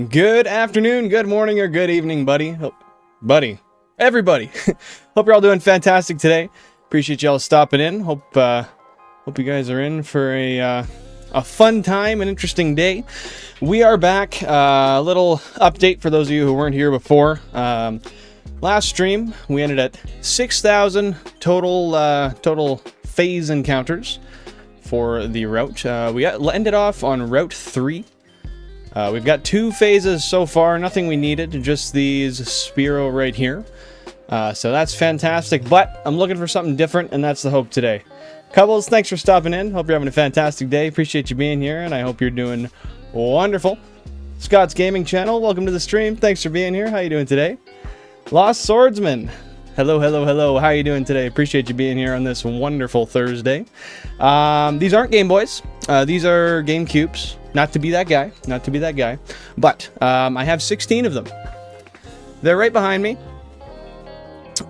Good afternoon, good morning, or good evening, everybody. Hope you're all doing fantastic today. Appreciate y'all stopping in. Hope you guys are in for a fun time, an interesting day. We are back. A little update for those of you who weren't here before. Last stream, we ended at 6,000 total phase encounters for the route. We ended off on Route 3. We've got 2 phases so far, nothing we needed, just these Spearow right here. So that's fantastic, but I'm looking for something different, and that's the hope today. Cubbles, thanks for stopping in. Hope you're having a fantastic day. Appreciate you being here, and I hope you're doing wonderful. Scott's Gaming Channel, welcome to the stream. Thanks for being here. How you doing today? Lost Swordsman, hello, hello, hello. How are you doing today? Appreciate you being here on this wonderful Thursday. These aren't Game Boys. These are GameCubes. Not to be that guy. But I have 16 of them. They're right behind me.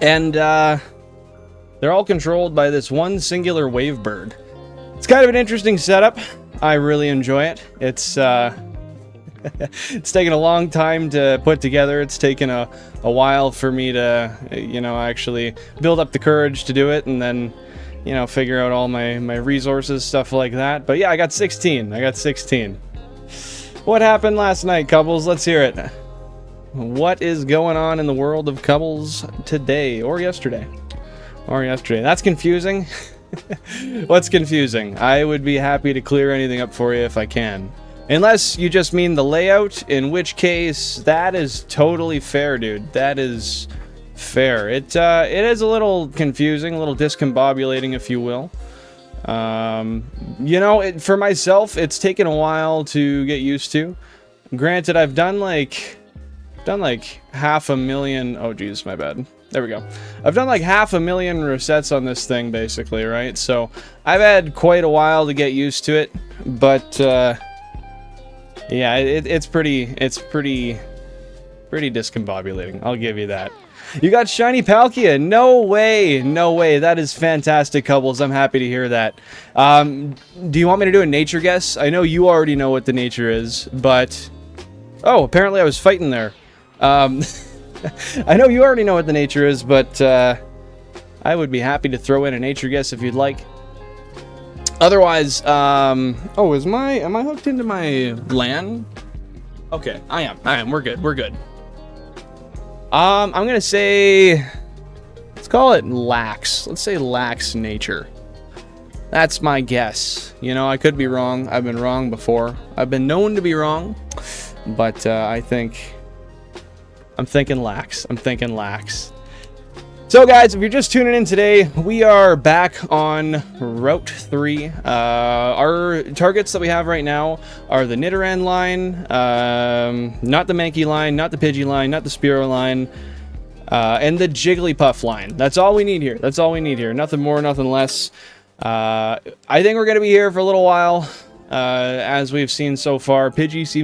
And they're all controlled by this one singular Wavebird. It's kind of an interesting setup. I really enjoy it. It's it's taken a long time to put together. It's taken a while for me to, actually build up the courage to do it, and then, figure out all my resources, stuff like that. But yeah, I got 16. What happened last night, Cubbles? Let's hear it. What is going on in the world of Cubbles today, or yesterday? That's confusing. What's confusing? I would be happy to clear anything up for you if I can. Unless you just mean the layout, in which case, that is totally fair, dude. That is fair. It is a little confusing, a little discombobulating, if you will. For myself, it's taken a while to get used to. Granted, I've done like 500,000. Oh, geez, my bad. There we go. I've done like 500,000 resets on this thing, basically, right? So I've had quite a while to get used to it, but yeah, it's pretty discombobulating. I'll give you that. You got Shiny Palkia? No way. That is fantastic, Cubbles. I'm happy to hear that. Do you want me to do a nature guess? I know you already know what the nature is, but... Oh, apparently I was fighting there. I know you already know what the nature is, but I would be happy to throw in a nature guess if you'd like. Otherwise, oh, am I hooked into my LAN? Okay, I am. We're good. I'm gonna say, let's call it lax. Let's say lax nature. That's my guess. I could be wrong. I've been wrong before. I've been known to be wrong, but I'm thinking lax. So guys, if you're just tuning in today, we are back on Route 3. Our targets that we have right now are the Nidoran line, not the Mankey line, not the Pidgey line, not the Spearow line, and the Jigglypuff line. That's all we need here. Nothing more, nothing less. I think we're going to be here for a little while. As we've seen so far, Spearow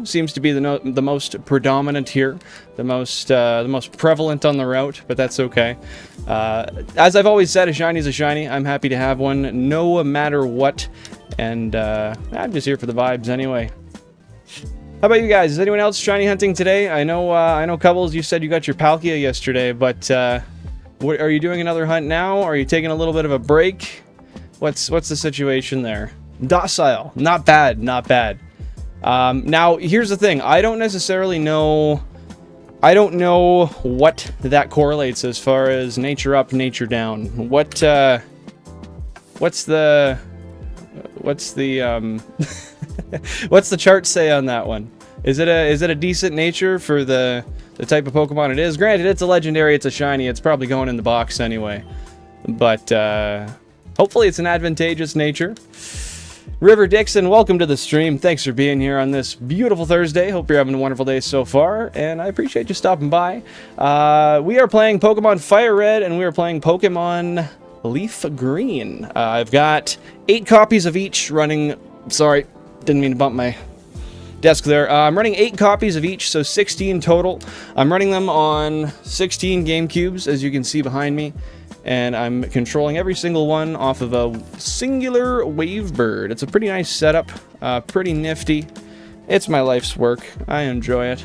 seems to be the most predominant here, the most prevalent on the route, but that's okay. As I've always said, a shiny is a shiny. I'm happy to have one, no matter what, and I'm just here for the vibes anyway. How about you guys? Is anyone else shiny hunting today? I know, Cubbles, you said you got your Palkia yesterday, but are you doing another hunt now? Are you taking a little bit of a break? What's the situation there? Docile, not bad. Now here's the thing. I don't necessarily know. I don't know what that correlates as far as nature up, nature down. What's the what's the chart say on that one? Is it a decent nature for the type of Pokemon it is? Granted, it's a legendary, it's a shiny. It's probably going in the box anyway, but. Hopefully it's an advantageous nature. River Dixon, welcome to the stream. Thanks for being here on this beautiful Thursday. Hope you're having a wonderful day so far, and I appreciate you stopping by. We are playing Pokemon FireRed, and we are playing Pokemon LeafGreen. I've got 8 copies of each running... Sorry, didn't mean to bump my desk there. I'm running 8 copies of each, so 16 total. I'm running them on 16 GameCubes, as you can see behind me. And I'm controlling every single one off of a singular Wavebird. It's a pretty nice setup, pretty nifty. It's my life's work. I enjoy it.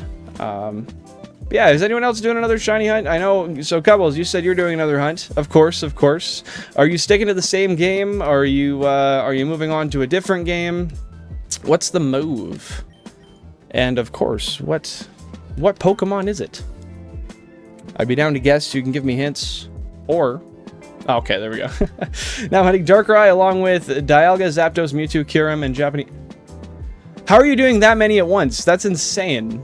Yeah, is anyone else doing another shiny hunt? I know, so Cubbles, you said you're doing another hunt. Of course, of course. Are you sticking to the same game? Are you moving on to a different game? What's the move? And of course, what Pokemon is it? I'd be down to guess. You can give me hints. Or... Okay, there we go. Now I'm hunting Darkrai along with Dialga, Zapdos, Mewtwo, Kyurem, and Japanese... How are you doing that many at once? That's insane.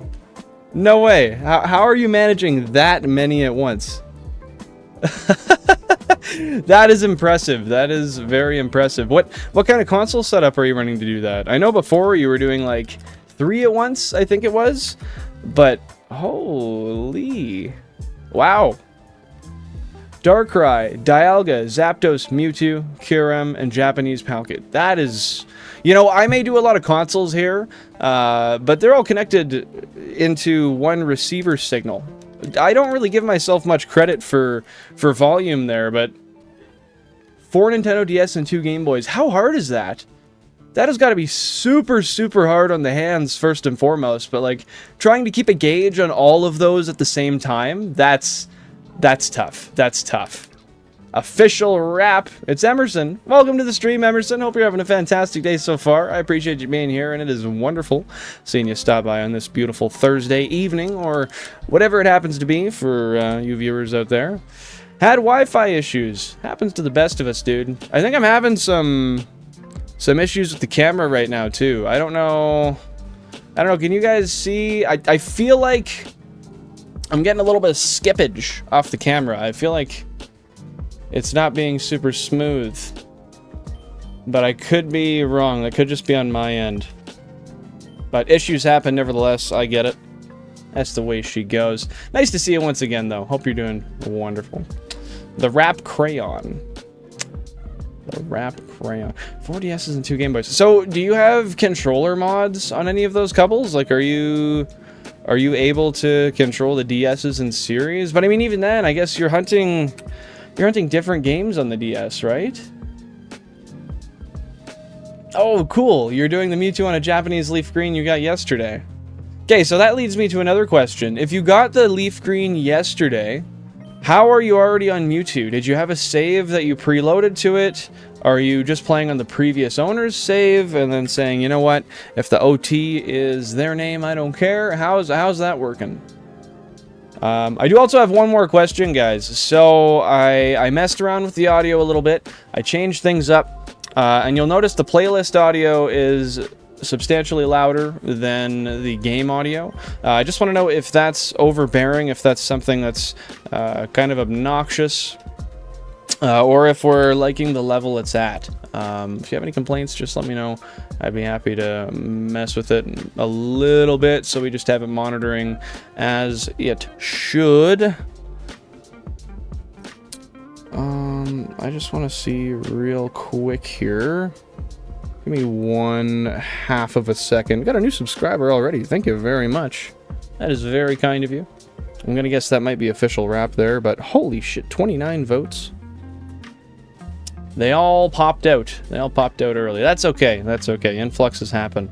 No way. How are you managing that many at once? That is impressive. That is very impressive. What kind of console setup are you running to do that? I know before you were doing like 3 at once, I think it was. But holy. Wow. Darkrai, Dialga, Zapdos, Mewtwo, Kyurem, and Japanese Palkia. That is... You know, I may do a lot of consoles here, but they're all connected into one receiver signal. I don't really give myself much credit for volume there, but 4 Nintendo DS and 2 Game Boys. How hard is that? That has got to be super, super hard on the hands, first and foremost, but like trying to keep a gauge on all of those at the same time, that's tough. That's tough. Official wrap. It's Emerson. Welcome to the stream, Emerson. Hope you're having a fantastic day so far. I appreciate you being here, and it is wonderful seeing you stop by on this beautiful Thursday evening, or whatever it happens to be for you viewers out there. Had Wi-Fi issues. Happens to the best of us, dude. I think I'm having some issues with the camera right now, too. I don't know. Can you guys see? I feel like I'm getting a little bit of skippage off the camera. I feel like it's not being super smooth, but I could be wrong. That could just be on my end. But issues happen nevertheless. I get it. That's the way she goes. Nice to see you once again, though. Hope you're doing wonderful. The Wrap Crayon. The Wrap Crayon. 4 DSs and 2 Game Boys. So, do you have controller mods on any of those couples? Like, are you able to control the DSs in series? But I mean, even then, I guess you're hunting different games on the DS, right? Oh, cool. You're doing the Mewtwo on a Japanese LeafGreen you got yesterday. Okay, so that leads me to another question. If you got the LeafGreen yesterday, how are you already on Mewtwo? Did you have a save that you preloaded to it? Are you just playing on the previous owner's save and then saying, you know what, if the OT is their name, I don't care? How's that working? I do also have one more question, guys. So I messed around with the audio a little bit. I changed things up, and you'll notice the playlist audio is substantially louder than the game audio. I just want to know if that's overbearing, if that's something that's kind of obnoxious, or if we're liking the level it's at. If you have any complaints, just let me know. I'd be happy to mess with it a little bit, so we just have it monitoring as it should. I just want to see real quick here. Give me 1/2 of a second. We got a new subscriber already. Thank you very much. That is very kind of you. I'm gonna guess that might be official wrap there, but holy shit, 29 votes. They all popped out. They all popped out early. That's okay. That's okay. Influxes happen.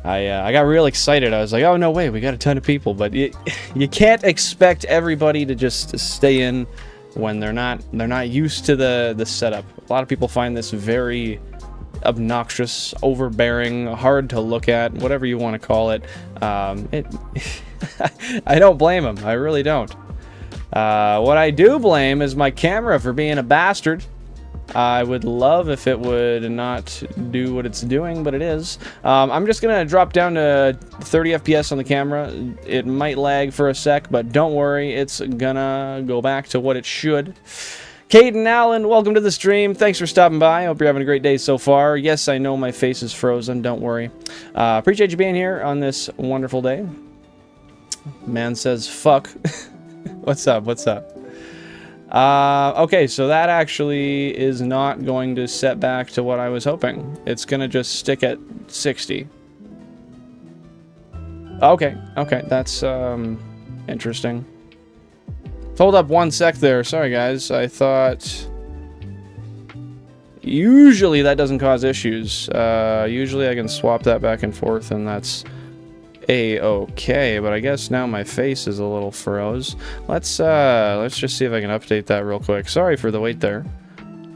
I got real excited. I was like, oh, no way. We got a ton of people. But you can't expect everybody to just stay in when they're not used to the setup. A lot of people find this very obnoxious, overbearing, hard to look at, whatever you want to call it. I don't blame them. I really don't. What I do blame is my camera for being a bastard. I would love if it would not do what it's doing, but it is. I'm just going to drop down to 30 FPS on the camera. It might lag for a sec, but don't worry. It's gonna go back to what it should. Caden Allen, welcome to the stream. Thanks for stopping by. Hope you're having a great day so far. Yes, I know my face is frozen. Don't worry. Appreciate you being here on this wonderful day. Man says fuck. What's up? What's up? Okay, so that actually is not going to set back to what I was hoping. It's going to just stick at 60. Okay, that's interesting. Hold up one sec there. Sorry, guys. I thought Usually that doesn't cause issues. Usually I can swap that back and forth and that's a-okay, but I guess now my face is a little froze. Let's just see if I can update that real quick. Sorry for the wait there.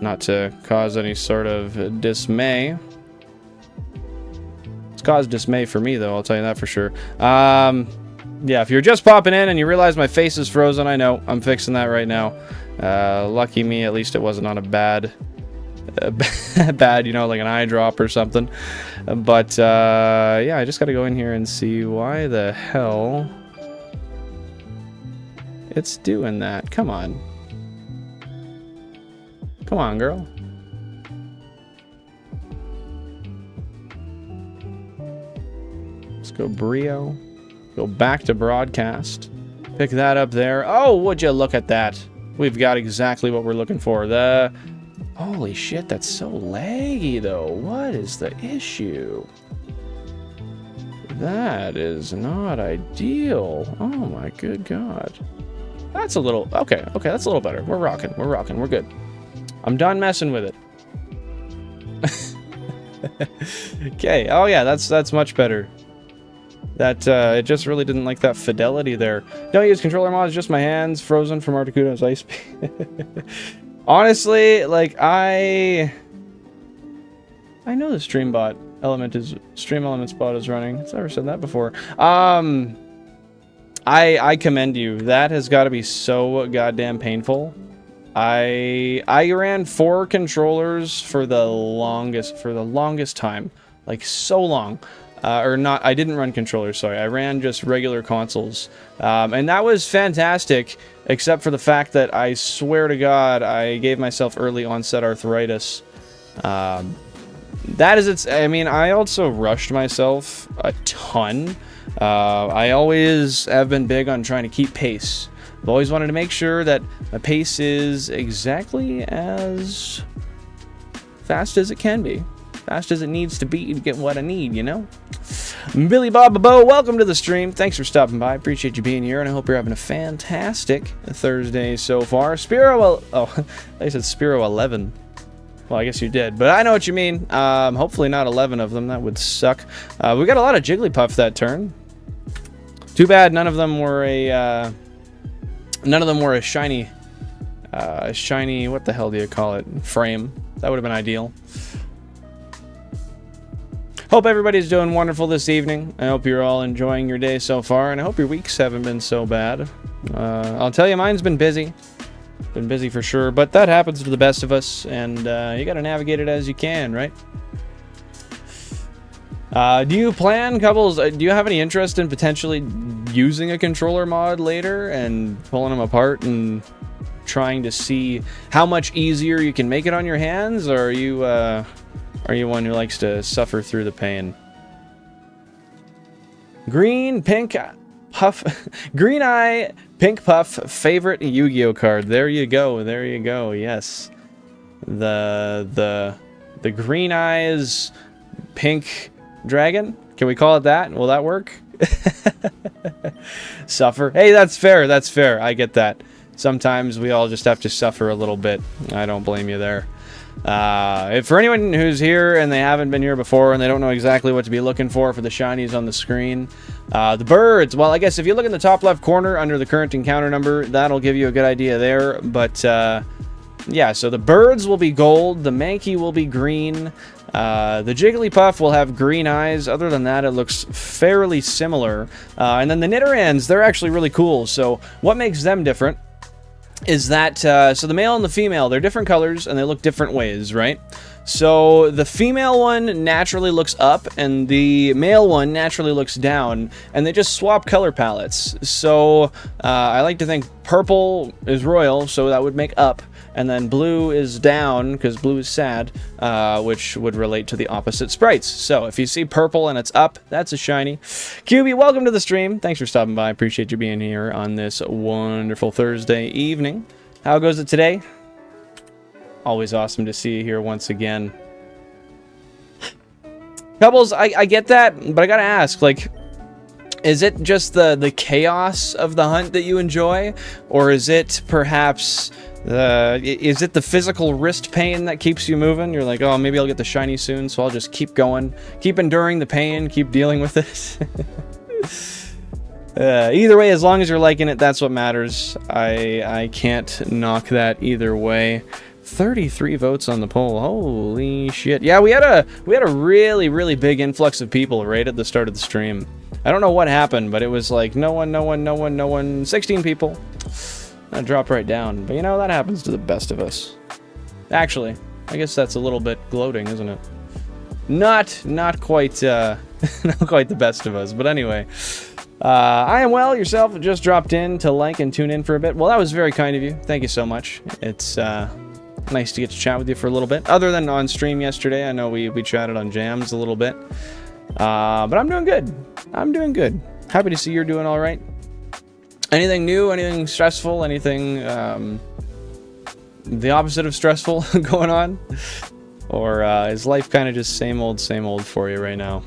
Not to cause any sort of dismay. It's caused dismay for me though, I'll tell you that for sure. Yeah, if you're just popping in and you realize my face is frozen, I know. I'm fixing that right now. Lucky me, at least it wasn't on a bad, you know, like an eye drop or something. But, yeah, I just gotta go in here and see why the hell it's doing that. Come on. Come on, girl. Let's go Brio. Go back to broadcast. Pick that up there. Oh, would you look at that? We've got exactly what we're looking for. Holy shit, that's so laggy, though. What is the issue? That is not ideal. Oh, my good God. That's a little... Okay, that's a little better. We're rocking. We're good. I'm done messing with it. Okay. Oh, yeah, that's much better. That, it just really didn't like that fidelity there. Don't use controller mods, just my hands frozen from Articuno's ice. Honestly, like, I know the stream element bot is running. I've never said that before. I commend you. That has got to be so goddamn painful. I ran 4 controllers for the longest time. Like, so long. Or not, I didn't run controllers, sorry. I ran just regular consoles. And that was fantastic, except for the fact that I swear to God, I gave myself early onset arthritis. That is its... I mean, I also rushed myself a ton. I always have been big on trying to keep pace. I've always wanted to make sure that my pace is exactly as fast as it can be. Fast as it needs to be to get what I need, you know? Billy Bob Bo, welcome to the stream. Thanks for stopping by. Appreciate you being here, and I hope you're having a fantastic Thursday so far. Spiro, I said Spiro 11. Well, I guess you did, but I know what you mean. Hopefully not 11 of them. That would suck. We got a lot of Jigglypuff that turn. Too bad none of them were a shiny, what the hell do you call it? Frame. That would have been ideal. Hope everybody's doing wonderful this evening. I hope you're all enjoying your day so far, and I hope your weeks haven't been so bad. I'll tell you, mine's been busy. Been busy for sure, but that happens to the best of us, and you gotta navigate it as you can, right? Do you plan, couples, do you have any interest in potentially using a controller mod later and pulling them apart and trying to see how much easier you can make it on your hands, or are you one who likes to suffer through the pain? Green, pink, puff, green eye, pink puff, favorite Yu-Gi-Oh card. There you go, yes. The green eyes, pink dragon? Can we call it that? Will that work? Suffer. Hey, that's fair, I get that. Sometimes we all just have to suffer a little bit. I don't blame you there. For anyone who's here and they haven't been here before and they don't know exactly what to be looking for the shinies on the screen, the birds, well, I guess if you look in the top left corner under the current encounter number, that'll give you a good idea there. But yeah, so the birds will be gold, the Mankey will be green, the Jigglypuff will have green eyes. Other than that, it looks fairly similar. And then the Nidorans, they're actually really cool. So what makes them different is that, so the male and the female, they're different colors and they look different ways, right? So the female one naturally looks up and the male one naturally looks down, and they just swap color palettes. So I like to think purple is royal, so that would make up, and then blue is down because blue is sad, which would relate to the opposite sprites. So if you see purple and it's up, that's a shiny. QB, welcome to the stream. Thanks for stopping by. Appreciate you being here on this wonderful Thursday evening. How goes it today? Always awesome to see you here once again. Couples, I get that, but I gotta ask, like, is it just the chaos of the hunt that you enjoy? Or is it perhaps Is it the physical wrist pain that keeps you moving? You're like, oh, maybe I'll get the shiny soon, so I'll just keep going, keep enduring the pain, keep dealing with it. Either way, as long as you're liking it, that's what matters. I can't knock that either way. 33 votes on the poll. Holy shit. Yeah, we had a really, really big influx of people right at the start of the stream. I don't know what happened, but it was like no one, 16 people. That dropped right down. But you know, that happens to the best of us. Actually, I guess that's a little bit gloating, isn't it? Not quite not quite the best of us, but anyway. I am well, yourself just dropped in to like and tune in for a bit. Well, that was very kind of you. Thank you so much. It's nice to get to chat with you for a little bit. Other than on stream yesterday, I know we chatted on jams a little bit. But I'm doing good. I'm doing good. Happy to see you're doing all right. Anything new? Anything stressful? Anything the opposite of stressful going on? Or is life kind of just same old for you right now?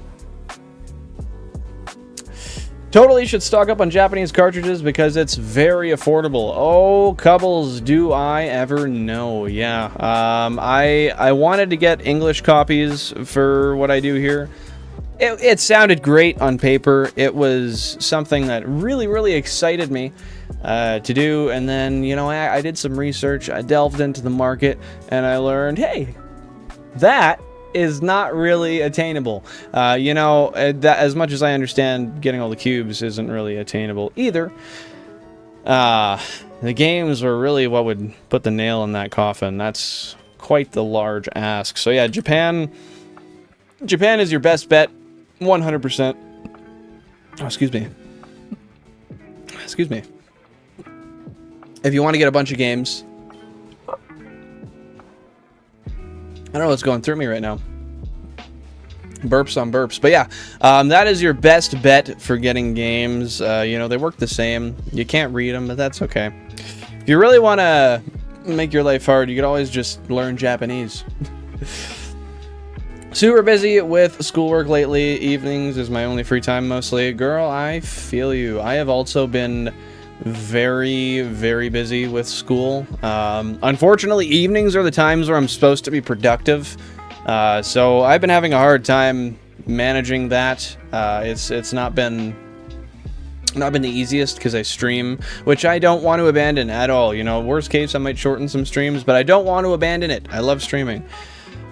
Totally should stock up on Japanese cartridges because it's very affordable. Oh, Cubbles, do I ever know? Yeah. I wanted to get English copies for what I do here. It sounded great on paper. It was something that really, really excited me to do. And then, you know, I did some research. I delved into the market and I learned, hey, that is not really attainable. You know, that, as much as I understand getting all the cubes isn't really attainable either. The games were really what would put the nail in that coffin. That's quite the large ask. So yeah, Japan is your best bet. 100%. Oh, excuse me. Excuse me. If you want to get a bunch of games, I don't know what's going through me right now. Burps on burps. But yeah, that is your best bet for getting games. You know, they work the same. You can't read them, but that's okay. If you really want to make your life hard, you could always just learn Japanese. Super busy with schoolwork lately. Evenings is my only free time mostly. Girl, I feel you. I have also been very, very busy with school. Unfortunately, evenings are the times where I'm supposed to be productive. So I've been having a hard time managing that. It's not been the easiest because I stream, which I don't want to abandon at all. You know, worst case, I might shorten some streams, but I don't want to abandon it. I love streaming.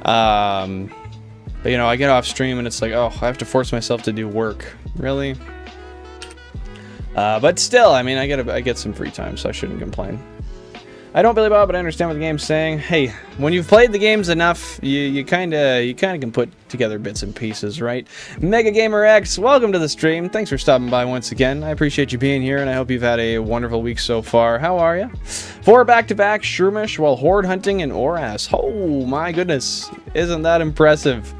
But, you know, I get off stream and it's like, oh, I have to force myself to do work. Really? But still, I mean, I get some free time, so I shouldn't complain. I don't Billy Bob, but I understand what the game's saying. Hey, when you've played the games enough, you kind of can put together bits and pieces, right? Mega Gamer X, welcome to the stream. Thanks for stopping by once again. I appreciate you being here, and I hope you've had a wonderful week so far. How are you? 4 back-to-back Shroomish while horde hunting in Oras. Oh my goodness, isn't that impressive?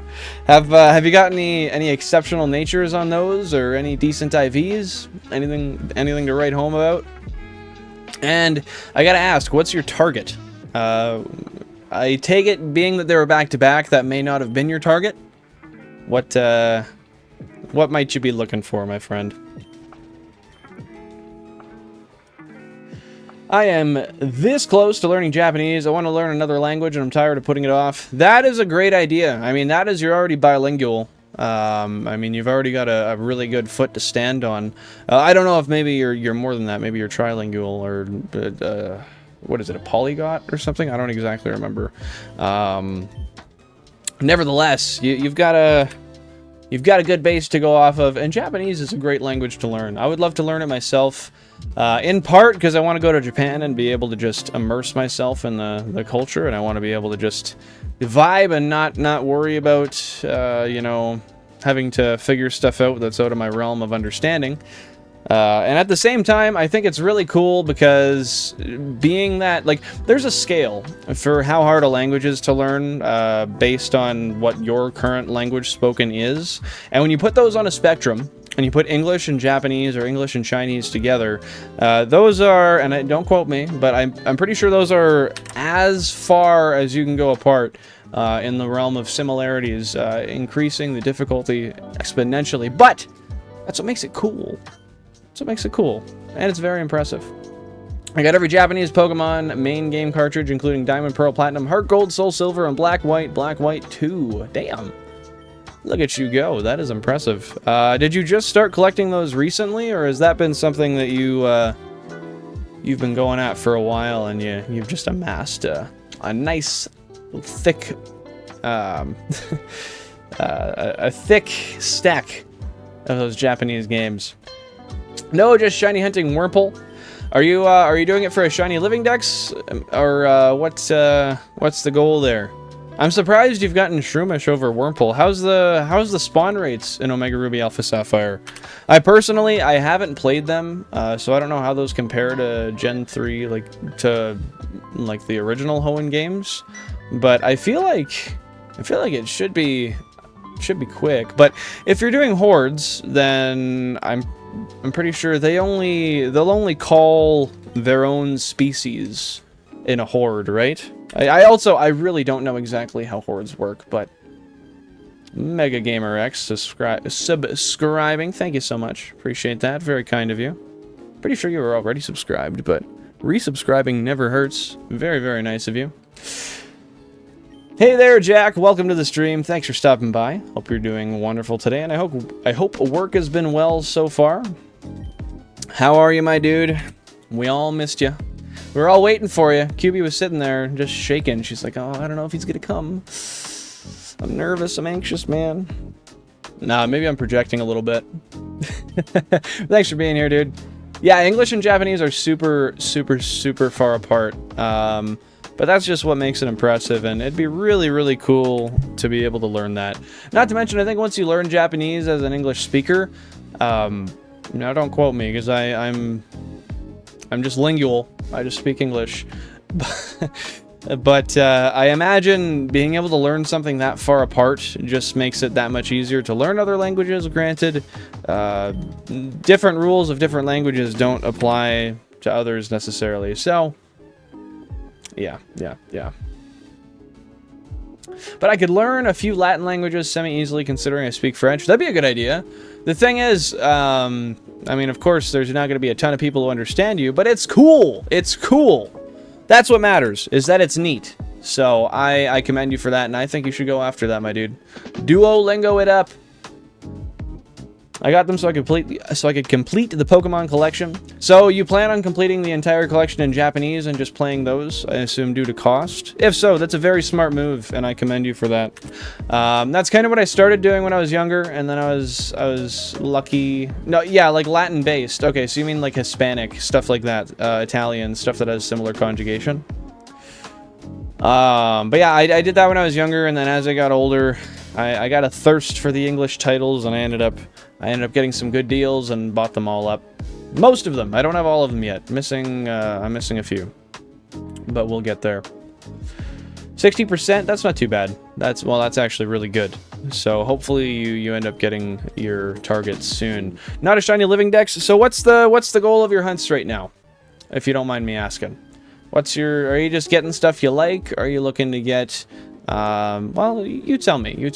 Have you got any exceptional natures on those, or any decent IVs? Anything to write home about? And I gotta ask, what's your target? I take it, being that they were back-to-back, that may not have been your target. What might you be looking for, my friend? I am this close to learning Japanese. I want to learn another language, and I'm tired of putting it off. That is a great idea. I mean, that is, you're already bilingual. I mean, you've already got a really good foot to stand on. I don't know if maybe you're more than that. Maybe you're trilingual, or what is it, a polyglot or something? I don't exactly remember. Nevertheless, you've got a good base to go off of, and Japanese is a great language to learn. I would love to learn it myself, in part because I want to go to Japan and be able to just immerse myself in the culture, and I want to be able to just vibe and not worry about you know, having to figure stuff out that's out of my realm of understanding. And at the same time, I think it's really cool because being that, like, there's a scale for how hard a language is to learn based on what your current language spoken is. And when you put those on a spectrum, and you put English and Japanese or English and Chinese together, those are, and don't quote me, but I'm pretty sure those are as far as you can go apart in the realm of similarities, increasing the difficulty exponentially. But that's what makes it cool. That's what makes it cool, and it's very impressive. I got every Japanese Pokemon main game cartridge, including Diamond, Pearl, Platinum, Heart Gold, Soul Silver, and Black White 2. Damn. Look at you go. That is impressive. Did you just start collecting those recently, or has that been something that you've been going at for a while and you've just amassed a nice, thick, a thick stack of those Japanese games? No, just shiny hunting Wurmple. Are you doing it for a Shiny Living Dex, or what's the goal there? I'm surprised you've gotten Shroomish over Wurmple. How's the spawn rates in Omega Ruby Alpha Sapphire? I personally haven't played them, so I don't know how those compare to Gen 3, like the original Hoenn games. But I feel like it should be quick. But if you're doing hordes, then I'm pretty sure they'll only call their own species in a horde, right? I really don't know exactly how hordes work, but Mega Gamer X subscribing. Thank you so much. Appreciate that. Very kind of you. Pretty sure you were already subscribed, but resubscribing never hurts. Very, very nice of you. Hey there, Jack. Welcome to the stream. Thanks for stopping by. Hope you're doing wonderful today, and I hope work has been well so far. How are you, my dude? We all missed you. We were all waiting for you. QB was sitting there just shaking. She's like, oh, I don't know if he's gonna come. I'm nervous. I'm anxious, man. Nah, maybe I'm projecting a little bit. Thanks for being here, dude. Yeah, English and Japanese are super, super, super far apart. But that's just what makes it impressive, and it'd be really, really cool to be able to learn that. Not to mention, I think once you learn Japanese as an English speaker, now don't quote me, because I'm just lingual. I just speak English. But I imagine being able to learn something that far apart just makes it that much easier to learn other languages. Granted, different rules of different languages don't apply to others necessarily. So, yeah. But I could learn a few Latin languages semi-easily considering I speak French. That'd be a good idea. The thing is, I mean, of course, there's not going to be a ton of people who understand you, but it's cool. It's cool. That's what matters, is that it's neat. So I commend you for that, and I think you should go after that, my dude. Duolingo it up. I got them so I could complete the Pokemon collection. So you plan on completing the entire collection in Japanese and just playing those, I assume, due to cost? If so, that's a very smart move, and I commend you for that. That's kind of what I started doing when I was younger, and then I was lucky. No, yeah, like Latin-based. Okay, so you mean like Hispanic, stuff like that. Italian, stuff that has similar conjugation. But yeah, I did that when I was younger, and then as I got older, I got a thirst for the English titles, and I ended up getting some good deals and bought them all up. Most of them. I don't have all of them yet. I'm missing a few. But we'll get there. 60%, that's not too bad. That's actually really good. So hopefully you end up getting your targets soon. Not a Shiny Living Dex. So what's the goal of your hunts right now? If you don't mind me asking. Are you just getting stuff you like? Are you looking to get well, you tell me.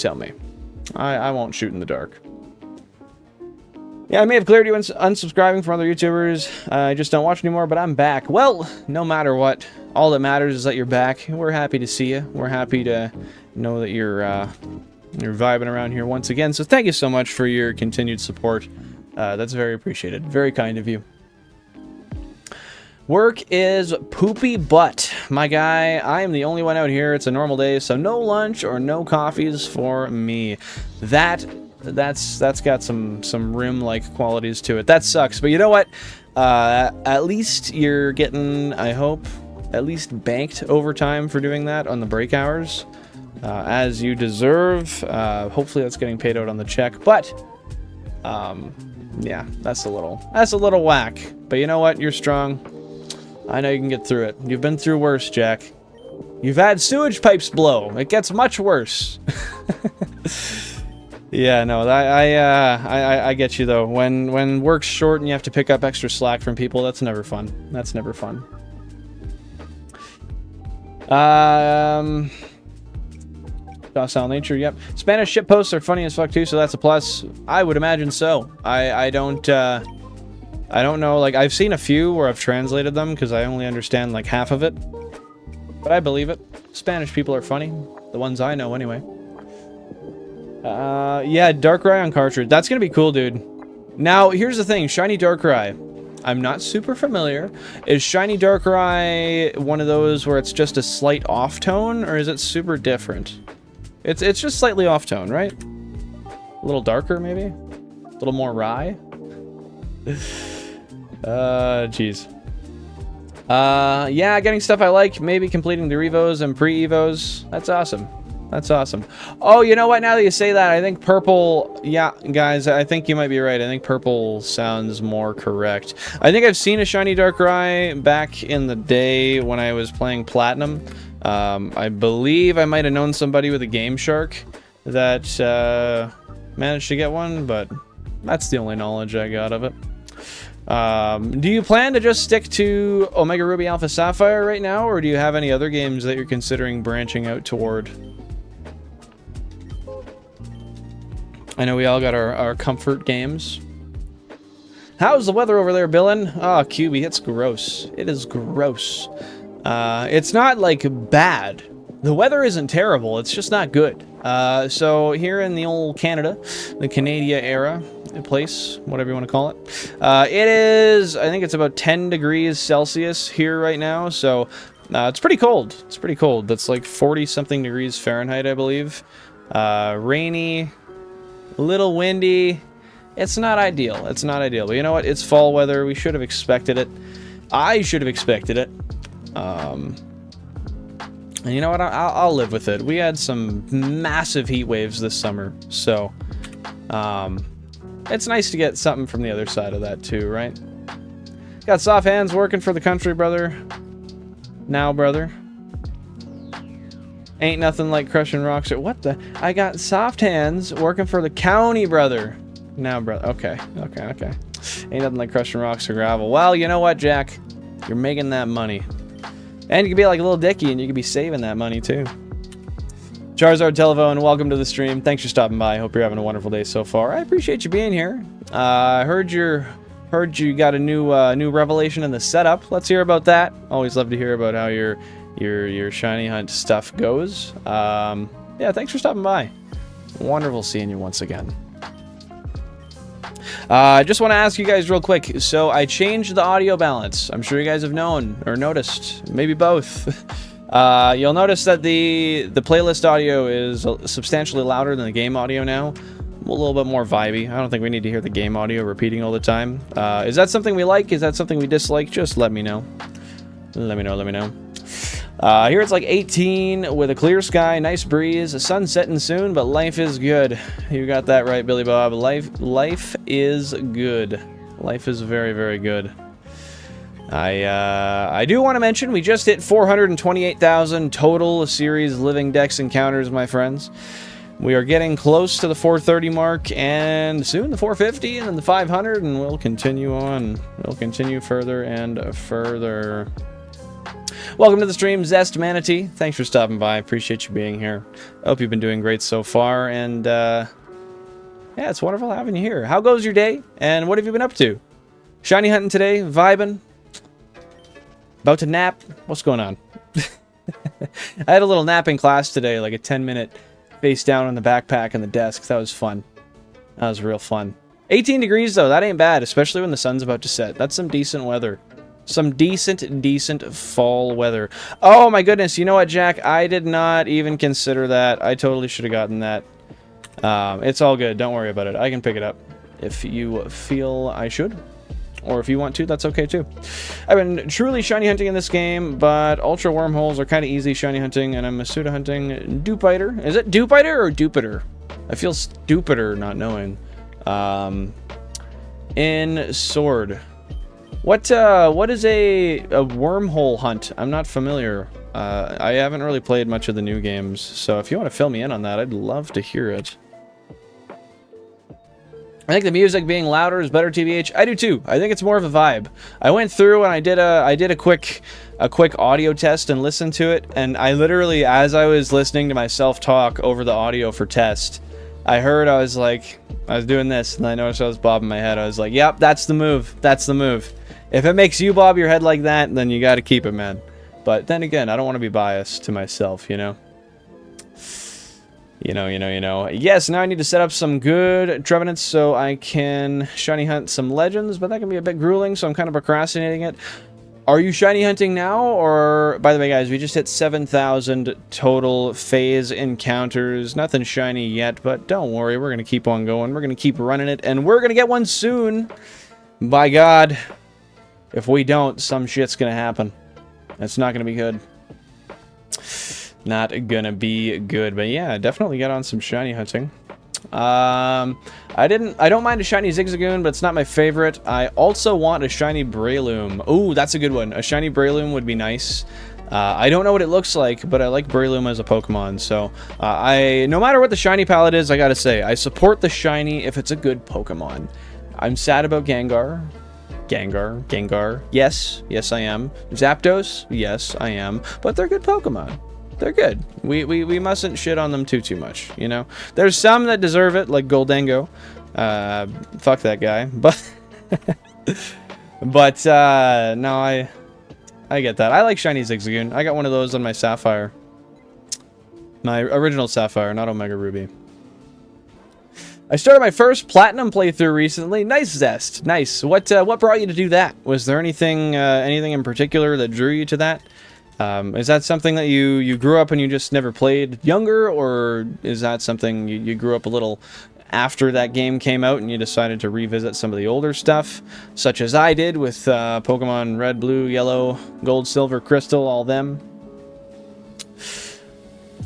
I won't shoot in the dark. Yeah, I may have cleared you unsubscribing from other YouTubers. I just don't watch anymore, but I'm back. Well, no matter what, all that matters is that you're back. We're happy to see you. We're happy to know that you're vibing around here once again. So thank you so much for your continued support. That's very appreciated. Very kind of you. Work is poopy butt. My guy, I am the only one out here. It's a normal day, so no lunch or no coffees for me. That's got some rim-like qualities to it. That sucks, but you know what? At least you're getting, I hope, at least banked overtime for doing that on the break hours, as you deserve. Hopefully that's getting paid out on the check, but yeah, that's a little whack. But you know what? You're strong. I know you can get through it. You've been through worse, Jack. You've had sewage pipes blow. It gets much worse. Yeah, no, I get you though. When work's short and you have to pick up extra slack from people, that's never fun. That's never fun. Docile nature, yep. Spanish shitposts are funny as fuck too, so that's a plus. I would imagine so. I don't I don't know, like, I've seen a few where I've translated them because I only understand, like, half of it. But I believe it. Spanish people are funny. The ones I know, anyway. Yeah, Darkrai on cartridge. That's gonna be cool, dude. Now, here's the thing. Shiny Darkrai. I'm not super familiar. Is Shiny Darkrai one of those where it's just a slight off-tone, or is it super different? It's just slightly off-tone, right? A little darker, maybe? A little more rye? Jeez. Yeah, getting stuff I like. Maybe completing the Revos and pre-Evos. That's awesome. That's awesome. Oh, you know what? Now that you say that, I think purple... Yeah, guys, I think you might be right. I think purple sounds more correct. I think I've seen a Shiny Darkrai back in the day when I was playing Platinum. I believe I might have known somebody with a Game Shark that managed to get one, but that's the only knowledge I got of it. Do you plan to just stick to Omega Ruby Alpha Sapphire right now, or do you have any other games that you're considering branching out toward? I know we all got our comfort games. How's the weather over there, Billen? Oh, QB, it's gross. It is gross. It's not, like, bad. The weather isn't terrible, it's just not good. So here in the old Canada, the Canada era, place, whatever you want to call it, it is, I think it's about 10 degrees Celsius here right now, so it's pretty cold. It's pretty cold. That's like 40-something degrees Fahrenheit, I believe. Rainy, a little windy. It's not ideal. It's not ideal, but you know what? It's fall weather. We should have expected it. I should have expected it. And you know what? I'll live with it. We had some massive heat waves this summer, so it's nice to get something from the other side of that too, right? Got soft hands working for the country, brother. Now, brother. Ain't nothing like crushing rocks. Or what the? I got soft hands working for the county, brother. Now, brother. Okay. Ain't nothing like crushing rocks or gravel. Well, you know what, Jack? You're making that money. And you can be like a little Dickie, and you can be saving that money, too. Charizard Telephone, welcome to the stream. Thanks for stopping by. Hope you're having a wonderful day so far. I appreciate you being here. I heard you got a new revelation in the setup. Let's hear about that. Always love to hear about how your shiny hunt stuff goes. Yeah, thanks for stopping by. Wonderful seeing you once again. I just want to ask you guys real quick. So I changed the audio balance. I'm sure you guys have known or noticed, maybe both. You'll notice that the playlist audio is substantially louder than the game audio now. A little bit more vibey. I don't think we need to hear the game audio repeating all the time. Is that something we like? Is that something we dislike? Just let me know. Let me know. Here it's like 18 with a clear sky, nice breeze, the sun's setting soon, but life is good. You got that right, Billy Bob. Life is good. Life is very, very good. I do want to mention we just hit 428,000 total series Living Dex encounters, my friends. We are getting close to the 430 mark, and soon the 450, and then the 500, and we'll continue on. We'll continue further and further. Welcome to the stream, Zest Manatee. Thanks for stopping by. Appreciate you being here. I hope you've been doing great so far, and yeah, it's wonderful having you here. How goes your day, and what have you been up to? Shiny hunting today? Vibing? About to nap? What's going on? I had a little napping class today, like a 10-minute face down on the backpack and the desk. That was fun. That was real fun. 18 degrees, though. That ain't bad, especially when the sun's about to set. That's some decent weather. Some decent fall weather. Oh my goodness, you know what, Jack? I did not even consider that. I totally should have gotten that. It's all good. Don't worry about it. I can pick it up if you feel I should. Or if you want to, that's okay too. I've been truly shiny hunting in this game, but ultra wormholes are kind of easy shiny hunting, and I'm Masuda hunting Dupiter. Is it Dupiter or Dupiter? I feel stupider not knowing. In Sword. What is a wormhole hunt? I'm not familiar. I haven't really played much of the new games, so if you want to fill me in on that, I'd love to hear it. I think the music being louder is better, TBH. I do too. I think it's more of a vibe. I went through and I did a quick audio test and listened to it, and I literally, as I was listening to myself talk over the audio for test, I heard, I was like, I was doing this, and I noticed I was bobbing my head. I was like, yep, that's the move. That's the move. If it makes you bob your head like that, then you got to keep it, man. But then again, I don't want to be biased to myself, you know? You know. Yes, now I need to set up some good Trevenants so I can shiny hunt some legends, but that can be a bit grueling, so I'm kind of procrastinating it. Are you shiny hunting now? Or, by the way, guys, we just hit 7,000 total phase encounters. Nothing shiny yet, but don't worry. We're going to keep on going. We're going to keep running it, and we're going to get one soon. By God. If we don't, some shit's going to happen. It's not going to be good. Not going to be good. But yeah, definitely get on some shiny hunting. I don't mind a shiny Zigzagoon, but it's not my favorite. I also want a shiny Breloom. Ooh, that's a good one. A shiny Breloom would be nice. I don't know what it looks like, but I like Breloom as a Pokemon. So, no matter what the shiny palette is, I gotta say, I support the shiny if it's a good Pokemon. I'm sad about Gengar. Gengar. Yes, I am. Zapdos. Yes, I am. But they're good Pokemon. They're good. We mustn't shit on them too much, you know? There's some that deserve it, like Goldango. Fuck that guy. But no, I get that. I like shiny Zigzagoon. I got one of those on my Sapphire. My original Sapphire, not Omega Ruby. I started my first Platinum playthrough recently. Nice, Zest. Nice. What brought you to do that? Was there anything in particular that drew you to that? Is that something that you grew up and you just never played younger, or is that something you grew up a little after that game came out and you decided to revisit some of the older stuff, such as I did with Pokemon Red, Blue, Yellow, Gold, Silver, Crystal, all them?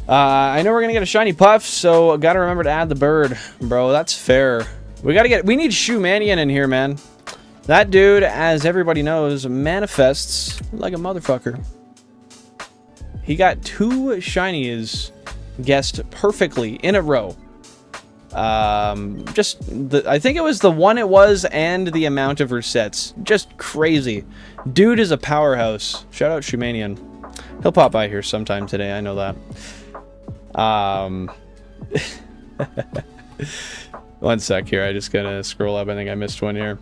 I know we're gonna get a shiny Puff, so gotta remember to add the bird, bro. That's fair. We need Shumanian in here, man. That dude, as everybody knows, manifests like a motherfucker. He got 2 shinies guessed perfectly in a row. I think it was the one it was and the amount of resets. Just crazy. Dude is a powerhouse. Shout out Shumanian. He'll pop by here sometime today, I know that. One sec here, I just gotta scroll up. I think I missed one here.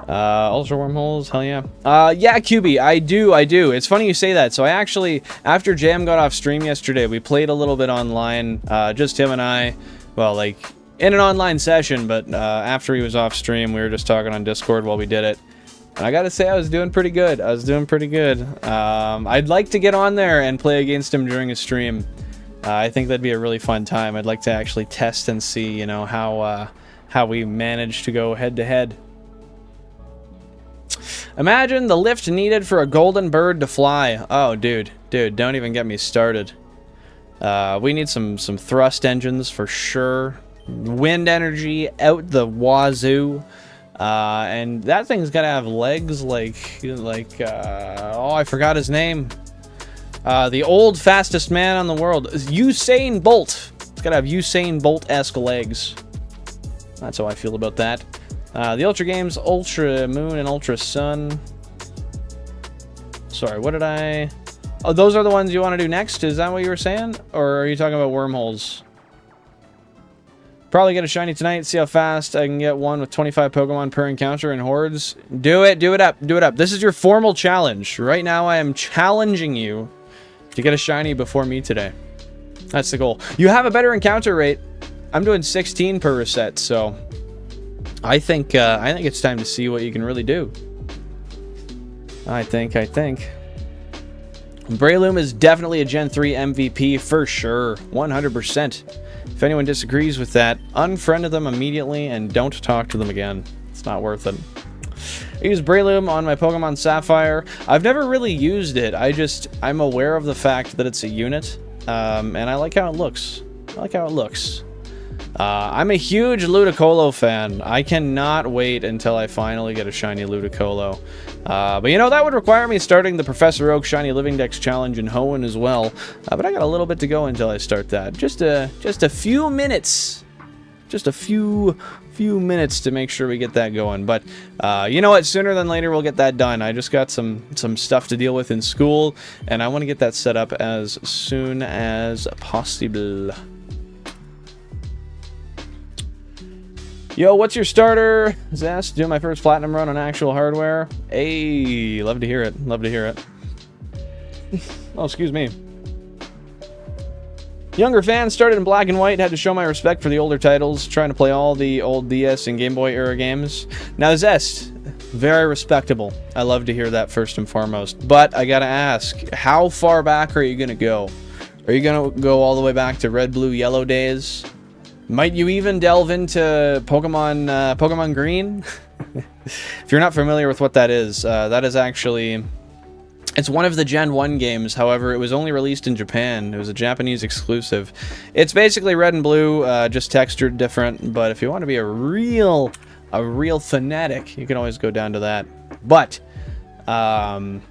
Ultra wormholes, hell yeah. Yeah, QB, I do. It's funny you say that. So I actually, after Jam got off stream yesterday, we played a little bit online, just him and I, well, like, in an online session, but, after he was off stream, we were just talking on Discord while we did it. And I gotta say, I was doing pretty good. I'd like to get on there and play against him during a stream. I think that'd be a really fun time. I'd like to actually test and see, you know, how we manage to go head to head. Imagine the lift needed for a golden bird to fly. Oh, dude, don't even get me started. We need some thrust engines for sure. Wind energy out the wazoo. And that thing's gotta have legs like oh, I forgot his name. The old fastest man on the world, Usain Bolt. It's gotta have Usain Bolt-esque legs. That's how I feel about that. The Ultra Games, Ultra Moon, and Ultra Sun. Sorry, what did I... Oh, those are the ones you want to do next? Is that what you were saying? Or are you talking about wormholes? Probably get a shiny tonight, see how fast I can get one with 25 Pokemon per encounter and hordes. Do it up. This is your formal challenge. Right now I am challenging you to get a shiny before me today. That's the goal. You have a better encounter rate. I'm doing 16 per reset, so... I think it's time to see what you can really do. I think. Breloom is definitely a Gen 3 MVP for sure. 100%. If anyone disagrees with that, unfriend them immediately and don't talk to them again. It's not worth it. I use Breloom on my Pokemon Sapphire. I've never really used it. I'm aware of the fact that it's a unit. And I like how it looks. I'm a huge Ludicolo fan. I cannot wait until I finally get a shiny Ludicolo. But you know, that would require me starting the Professor Oak Shiny Living Dex Challenge in Hoenn as well. But I got a little bit to go until I start that. Just a few minutes. Just a few minutes to make sure we get that going. But you know what? Sooner than later, we'll get that done. I just got some stuff to deal with in school, and I want to get that set up as soon as possible. Yo, what's your starter? Zest, doing my first platinum run on actual hardware. Hey, love to hear it. Love to hear it. Oh, excuse me. Younger fans started in black and white, had to show my respect for the older titles, trying to play all the old DS and Game Boy era games. Now, Zest, very respectable. I love to hear that first and foremost. But I gotta ask, how far back are you gonna go? Are you gonna go all the way back to red, blue, yellow days? Might you even delve into Pokemon Green? If you're not familiar with what that is actually... It's one of the Gen 1 games, however, it was only released in Japan. It was a Japanese exclusive. It's basically red and blue, just textured different, but if you want to be a real fanatic, you can always go down to that. But, I'm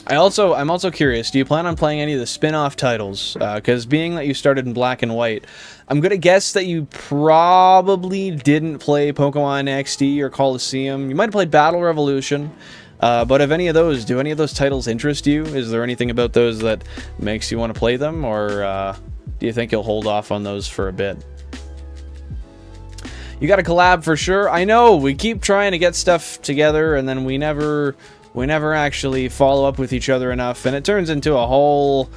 also curious, do you plan on playing any of the spin-off titles? Because being that you started in black and white, I'm gonna guess that you probably didn't play Pokemon XD or Coliseum. You might have played Battle Revolution. But of any of those, do any of those titles interest you? Is there anything about those that makes you want to play them? Or do you think you'll hold off on those for a bit? You got a collab for sure. I know, we keep trying to get stuff together and then we never actually follow up with each other enough. And it turns into a whole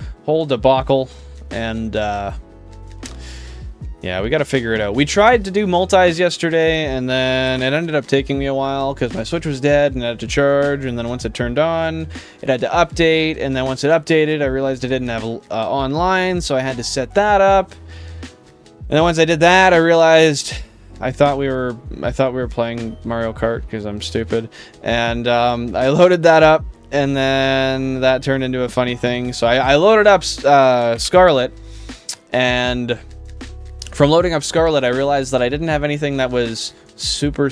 debacle. And yeah, we got to figure it out. We tried to do multis yesterday, and then it ended up taking me a while because my Switch was dead and it had to charge, and then once it turned on, it had to update, and then once it updated, I realized I didn't have online, so I had to set that up. And then once I did that, I realized I thought we were playing Mario Kart because I'm stupid, and I loaded that up, and then that turned into a funny thing. So I loaded up Scarlet, and from loading up Scarlet, I realized that I didn't have anything that was super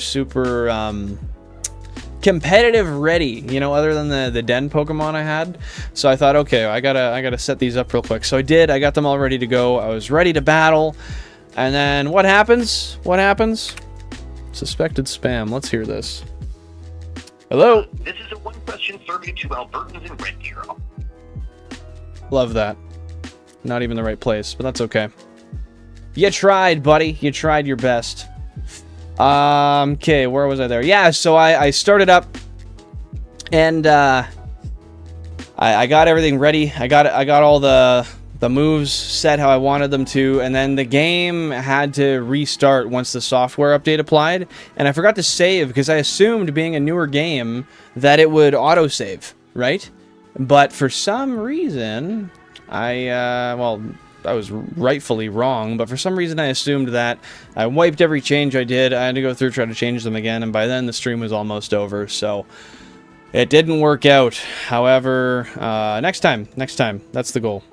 competitive ready, you know, other than the Den Pokemon I had. So I thought, okay, I gotta set these up real quick. So I did. I got them all ready to go. I was ready to battle. And then what happens? What happens? Suspected spam. Let's hear this. Hello? This is a one-question survey to Albertans in Red Deer. Love that. Not even the right place, but that's okay. You tried, buddy. You tried your best. Okay, where was I there? Yeah, so I started up, and I got everything ready. I got all the moves set how I wanted them to, and then the game had to restart once the software update applied. And I forgot to save because I assumed, being a newer game, that it would autosave, right? But for some reason, I was rightfully wrong, but for some reason I assumed that. I wiped every change I did. I had to go through, try to change them again, and by then the stream was almost over, so it didn't work out. However, next time, that's the goal.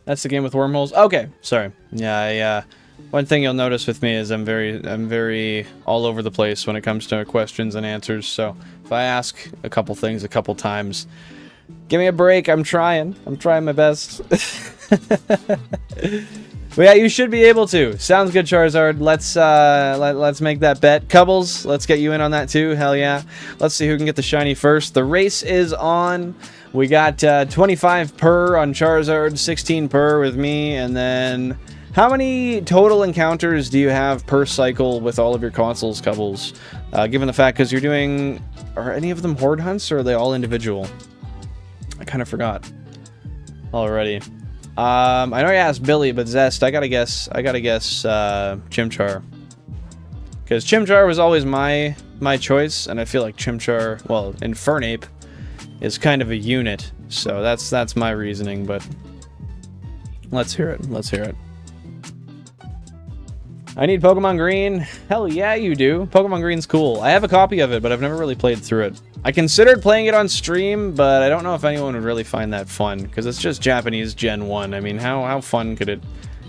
That's the game with wormholes. Okay, sorry. Yeah, one thing you'll notice with me is I'm very all over the place when it comes to questions and answers, so if I ask a couple things a couple times, give me a break. I'm trying my best. But yeah, you should be able to. Sounds good, Charizard. Let's make that bet. Cubbles, let's get you in on that too. Hell yeah. Let's see who can get the shiny first. The race is on. We got 25 per on Charizard, 16 per with me, and then how many total encounters do you have per cycle with all of your consoles, Cubbles? Given the fact, because you're doing, are any of them horde hunts, or are they all individual? I kind of forgot already. I know you asked Billy, but Zest, I gotta guess Chimchar, because Chimchar was always my choice, and I feel like Chimchar, well, Infernape is kind of a unit, so that's my reasoning. But let's hear it. Let's hear it. I need Pokemon Green. Hell yeah, you do. Pokemon Green's cool. I have a copy of it, but I've never really played through it. I considered playing it on stream, but I don't know if anyone would really find that fun, because it's just Japanese Gen 1. I mean, how fun could it...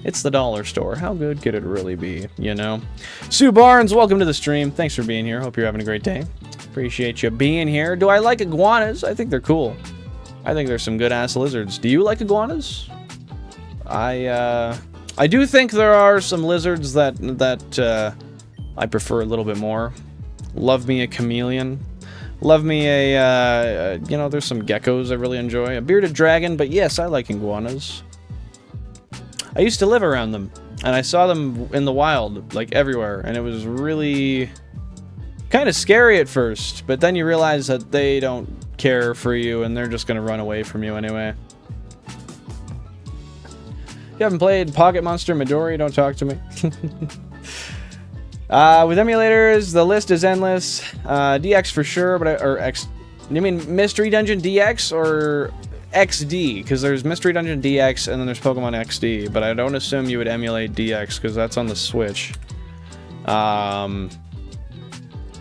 It's the dollar store. How good could it really be, you know? Sue Barnes, welcome to the stream. Thanks for being here. Hope you're having a great day. Appreciate you being here. Do I like iguanas? I think they're cool. I think there's some good-ass lizards. Do you like iguanas? I do think there are some lizards that I prefer a little bit more. Love me a chameleon. Love me a, you know, there's some geckos I really enjoy. A bearded dragon, but yes, I like iguanas. I used to live around them. and I saw them in the wild, like everywhere, and it was really kind of scary at first, but then you realize that they don't care for you and they're just going to run away from you anyway. If you haven't played Pocket Monster Midori, don't talk to me. With emulators, the list is endless. DX for sure, but or X. You mean Mystery Dungeon DX or XD? Because there's Mystery Dungeon DX and then there's Pokemon XD, but I don't assume you would emulate DX because that's on the Switch.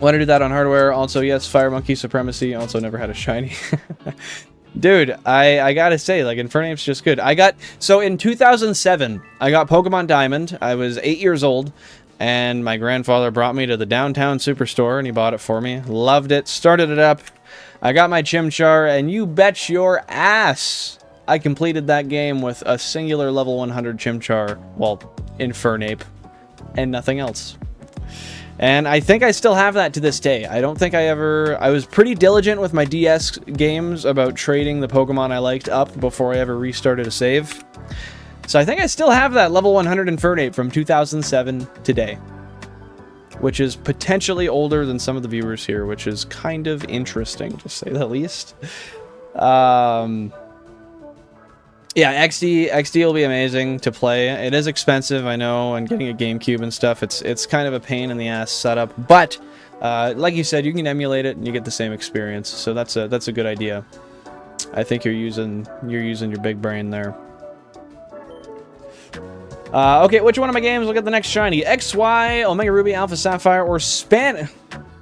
Want to do that on hardware? Also, yes, Fire Monkey Supremacy. Also, never had a shiny. Dude, I gotta say, like, Infernape's just good. So in 2007, I got Pokemon Diamond. I was 8 years old, and my grandfather brought me to the downtown superstore, and he bought it for me. Loved it, started it up. I got my Chimchar, and you bet your ass I completed that game with a singular level 100 Chimchar, well, Infernape, and nothing else. And I think I still have that to this day. I don't think I was pretty diligent with my DS games about trading the Pokemon I liked up before I ever restarted a save. So I think I still have that level 100 Infernape from 2007 today. Which is potentially older than some of the viewers here, which is kind of interesting, to say the least. Yeah, XD will be amazing to play. It is expensive, I know, and getting a GameCube and stuff, it's kind of a pain in the ass setup. But like you said, you can emulate it and you get the same experience. So that's a good idea. I think you're using your big brain there. Okay, which one of my games will get the next shiny? XY, Omega Ruby, Alpha Sapphire, or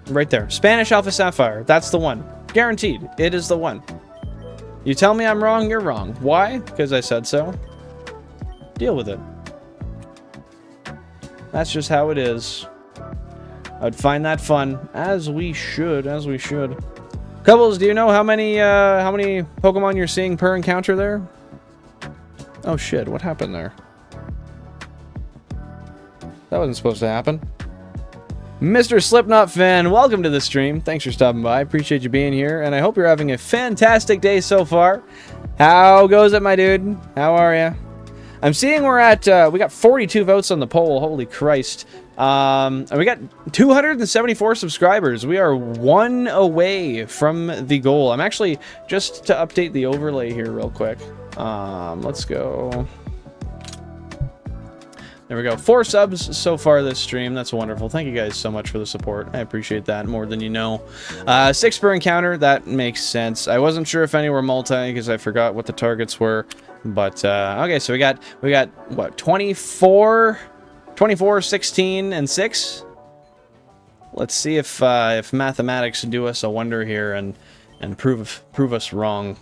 right there. Spanish Alpha Sapphire. That's the one. Guaranteed. It is the one. You tell me I'm wrong, you're wrong. Why? Because I said so. Deal with it. That's just how it is. I'd find that fun, as we should, Cubbles, do you know how many Pokemon you're seeing per encounter there? Oh shit, what happened there? That wasn't supposed to happen. Mr. Slipknot fan, welcome to the stream. Thanks for stopping by. Appreciate you being here, and I hope you're having a fantastic day so far. How goes it, my dude? How are you? I'm seeing we're at, we got 42 votes on the poll. Holy Christ. And we got 274 subscribers. We are 1 away from the goal. I'm actually, just to update the overlay here real quick. Let's go. There we go. 4 subs so far this stream. That's wonderful. Thank you guys so much for the support. I appreciate that more than you know. 6 per encounter. That makes sense. I wasn't sure if any were multi because I forgot what the targets were. But, okay, so we got what, 24, 16, and 6? Let's see if mathematics do us a wonder here and prove us wrong.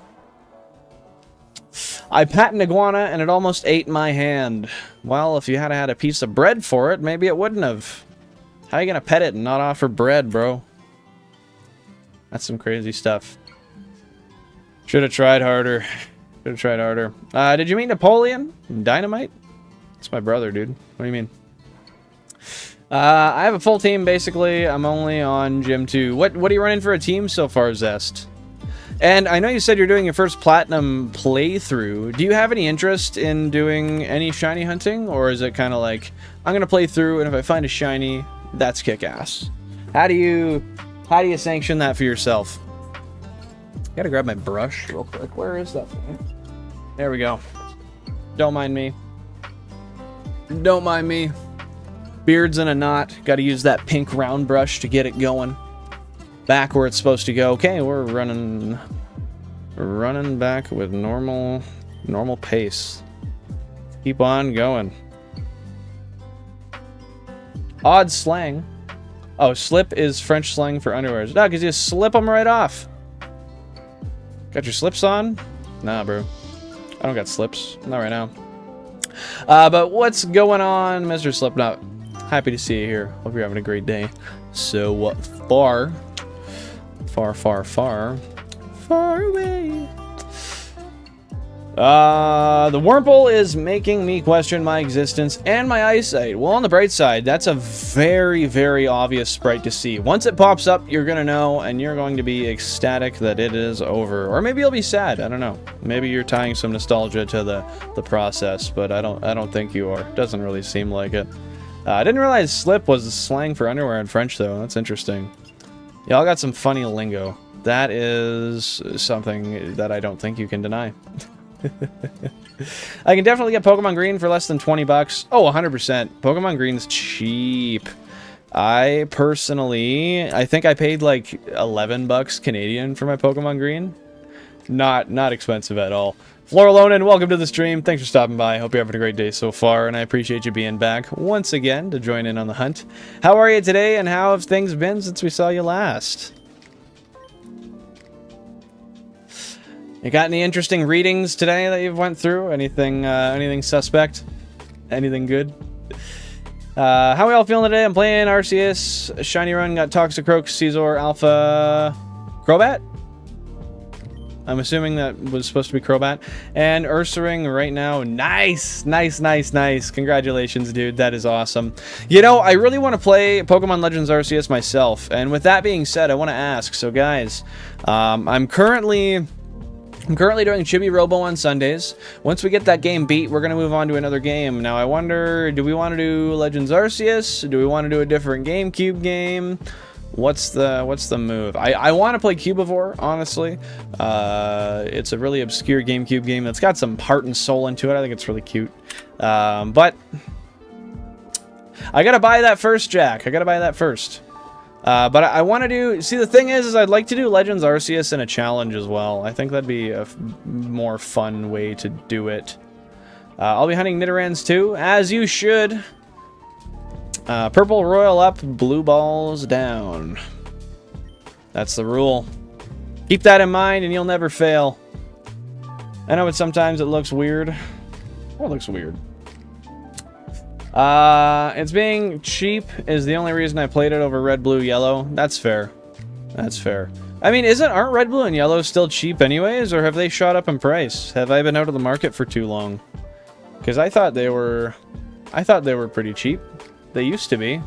I pat an iguana and it almost ate my hand. Well, if you had had a piece of bread for it, maybe it wouldn't have. How are you gonna pet it and not offer bread, bro? That's some crazy stuff. Should have tried harder. Did you mean Napoleon? Dynamite? It's my brother, dude. What do you mean? I have a full team, basically. I'm only on Gym 2. What are you running for a team so far, Zest? And I know you said you're doing your first Platinum playthrough. Do you have any interest in doing any shiny hunting? Or is it kind of like, I'm going to play through, and if I find a shiny, that's kick-ass? How do you sanction that for yourself? Gotta grab my brush real quick. Where is that thing? There we go. Don't mind me. Don't mind me. Beard's in a knot. Gotta use that pink round brush to get it going. Back where it's supposed to go. Okay, we're running back with normal pace. Keep on going. Odd slang. Oh, slip is French slang for underwears. No, because you slip them right off. Got your slips on? Nah, bro. I don't got slips. Not right now. But what's going on, Mr. Slipknot? Happy to see you here. Hope you're having a great day. So far away. The Wurmple is making me question my existence and my eyesight. Well, on the bright side, that's a very, very obvious sprite to see. Once it pops up, you're gonna know, and you're going to be ecstatic that it is over. Or maybe you'll be sad. I don't know. Maybe you're tying some nostalgia to the process, but I don't think you are. Doesn't really seem like it. I didn't realize slip was slang for underwear in French, though. That's interesting. Y'all got some funny lingo. That is something that I don't think you can deny. I can definitely get Pokemon Green for less than 20 bucks. Oh, 100%. Pokemon Green's cheap. I think I paid like 11 bucks Canadian for my Pokemon Green. Not expensive at all. Floralonin, welcome to the stream. Thanks for stopping by. Hope you're having a great day so far, and I appreciate you being back once again to join in on the hunt. How are you today, and how have things been since we saw you last? You got any interesting readings today that you've went through? Anything suspect? Anything good? How we all feeling today? I'm playing Arceus, Shiny Run, got Toxicroak, Caesar, Alpha, Crobat? I'm assuming that was supposed to be Crobat. And Ursaring right now. Nice! Nice. Congratulations, dude. That is awesome. You know, I really want to play Pokemon Legends Arceus myself. And with that being said, I want to ask. So, guys, I'm currently doing Chibi Robo on Sundays. Once we get that game beat, we're going to move on to another game. Now, I wonder, do we want to do Legends Arceus? Do we want to do a different GameCube game? What's the move? I want to play Cubivore, honestly. It's a really obscure GameCube game that's got some heart and soul into it. I think it's really cute. But I got to buy that first, Jack. I got to buy that first. But I want to do... See, the thing is I'd like to do Legends Arceus in a challenge as well. I think that'd be a more fun way to do it. I'll be hunting Nidorans too, as you should. Purple Royal up, blue balls down. That's the rule. Keep that in mind and you'll never fail. I know sometimes it looks weird. Oh, it looks weird. It's being cheap is the only reason I played it over red, blue, yellow. That's fair. That's fair. I mean, aren't red, blue, and yellow still cheap anyways, or have they shot up in price? Have I been out of the market for too long? Because I thought they were pretty cheap. They used to be.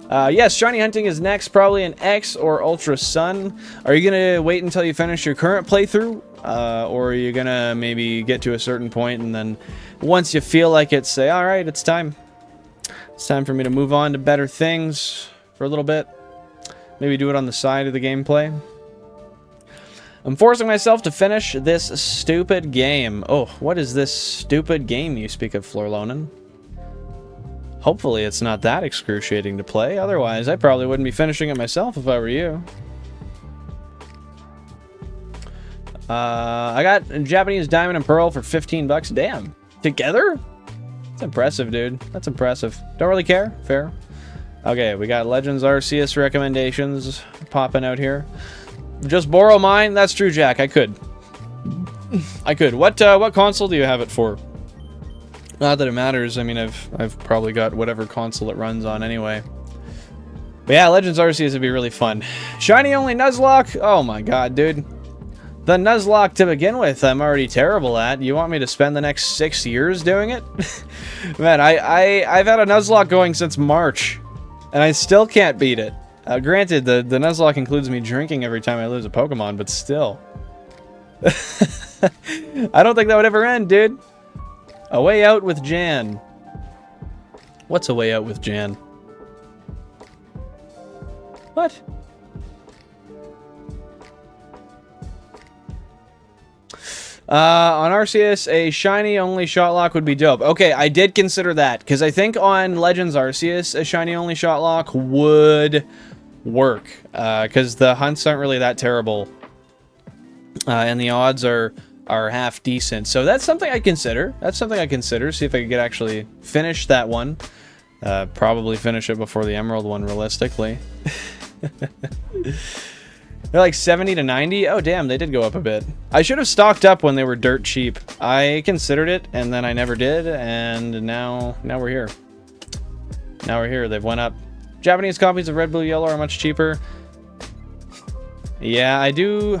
Yes, shiny hunting is next, probably an X or Ultra Sun. Are you gonna wait until you finish your current playthrough? Or are you gonna maybe get to a certain point and then once you feel like it, say, all right, it's time. It's time for me to move on to better things for a little bit. Maybe do it on the side of the gameplay. I'm forcing myself to finish this stupid game. Oh, what is this stupid game you speak of, Floralonin? Hopefully it's not that excruciating to play. Otherwise, I probably wouldn't be finishing it myself if I were you. I got Japanese Diamond and Pearl for 15 bucks. Damn. Together? That's impressive, dude. That's impressive. Don't really care. Fair. Okay, we got Legends Arceus recommendations popping out here. Just borrow mine? That's true, Jack. I could. I could. What console do you have it for? Not that it matters. I mean, I've probably got whatever console it runs on anyway. But yeah, Legends Arceus would be really fun. Shiny only Nuzlocke? Oh my god, dude. The Nuzlocke to begin with, I'm already terrible at. You want me to spend the next 6 years doing it? Man, I've had a Nuzlocke going since March, and I still can't beat it. Granted, the Nuzlocke includes me drinking every time I lose a Pokemon, but still. I don't think that would ever end, dude. A way out with Jan. What's a way out with Jan? What? On Arceus, a shiny only shot lock would be dope. Okay, I did consider that, because I think on Legends Arceus, a shiny only shot lock would work, because the hunts aren't really that terrible, and the odds are half decent. So that's something I consider. That's something I consider. See if I could actually finish that one. Probably finish it before the Emerald one, realistically. They're like 70 to 90. Oh, damn, they did go up a bit. I should have stocked up when they were dirt cheap. I considered it, and then I never did, and now we're here. Now we're here. They've went up. Japanese copies of Red, Blue, Yellow are much cheaper. Yeah, I do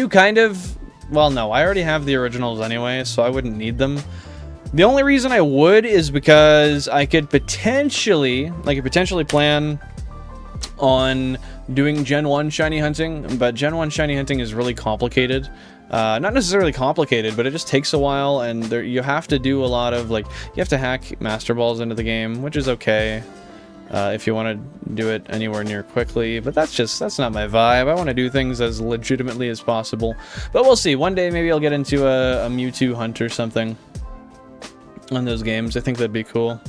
kind of Well, no, I already have the originals anyway, so I wouldn't need them. The only reason I would is because I could potentially plan on doing Gen 1 shiny hunting, but Gen 1 shiny hunting is really complicated. Not necessarily complicated, but it just takes a while, and you have to do a lot of, like, you have to hack Master Balls into the game, which is okay. If you want to do it anywhere near quickly, but that's not my vibe. I want to do things as legitimately as possible. But we'll see. One day maybe I'll get into a Mewtwo hunt or something on those games. I think that'd be cool.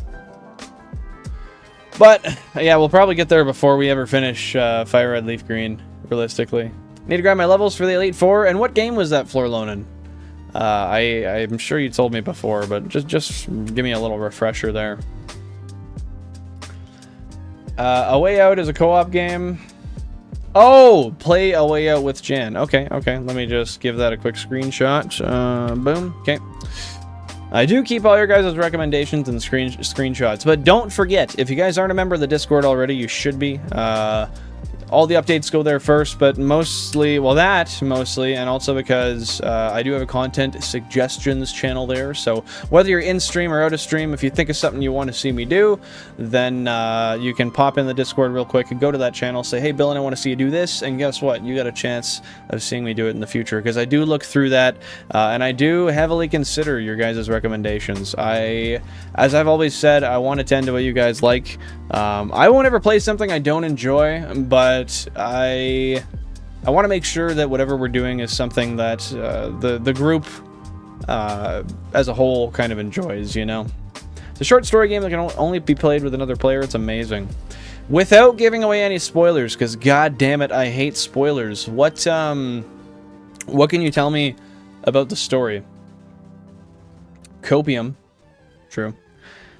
But yeah, we'll probably get there before we ever finish FireRed LeafGreen, realistically. Need to grab my levels for the Elite Four. And what game was that, Florlonin? I'm sure you told me before, but just give me a little refresher there. A Way Out is a co-op game. Oh, play A Way Out with Jan. Okay. Let me just give that a quick screenshot. Boom. Okay. I do keep all your guys' recommendations and screenshots, but don't forget, if you guys aren't a member of the Discord already, you should be. All the updates go there first, but mostly, and also because I do have a content suggestions channel there, so whether you're in stream or out of stream, if you think of something you want to see me do, then you can pop in the Discord real quick and go to that channel, say, hey, Billen, I want to see you do this, and guess what? You got a chance of seeing me do it in the future, because I do look through that, and I do heavily consider your guys' recommendations. As I've always said, I want to tend to what you guys like. I won't ever play something I don't enjoy, but I want to make sure that whatever we're doing is something that the group as a whole kind of enjoys, you know? It's a short story game that can only be played with another player. It's amazing. Without giving away any spoilers, because god damn it, I hate spoilers. What can you tell me about the story? Copium. True.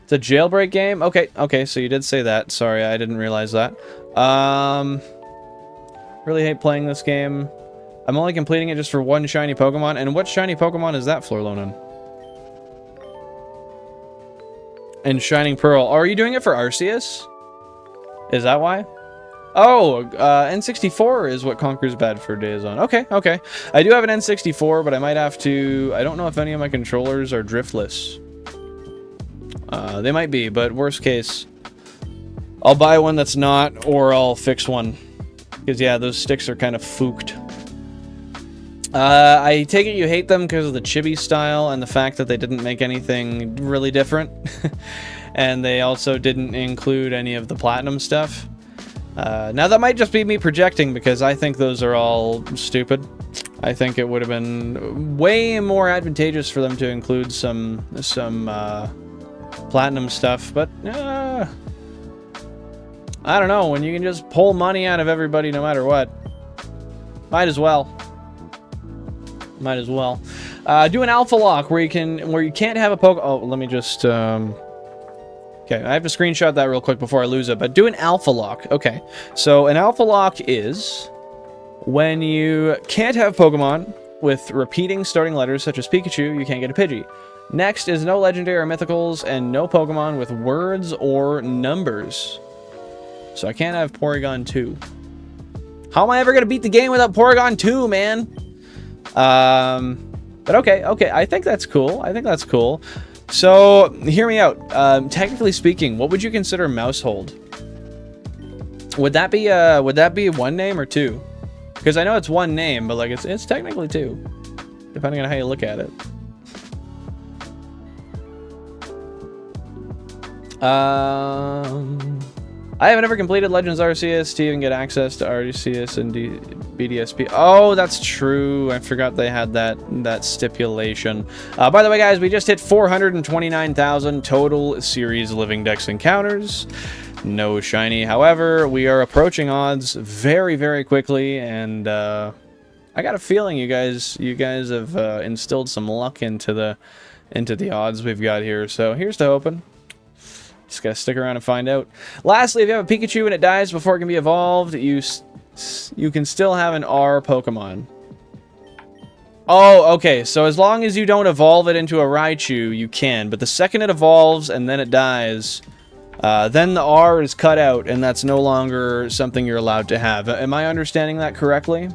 It's a jailbreak game? Okay, so you did say that. Sorry, I didn't realize that. Really hate playing this game. I'm only completing it just for one shiny Pokemon. And what shiny Pokemon is that, Florlonin? And Shining Pearl. Oh, are you doing it for Arceus? Is that why? Oh, N64 is what Conquer's bad for days on. Okay. I do have an N64, but I might have to... I don't know if any of my controllers are driftless. They might be, but worst case, I'll buy one that's not, or I'll fix one. Because, yeah, those sticks are kind of fooked. I take it you hate them because of the chibi style and the fact that they didn't make anything really different. And they also didn't include any of the platinum stuff. Now, that might just be me projecting because I think those are all stupid. I think it would have been way more advantageous for them to include some platinum stuff, but I don't know, when you can just pull money out of everybody no matter what. Might as well. Do an alpha lock where you can't have a poke. Oh, let me just okay, I have to screenshot that real quick before I lose it, but do an alpha lock. Okay. So an alpha lock is when you can't have Pokemon with repeating starting letters such as Pikachu, you can't get a Pidgey. Next is no legendary or mythicals and no Pokemon with words or numbers. So I can't have Porygon 2. How am I ever going to beat the game without Porygon 2, man? But okay. I think that's cool. So, hear me out. Technically speaking, what would you consider Mousehold? Would that be one name or two? Because I know it's one name, but like it's technically two, depending on how you look at it. I haven't ever completed Legends Arceus to even get access to Arceus and BDSP. Oh, that's true. I forgot they had that stipulation. By the way, guys, we just hit 429,000 total series Living Dex encounters. No shiny. However, we are approaching odds very, very quickly, and I got a feeling you guys have instilled some luck into the odds we've got here. So here's to hoping. Just gotta stick around and find out. Lastly, if you have a Pikachu and it dies before it can be evolved, you can still have an R Pokemon. Oh, okay. So as long as you don't evolve it into a Raichu, you can. But the second it evolves and then it dies, then the R is cut out, and that's no longer something you're allowed to have. Am I understanding that correctly?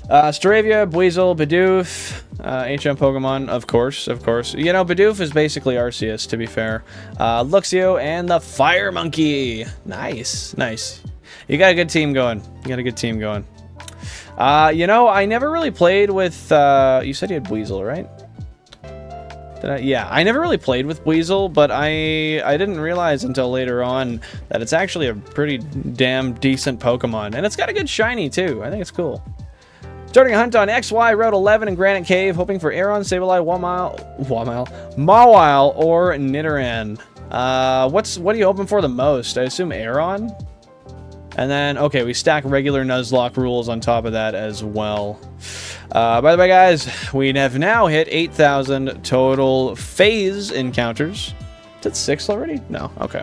Staravia, Buizel, Bidoof, HM Pokemon, of course, of course. You know, Bidoof is basically Arceus, to be fair. Luxio, and the Fire Monkey. Nice, nice. You got a good team going. You got a good team going. You know, I never really played with, you said you had Buizel, right? Yeah, I never really played with Buizel, but I didn't realize until later on that it's actually a pretty damn decent Pokemon. And it's got a good shiny, too. I think it's cool. Starting a hunt on XY Route 11 in Granite Cave, hoping for Aeron, Sableye, Mawile, or Nidoran. What are you hoping for the most? I assume Aeron? And then, okay, we stack regular Nuzlocke rules on top of that as well. By the way, guys, we have now hit 8,000 total phase encounters. Is it 6 already? No, okay.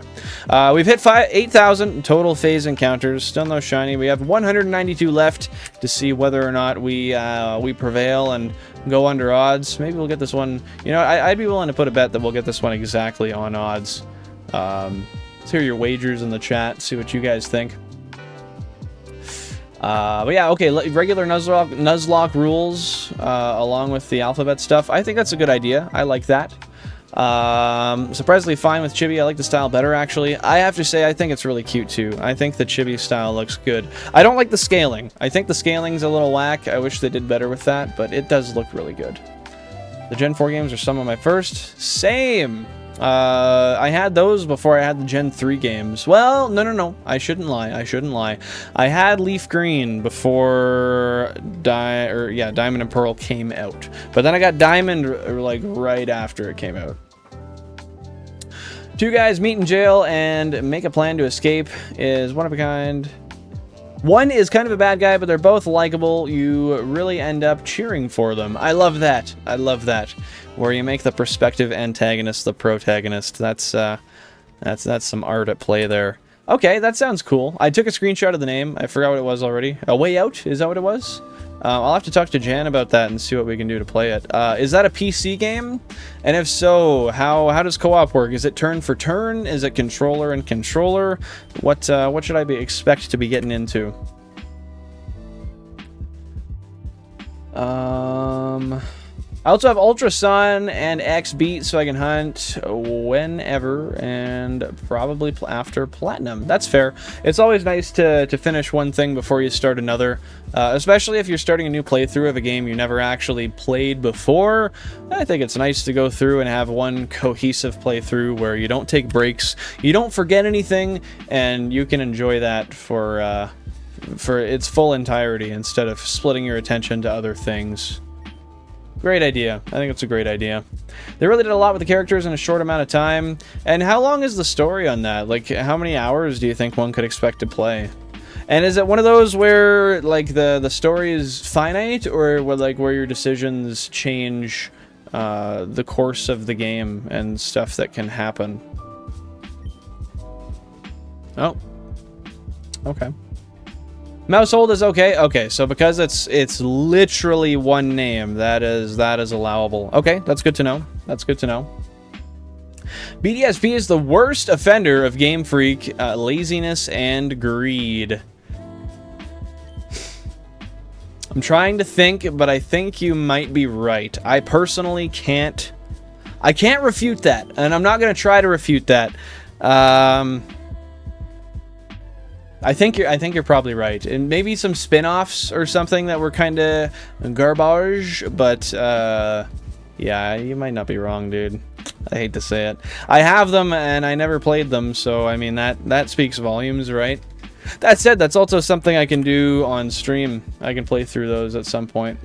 We've hit 8,000 total phase encounters. Still no shiny. We have 192 left to see whether or not we prevail and go under odds. Maybe we'll get this one. You know, I'd be willing to put a bet that we'll get this one exactly on odds. Let's hear your wagers in the chat. See what you guys think. But yeah, okay, regular Nuzlocke rules along with the alphabet stuff. I think that's a good idea. I like that. Surprisingly fine with Chibi. I like the style better, actually. I have to say, I think it's really cute, too. I think the Chibi style looks good. I don't like the scaling. I think the scaling's a little whack. I wish they did better with that, but it does look really good. The Gen 4 games are some of my first. Same! I had those before I had the Gen 3 games. Well, no. I shouldn't lie. I had LeafGreen before Diamond and Pearl came out. But then I got Diamond like right after it came out. Two guys meet in jail and make a plan to escape. Is one of a kind. One is kind of a bad guy, but they're both likable. You really end up cheering for them. I love that. I love that. Where you make the prospective antagonist the protagonist. That's some art at play there. Okay, that sounds cool. I took a screenshot of the name. I forgot what it was already. A Way Out? Is that what it was? I'll have to talk to Jan about that and see what we can do to play it. Is that a PC game? And if so, how does co-op work? Is it turn for turn? Is it controller and controller? What should I expect to be getting into? I also have Ultra Sun and X Beat, so I can hunt whenever and probably after Platinum. That's fair. It's always nice to finish one thing before you start another, especially if you're starting a new playthrough of a game you never actually played before. I think it's nice to go through and have one cohesive playthrough where you don't take breaks, you don't forget anything, and you can enjoy that for its full entirety instead of splitting your attention to other things. Great idea. I think it's a great idea. They really did a lot with the characters in a short amount of time. And how long is the story on that? Like, how many hours do you think one could expect to play? And is it one of those where, like, the story is finite, or where your decisions change the course of the game and stuff that can happen? Oh. Okay. Mousehold is okay. Okay, so because it's literally one name, that is allowable. Okay, that's good to know. That's good to know. BDSP is the worst offender of Game Freak, laziness and greed. I'm trying to think, but I think you might be right. I personally can't refute that, and I'm not going to try to refute that. I think you're probably right, and maybe some spin-offs or something that were kind of garbage, but yeah, you might not be wrong, dude. I hate to say it. I have them and I never played them, so I mean that speaks volumes, right? That said, that's also something I can do on stream. I can play through those at some point.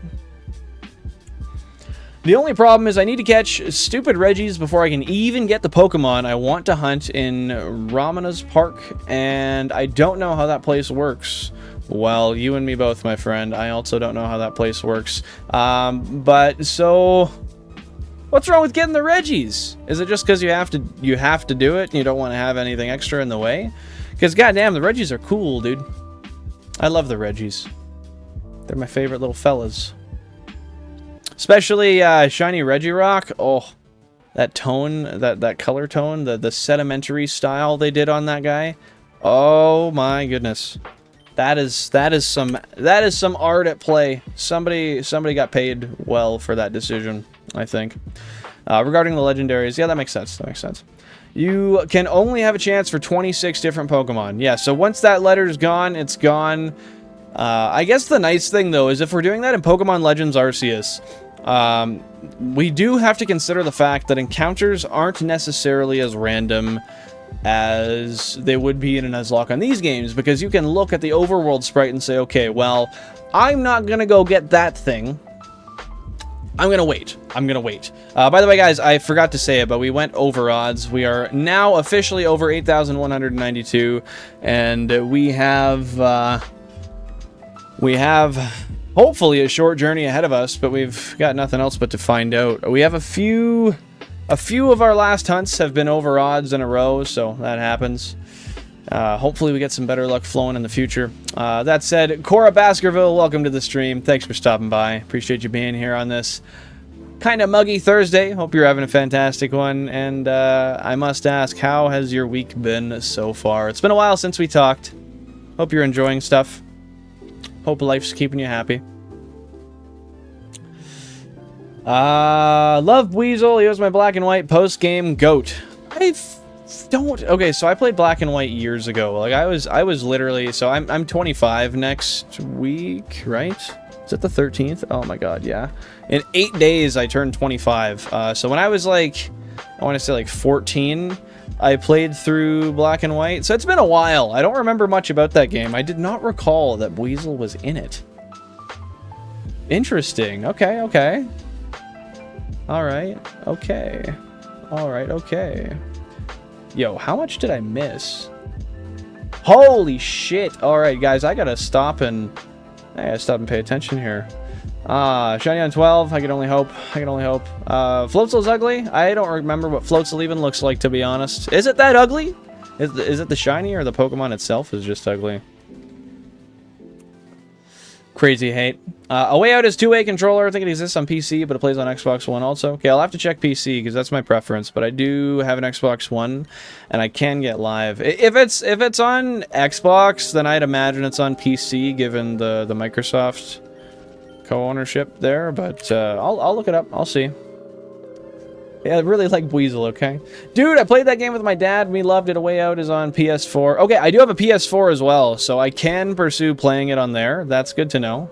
The only problem is I need to catch stupid Reggies before I can even get the Pokemon I want to hunt in Ramina's Park, and I don't know how that place works. Well, you and me both, my friend. I also don't know how that place works. But so, what's wrong with getting the Reggies? Is it just because you have to do it and you don't want to have anything extra in the way? Because goddamn, the Reggies are cool, dude. I love the Reggies. They're my favorite little fellas. Especially Shiny Regirock. Oh, that tone, that color tone, the sedimentary style they did on that guy. Oh my goodness. That is some art at play. Somebody got paid well for that decision, I think. Regarding the legendaries, yeah, that makes sense. That makes sense. You can only have a chance for 26 different Pokemon. Yeah, so once that letter's gone, it's gone. I guess the nice thing, though, is if we're doing that in Pokemon Legends Arceus, we do have to consider the fact that encounters aren't necessarily as random as they would be in an Nuzlocke on these games, because you can look at the overworld sprite and say, okay, well, I'm not going to go get that thing. I'm going to wait. I'm going to wait. By the way, guys, I forgot to say it, but we went over odds. We are now officially over 8,192, and we have hopefully a short journey ahead of us, but we've got nothing else but to find out. We have a few of our last hunts have been over odds in a row, so that happens. Hopefully we get some better luck flowing in the future. That said, Cora Baskerville, welcome to the stream. Thanks for stopping by. Appreciate you being here on this kind of muggy Thursday. Hope you're having a fantastic one. And I must ask, how has your week been so far? It's been a while since we talked. Hope you're enjoying stuff. Hope life's keeping you happy. Love Weasel. He was my black and white post-game goat. Okay, so I played black and white years ago. Like I was literally, so I'm 25 next week, right? Is it the 13th? Oh my god, yeah. In 8 days I turned 25. So when I was like, I want to say like 14, I played through black and white. So it's been a while. I don't remember much about that game. I did not recall that Weasel was in it. Interesting. Okay, okay. Alright, okay. Alright, okay. Yo, how much did I miss? Holy shit! Alright, guys, I gotta stop and pay attention here. Shiny on 12, I can only hope. Floatzel's ugly? I don't remember what Floatzel even looks like, to be honest. Is it that ugly? Is it the shiny, or the Pokemon itself is just ugly? Crazy hate. A Way Out is two-way controller. I think it exists on PC, but it plays on Xbox One also. Okay, I'll have to check PC, because that's my preference, but I do have an Xbox One, and I can get live. If it's on Xbox, then I'd imagine it's on PC, given the Microsoft co-ownership there, but I'll look it up. I'll see. Yeah, I really like Weasel, okay? Dude, I played that game with my dad. We loved it. A Way Out is on PS4. Okay, I do have a PS4 as well, so I can pursue playing it on there. That's good to know.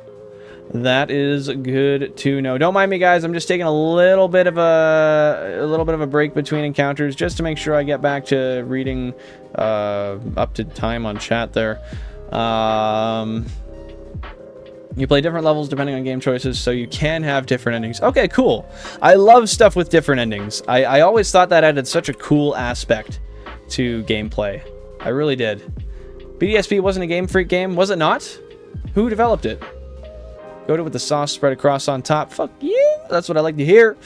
That is good to know. Don't mind me, guys. I'm just taking a little bit of a break between encounters, just to make sure I get back to reading up to time on chat there. You play different levels depending on game choices, so you can have different endings. Okay, cool. I love stuff with different endings. I always thought that added such a cool aspect to gameplay. I really did. BDSP wasn't a Game Freak game, was it not? Who developed it? Go to with the sauce spread across on top. Fuck yeah, that's what I like to hear.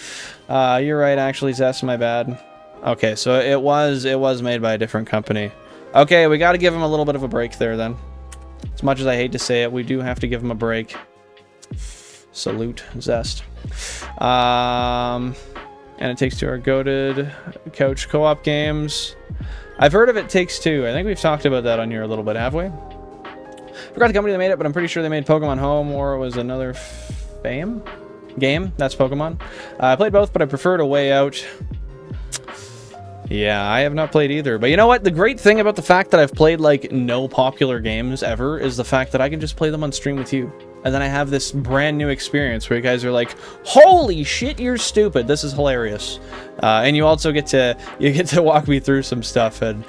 You're right, actually, Zess, my bad. Okay, so it was made by a different company. Okay, we got to give him a little bit of a break there then. As much as I hate to say it, we do have to give him a break. Salute, Zest. And It Takes Two are goated. Couch co-op games. I've heard of It Takes Two. I think we've talked about that on here a little bit, have we? Forgot the company that made it, but I'm pretty sure they made Pokemon Home, or it was another game. That's Pokemon. I played both, but I preferred A Way Out. Yeah, I have not played either. But you know what? The great thing about the fact that I've played, like, no popular games ever is the fact that I can just play them on stream with you. And then I have this brand new experience where you guys are like, holy shit, you're stupid. This is hilarious. And you also get to walk me through some stuff, and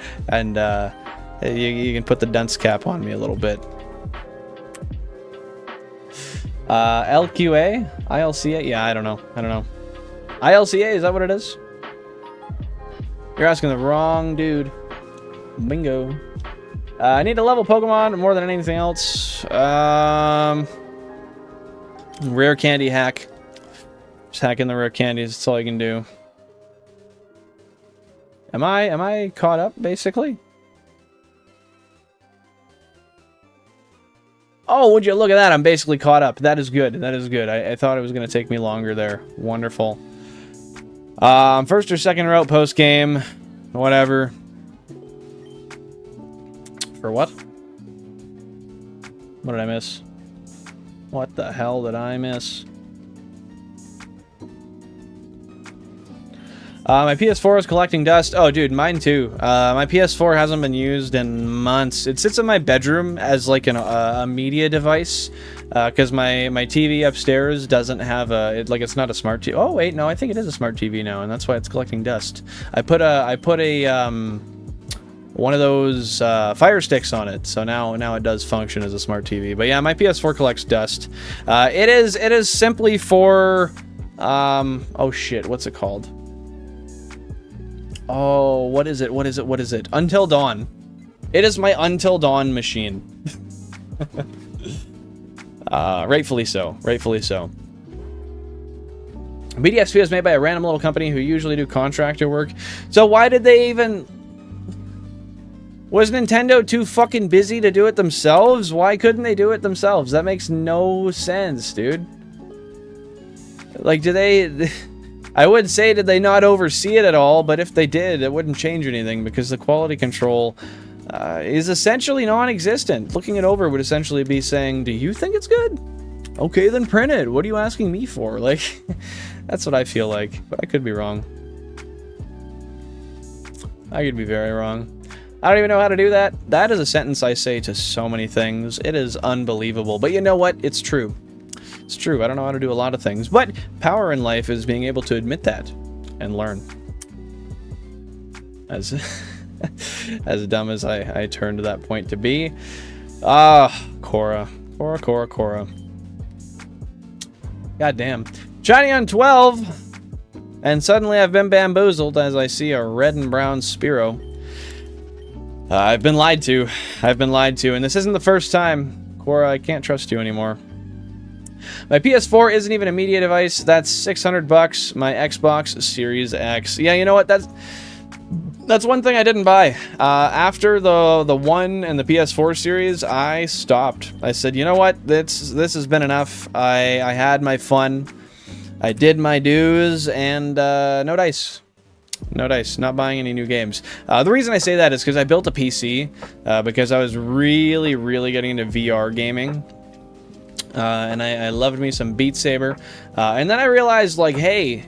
you can put the dunce cap on me a little bit. LQA? ILCA? Yeah, I don't know. ILCA, is that what it is? You're asking the wrong dude. Bingo. I need to level Pokemon more than anything else. Rare candy hack. Just hacking the rare candies. That's all I can do. Am I caught up, basically? Oh, would you look at that? I'm basically caught up. That is good. That is good. I thought it was going to take me longer there. Wonderful. First or second route post game, whatever. For what? What did I miss? What the hell did I miss? My PS4 is collecting dust. Oh, dude, mine too. My PS4 hasn't been used in months. It sits in my bedroom as like a media device, because my TV upstairs doesn't have it's not a smart TV. Oh wait, no, I think it is a smart TV now, and that's why it's collecting dust. I put a one of those Fire Sticks on it, so now it does function as a smart TV. But yeah, my PS4 collects dust. It is simply for oh shit, what's it called? Oh, what is it? Until Dawn. It is my Until Dawn machine. Rightfully so. BDXP is made by a random little company who usually do contractor work. So why did they even... Was Nintendo too fucking busy to do it themselves? Why couldn't they do it themselves? That makes no sense, dude. Like, do they... I would say, did they not oversee it at all? But if they did, it wouldn't change anything because the quality control is essentially non-existent. Looking it over would essentially be saying, do you think it's good? Okay, then print it. What are you asking me for? Like, that's what I feel like, but I could be wrong. I could be very wrong. I don't even know how to do that. That is a sentence I say to so many things. It is unbelievable. But you know what? It's true. It's true. I don't know how to do a lot of things, but power in life is being able to admit that and learn. As as dumb as I turned to that point to be. Cora. God damn. Shiny on 12, and suddenly I've been bamboozled as I see a red and brown Spearow. I've been lied to. And this isn't the first time. Cora, I can't trust you anymore. My PS4 isn't even a media device. That's $600. My Xbox Series X. Yeah, you know what? That's one thing I didn't buy. After the One and the PS4 series, I stopped. I said, you know what? This has been enough. I had my fun. I did my dues, and no dice. No dice. Not buying any new games. The reason I say that is because I built a PC because I was really getting into VR gaming. And I loved me some Beat Saber. And then I realized, like, hey,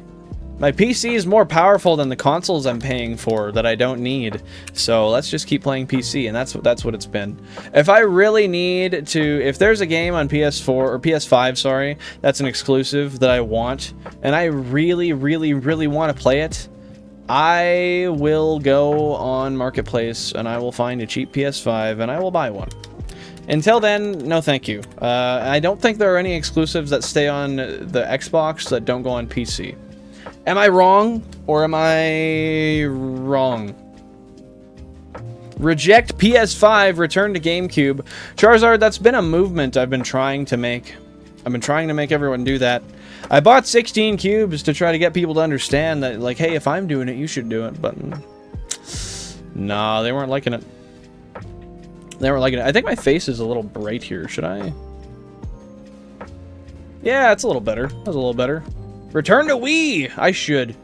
my PC is more powerful than the consoles I'm paying for that I don't need. So let's just keep playing PC, and that's what it's been. If I really need to, if there's a game on PS4 or PS5, sorry, that's an exclusive that I want, and I really want to play it, I will go on Marketplace and I will find a cheap PS5 and I will buy one. Until then, no thank you. I don't think there are any exclusives that stay on the Xbox that don't go on PC. Am I wrong, or am I wrong? Reject PS5, return to GameCube. Charizard, that's been a movement I've been trying to make. I've been trying to make everyone do that. I bought 16 cubes to try to get people to understand that, like, hey, if I'm doing it, you should do it, but... Nah, they weren't liking it. They weren't liking it. I think my face is a little bright here. Should I? Yeah, it's a little better. That's a little better. Return to Wii! I should.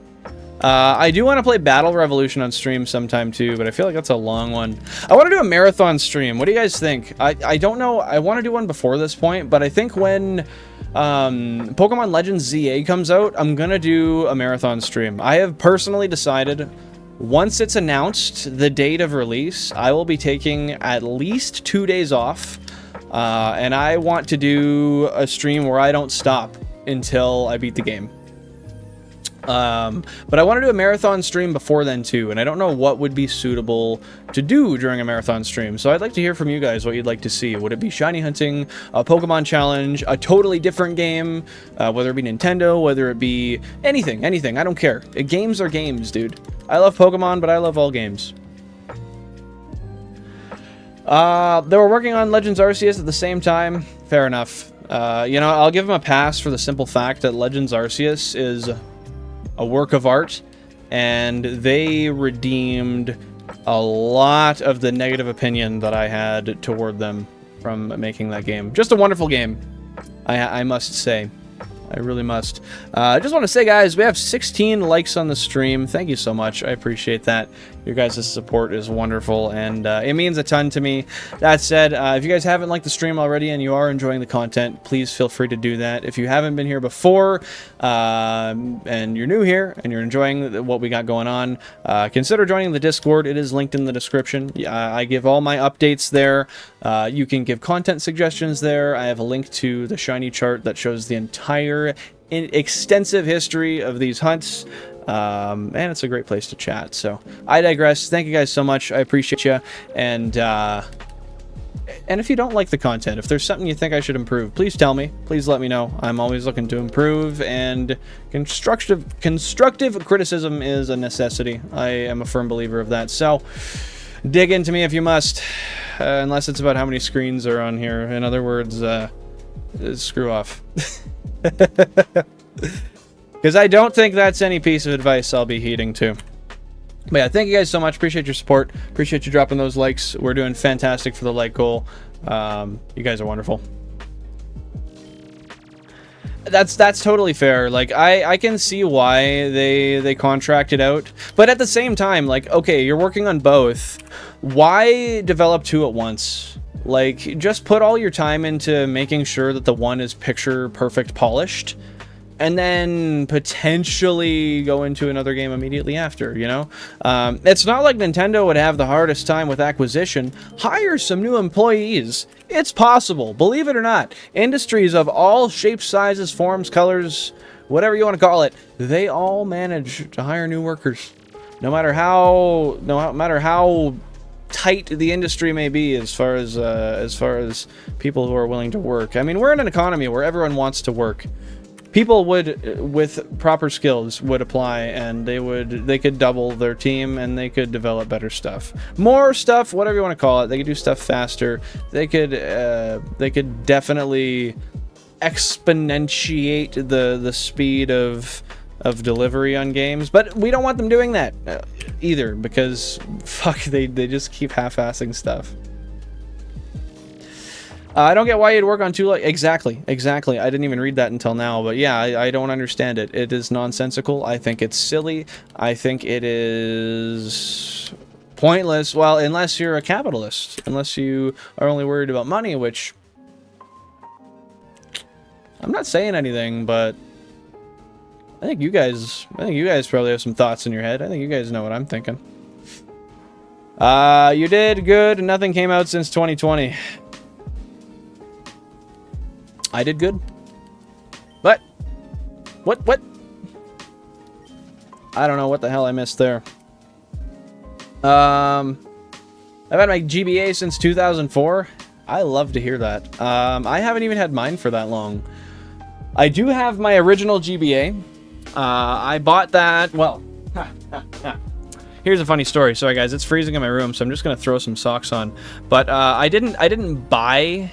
I do want to play Battle Revolution on stream sometime too, but I feel like that's a long one. I want to do a marathon stream. What do you guys think? I don't know. I want to do one before this point, but I think when Pokemon Legends ZA comes out, I'm going to do a marathon stream. I have personally decided... Once it's announced the date of release, I will be taking at least 2 days off, and I want to do a stream where I don't stop until I beat the game. But I want to do a marathon stream before then too, and I don't know what would be suitable to do during a marathon stream, so I'd like to hear from you guys what you'd like to see. Would it be shiny hunting, a Pokemon challenge, a totally different game, whether it be Nintendo, whether it be anything, I don't care. Games are games, dude. I love Pokemon, but I love all games. They were working on Legends Arceus at the same time. Fair enough. You know, I'll give them a pass for the simple fact that Legends Arceus is a work of art, and they redeemed a lot of the negative opinion that I had toward them from making that game. Just a wonderful game, I must say. I really must. I just want to say, guys, we have 16 likes on the stream. Thank you so much. I appreciate that. Your guys' support is wonderful, and it means a ton to me. That said, if you guys haven't liked the stream already and you are enjoying the content, please feel free to do that. If you haven't been here before, and you're new here, and you're enjoying what we got going on, consider joining the Discord. It is linked in the description. I give all my updates there. You can give content suggestions there. I have a link to the shiny chart that shows the entire extensive history of these hunts. And it's a great place to chat. So I digress. Thank you guys so much. I appreciate you. And if you don't like the content, if there's something you think I should improve, please tell me. Please let me know. I'm always looking to improve, and constructive criticism is a necessity. I am a firm believer of that. So dig into me if you must, unless it's about how many screens are on here. In other words, screw off. Because I don't think that's any piece of advice I'll be heeding to. But yeah, thank you guys so much. Appreciate your support. Appreciate you dropping those likes. We're doing fantastic for the like goal. You guys are wonderful. That's totally fair. Like, I can see why they contract it out. But at the same time, like, okay, you're working on both. Why develop two at once? Like, just put all your time into making sure that the one is picture perfect polished, and then potentially go into another game immediately after, you know? It's not like Nintendo would have the hardest time with acquisition. Hire some new employees. It's possible, believe it or not. Industries of all shapes, sizes, forms, colors, whatever you want to call it, they all manage to hire new workers. No matter how tight the industry may be as far as people who are willing to work. I mean, we're in an economy where everyone wants to work. People with proper skills would apply, and they could double their team, and they could develop better stuff, more stuff, whatever you want to call it. They could do stuff faster. They could definitely exponentiate the speed of delivery on games. But we don't want them doing that either, because fuck, they just keep half-assing stuff. I don't get why you'd work on two, like, exactly. I didn't even read that until now, but yeah, I don't understand it. It is nonsensical. I think it's silly. I think it is pointless. Well, unless you're a capitalist, unless you are only worried about money, which I'm not saying anything, but I think you guys probably have some thoughts in your head. I think you guys know what I'm thinking. You did good. Nothing came out since 2020. I did good. What? What? I don't know what the hell I missed there. I've had my GBA since 2004. I love to hear that. I haven't even had mine for that long. I do have my original GBA. I bought that, well, here's a funny story. Sorry guys, it's freezing in my room, so I'm just gonna throw some socks on. But I didn't buy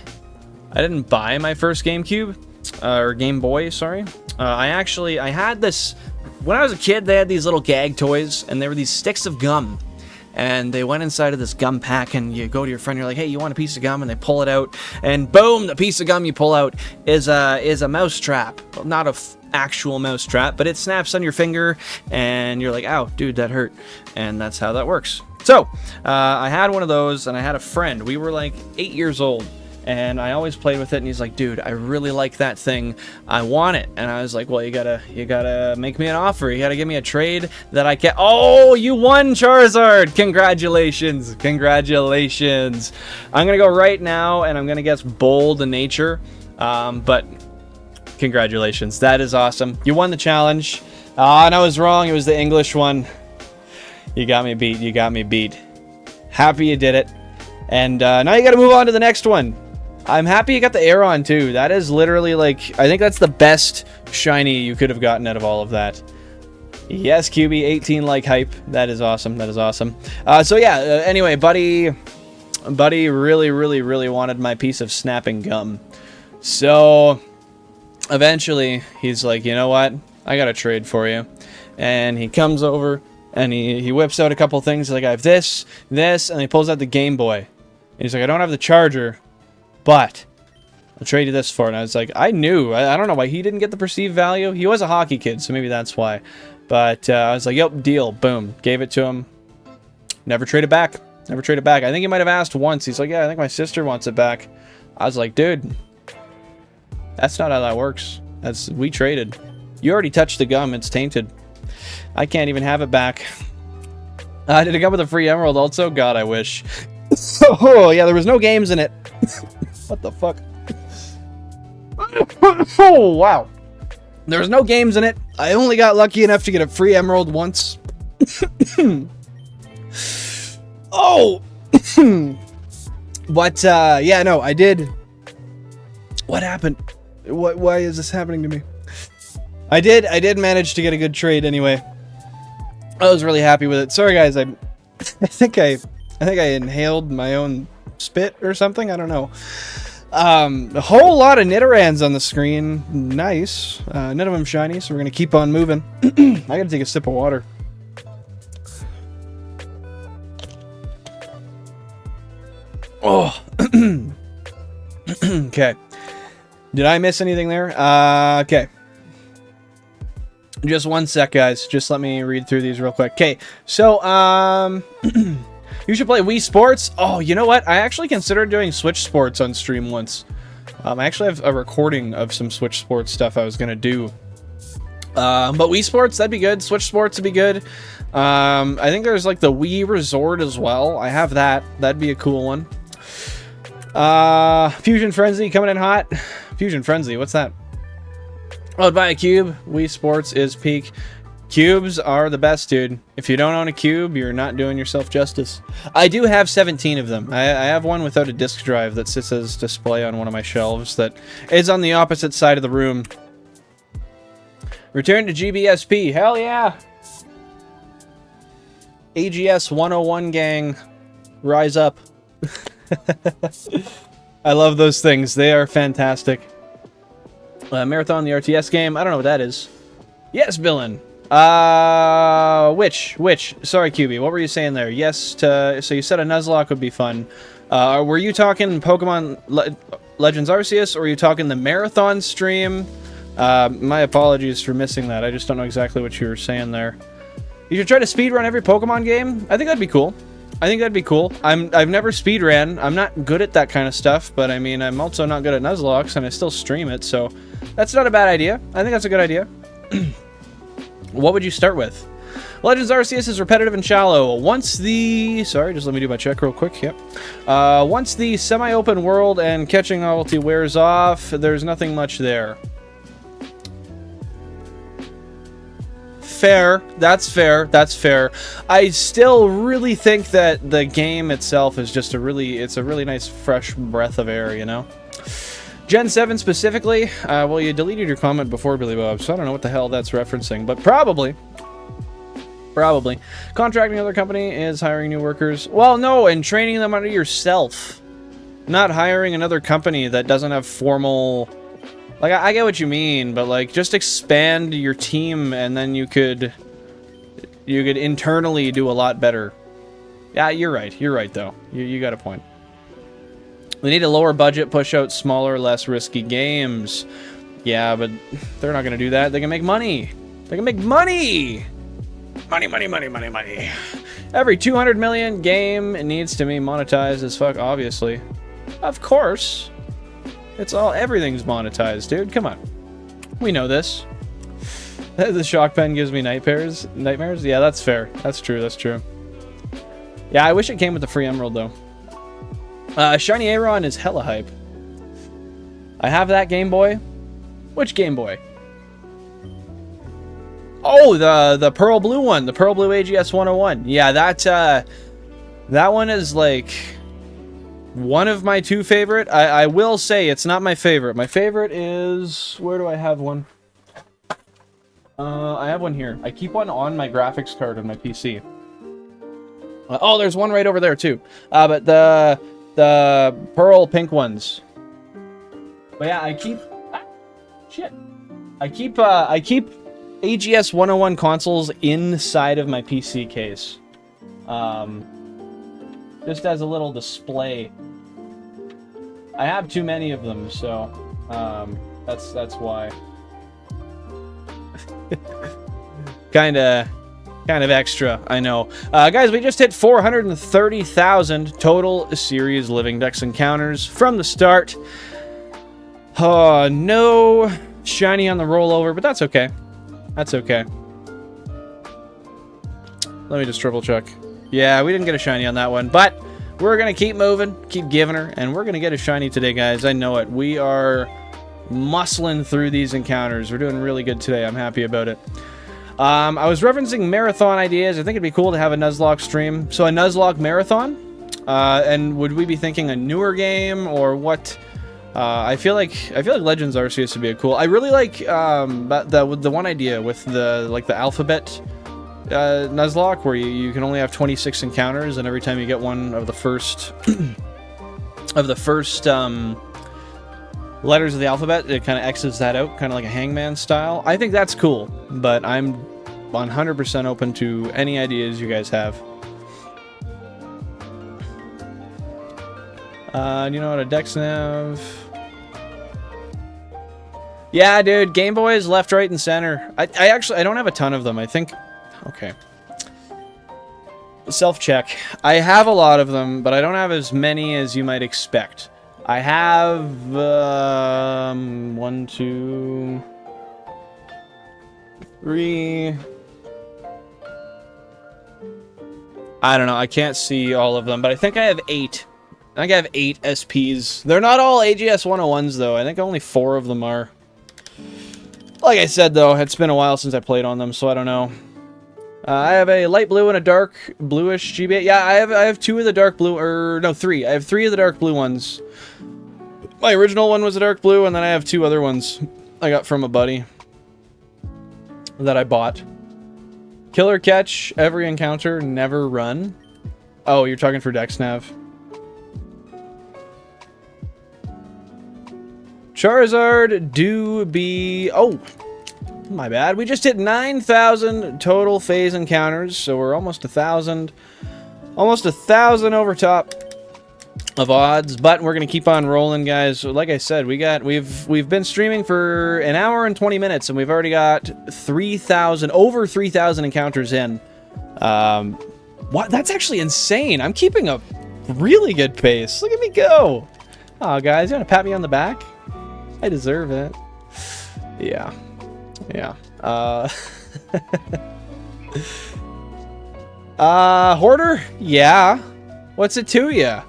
my first GameCube, or Game Boy, sorry. I had this, when I was a kid, they had these little gag toys, and they were these sticks of gum. And they went inside of this gum pack, and you go to your friend, you're like, hey, you want a piece of gum? And they pull it out, and boom, the piece of gum you pull out is a mouse trap. Well, not a actual mouse trap, but it snaps on your finger, and you're like, ow, dude, that hurt. And that's how that works. So, I had one of those, and I had a friend. We were like 8 years old. And I always played with it, and he's like, dude, I really like that thing. I want it. And I was like, well, you gotta make me an offer. You gotta give me a trade that I can. Oh, you won, Charizard! Congratulations. Congratulations. I'm gonna go right now, and I'm gonna guess bold in nature. But congratulations. That is awesome. You won the challenge. And I was wrong. It was the English one. You got me beat. You got me beat. Happy you did it. And now you gotta move on to the next one. I'm happy you got the Aeron too. That is literally like, I think that's the best shiny you could have gotten out of all of that. Yes, QB, 18 like hype. That is awesome. That is awesome. So yeah, anyway, buddy really wanted my piece of snapping gum. So eventually he's like, you know what? I got a trade for you. And he comes over and he whips out a couple things. He's like, I have this, and he pulls out the Game Boy. And he's like, I don't have the charger, but I'll trade you this for it. And I was like, I knew. I don't know why he didn't get the perceived value. He was a hockey kid, so maybe that's why. But I was like, yep, deal. Boom. Gave it to him. Never trade it back. Never trade it back. I think he might have asked once. He's like, yeah, I think my sister wants it back. I was like, dude, that's not how that works. We traded. You already touched the gum. It's tainted. I can't even have it back. Did it come with a free emerald also? God, I wish. Oh, yeah, there was no games in it. What the fuck? Oh, wow. There was no games in it. I only got lucky enough to get a free emerald once. Oh! But, yeah, no, I did. What happened? Why is this happening to me? I did manage to get a good trade anyway. I was really happy with it. Sorry, guys, I think I inhaled my own spit or something. I don't know. A whole lot of Nidorans on the screen. Nice. None of them shiny, so we're gonna keep on moving. I gotta take a sip of water. Oh. Okay. Did I miss anything there? Okay. Just one sec, guys. Just let me read through these real quick. Okay, so, you should play Wii Sports. Oh, you know what? I actually considered doing Switch Sports on stream once. I actually have a recording of some Switch Sports stuff I was going to do. But Wii Sports, that'd be good. Switch Sports would be good. I think there's, like, the Wii Resort as well. I have that. That'd be a cool one. Fusion Frenzy coming in hot. Fusion Frenzy, what's that? Oh, buy a cube. Wii Sports is peak. Cubes are the best, dude. If you don't own a cube, you're not doing yourself justice. I do have 17 of them. I have one without a disk drive that sits as display on one of my shelves that is on the opposite side of the room. Return to GBSP. Hell yeah! AGS 101 gang. Rise up. I love those things. They are fantastic. Marathon, the RTS game. I don't know what that is. Yes, Billen. Which? Sorry, QB. What were you saying there? Yes to... So you said a Nuzlocke would be fun. Were you talking Pokemon Legends Arceus, or were you talking the Marathon stream? My apologies for missing that. I just don't know exactly what you were saying there. You should try to speedrun every Pokemon game? I think that'd be cool. I've never speedran. I'm not good at that kind of stuff, but I mean, I'm also not good at Nuzlocke, and I still stream it, so that's not a bad idea. I think that's a good idea. What would you start with? Legends Arceus is repetitive and shallow. Once the... Sorry, just let me do my check real quick. Yep. Once the semi-open world and catching novelty wears off, there's nothing much there. Fair. That's fair. I still really think that the game itself is just it's a really nice fresh breath of air, you know? Gen 7 specifically, well, you deleted your comment before, Billy Bob, so I don't know what the hell that's referencing, but probably. Contracting another company is hiring new workers. Well, no, and training them under yourself. Not hiring another company that doesn't have formal... Like, I get what you mean, but, like, just expand your team, and then you could internally do a lot better. Yeah, you're right, though. You got a point. We need a lower budget, push out smaller, less risky games. Yeah, but they're not gonna do that. They can make money. Money! Every 200 million game needs to be monetized as fuck, obviously. Of course. Everything's monetized, dude. Come on. We know this. The shock pen gives me nightmares? Yeah, that's fair. That's true. Yeah, I wish it came with the free emerald, though. Shiny Aeron is hella hype. I have that Game Boy. Which Game Boy? Oh, the Pearl Blue one. The Pearl Blue AGS 101. Yeah, that one is, like... one of my two favorite. I will say it's not my favorite. My favorite is... Where do I have one? I have one here. I keep one on my graphics card on my PC. Oh, there's one right over there too. But the pearl pink ones. But yeah, I keep... shit. I keep AGS 101 consoles inside of my PC case. Just as a little display. I have too many of them, so that's why. Kinda Kind of extra, I know. Guys, we just hit 430,000 total series Living Dex encounters from the start. No shiny on the rollover, but that's okay. That's okay. Let me just triple check. Yeah, we didn't get a shiny on that one, but we're going to keep moving, keep giving her, and we're going to get a shiny today, guys. I know it. We are muscling through these encounters. We're doing really good today. I'm happy about it. I was referencing marathon ideas. I think it'd be cool to have a Nuzlocke stream. So a Nuzlocke marathon? And would we be thinking a newer game or what? I feel like Legends Arceus would be cool. I really like the one idea with the alphabet Nuzlocke, where you can only have 26 encounters, and every time you get one of the first letters of the alphabet, it kind of X's that out, kind of like a Hangman style. I think that's cool, but I'm 100% open to any ideas you guys have. You know what a Dex nav? Yeah, dude, Game Boys left, right, and center. I don't have a ton of them. I think. Okay. Self-check. I have a lot of them, but I don't have as many as you might expect. I have 1, 2, 3. I don't know. I can't see all of them, but I think I have 8. I think I have 8 SPs. They're not all AGS 101s, though. I think only 4 of them are. Like I said, though, it's been a while since I played on them, so I don't know. I have a light blue and a dark bluish GBA. Yeah, I have 2 of the dark blue, or no, 3. I have 3 of the dark blue ones. My original one was a dark blue, and then I have 2 other ones I got from a buddy that I bought. Killer catch, every encounter, never run. Oh, you're talking for Dex Nav. Charizard do be... Oh, my bad. We just hit 9,000 total phase encounters, so we're almost 1,000. Almost 1,000 over top of odds, but we're gonna keep on rolling, guys. Like I said, we've been streaming for an hour and 20 minutes, and we've already got over 3,000 encounters in. What? That's actually insane. I'm keeping a really good pace. Look at me go. Oh, guys, you wanna pat me on the back? I deserve it. Yeah. Yeah. Hoarder? Yeah. What's it to ya?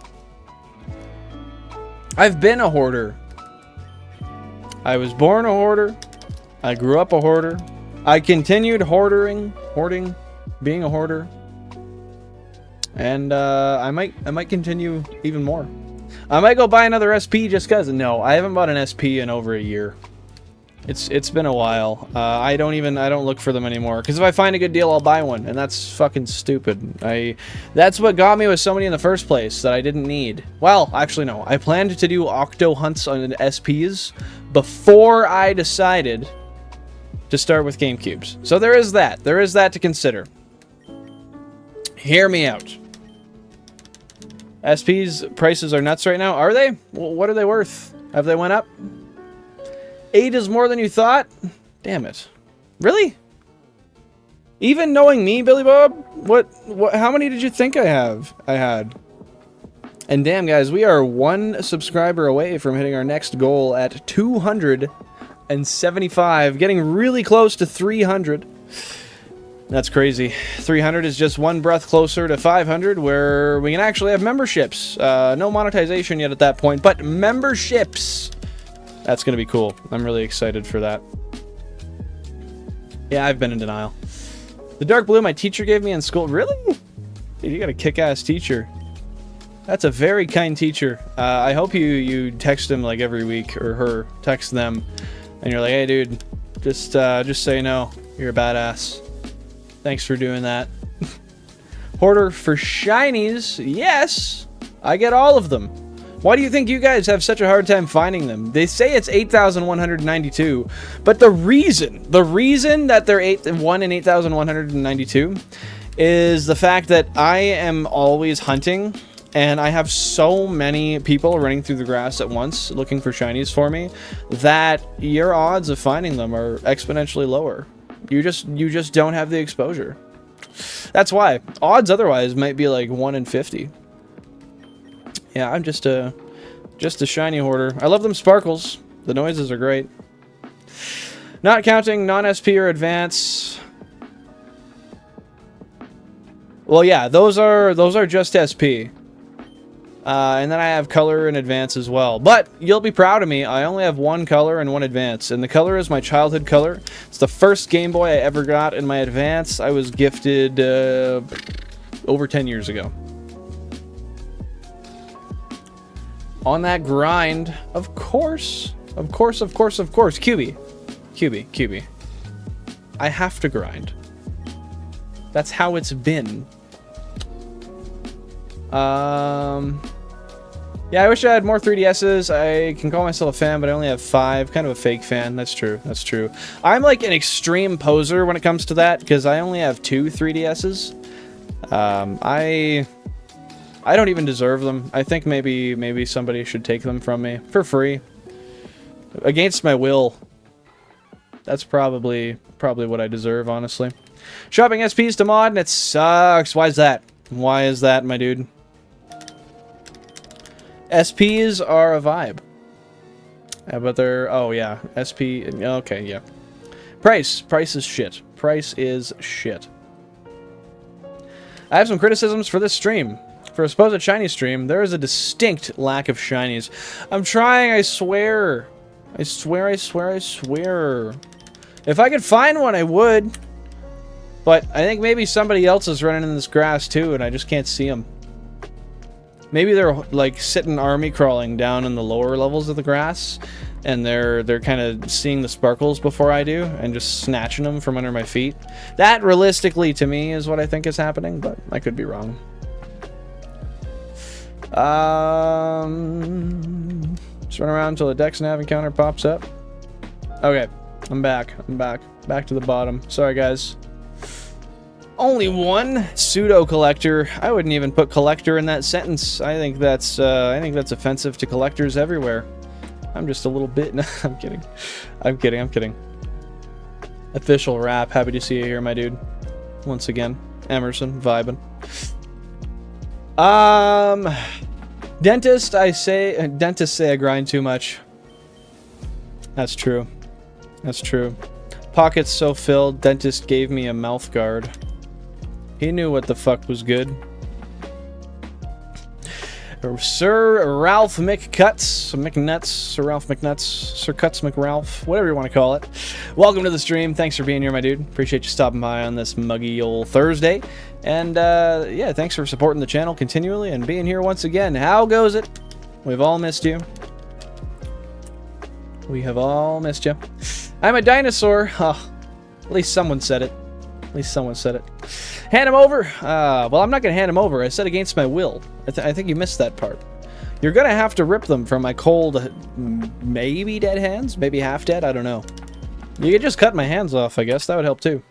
I've been a hoarder. I was born a hoarder. I grew up a hoarder. I continued hoarding, being a hoarder. And I might continue even more. I might go buy another SP just cuz. No, I haven't bought an SP in over a year. It's been a while. I don't look for them anymore, because if I find a good deal, I'll buy one, and that's fucking stupid. That's what got me with so many in the first place that I didn't need. Well, actually no. I planned to do octo hunts on SPs before I decided to start with GameCubes. So there is that. There is that to consider. Hear me out. SPs prices are nuts right now. Are they? Well, what are they worth? Have they went up? 8 is more than you thought? Damn it. Really? Even knowing me, Billy Bob? What how many did you think I had? And damn, guys, we are 1 subscriber away from hitting our next goal at 275, getting really close to 300. That's crazy. 300 is just 1 breath closer to 500, where we can actually have memberships. No monetization yet at that point, but memberships. That's going to be cool. I'm really excited for that. Yeah, I've been in denial. The dark blue my teacher gave me in school. Really? Dude, you got a kick-ass teacher. That's a very kind teacher. I hope you text him like every week, or her. Text them. And you're like, hey, dude, just so you know, you're a badass. Thanks for doing that. Hoarder for shinies. Yes, I get all of them. Why do you think you guys have such a hard time finding them? They say it's 8,192, but the reason that they're 1 in 8,192 is the fact that I am always hunting, and I have so many people running through the grass at once looking for shinies for me that your odds of finding them are exponentially lower. You just don't have the exposure. That's why. Odds otherwise might be like 1 in 50. Yeah, I'm just a shiny hoarder. I love them sparkles. The noises are great. Not counting non-SP or advance. Well, yeah, those are just SP. And then I have color and advance as well. But you'll be proud of me. I only have 1 color and 1 advance. And the color is my childhood color. It's the first Game Boy I ever got. In my advance, I was gifted over 10 years ago. On that grind, of course. Of course. QB. I have to grind. That's how it's been. Yeah, I wish I had more 3DSs. I can call myself a fan, but I only have 5. Kind of a fake fan. That's true. That's true. I'm like an extreme poser when it comes to that, because I only have 2 3DSs. I don't even deserve them. I think maybe somebody should take them from me for free. Against my will. That's probably what I deserve, honestly. Shopping SPs to mod, and it sucks. Why is that? Why is that, my dude? SPs are a vibe. But they're... Oh, yeah. SP... Okay, yeah. Price. Price is shit. Price is shit. I have some criticisms for this stream. For a supposed shiny stream, there is a distinct lack of shinies. I'm trying, I swear. I swear. If I could find one, I would. But I think maybe somebody else is running in this grass too, and I just can't see them. Maybe they're like sitting army crawling down in the lower levels of the grass, and they're kind of seeing the sparkles before I do, and just snatching them from under my feet. That, realistically, to me, is what I think is happening, but I could be wrong. Just run around until a Dex Nav encounter pops up. Okay, I'm back. Back to the bottom. Sorry, guys. Only 1 pseudo collector. I wouldn't even put collector in that sentence. I think that's offensive to collectors everywhere. I'm just a little bit. No, I'm kidding. I'm kidding. Official rap. Happy to see you here, my dude. Once again, Emerson vibing. Dentists say I grind too much. That's true. That's true. Pockets so filled, dentist gave me a mouth guard. He knew what the fuck was good. Sir Ralph McNuts, Sir Ralph McNuts, Sir Cuts McRalph, whatever you want to call it. Welcome to the stream. Thanks for being here, my dude. Appreciate you stopping by on this muggy old Thursday. And yeah, thanks for supporting the channel continually and being here once again. How goes it? We've all missed you. We have all missed you. I'm a dinosaur. Oh, at least someone said it. At least someone said it. Hand him over. Well, I'm not going to hand him over. I said against my will. I think you missed that part. You're going to have to rip them from my cold, maybe dead hands? Maybe half dead? I don't know. You could just cut my hands off, I guess. That would help too.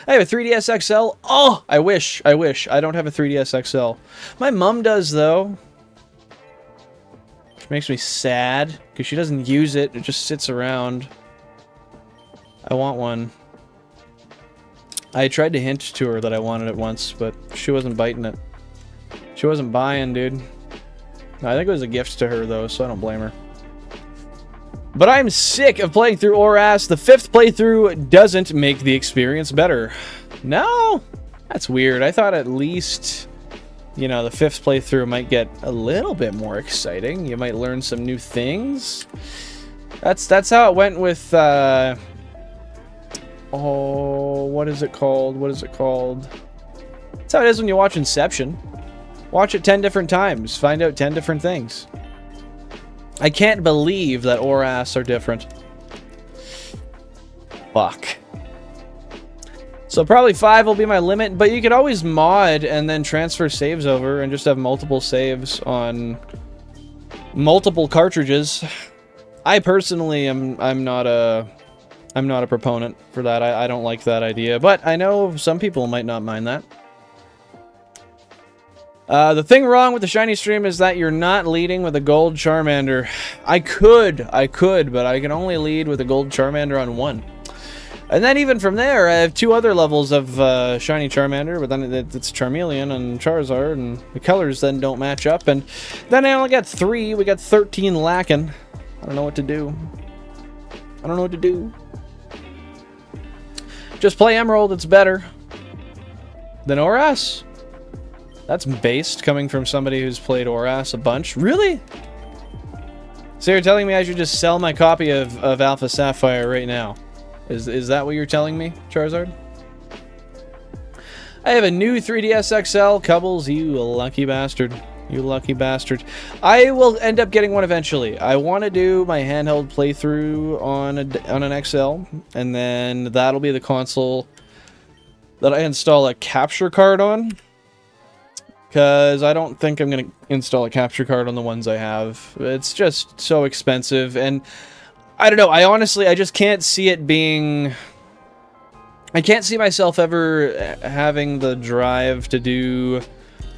I have a 3DS XL. Oh, I wish. I don't have a 3DS XL. My mom does, though. Which makes me sad, because she doesn't use it. It just sits around. I want one. I tried to hint to her that I wanted it once, but she wasn't biting it. She wasn't buying, dude. I think it was a gift to her, though, so I don't blame her. But I'm sick of playing through ORAS. The 5th playthrough doesn't make the experience better. No? That's weird. I thought at least, you know, the 5th playthrough might get a little bit more exciting. You might learn some new things. That's how it went with, oh, what is it called? That's how it is when you watch Inception. Watch it 10 different times. Find out 10 different things. I can't believe that ORAS are different. Fuck. So probably 5 will be my limit, but you could always mod and then transfer saves over and just have multiple saves on multiple cartridges. I personally I'm not a proponent for that. I don't like that idea, but I know some people might not mind that. The thing wrong with the shiny stream is that you're not leading with a gold Charmander. I could, but I can only lead with a gold Charmander on 1. And then even from there, I have 2 other levels of Shiny Charmander, but then it's Charmeleon and Charizard, and the colors then don't match up. And then I only got 3. We got 13 lacking. I don't know what to do. I don't know what to do. Just play Emerald, it's better than ORAS. That's based, coming from somebody who's played ORAS a bunch. Really? So you're telling me I should just sell my copy of Alpha Sapphire right now? Is that what you're telling me, Charizard? I have a new 3DS XL. Cubbles, you lucky bastard. You lucky bastard. I will end up getting one eventually. I want to do my handheld playthrough on an XL, and then that'll be the console that I install a capture card on. Because I don't think I'm going to install a capture card on the ones I have. It's just so expensive, and I don't know, I just can't see it being... I can't see myself ever having the drive to do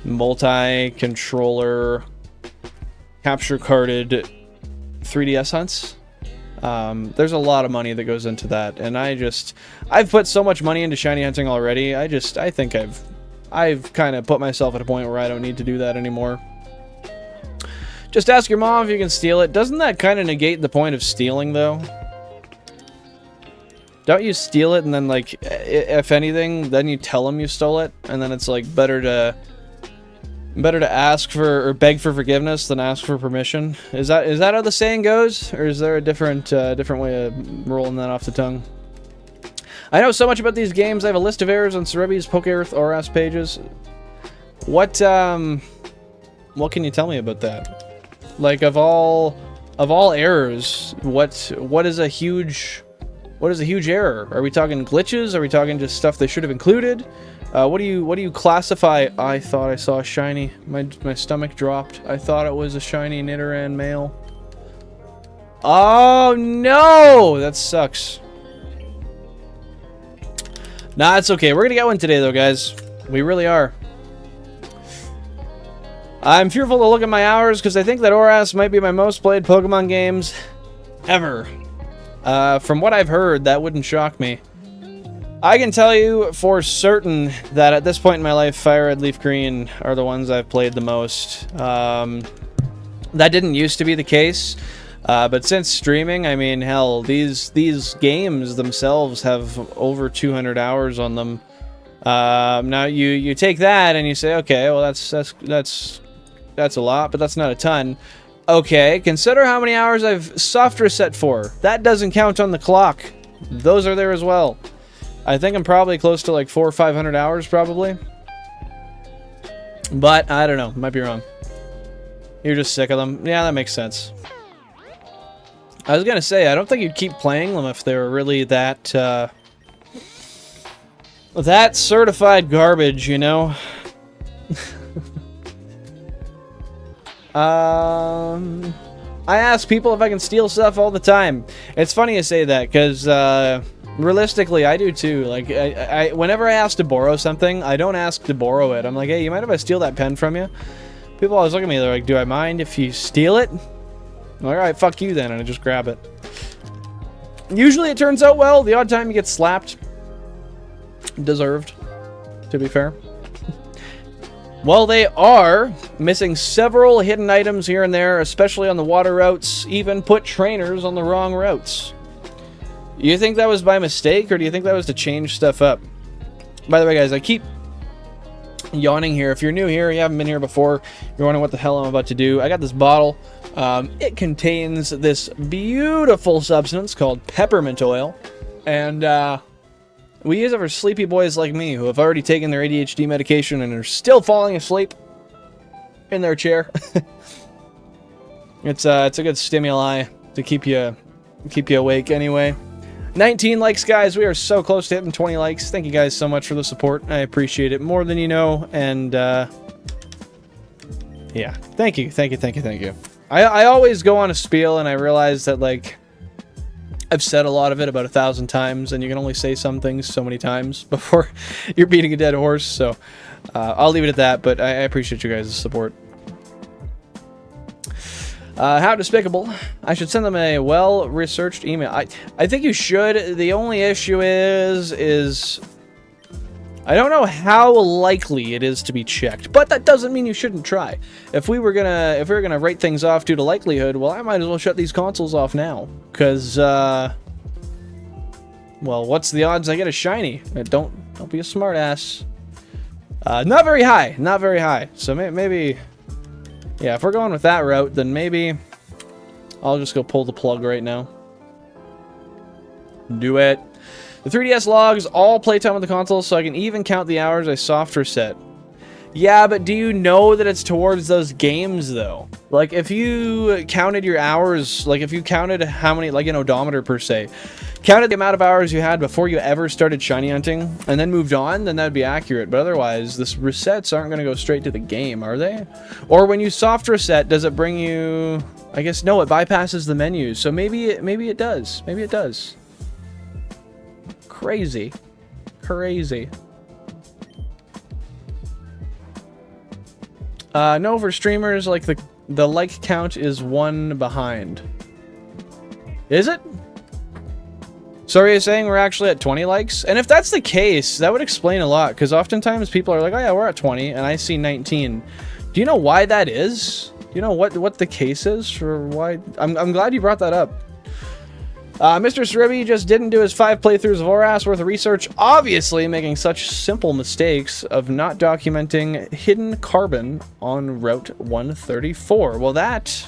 multi-controller capture-carded 3DS hunts. There's a lot of money that goes into that, and I've put so much money into shiny hunting already, I think I've kind of put myself at a point where I don't need to do that anymore. Just ask your mom if you can steal it. Doesn't that kind of negate the point of stealing, though? Don't you steal it and then, like, if anything, then you tell them you stole it, and then it's, like, better to ask for, or beg for forgiveness than ask for permission? Is that how the saying goes? Or is there a different way of rolling that off the tongue? I know so much about these games. I have a list of errors on Cerebi's Poke-Earth ORAS pages. What can you tell me about that? Like, of all errors, what is a huge error? Are we talking glitches? Are we talking just stuff they should have included? What do you classify? I thought I saw a shiny. My stomach dropped. I thought it was a shiny Nidoran male. Oh no, that sucks. Nah, it's okay. We're gonna get one today, though, guys. We really are. I'm fearful to look at my hours because I think that ORAS might be my most played Pokemon games ever. From what I've heard, that wouldn't shock me. I can tell you for certain that at this point in my life, FireRed, LeafGreen are the ones I've played the most. That didn't used to be the case. But since streaming, I mean, hell, these games themselves have over 200 hours on them. Now you take that and you say, okay, well that's a lot, but that's not a ton. Okay, consider how many hours I've soft reset for. That doesn't count on the clock. Those are there as well. I think I'm probably close to like 400 or 500 hours, probably. But I don't know, might be wrong. You're just sick of them. Yeah, that makes sense. I was gonna say, I don't think you'd keep playing them if they were really that, that certified garbage, you know? I ask people if I can steal stuff all the time. It's funny you say that, because, realistically, I do too. Like, whenever I ask to borrow something, I don't ask to borrow it. I'm like, hey, you mind if I steal that pen from you? People always look at me, they're like, do I mind if you steal it? I'm like, alright, fuck you then, and I just grab it. Usually it turns out well. The odd time you get slapped. Deserved, to be fair. Well, they are missing several hidden items here and there, especially on the water routes, even put trainers on the wrong routes. You think that was by mistake, or do you think that was to change stuff up? By the way, guys, I keep yawning here. If you're new here, you haven't been here before, you're wondering what the hell I'm about to do, I got this bottle. It contains this beautiful substance called peppermint oil, and we use it for sleepy boys like me who have already taken their ADHD medication and are still falling asleep in their chair. It's a good stimuli to keep you awake anyway. 19 likes, guys. We are so close to hitting 20 likes. Thank you guys so much for the support. I appreciate it more than you know, and yeah, thank you. I always go on a spiel, and I realize that, like, I've said a lot of it about 1,000 times, and you can only say some things so many times before you're beating a dead horse, so I'll leave it at that, but I appreciate you guys' support. How despicable. I should send them a well-researched email. I think you should. The only issue is I don't know how likely it is to be checked, but that doesn't mean you shouldn't try. If we were gonna rate things off due to likelihood, well, I might as well shut these consoles off now, because well, what's the odds I get a shiny? Don't be a smartass. Not very high, not very high. So maybe, yeah, if we're going with that route, then maybe I'll just go pull the plug right now. Do it. The 3DS logs all playtime on the console, so I can even count the hours I soft reset. Yeah, but do you know that it's towards those games, though? Like, if you counted your hours, like, if you counted how many, like an odometer per se, counted the amount of hours you had before you ever started shiny hunting, and then moved on, then that'd be accurate. But otherwise, the resets aren't going to go straight to the game, are they? Or when you soft reset, does it bring you... I guess, no, it bypasses the menus, so maybe it does. Maybe it does. Crazy. Crazy. No, for streamers, like, the like count is 1 behind. Is it? So are you saying we're actually at 20 likes? And if that's the case, that would explain a lot, because oftentimes people are like, oh yeah, we're at 20, and I see 19. Do you know why that is? Do you know what the case is for why? I'm glad you brought that up. Mr. Sribby just didn't do his 5 playthroughs of Oras worth of research, obviously making such simple mistakes of not documenting hidden carbon on Route 134. Well, that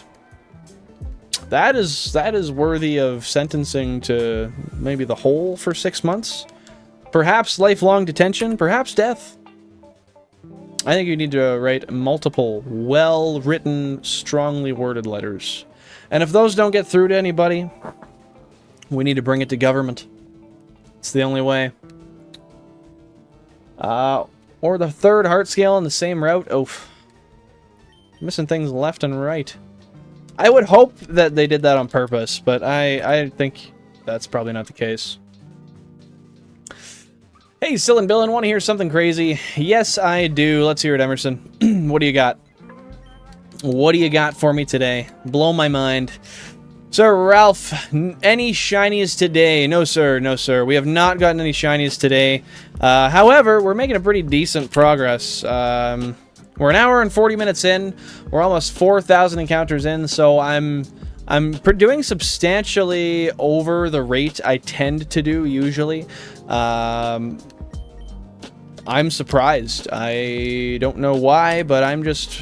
is worthy of sentencing to maybe the hole for 6 months. Perhaps lifelong detention, perhaps death. I think you need to write multiple, well-written, strongly worded letters. And if those don't get through to anybody... we need to bring it to government. It's the only way. Or the 3rd heart scale on the same route. Oof. Missing things left and right. I would hope that they did that on purpose, but I think that's probably not the case. Hey, Syl and Billen, want to hear something crazy? Yes, I do. Let's hear it, Emerson. What do you got? What do you got for me today? Blow my mind. Sir Ralph, any shinies today? No, sir. No, sir. We have not gotten any shinies today. However, we're making a pretty decent progress. We're an hour and 40 minutes in. We're almost 4,000 encounters in, so I'm doing substantially over the rate I tend to do usually. I'm surprised. I don't know why, but I'm just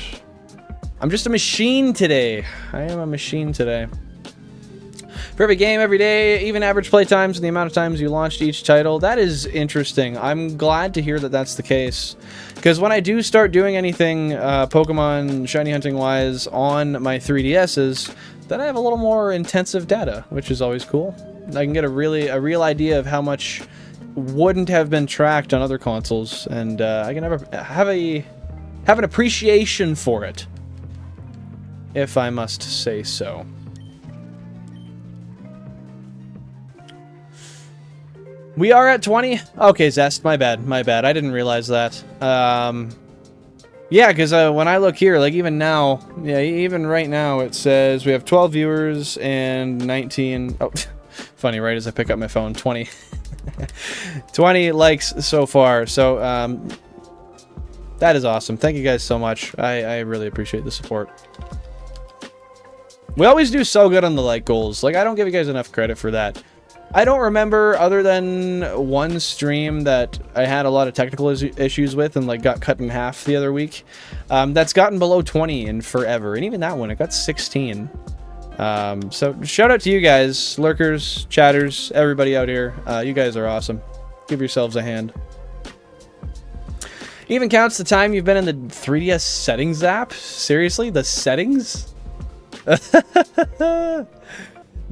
a machine today. I am a machine today. For every game, every day, even average play times and the amount of times you launched each title. That is interesting. I'm glad to hear that that's the case. Because when I do start doing anything Pokemon shiny hunting wise on my 3DSs, then I have a little more intensive data, which is always cool. I can get a real idea of how much wouldn't have been tracked on other consoles, and I can have an appreciation for it, if I must say so. We are at 20? Okay, Zest, my bad. I didn't realize that. Yeah, because when I look here, like even now, yeah, even right now, it says we have 12 viewers and 19... Oh, funny, right as I pick up my phone, 20. 20 likes so far, so that is awesome. Thank you guys so much. I really appreciate the support. We always do so good on the like goals. Like, I don't give you guys enough credit for that. I don't remember, other than one stream that I had a lot of technical issues with and like got cut in half the other week, that's gotten below 20 in forever, and even that one, it got 16. So shout out to you guys, lurkers, chatters, everybody out here. You guys are awesome. Give yourselves a hand. Even counts the time you've been in the 3DS settings app? Seriously? The settings?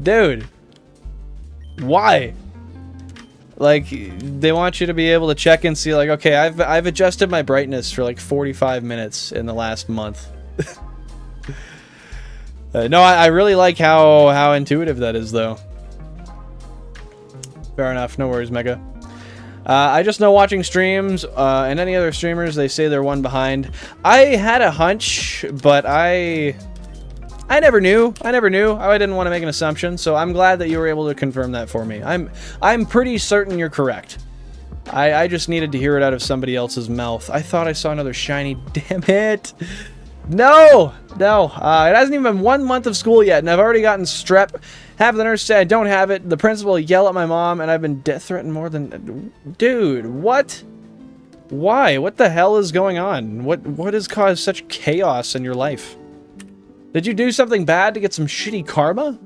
Dude. Why? Like, they want you to be able to check and see, like, okay, I've adjusted my brightness for like 45 minutes in the last month. No, I really like how intuitive that is, though. Fair enough. No worries, Mega. I just know watching streams and any other streamers, they say they're one behind. I had a hunch, but I I never knew. I didn't want to make an assumption, so I'm glad that you were able to confirm that for me. I'm pretty certain you're correct. I just needed to hear it out of somebody else's mouth. I thought I saw another shiny. Damn it. No. It hasn't even been 1 month of school yet, and I've already gotten strep. Have the nurse say I don't have it. The principal yell at my mom, and I've been death threatened more than... Dude, what? Why? What the hell is going on? What has caused such chaos in your life? Did you do something bad to get some shitty karma?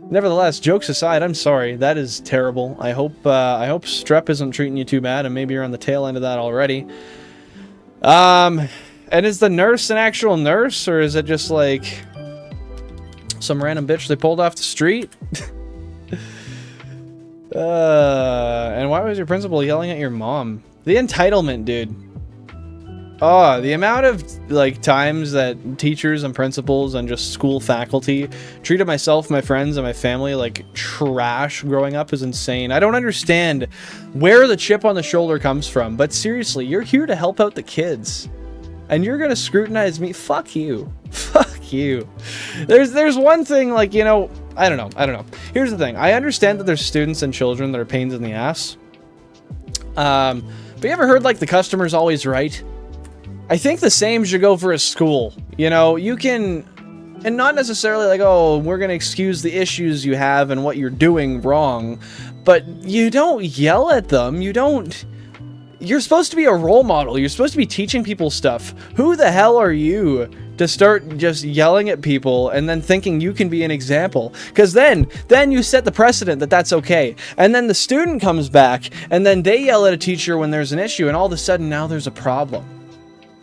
Nevertheless, jokes aside, I'm sorry. That is terrible. I hope strep isn't treating you too bad, and maybe you're on the tail end of that already. And is the nurse an actual nurse, or is it just like some random bitch they pulled off the street? And why was your principal yelling at your mom? The entitlement, dude. Oh, the amount of, like, times that teachers and principals and just school faculty treated myself, my friends, and my family like trash growing up is insane. I don't understand where the chip on the shoulder comes from, but seriously, you're here to help out the kids. And you're gonna scrutinize me? Fuck you. Fuck you. There's one thing, like, you know, I don't know. Here's the thing. I understand that there's students and children that are pains in the ass. But you ever heard, like, the customer's always right? I think the same should go for a school. You know, you can... And not necessarily like, oh, we're going to excuse the issues you have and what you're doing wrong. But you don't yell at them. You don't... You're supposed to be a role model. You're supposed to be teaching people stuff. Who the hell are you to start just yelling at people and then thinking you can be an example? Because then you set the precedent that that's okay. And then the student comes back and then they yell at a teacher when there's an issue, and all of a sudden now there's a problem.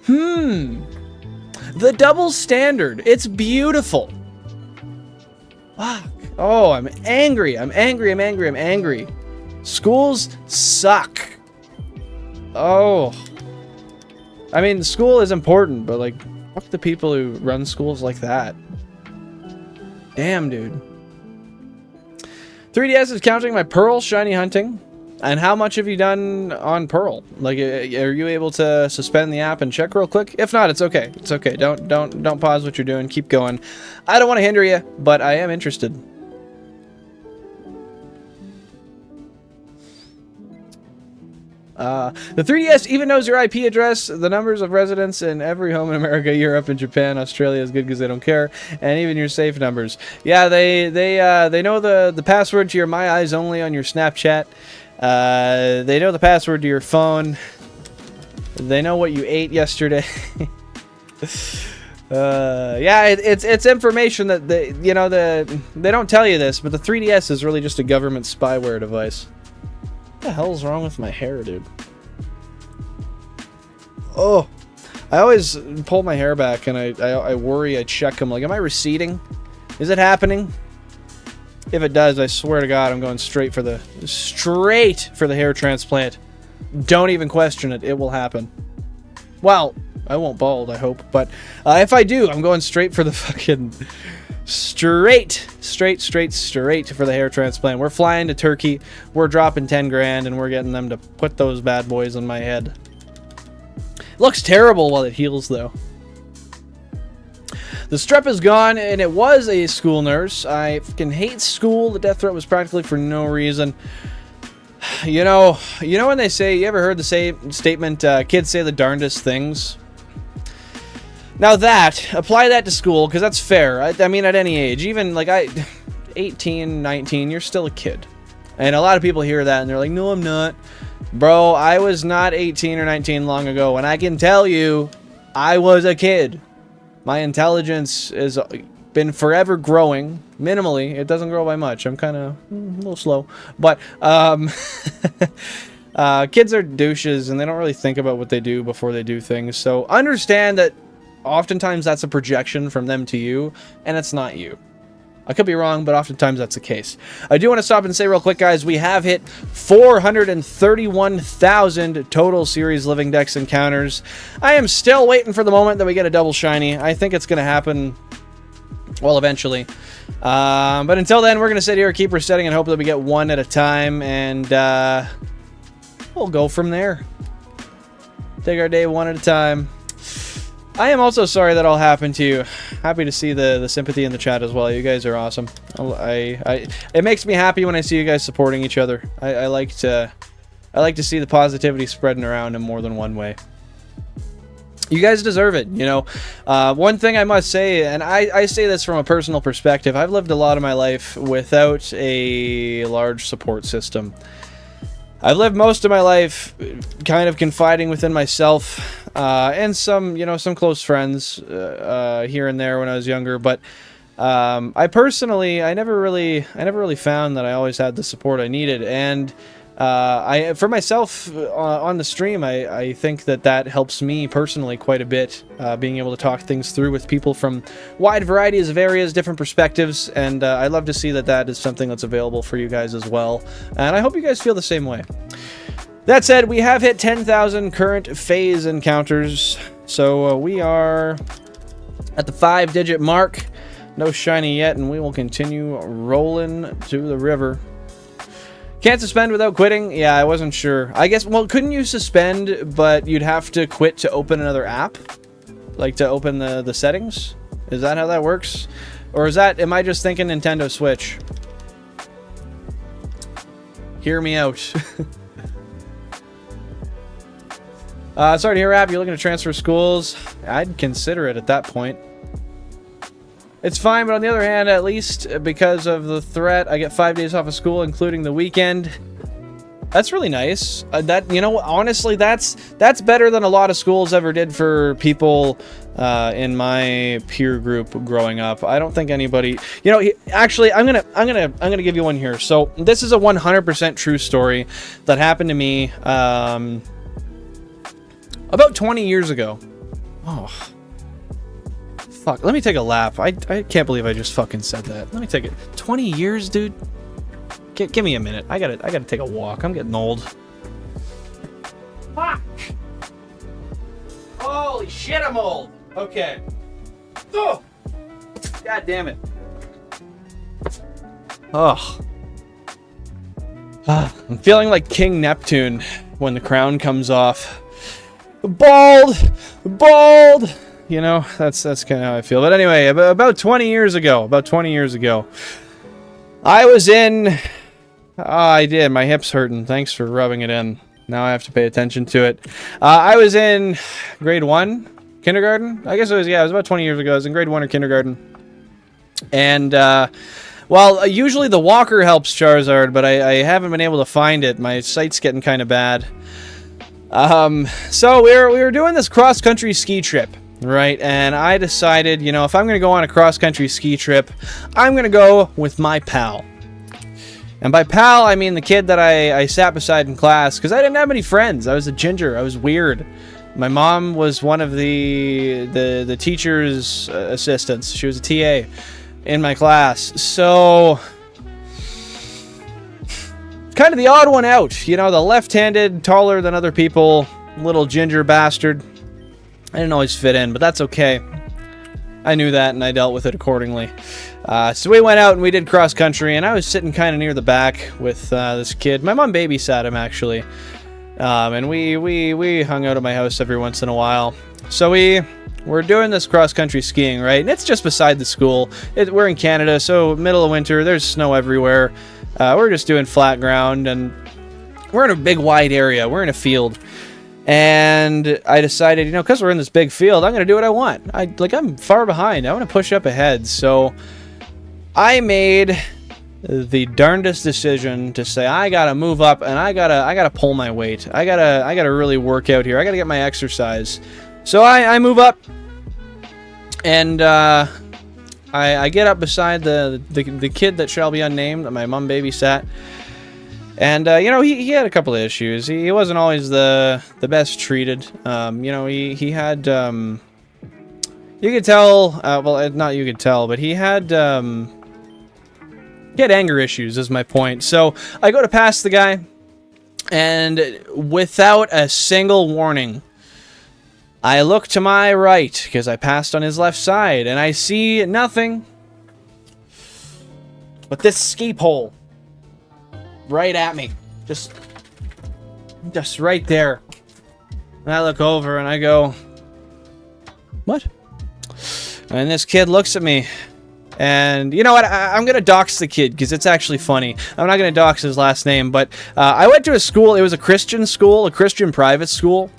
The double standard. It's beautiful. Fuck. Oh, I'm angry. I'm angry. Schools suck. Oh. I mean, school is important, but, like, fuck the people who run schools like that. Damn, dude. 3DS is counting my Pearl shiny hunting. And how much have you done on Pearl? Like, are you able to suspend the app and check real quick? If not, it's okay. It's okay. Don't pause what you're doing. Keep going. I don't want to hinder you, but I am interested. The 3DS even knows your IP address, the numbers of residents in every home in America, Europe, and Japan. Australia is good because they don't care, and even your safe numbers. Yeah, they know the password to your My Eyes Only on your Snapchat. They know the password to your phone. They know what you ate yesterday. Yeah, it's information that they don't tell you this, but the 3DS is really just a government spyware device. What the hell's wrong with my hair, dude? Oh, I always pull my hair back and I worry. I check them, like, am I receding? Is it happening? If it does, I swear to God, I'm going straight for the hair transplant. Don't even question it. It will happen. Well, I won't bald, I hope. But if I do, I'm going straight for the fucking... Straight for the hair transplant. We're flying to Turkey. We're dropping 10 grand and we're getting them to put those bad boys on my head. Looks terrible while it heals, though. The strep is gone, and it was a school nurse. I fucking hate school. The death threat was practically for no reason. You know when they say, you ever heard the statement, kids say the darndest things? Now apply that to school, because that's fair. I mean, at any age, even like 18, 19, you're still a kid. And a lot of people hear that and they're like, no, I'm not. Bro, I was not 18 or 19 long ago, and I can tell you, I was a kid. My intelligence has been forever growing, minimally. It doesn't grow by much. I'm kind of a little slow. But kids are douches, and they don't really think about what they do before they do things. So understand that oftentimes that's a projection from them to you, and it's not you. I could be wrong, but oftentimes that's the case. I do want to stop and say real quick, guys, we have hit 431,000 total series Living Dex encounters. I am still waiting for the moment that we get a double shiny. I think it's going to happen, well, eventually. But until then, we're going to sit here, keep resetting, and hope that we get one at a time, and we'll go from there. Take our day one at a time. I am also sorry that all happened to you. Happy to see the sympathy in the chat as well. You guys are awesome. It makes me happy when I see you guys supporting each other. I like to see the positivity spreading around in more than one way. You guys deserve it, you know. One thing I must say, and I say this from a personal perspective, I've lived a lot of my life without a large support system. I've lived most of my life kind of confiding within myself and some, you know, some close friends here and there when I was younger. But I never really found that I always had the support I needed. And for myself on the stream, I think that helps me personally quite a bit, being able to talk things through with people from wide varieties of areas, different perspectives, and I love to see that is something that's available for you guys as well, and I hope you guys feel the same way. That said, we have hit 10,000 current phase encounters, so we are at the 5-digit mark. No shiny yet, and we will continue rolling to the river. Can't suspend without quitting? Yeah, I wasn't sure. I guess, well, couldn't you suspend, but you'd have to quit to open another app? Like to open the settings? Is that how that works? Or am I just thinking Nintendo Switch? Hear me out. Sorry to hear, Rap, you're looking to transfer schools. I'd consider it at that point. It's fine, but on the other hand, at least because of the threat, I get 5 days off of school, including the weekend. That's really nice. You know, honestly, that's better than a lot of schools ever did for people in my peer group growing up. I don't think anybody, you know, actually, I'm gonna give you one here. So this is a 100% true story that happened to me about 20 years ago. Oh. Fuck, let me take a lap. I can't believe I just fucking said that. Let me take it. 20 years, dude? Give me a minute. I gotta take a walk. I'm getting old. Fuck! Holy shit, I'm old! Okay. Oh! God damn it. Oh. I'm feeling like King Neptune when the crown comes off. Bald! Bald! You know, that's kind of how I feel. But anyway, about 20 years ago, I was in... I did. My hip's hurting. Thanks for rubbing it in. Now I have to pay attention to it. I was in grade 1, kindergarten. I guess it was about 20 years ago. I was in grade 1 or kindergarten. And, well, usually the walker helps Charizard, but I haven't been able to find it. My sight's getting kind of bad. So we were doing this cross-country ski trip. Right, and I decided, you know, if I'm going to go on a cross-country ski trip, I'm going to go with my pal. And by pal, I mean the kid that I sat beside in class, because I didn't have any friends. I was a ginger. I was weird. My mom was one of the teacher's assistants. She was a TA in my class. So, kind of the odd one out. You know, the left-handed, taller than other people, little ginger bastard. I didn't always fit in, but that's okay. I knew that, and I dealt with it accordingly. So we went out and we did cross country, and I was sitting kind of near the back with this kid. My mom babysat him, actually. And we hung out at my house every once in a while. So we're doing this cross country skiing, right? And it's just beside the school. We're in Canada, so middle of winter, there's snow everywhere. We're just doing flat ground, and we're in a big wide area. We're in a field. And I decided, you know, because we're in this big field, I'm going to do what I want. I'm far behind. I want to push up ahead. So I made the darndest decision to say, I got to move up and I got to pull my weight. I got to really work out here. I got to get my exercise. So I move up and I get up beside the kid that shall be unnamed that my mom babysat. And, you know, he had a couple of issues. He wasn't always the best treated. You know, he had, you could tell, well, not you could tell, but he had anger issues, is my point. So I go to pass the guy, and without a single warning, I look to my right, because I passed on his left side, and I see nothing but this ski pole. Right at me. Just right there. And I look over and I go, What? And this kid looks at me. And you know what? I'm going to dox the kid because it's actually funny. I'm not going to dox his last name, but I went to a school. It was a Christian school, a Christian private school.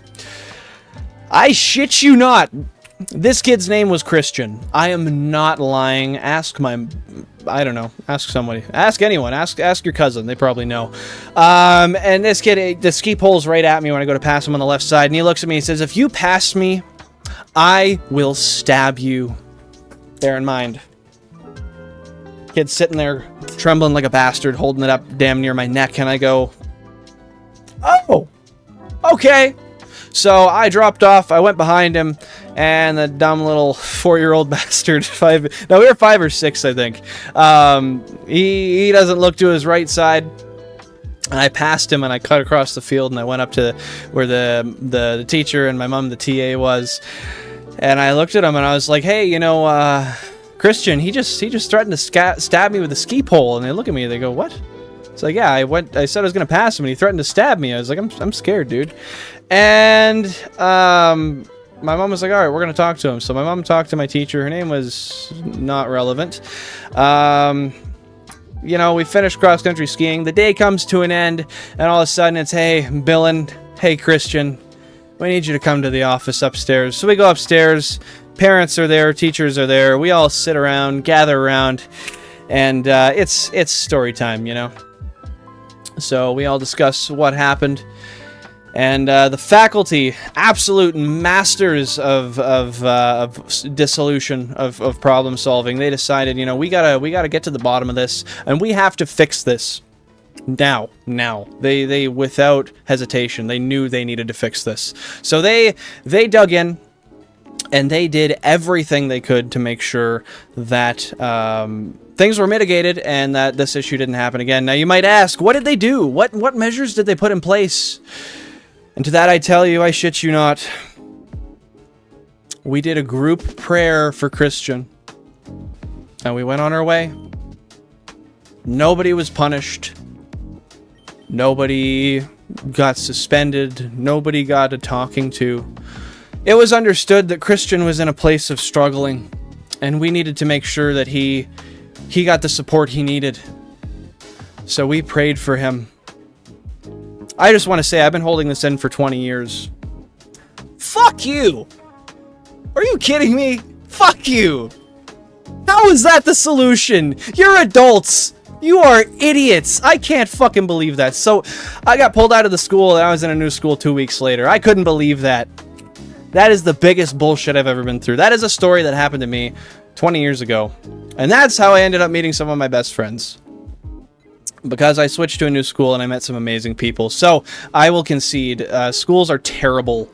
I shit you not. This kid's name was Christian. I am not lying. Ask my... I don't know. Ask somebody. Ask anyone. Ask your cousin. They probably know. And this kid, the ski pole's right at me when I go to pass him on the left side. And he looks at me and says, if you pass me, I will stab you. Bear in mind. Kid's sitting there trembling like a bastard, holding it up damn near my neck, and I go, oh, okay. So I dropped off, I went behind him, and the dumb little 4-year-old bastard, we were 5 or 6, I think. He doesn't look to his right side, and I passed him, and I cut across the field, and I went up to where the teacher and my mom, the TA, was, and I looked at him, and I was like, hey, you know, Christian, he just threatened to stab me with a ski pole. And they look at me, they go, what? It's like, yeah, I said I was gonna pass him and he threatened to stab me. I was like, I'm scared, dude. And my mom was like, all right, we're gonna talk to him. So my mom talked to my teacher. Her name was not relevant. You know, we finished cross-country skiing. The day comes to an end, and all of a sudden it's, hey, Billen, hey, Christian, we need you to come to the office upstairs. So we go upstairs. Parents are there, teachers are there. We all sit around, gather around, and it's story time, you know. So we all discuss what happened, and the faculty, absolute masters of dissolution, of problem solving, they decided, you know, we gotta get to the bottom of this, and we have to fix this. Now. They without hesitation, they knew they needed to fix this. So they dug in. And they did everything they could to make sure that things were mitigated and that this issue didn't happen again. Now, you might ask, what did they do? What measures did they put in place? And to that I tell you, I shit you not. We did a group prayer for Christian. And we went on our way. Nobody was punished. Nobody got suspended. Nobody got a talking to. It was understood that Christian was in a place of struggling, and we needed to make sure that he got the support he needed. So we prayed for him. I just want to say I've been holding this in for 20 years. Fuck you! Are you kidding me? Fuck you! How is that the solution? You're adults! You are idiots! I can't fucking believe that. So, I got pulled out of the school and I was in a new school 2 weeks later. I couldn't believe that. That is the biggest bullshit I've ever been through. That is a story that happened to me 20 years ago. And that's how I ended up meeting some of my best friends. Because I switched to a new school and I met some amazing people. So, I will concede, schools are terrible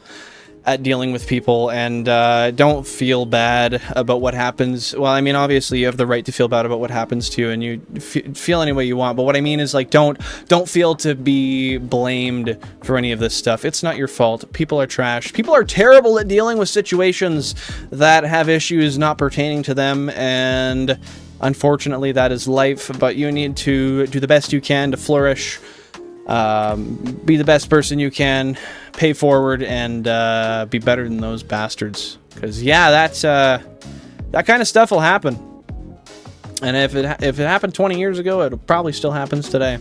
at dealing with people, and don't feel bad about what happens. Well, I mean, obviously you have the right to feel bad about what happens to you, and you feel any way you want, but what I mean is, like, don't feel to be blamed for any of this stuff. It's not your fault. People are trash. People are terrible at dealing with situations that have issues not pertaining to them, and unfortunately that is life, but you need to do the best you can to flourish, be the best person you can, pay forward, and be better than those bastards. Because yeah, that kind of stuff will happen. And if it happened 20 years ago, it probably still happens today.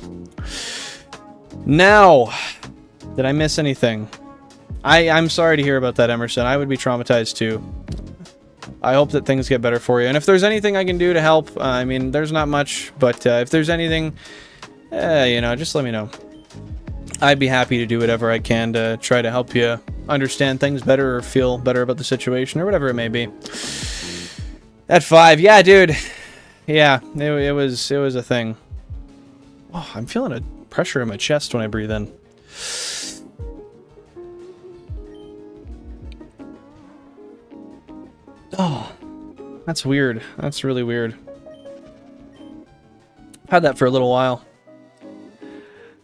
Now, did I miss anything? I'm sorry to hear about that, Emerson. I would be traumatized too. I hope that things get better for you. And if there's anything I can do to help, I mean, there's not much, but if there's anything, you know, just let me know. I'd be happy to do whatever I can to try to help you understand things better or feel better about the situation or whatever it may be. At 5, yeah, dude. Yeah, it was a thing. Oh, I'm feeling a pressure in my chest when I breathe in. Oh, that's weird. That's really weird. I've had that for a little while.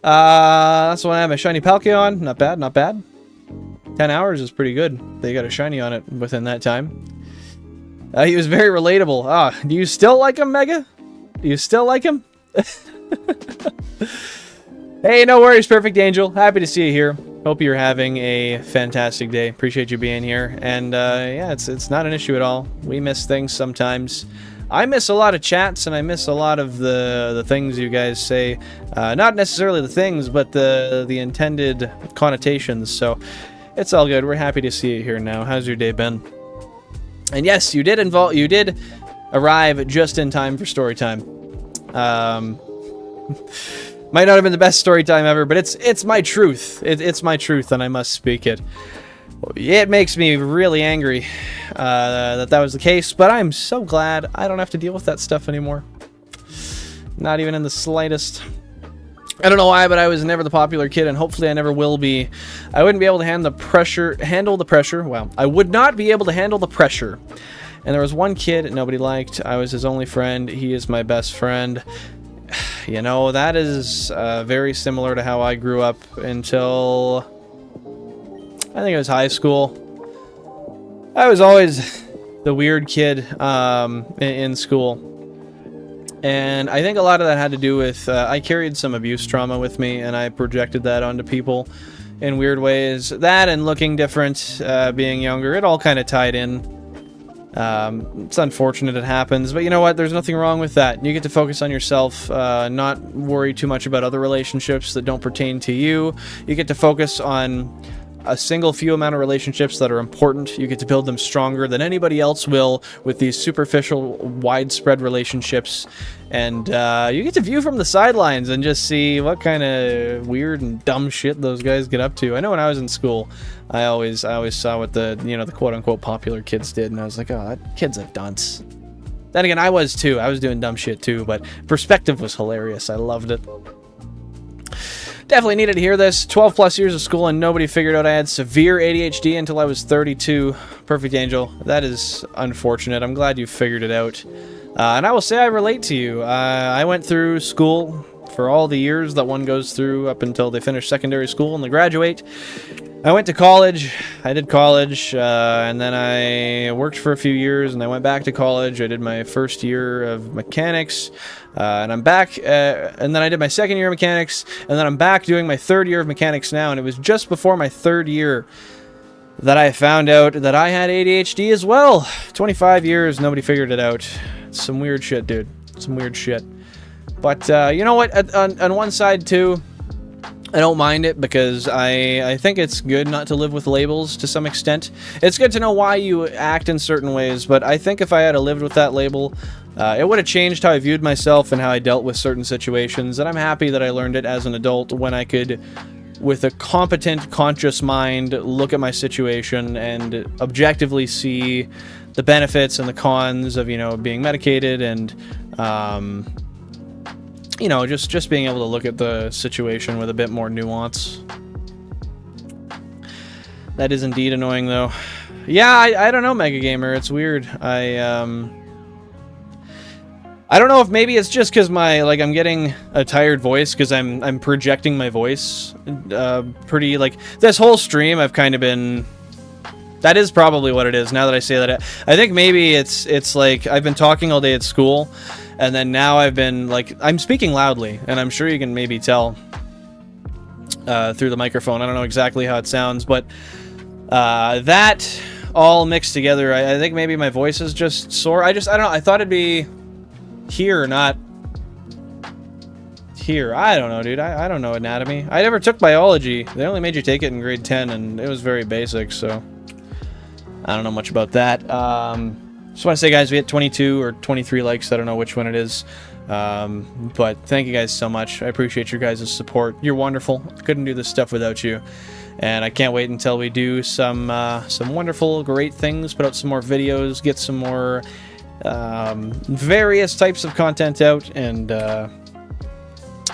That's when I have my shiny Palkion. Not bad, not bad. 10 hours is pretty good. They got a shiny on it within that time. He was very relatable. Ah, do you still like him, Mega? Do you still like him? Hey, no worries, Perfect Angel. Happy to see you here. Hope you're having a fantastic day. Appreciate you being here. And yeah, it's not an issue at all. We miss things sometimes. I miss a lot of chats, and I miss a lot of the things you guys say. Not necessarily the things, but the intended connotations. So it's all good. We're happy to see you here now. How's your day been? And yes, you did arrive just in time for story time. Might not have been the best story time ever, but it's my truth. It's my truth, and I must speak it. It makes me really angry that was the case, but I'm so glad I don't have to deal with that stuff anymore. Not even in the slightest. I don't know why, but I was never the popular kid, and hopefully I never will be. I wouldn't be able to handle the pressure. Well, I would not be able to handle the pressure. And there was one kid nobody liked. I was his only friend. He is my best friend. You know, that is very similar to how I grew up until I think it was high school. I was always the weird kid in school. And I think a lot of that had to do with I carried some abuse trauma with me, and I projected that onto people in weird ways. That and looking different, being younger, it all kind of tied in. It's unfortunate it happens, but you know what? There's nothing wrong with that. You get to focus on yourself, not worry too much about other relationships that don't pertain to you. You get to focus on a single few amount of relationships that are important. You get to build them stronger than anybody else will with these superficial, widespread relationships. And you get to view from the sidelines and just see what kind of weird and dumb shit those guys get up to. I know when I was in school, I always saw what the quote-unquote popular kids did, and I was like, oh, that kid's a dunce. Then again, I was too. I was doing dumb shit too, but perspective was hilarious. I loved it. Definitely needed to hear this. 12 plus years of school and nobody figured out I had severe ADHD until I was 32. Perfect Angel. That is unfortunate. I'm glad you figured it out. And I will say I relate to you. I went through school for all the years that one goes through up until they finish secondary school and they graduate. I went to college. I did college, and then I worked for a few years, and I went back to college. I did my first year of mechanics, and I'm back, and then I did my second year of mechanics, and then I'm back doing my third year of mechanics now, and it was just before my third year that I found out that I had ADHD as well. 25 years, nobody figured it out. It's some weird shit, dude. Some weird shit. But, you know what, on one side, too, I don't mind it because I think it's good not to live with labels to some extent. It's good to know why you act in certain ways, but I think if I had lived with that label, it would have changed how I viewed myself and how I dealt with certain situations, and I'm happy that I learned it as an adult when I could, with a competent, conscious mind, look at my situation and objectively see the benefits and the cons of, being medicated and, just being able to look at the situation with a bit more nuance. That is indeed annoying, though. Yeah, I don't know, Mega Gamer. It's weird. I don't know if maybe it's just because I'm getting a tired voice because I'm projecting my voice pretty, this whole stream I've kind of been... That is probably what it is, now that I say that. I think maybe it's like I've been talking all day at school, and then now I've been, I'm speaking loudly, and I'm sure you can maybe tell through the microphone. I don't know exactly how it sounds, but that all mixed together, I think maybe my voice is just sore. I don't know. I thought it'd be here, not here. I don't know, dude. I don't know anatomy. I never took biology. They only made you take it in grade 10, and it was very basic, so I don't know much about that. Just want to say, guys, we hit 22 or 23 likes. I don't know which one it is. But thank you guys so much. I appreciate your guys' support. You're wonderful. Couldn't do this stuff without you. And I can't wait until we do some wonderful, great things, put out some more videos, get some more various types of content out, and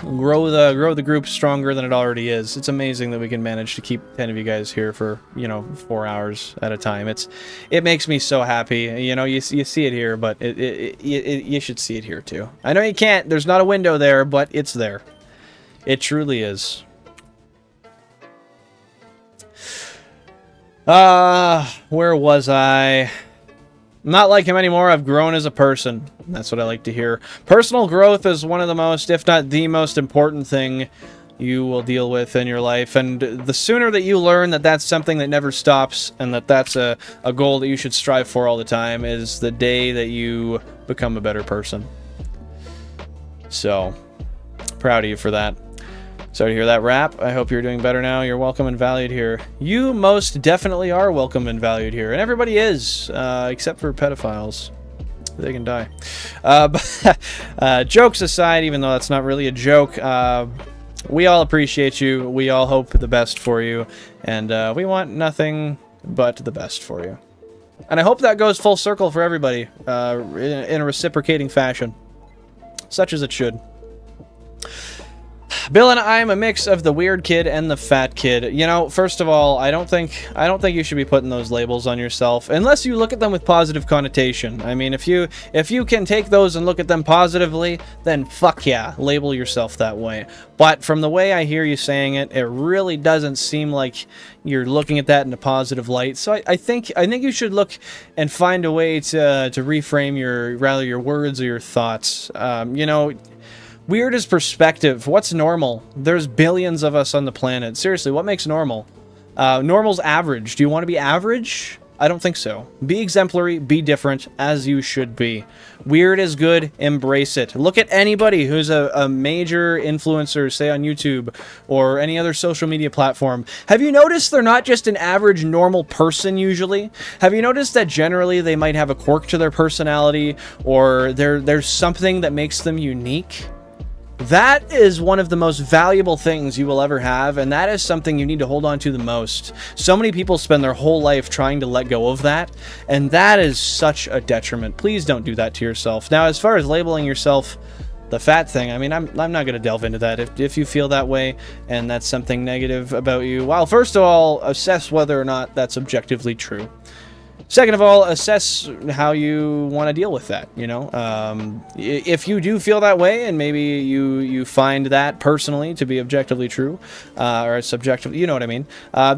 grow the group stronger than it already is. It's amazing that we can manage to keep 10 of you guys here for 4 hours at a time. It makes me so happy. You see it here, but you should see it here too. I know you can't. There's not a window there, but it's there. It truly is. Where was I? Not like him anymore. I've grown as a person. That's what I like to hear. Personal growth is one of the most, if not the most important thing you will deal with in your life. And the sooner that you learn that that's something that never stops and that that's a goal that you should strive for all the time is the day that you become a better person. So, proud of you for that. Sorry to hear that rap. I hope you're doing better now. You're welcome and valued here. You most definitely are welcome and valued here. And everybody is, except for pedophiles. They can die. Jokes aside, even though that's not really a joke, we all appreciate you. We all hope the best for you. And we want nothing but the best for you. And I hope that goes full circle for everybody in a reciprocating fashion. Such as it should. Bill and I'm a mix of the weird kid and the fat kid. You know, first of all, I don't think you should be putting those labels on yourself unless you look at them with positive connotation. I mean, if you can take those and look at them positively, then fuck yeah, label yourself that way. But from the way I hear you saying it, it really doesn't seem like you're looking at that in a positive light. So I think you should look and find a way to reframe your words or your thoughts. You know, weird is perspective. What's normal? There's billions of us on the planet. Seriously, what makes normal? Normal's average. Do you want to be average? I don't think so. Be exemplary, be different, as you should be. Weird is good, embrace it. Look at anybody who's a major influencer, say on YouTube, or any other social media platform. Have you noticed they're not just an average, normal person usually? Have you noticed that generally they might have a quirk to their personality, or there's something that makes them unique? That is one of the most valuable things you will ever have, and that is something you need to hold on to the most. So many people spend their whole life trying to let go of that, and that is such a detriment. Please don't do that to yourself. Now, as far as labeling yourself the fat thing, I mean, I'm not going to delve into that. If you feel that way and that's something negative about you, well, first of all, assess whether or not that's objectively true. Second of all, assess how you want to deal with that, you know? If you do feel that way, and maybe you find that personally to be objectively true, or subjective, you know what I mean,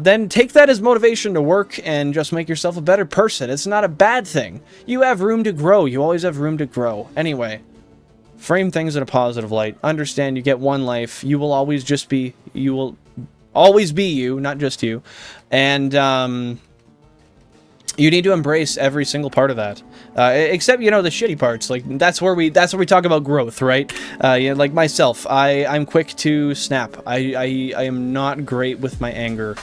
then take that as motivation to work and just make yourself a better person. It's not a bad thing. You have room to grow. You always have room to grow. Anyway, frame things in a positive light. Understand you get one life. You will always be you, not just you. And, you need to embrace every single part of that, except, you know, the shitty parts. Like that's where we talk about growth, right? You know, like myself, I'm quick to snap. I am not great with my anger.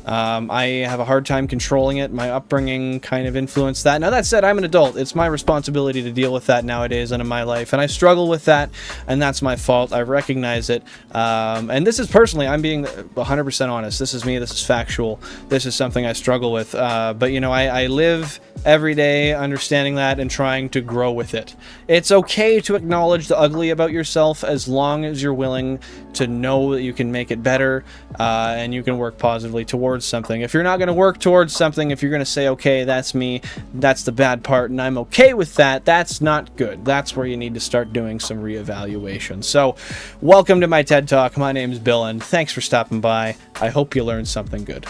I have a hard time controlling it. My upbringing kind of influenced that. Now that said, I'm an adult. It's my responsibility to deal with that nowadays and in my life, and I struggle with that, and that's my fault. I recognize it, and this is personally, I'm being 100% honest. This is me. This is factual. This is something I struggle with. But you know, I live every day understanding that and trying to grow with it. It's okay to acknowledge the ugly about yourself as long as you're willing to know that you can make it better, and you can work positively towards something. If you're not going to work towards something, if you're going to say, okay, that's me, that's the bad part, and I'm okay with that, that's not good. That's where you need to start doing some reevaluation. So, welcome to my TED Talk. My name is Billen. Thanks for stopping by. I hope you learned something good.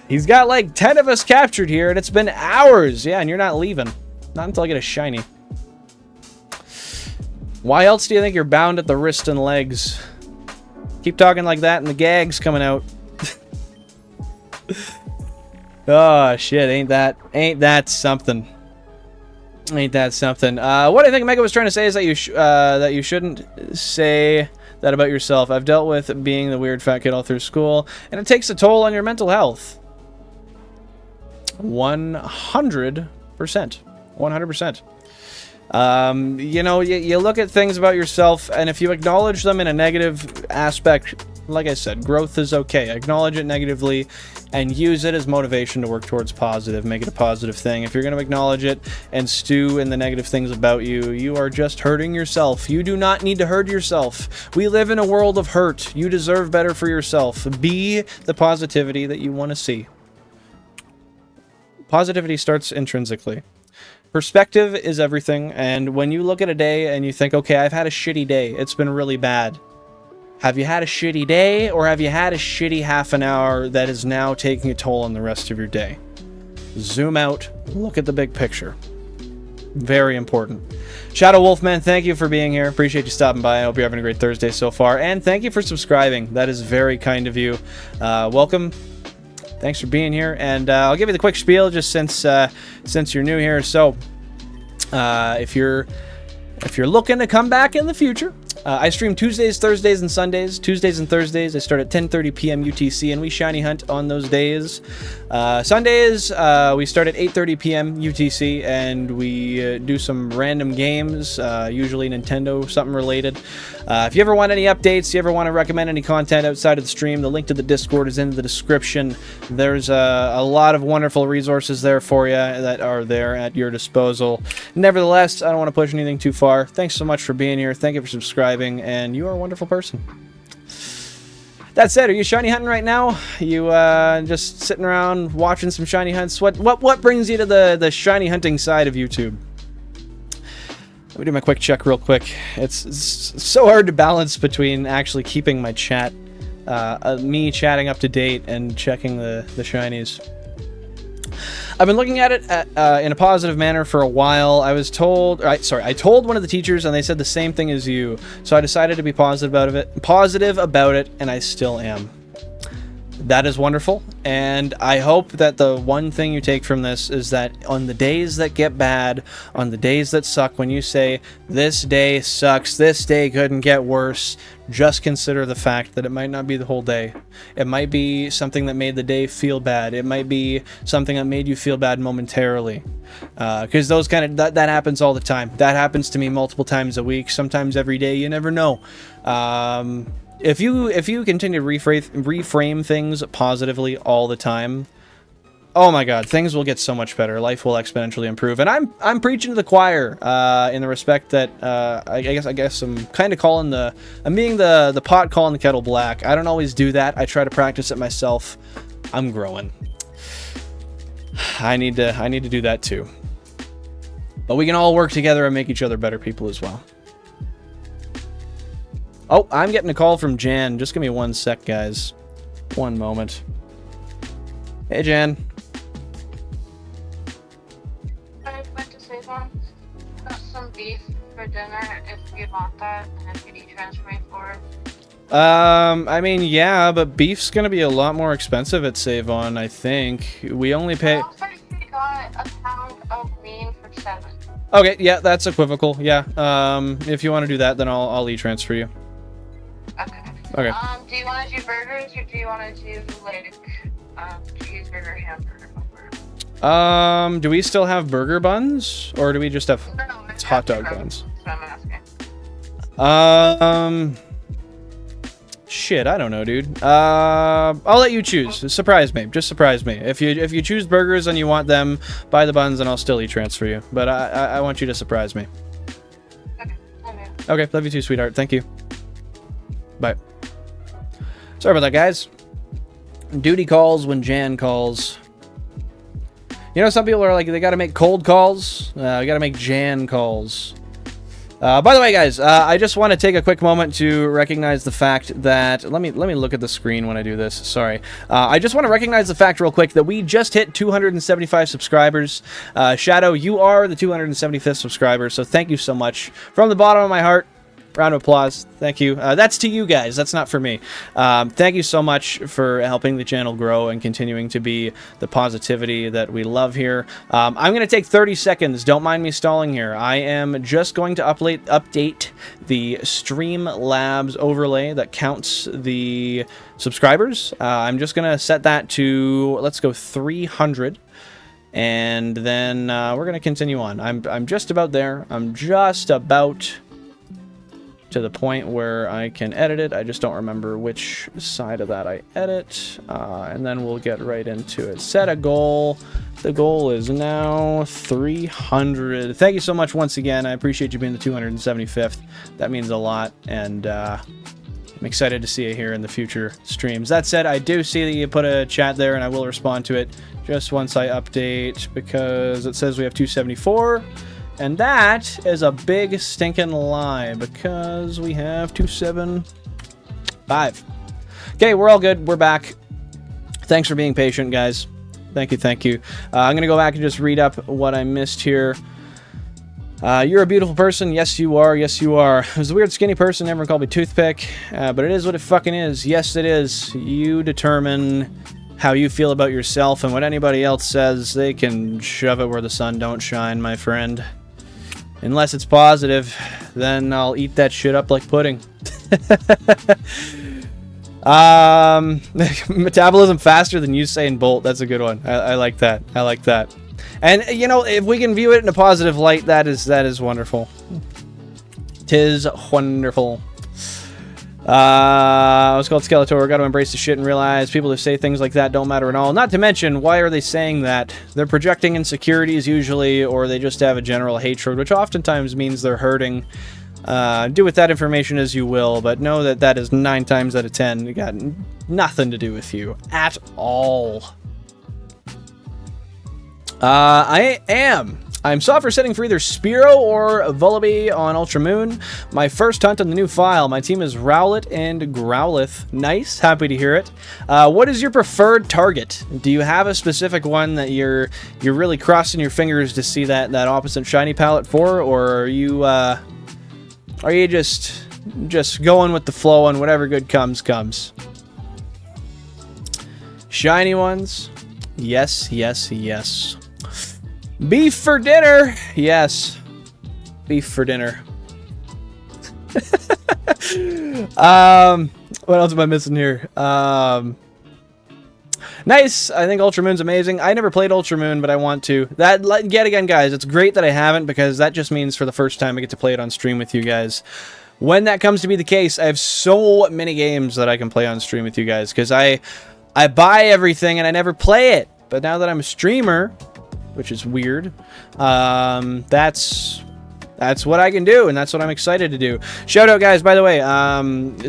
He's got like 10 of us captured here, and it's been hours. Yeah, and you're not leaving. Not until I get a shiny. Why else do you think you're bound at the wrist and legs? Keep talking like that and the gag's coming out. Oh, shit. Ain't that something. Ain't that something. What I think Mega was trying to say is that you shouldn't say that about yourself. I've dealt with being the weird fat kid all through school, and it takes a toll on your mental health. 100%. 100%. You know, you look at things about yourself, and if you acknowledge them in a negative aspect, like I said, growth is okay. Acknowledge it negatively and use it as motivation to work towards positive. Make it a positive thing. If you're going to acknowledge it and stew in the negative things about you, you are just hurting yourself. You do not need to hurt yourself. We live in a world of hurt. You deserve better for yourself. Be the positivity that you want to see. Positivity starts intrinsically. Perspective is everything, and when you look at a day and you think, okay, I've had a shitty day, it's been really bad. Have you had a shitty day, or have you had a shitty half an hour that is now taking a toll on the rest of your day? Zoom out, look at the big picture. Very important. Shadow Wolfman, thank you for being here. Appreciate you stopping by. I hope you're having a great Thursday so far. And thank you for subscribing. That is very kind of you. Welcome. Thanks for being here. And I'll give you the quick spiel just since you're new here. So if you're looking to come back in the future, I stream Tuesdays, Thursdays, and Sundays. Tuesdays and Thursdays, I start at 10:30 p.m. UTC, and we shiny hunt on those days. Sundays, we start at 8:30 p.m. UTC, and we do some random games, usually Nintendo, something related. If you ever want any updates, you ever want to recommend any content outside of the stream, the link to the Discord is in the description. There's a lot of wonderful resources there for you that are there at your disposal. Nevertheless, I don't want to push anything too far. Thanks so much for being here. Thank you for subscribing. And you are a wonderful person. That said, are you shiny hunting right now? You just sitting around watching some shiny hunts? What brings you to the shiny hunting side of YouTube? Let me do my quick check real quick. It's so hard to balance between actually keeping my chat, me chatting up to date, and checking the shinies. I've been looking at it in a positive manner for a while. I told one of the teachers, and they said the same thing as you. So I decided to be positive about it, and I still am. That is wonderful, and I hope that the one thing you take from this is that on the days that get bad, on the days that suck, when you say, this day sucks, this day couldn't get worse, just consider the fact that it might not be the whole day. It might be something that made the day feel bad. It might be something that made you feel bad momentarily. Because that happens all the time. That happens to me multiple times a week, sometimes every day, you never know. If you continue to reframe things positively all the time, oh my god, things will get so much better. Life will exponentially improve. And I'm preaching to the choir in the respect that I guess I'm kind of I'm being the pot calling the kettle black. I don't always do that. I try to practice it myself. I'm growing. I need to do that too. But we can all work together and make each other better people as well. Oh, I'm getting a call from Jan. Just give me one sec, guys. One moment. Hey, Jan. I went to say got some beef for dinner if you want that, and if you need transfer me for it. I mean, yeah, but beef's gonna be a lot more expensive at Save-On, I think. We only pay... I also got a pound of lean for 7. Okay, yeah, that's equivocal, yeah. If you want to do that, then I'll e-transfer you. Okay. Do you want to do burgers, or do you want to do, like, cheeseburger, hamburger? Do we still have burger buns? Or do we just have hot dog buns? That's what I'm asking. Shit, I don't know, dude. I'll let you choose. Surprise me. Just surprise me. If you choose burgers and you want them, buy the buns and I'll still e-transfer you. But I want you to surprise me. Okay, love you too, sweetheart. Thank you. Bye. Sorry about that, guys. Duty calls when Jan calls. You know, some people are like, they gotta make cold calls. We gotta make Jan calls. By the way, guys, I just want to take a quick moment to recognize the fact that... Let me look at the screen when I do this. Sorry. I just want to recognize the fact real quick that we just hit 275 subscribers. Shadow, you are the 275th subscriber, so thank you so much. From the bottom of my heart, round of applause. Thank you. That's to you guys. That's not for me. Thank you so much for helping the channel grow and continuing to be the positivity that we love here. I'm going to take 30 seconds. Don't mind me stalling here. I am just going to update the Streamlabs overlay that counts the subscribers. I'm just going to set that to, let's go 300. And then we're going to continue on. I'm just about there. I'm just about to the point where I can edit it. I just don't remember which side of that I edit. And then we'll get right into it. Set a goal. The goal is now 300. Thank you so much once again. I appreciate you being the 275th. That means a lot. And I'm excited to see you here in the future streams. That said, I do see that you put a chat there, and I will respond to it just once I update, because it says we have 274. And that is a big stinking lie, because we have 275. Okay, we're all good. We're back. Thanks for being patient, guys. Thank you, thank you. I'm going to go back and just read up what I missed here. You're a beautiful person. Yes, you are. Yes, you are. I was a weird skinny person. Everyone called me Toothpick. But it is what it fucking is. Yes, it is. You determine how you feel about yourself, and what anybody else says, they can shove it where the sun don't shine, my friend. Unless it's positive, then I'll eat that shit up like pudding. Metabolism faster than Usain Bolt. That's a good one. I like that. I like that. And, you know, if we can view it in a positive light, that is wonderful. 'Tis wonderful. What's called Skeletor. Got to embrace the shit and realize people who say things like that don't matter at all. Not to mention, why are they saying that? They're projecting insecurities usually, or they just have a general hatred, which oftentimes means they're hurting. Do with that information as you will, but know that that is 9 times out of 10 got nothing to do with you at all. I'm software setting for either Spearow or Vullaby on Ultra Moon. My first hunt on the new file. My team is Rowlet and Growlithe. Nice, happy to hear it. What is your preferred target? Do you have a specific one that you're really crossing your fingers to see that opposite shiny palette for, or are you just going with the flow and whatever good comes? Shiny ones? Yes, yes, yes. Beef for dinner! Yes. Beef for dinner. What else am I missing here? Nice! I think Ultra Moon's amazing. I never played Ultra Moon, but I want to. Yet again, guys, it's great that I haven't, because that just means for the first time I get to play it on stream with you guys. When that comes to be the case, I have so many games that I can play on stream with you guys, because I buy everything and I never play it. But now that I'm a streamer, which is weird, that's what I can do, and that's what I'm excited to do. Shout out, guys, by the way,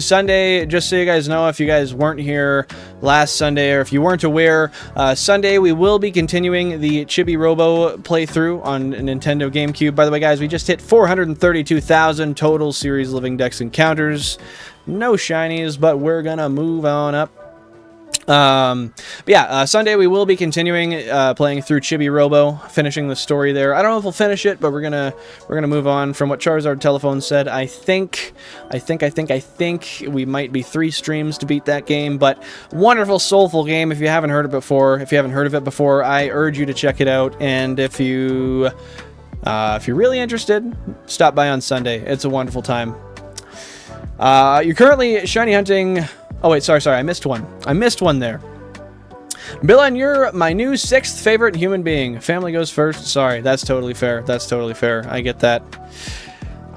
Sunday, just so you guys know, if you guys weren't here last Sunday, or if you weren't aware, Sunday we will be continuing the Chibi Robo playthrough on Nintendo GameCube. By the way, guys, we just hit 432,000 total Series Living Dex encounters. No shinies, but we're gonna move on up. Sunday we will be continuing playing through Chibi Robo, finishing the story there. I don't know if we'll finish it, but we're gonna move on. From what Charizard Telephone said, I think we might be 3 streams to beat that game. But wonderful, soulful game. If you haven't heard of it before, I urge you to check it out. And if you're really interested, stop by on Sunday. It's a wonderful time. You're currently shiny hunting. Oh, wait, sorry, I missed one. There. Billen, you're my new 6th favorite human being. Family goes first. Sorry, that's totally fair. I get that.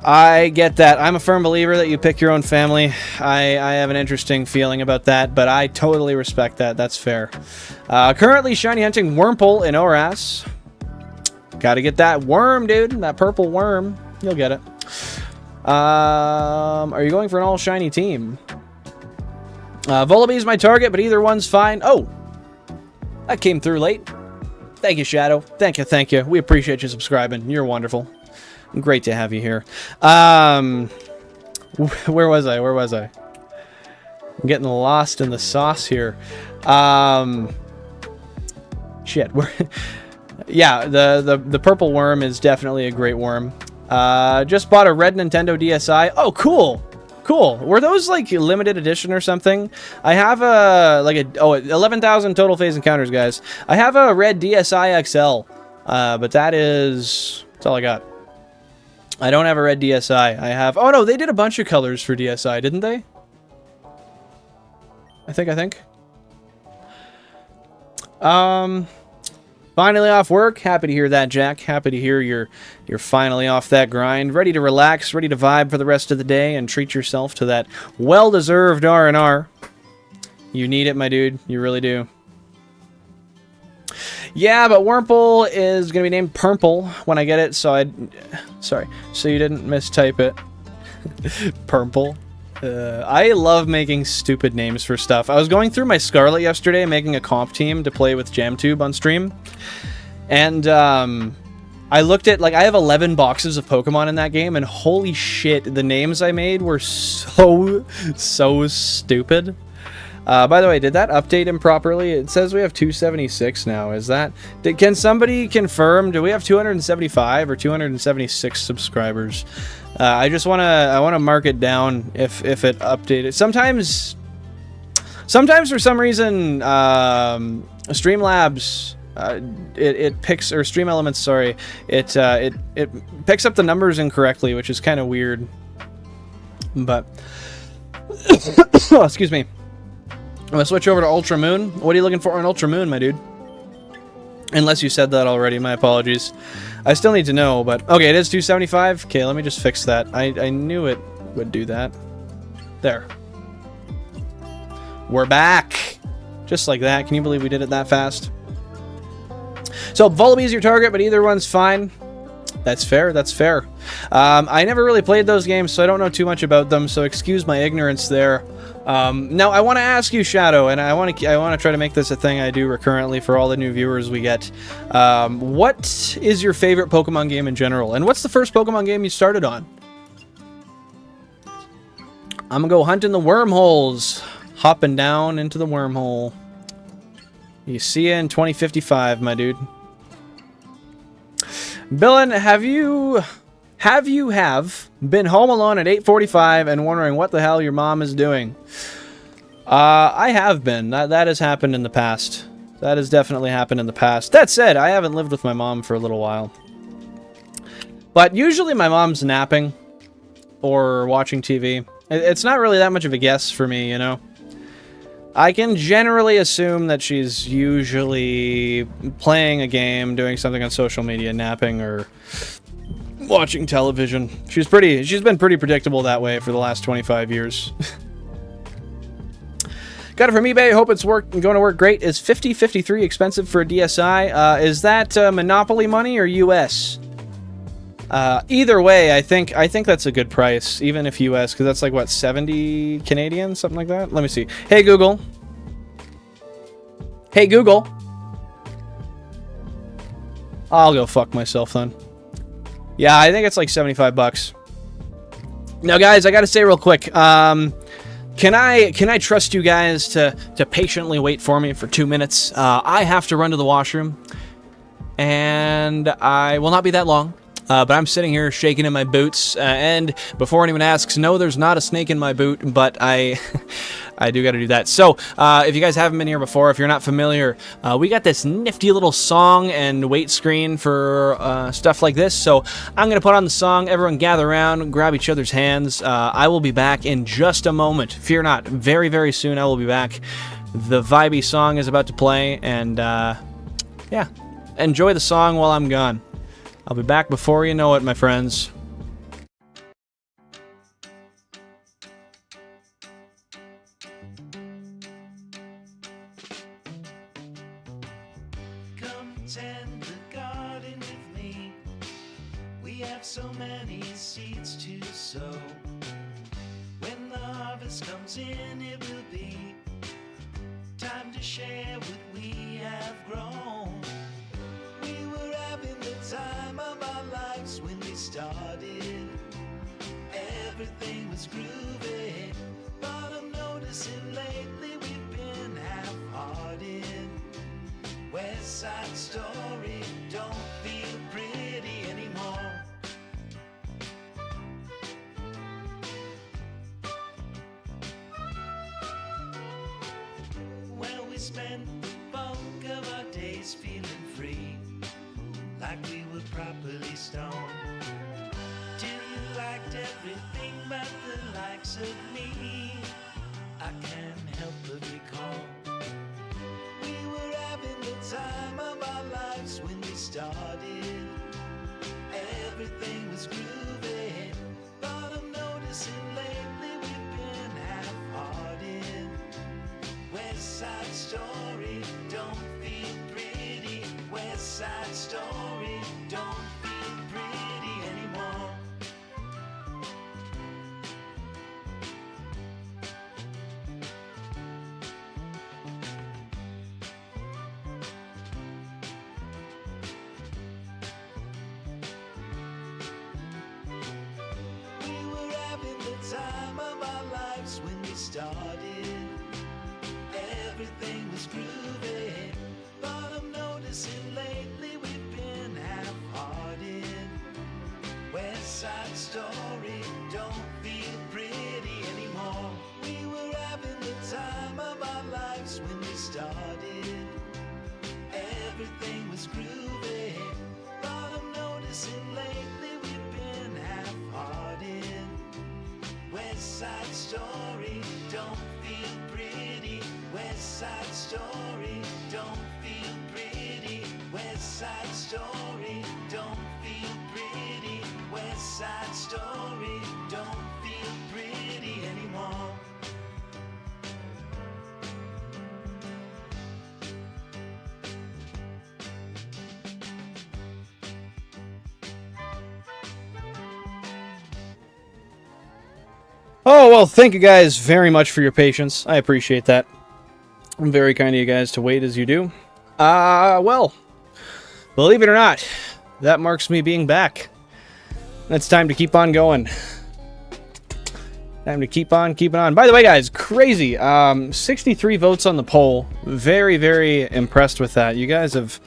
I'm a firm believer that you pick your own family. I have an interesting feeling about that, but I totally respect that. That's fair. Currently shiny hunting Wurmple in Oras. Gotta get that worm, dude. That purple worm. You'll get it. Are you going for an all shiny team? Vullaby is my target, but either one's fine. Oh, that came through late. Thank you, Shadow. Thank you. We appreciate you subscribing. You're wonderful. Great to have you here. Where was I? I'm getting lost in the sauce here. Shit. Yeah, the purple worm is definitely a great worm. Just bought a red Nintendo DSi. Oh, cool. Were those like limited edition or something? I have 11,000 total phase encounters, guys. I have a red DSi XL, but that's all I got. I don't have a red DSi. I have. Oh no, they did a bunch of colors for DSi, didn't they? I think. Finally off work. Happy to hear that, Jack. Happy to hear you're finally off that grind. Ready to relax, ready to vibe for the rest of the day and treat yourself to that well-deserved R&R. You need it, my dude. You really do. Yeah, but Wurmple is going to be named Purple when I get it, so sorry. So you didn't mistype it. Purple. I love making stupid names for stuff. I was going through my Scarlet yesterday, making a comp team to play with JamTube on stream. And I looked at, like, I have 11 boxes of Pokemon in that game, and holy shit, the names I made were so stupid. By the way, did that update improperly? It says we have 276 now. Is that... can somebody confirm? Do we have 275 or 276 subscribers? I just want to... I want to mark it down if it updated. Sometimes for some reason, Streamlabs... it picks, or Stream Elements, sorry, it picks up the numbers incorrectly, which is kind of weird. But oh, excuse me. I'm gonna switch over to Ultra Moon. What are you looking for on Ultra Moon, my dude? Unless you said that already, my apologies. I still need to know, but okay, it is 275. Okay, let me just fix that. I knew it would do that. There. We're back. Just like that. Can you believe we did it that fast? So, Volibee is your target, but either one's fine. That's fair, that's fair. I never really played those games, so I don't know too much about them, so excuse my ignorance there. Now, I want to ask you, Shadow, and I want to try to make this a thing I do recurrently for all the new viewers we get. What is your favorite Pokemon game in general? And what's the first Pokemon game you started on? I'm gonna go hunting the wormholes. Hopping down into the wormhole. You see you in 2055, my dude. Billen, have you been home alone at 8:45 and wondering what the hell your mom is doing? I have been. That has happened in the past. That has definitely happened in the past. That said, I haven't lived with my mom for a little while. But usually my mom's napping or watching TV. It's not really that much of a guess for me, you know. I can generally assume that she's usually playing a game, doing something on social media, napping, or watching television. She's been pretty predictable that way for the last 25 years. Got it from eBay. Hope it's going to work great. Is 5053 expensive for a DSi? Is that Monopoly money or US? Either way, I think that's a good price, even if US, because that's like, what, 70 Canadian? Something like that? Let me see. Hey, Google. Hey, Google. I'll go fuck myself then. Yeah, I think it's like 75 bucks. Now, guys, I gotta say real quick, can I trust you guys to patiently wait for me for 2 minutes? I have to run to the washroom, and I will not be that long. But I'm sitting here shaking in my boots, and before anyone asks, no, there's not a snake in my boot, but I do got to do that. So, if you guys haven't been here before, if you're not familiar, we got this nifty little song and wait screen for stuff like this. So, I'm going to put on the song, everyone gather around, grab each other's hands. I will be back in just a moment. Fear not, very, very soon I will be back. The vibey song is about to play, and yeah, enjoy the song while I'm gone. I'll be back before you know it, my friends. Come tend the garden with me. We have so many seeds to sow. When the harvest comes in, it will be time to share what we have grown. We were having the time of our lives when we started. Everything was groovy, but I'm noticing lately we've been half-hearted. West Side Story don't feel pretty anymore. Well, we spent the bulk of our days feeling free, like we were properly stoned, till you liked everything but the likes of me. I can't help but recall we were having the time of our lives when we started. Everything was groovy, but I'm noticing lately we've been half-hearted. West Side Story don't feel pretty. West Side Story don't feel pretty anymore. We were having the time of our lives when we started. everything was groovy. But I'm noticing lately we've been half-hearted. West Side Story don't feel pretty anymore. We were having the time of our lives when we started. Everything was groovy. But I'm noticing lately we've been half-hearted. West Side Story don't feel pretty. West Side Story don't feel pretty. West Side Story don't feel pretty. West Side Story don't feel pretty anymore. Oh, well, thank you guys very much for your patience. I appreciate that. I'm very kind of you guys to wait as you do. Well, believe it or not, that marks me being back. It's time to keep on going. Time to keep on keeping on. By the way, guys, crazy. 63 votes on the poll. Very, very impressed with that. You guys have...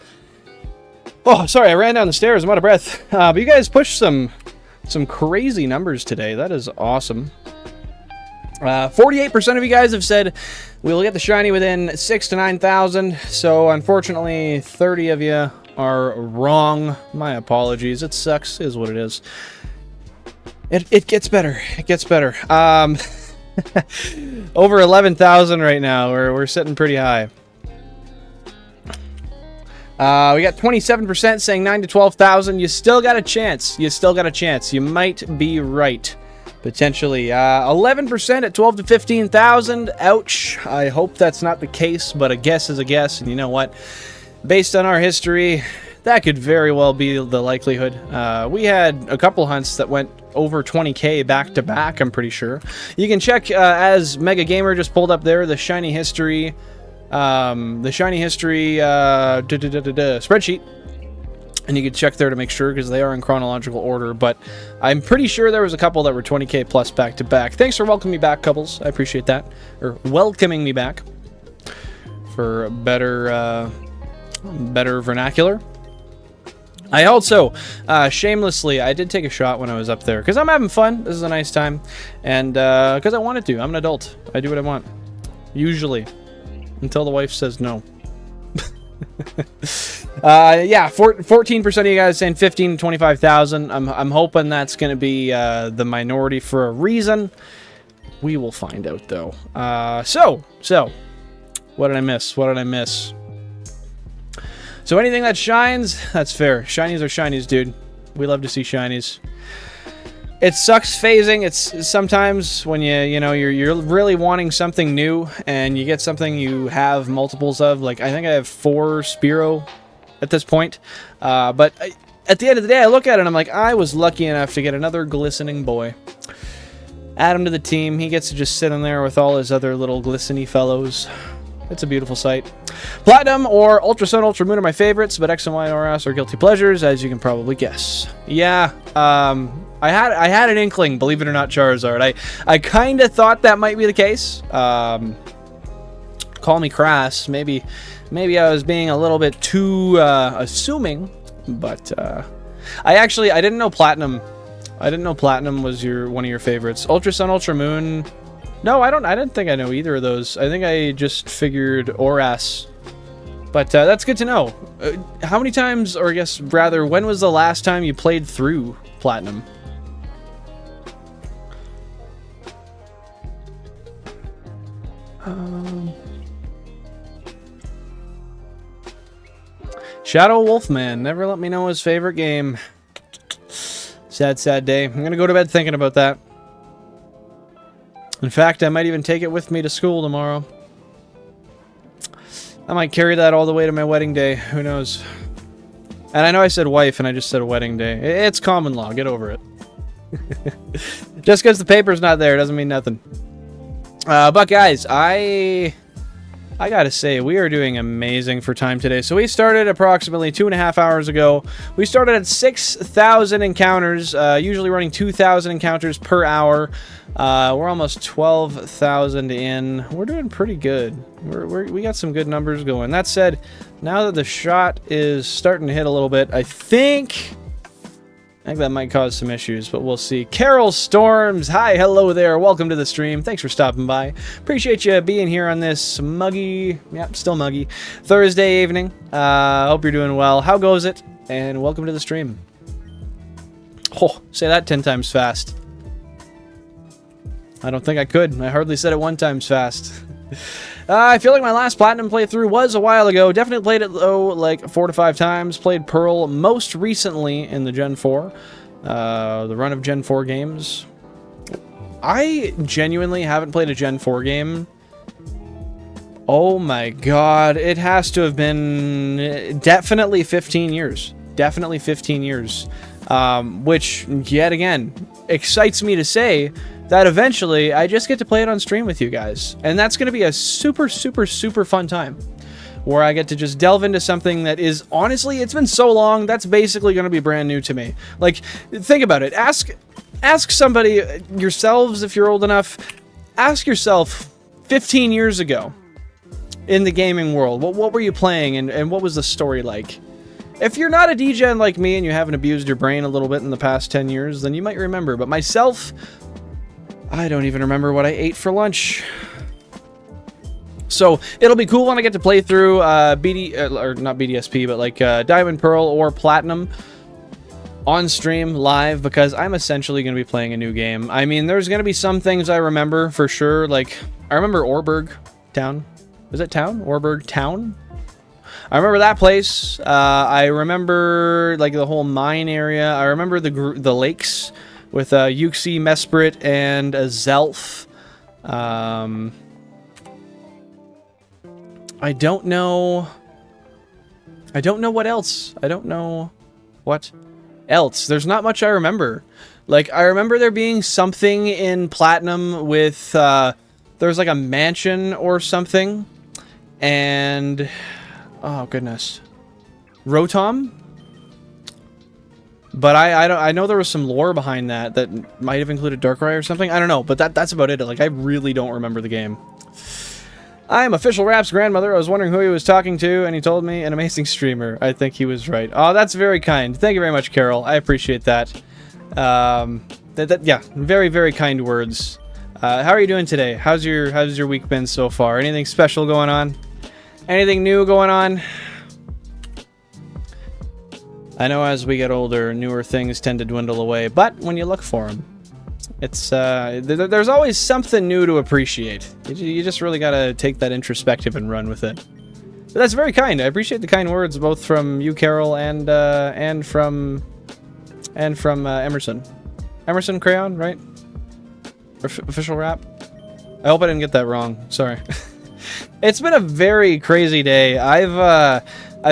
Oh, sorry, I ran down the stairs. I'm out of breath. But you guys pushed some crazy numbers today. That is awesome. 48% of you guys have said we'll get the shiny within 6,000 to 9,000. So unfortunately, 30 of you are wrong. My apologies. It sucks, is what it is. It gets better. It gets better. Over 11,000 right now. We're sitting pretty high. We got 27% saying 9,000 to 12,000. You still got a chance. You still got a chance. You might be right. Potentially. 11% at 12,000 to 15,000. Ouch. I hope that's not the case, but a guess is a guess. And you know what? Based on our history, that could very well be the likelihood. We had a couple hunts that went over 20k back to back, I'm pretty sure. You can check, as Mega Gamer just pulled up there, the Shiny History... spreadsheet, and you can check there to make sure because they are in chronological order, but I'm pretty sure there was a couple that were 20k plus back to back. Thanks for welcoming me back, couples. I appreciate that, or welcoming me back for better vernacular. I also shamelessly, I did take a shot when I was up there because I'm having fun. This is a nice time, and because I wanted to. I'm an adult. I do what I want, usually. Until the wife says no. Yeah, 14% of you guys saying 15,000 to 25,000. I'm hoping that's going to be the minority for a reason. We will find out, though. So, what did I miss? What did I miss? So anything that shines, that's fair. Shinies are shinies, dude. We love to see shinies. It sucks phasing. It's sometimes when you're really wanting something new and you get something you have multiples of. Like I think I have 4 Spearow at this point. But at the end of the day, I look at it and I'm like, I was lucky enough to get another glistening boy. Add him to the team. He gets to just sit in there with all his other little glisteny fellows. It's a beautiful sight. Platinum or Ultra Sun, Ultra Moon are my favorites, but X and Y and RS are guilty pleasures, as you can probably guess. Yeah, I had an inkling, believe it or not, Charizard. I kind of thought that might be the case. Call me crass. Maybe I was being a little bit too assuming, but I didn't know Platinum. I didn't know Platinum was one of your favorites. Ultra Sun, Ultra Moon. No, I didn't think I know either of those. I think I just figured Oras. But that's good to know. How many times, or I guess rather, when was the last time you played through Platinum? Shadow Wolfman never let me know his favorite game. Sad, sad day. I'm gonna go to bed thinking about that. In fact, I might even take it with me to school tomorrow. I might carry that all the way to my wedding day. Who knows? And I know I said wife and I just said wedding day. It's common law. Get over it. Just because the paper's not there doesn't mean nothing. But guys, I I gotta say, we are doing amazing for time today. So we started approximately 2.5 hours ago. We started at 6,000 encounters, usually running 2,000 encounters per hour. We're almost 12,000 in. We're doing pretty good. We got some good numbers going. That said, now that the shot is starting to hit a little bit, I think that might cause some issues, but we'll see. Carol Storms, hi, hello there. Welcome to the stream. Thanks for stopping by. Appreciate you being here on this muggy, still muggy, Thursday evening. Hope you're doing well. How goes it? And welcome to the stream. Oh, say that 10 times fast. I don't think I could. I hardly said it 1 time fast. I feel like my last Platinum playthrough was a while ago. Definitely played it, though, like 4 to 5 times. Played Pearl most recently in the Gen 4. The run of Gen 4 games. I genuinely haven't played a Gen 4 game. Oh my god. It has to have been definitely 15 years. Definitely 15 years. Which, yet again, excites me to say that eventually I just get to play it on stream with you guys. And that's going to be a super, super, super fun time. Where I get to just delve into something that is, honestly, it's been so long, that's basically going to be brand new to me. Like, think about it. Ask somebody, yourselves, if you're old enough, ask yourself 15 years ago in the gaming world, what were you playing and what was the story like? If you're not a DJ like me and you haven't abused your brain a little bit in the past 10 years, then you might remember. But myself, I don't even remember what I ate for lunch. So it'll be cool when I get to play through or not BDSP, but like Diamond, Pearl, or Platinum on stream live, because I'm essentially going to be playing a new game. I mean, there's going to be some things I remember for sure. Like, I remember Orberg Town. Was it Town? Orberg Town? I remember that place. I remember like the whole mine area. I remember the lakes with Yuxi, Mesprit, and a Zelf. I don't know what else. I don't know what else. There's not much I remember. Like, I remember there being something in Platinum with, there's like a mansion or something. And, oh goodness. Rotom? But I know there was some lore behind that might have included Darkrai or something. I don't know, but that's about it. Like, I really don't remember the game. I'm Official Rap's grandmother. I was wondering who he was talking to, and he told me an amazing streamer. I think he was right. Oh, that's very kind. Thank you very much, Carol. I appreciate that. Yeah, very, very kind words. How are you doing today? How's your week been so far? Anything special going on? Anything new going on? I know as we get older, newer things tend to dwindle away, but when you look for them, it's there's always something new to appreciate. You just really gotta take that introspective and run with it. But that's very kind. I appreciate the kind words, both from you, Carol, and from Emerson. Emerson Crayon, right? Official Rap. I hope I didn't get that wrong. Sorry. It's been a very crazy day. I've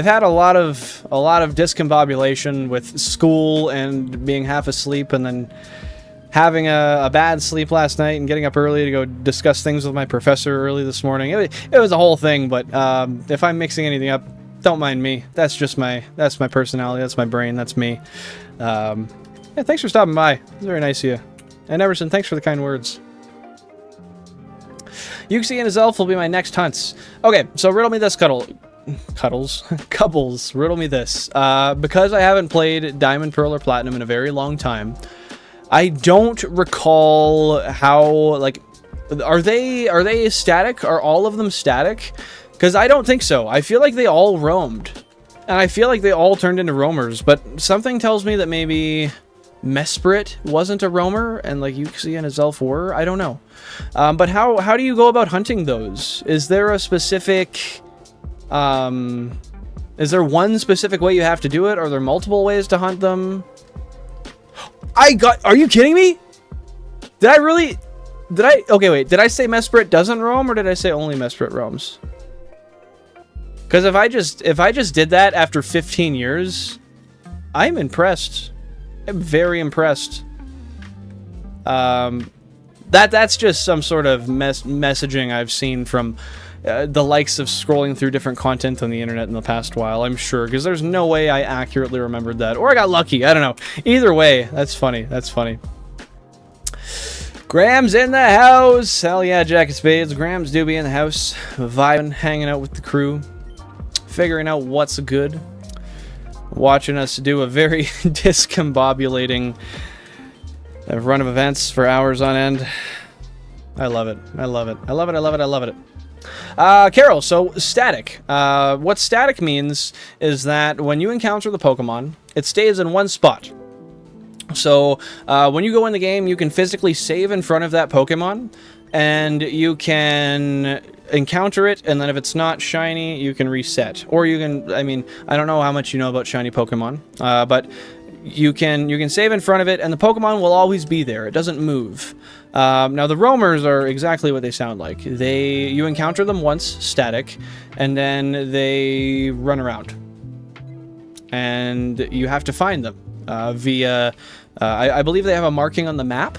had a lot of discombobulation with school and being half asleep, and then having a bad sleep last night and getting up early to go discuss things with my professor early this morning. It was a whole thing, but if I'm mixing anything up, don't mind me. That's my personality. That's my brain. That's me. Yeah, thanks for stopping by. It's very nice of you. And Emerson, thanks for the kind words. Yuxi and his elf will be my next hunts. Okay, so riddle me this, Cubbles, riddle me this. Because I haven't played Diamond, Pearl, or Platinum in a very long time, I don't recall how, like, are they static? Are all of them static? Because I don't think so. I feel like they all roamed. And I feel like they all turned into roamers, but something tells me that maybe Mesprit wasn't a roamer, and like Yuxi and his elf were. I don't know. But how do you go about hunting those? Is there a specific... is there one specific way you have to do it? Are there multiple ways to hunt them? Are you kidding me? Okay, wait, did I say Mesprit doesn't roam, or did I say only Mesprit roams? Because if I just did that after 15 years, I'm impressed. I'm very impressed. That's just some sort of messaging I've seen from the likes of scrolling through different content on the internet in the past while, I'm sure, because there's no way I accurately remembered that. Or I got lucky, I don't know. Either way, that's funny, that's funny. Graham's in the house! Hell yeah, Jack of Spades. Graham's do be in the house, vibing, hanging out with the crew, figuring out what's good, watching us do a very discombobulating run of events for hours on end. I love it. I love it. I love it. I love it. I love it. Carol, so static. What static means is that when you encounter the Pokemon, it stays in one spot. So when you go in the game, you can physically save in front of that Pokemon, and you can encounter it, and then if it's not shiny, you can reset. Or you can, I mean, I don't know how much you know about shiny Pokemon, but you can save in front of it, and the Pokemon will always be there. It doesn't move. Now the roamers are exactly what they sound like. You encounter them once, static, and then they run around. And you have to find them via, I believe they have a marking on the map,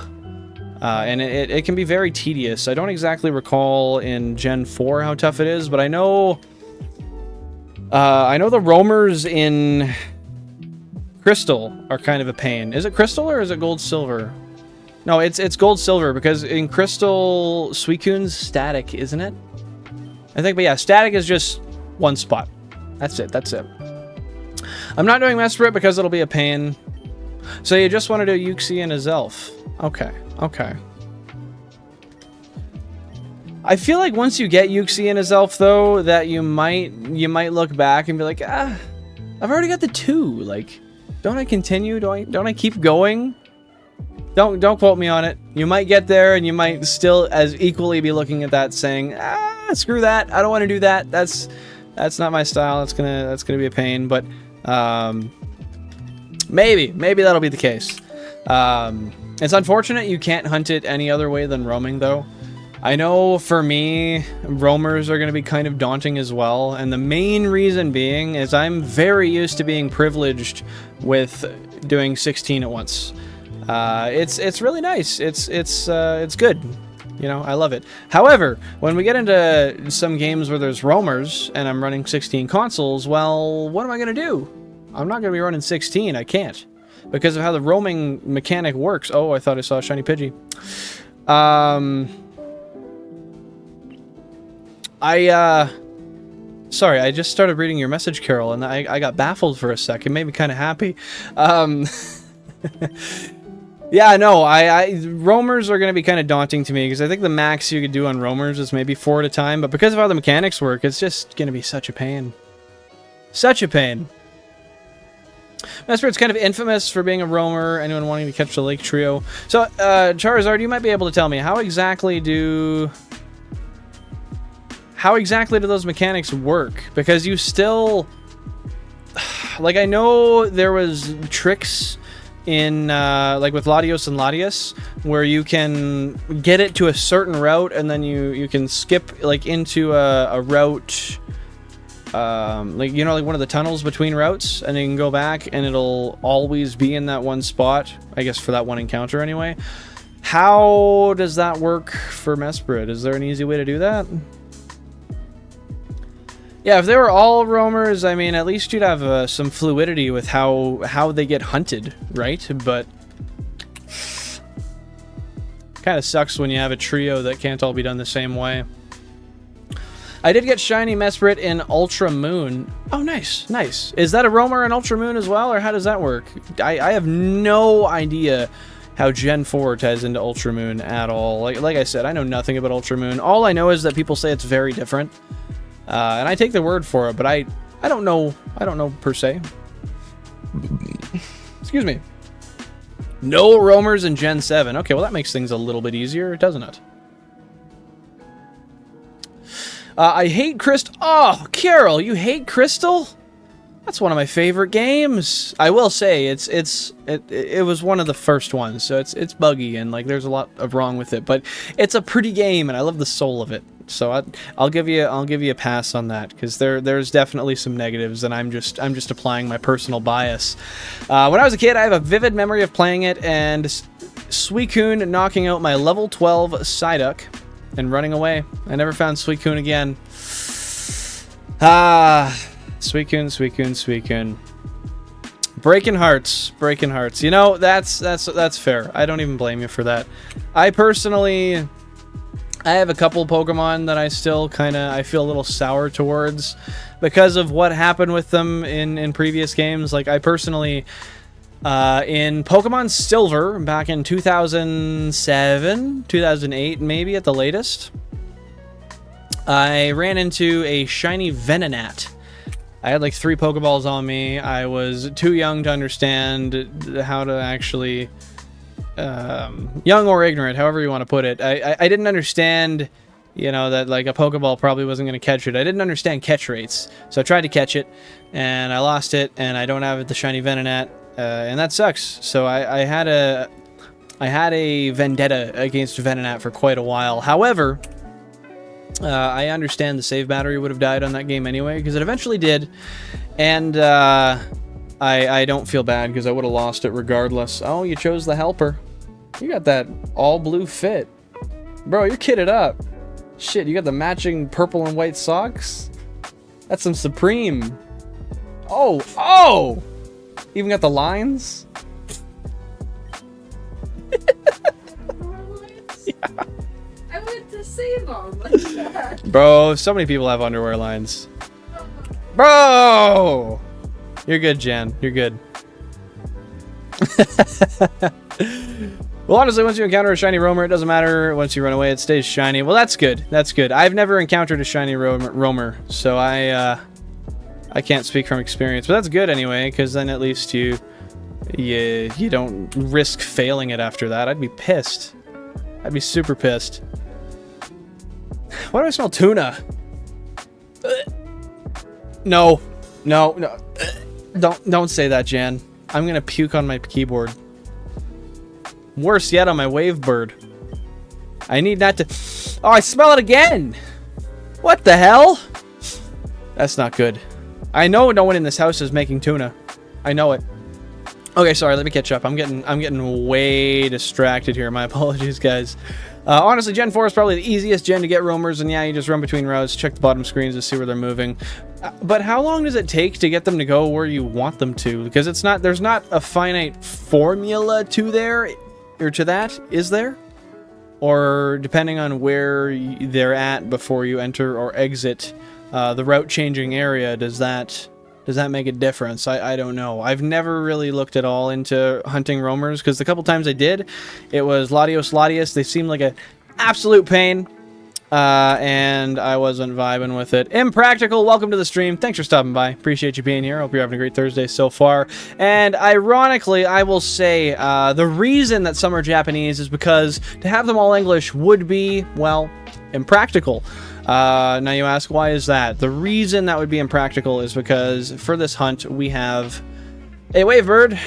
and it can be very tedious. I don't exactly recall in Gen 4 how tough it is, but I know the roamers in Crystal are kind of a pain. Is it Crystal or is it Gold Silver? No, it's Gold Silver, because in Crystal, Suicune's static, isn't it? I think, but yeah, static is just one spot. That's it, that's it. I'm not doing Mesprit because it'll be a pain. So you just want to do Uxie and Azelf. Okay, okay. I feel like once you get Uxie and Azelf, though, that you might look back and be like, I've already got the 2. Like, don't I continue? Don't I keep going? Don't quote me on it. You might get there, and you might still as equally be looking at that, saying, screw that. I don't want to do that. That's not my style. That's gonna be a pain. But maybe that'll be the case. It's unfortunate you can't hunt it any other way than roaming, though. I know for me, roamers are going to be kind of daunting as well, and the main reason being is I'm very used to being privileged with doing 16 at once. It's really nice. It's good. You know, I love it. However, when we get into some games where there's roamers and I'm running 16 consoles, well, what am I going to do? I'm not going to be running 16. I can't. Because of how the roaming mechanic works. Oh, I thought I saw a shiny Pidgey. Sorry, I just started reading your message, Carol, and I got baffled for a sec. It made me kind of happy. Yeah, no, roamers are going to be kind of daunting to me, because I think the max you could do on roamers is maybe 4 at a time, but because of how the mechanics work, it's just going to be such a pain. Such a pain. Mesprit's kind of infamous for being a roamer, anyone wanting to catch the Lake Trio. So, Charizard, you might be able to tell me, how exactly do those mechanics work? Because you still... Like, I know there was tricks in, like with Latios and Latias, where you can get it to a certain route, and then you can skip, like, into a route... like, you know, like one of the tunnels between routes, and you can go back and it'll always be in that one spot, I guess for that one encounter anyway. How does that work for Mesprit? Is there an easy way to do that? Yeah, if they were all roamers, I mean, at least you'd have some fluidity with how they get hunted, right? But kind of sucks when you have a trio that can't all be done the same way. I did get Shiny Mesprit in Ultra Moon. Oh, nice, nice. Is that a roamer in Ultra Moon as well, or how does that work? I have no idea how Gen 4 ties into Ultra Moon at all. Like I said, I know nothing about Ultra Moon. All I know is that people say it's very different, and I take their word for it. But I don't know. I don't know per se. Excuse me. No roamers in Gen 7. Okay, well that makes things a little bit easier, doesn't it? I hate Crystal. Oh, Carol, you hate Crystal? That's one of my favorite games. I will say it was one of the first ones, so it's buggy and like there's a lot of wrong with it, but it's a pretty game and I love the soul of it. So I'll give you a pass on that, because there's definitely some negatives, and I'm just applying my personal bias. When I was a kid, I have a vivid memory of playing it and Suicune knocking out my level 12 Psyduck and running away. I never found Suicune again. Ah, Suicune. Breaking hearts. You know, that's fair. I don't even blame you for that. I have a couple Pokemon that I still I feel a little sour towards because of what happened with them in previous games. Like, I personally, in Pokemon Silver, back in 2007, 2008, maybe at the latest, I ran into a shiny Venonat. I had like 3 Pokeballs on me. I was too young to understand how to actually... young or ignorant, however you want to put it. I didn't understand, you know, that like a Pokeball probably wasn't going to catch it. I didn't understand catch rates. So I tried to catch it, and I lost it, and I don't have the shiny Venonat, and that sucks. So I had a vendetta against Venonat for quite a while. However... I understand the save battery would have died on that game anyway, because it eventually did, and I don't feel bad because I would have lost it regardless. Oh, you chose the helper. You got that all blue fit. Bro, you're kitted up. Shit, you got the matching purple and white socks? That's some Supreme. Oh! Even got the lines? Yeah. I went to save them. Bro, so many people have underwear lines. Bro! You're good, Jan. You're good. Well, honestly, once you encounter a shiny roamer, it doesn't matter. Once you run away, it stays shiny. Well, that's good. That's good. I've never encountered a shiny roamer, so I can't speak from experience. But that's good anyway, because then at least you don't risk failing it after that. I'd be pissed. I'd be super pissed. Why do I smell tuna? No. Don't say that, Jan. I'm gonna puke on my keyboard. Worse yet, on my Wavebird. I need that to... Oh, I smell it again! What the hell? That's not good. I know no one in this house is making tuna. I know it. Okay, sorry, let me catch up. I'm getting way distracted here. My apologies, guys. Honestly, Gen 4 is probably the easiest gen to get roamers, and yeah, you just run between rows, check the bottom screens to see where they're moving. But how long does it take to get them to go where you want them to? Because there's not a finite formula to that, is there? Or depending on where they're at before you enter or exit the route changing area, does that make a difference? I don't know. I've never really looked at all into hunting roamers, because the couple times I did, it was Latios. They seemed like an absolute pain, and I wasn't vibing with it. Impractical, welcome to the stream. Thanks for stopping by. Appreciate you being here. Hope you're having a great Thursday so far. And ironically, I will say, the reason that some are Japanese is because to have them all English would be, well, impractical. Now you ask, why is that? The reason that would be impractical is because for this hunt we have a Wavebird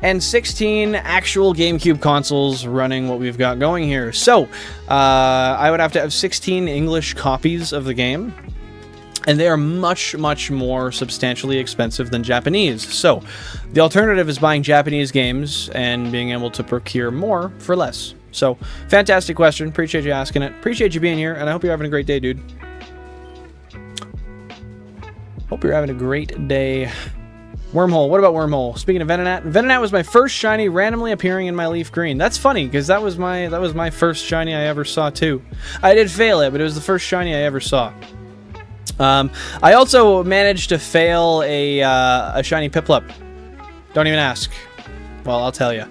and 16 actual GameCube consoles running what we've got going here. So I would have to have 16 English copies of the game, and they are much, much more substantially expensive than Japanese. So the alternative is buying Japanese games and being able to procure more for less. So, fantastic question. Appreciate you asking it. Appreciate you being here, and I hope you're having a great day, dude. Hope you're having a great day. Wormhole. What about Wormhole? Speaking of Venonat, Venonat was my first shiny randomly appearing in my LeafGreen. That's funny, because that was my first shiny I ever saw, too. I did fail it, but it was the first shiny I ever saw. I also managed to fail a shiny Piplup. Don't even ask. Well, I'll tell you.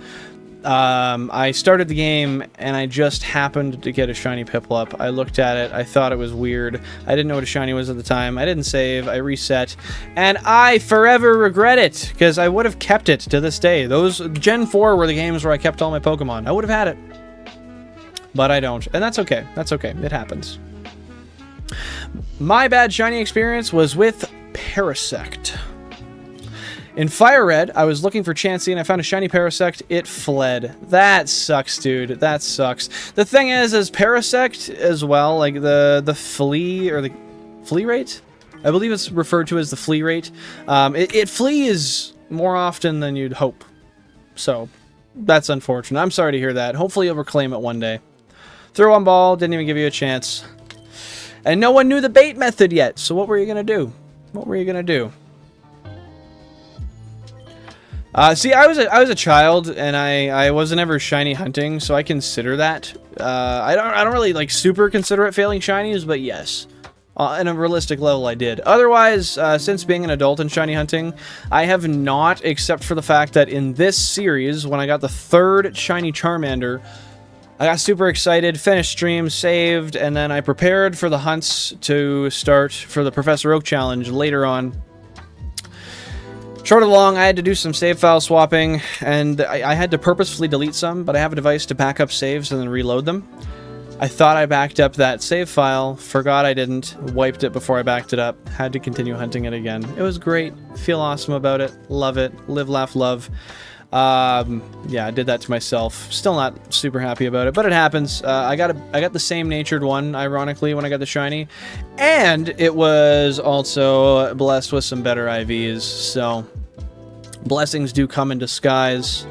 I started the game, and I just happened to get a shiny Piplup. I looked at it, I thought it was weird. I didn't know what a shiny was at the time. I didn't save, I reset, and I forever regret it, because I would have kept it to this day. Those Gen 4 were the games where I kept all my Pokemon. I would have had it. But I don't, and that's okay. That's okay. It happens. My bad shiny experience was with Parasect. In FireRed, I was looking for Chansey and I found a shiny Parasect. It fled. That sucks, dude. That sucks. The thing is Parasect as well, like the flea or the flea rate? I believe it's referred to as the flea rate. It flees more often than you'd hope. So, that's unfortunate. I'm sorry to hear that. Hopefully you'll reclaim it one day. Throw one ball, didn't even give you a chance. And no one knew the bait method yet, so what were you going to do? What were you going to do? See, I was a child, and I wasn't ever shiny hunting, so I consider that. I don't really like super consider it failing shinies, but yes, on a realistic level, I did. Otherwise, since being an adult in shiny hunting, I have not, except for the fact that in this series, when I got the 3rd shiny Charmander, I got super excited, finished stream, saved, and then I prepared for the hunts to start for the Professor Oak challenge later on. Short of long, I had to do some save file swapping, and I had to purposefully delete some, but I have a device to back up saves and then reload them. I thought I backed up that save file, forgot I didn't, wiped it before I backed it up, had to continue hunting it again. It was great, feel awesome about it, love it, live, laugh, love. Yeah, I did that to myself. Still not super happy about it, but it happens. I got the same natured one, ironically, when I got the shiny, and it was also blessed with some better IVs, so blessings do come in disguise.